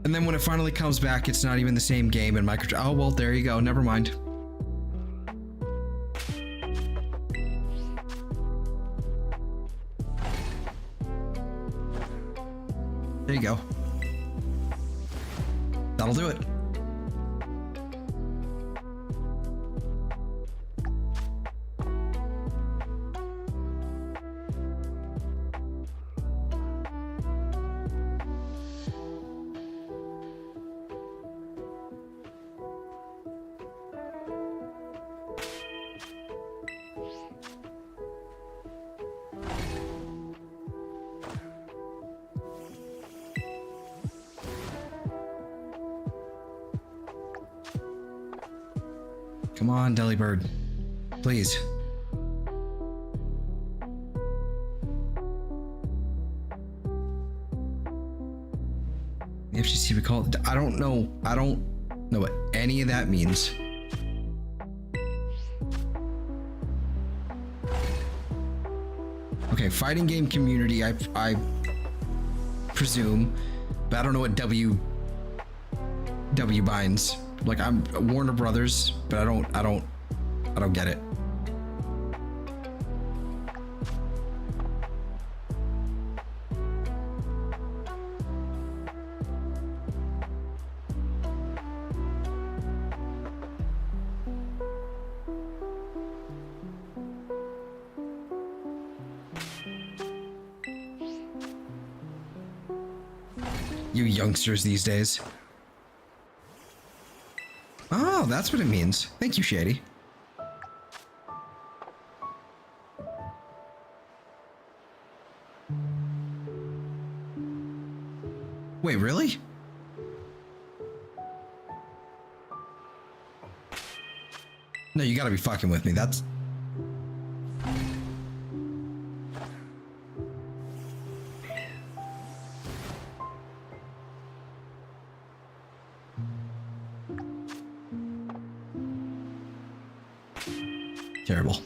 And then when it finally comes back, it's not even the same game, and oh, well, there you go. Never mind. There you go. That'll do it. Come on, Delibird. Please. The FGC recall. I don't know what any of that means. Okay, fighting game community, I presume, but I don't know what W binds. Like, I'm Warner Brothers, but I don't get it. You youngsters these days. Oh, that's what it means. Thank you, Shady. Wait, really? No, you gotta be fucking with me. That's... terrible.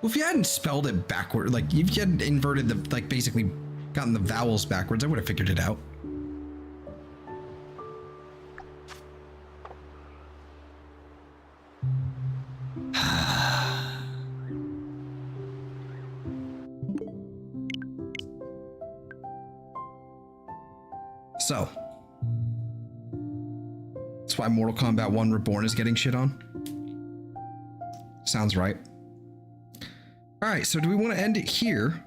Well, if you hadn't spelled it backward, like if you hadn't inverted the, like basically gotten the vowels backwards, I would have figured it out. So, that's why Mortal Kombat 1 Reborn is getting shit on. Sounds right. Alright, so do we want to end it here?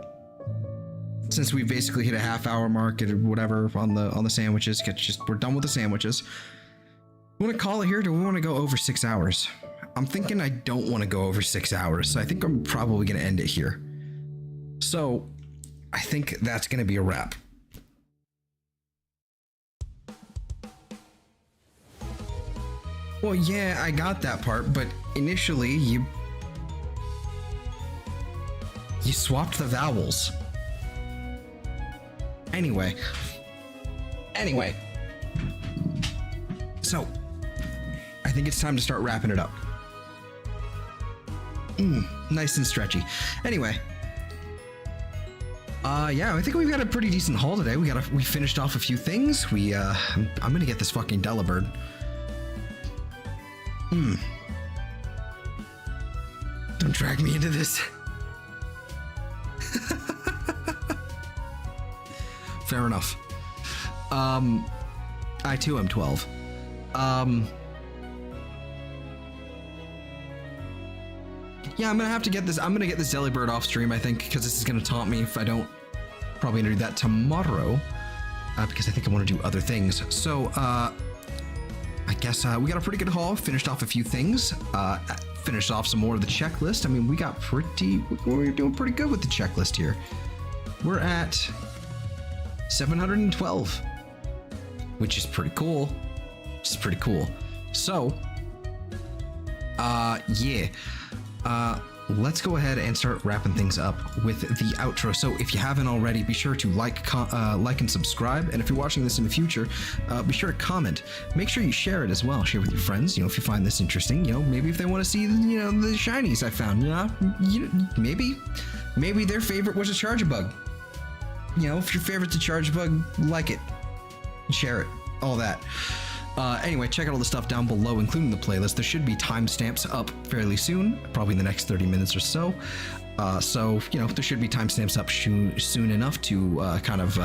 Since we basically hit a half-hour mark or whatever on the sandwiches, we're done with the sandwiches. We want to call it here, or do we want to go over 6 hours? I'm thinking I don't want to go over 6 hours, so I think I'm probably going to end it here. So, I think that's going to be a wrap. Well, yeah, I got that part, but initially you swapped the vowels. Anyway. So, I think it's time to start wrapping it up. Nice and stretchy. Anyway. Yeah, I think we've got a pretty decent haul today. We finished off a few things. I'm gonna get this fucking Delibird. Don't drag me into this. Fair enough. I too am 12. Yeah, I'm gonna have to get this. I'm gonna get this Delibird off stream, I think, because this is gonna taunt me if I don't. Probably gonna do that tomorrow, because I think I want to do other things. So, I guess we got a pretty good haul. Finished off a few things. Finished off some more of the checklist. I mean, we're doing pretty good with the checklist here. We're at 712, which is pretty cool. So, yeah. Let's go ahead and start wrapping things up with the outro. So if you haven't already, be sure to like and subscribe. And if you're watching this in the future, be sure to comment. Make sure you share it as well. Share with your friends, if you find this interesting, maybe if they want to see, the shinies I found, maybe their favorite was a Charjabug. If your favorite's a Charjabug, like it, share it, all that. Anyway, check out all the stuff down below, including the playlist. There should be timestamps up fairly soon, probably in the next 30 minutes or so. So, there should be timestamps up soon enough to kind of,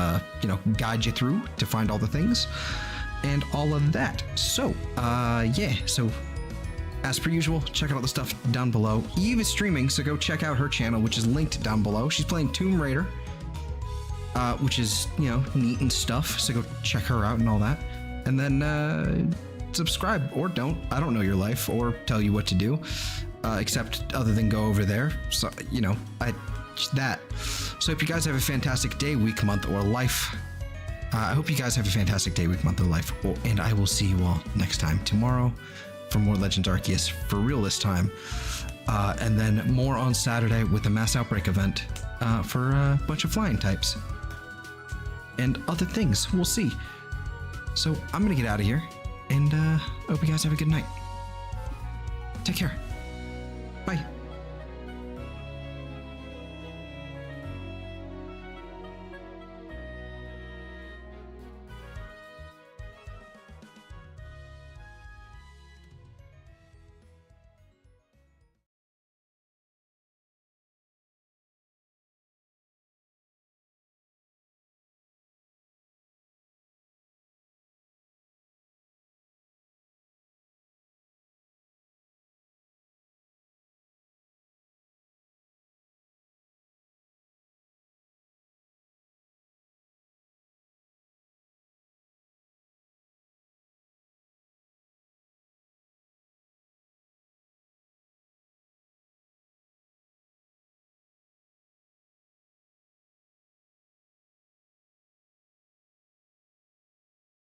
guide you through to find all the things and all of that. So, yeah, so as per usual, check out all the stuff down below. Eve is streaming, so go check out her channel, which is linked down below. She's playing Tomb Raider, which is, neat and stuff. So go check her out and all that. And then subscribe or don't. I don't know your life or tell you what to do, except other than go over there. So, that. So if you guys have a fantastic day, week, month, or life, I hope you guys have a fantastic day, week, month, or life. And I will see you all next time tomorrow for more Legends Arceus, for real this time. And then more on Saturday with the Mass Outbreak event for a bunch of flying types. And other things. We'll see. So I'm gonna get out of here, and hope you guys have a good night. Take care. Bye.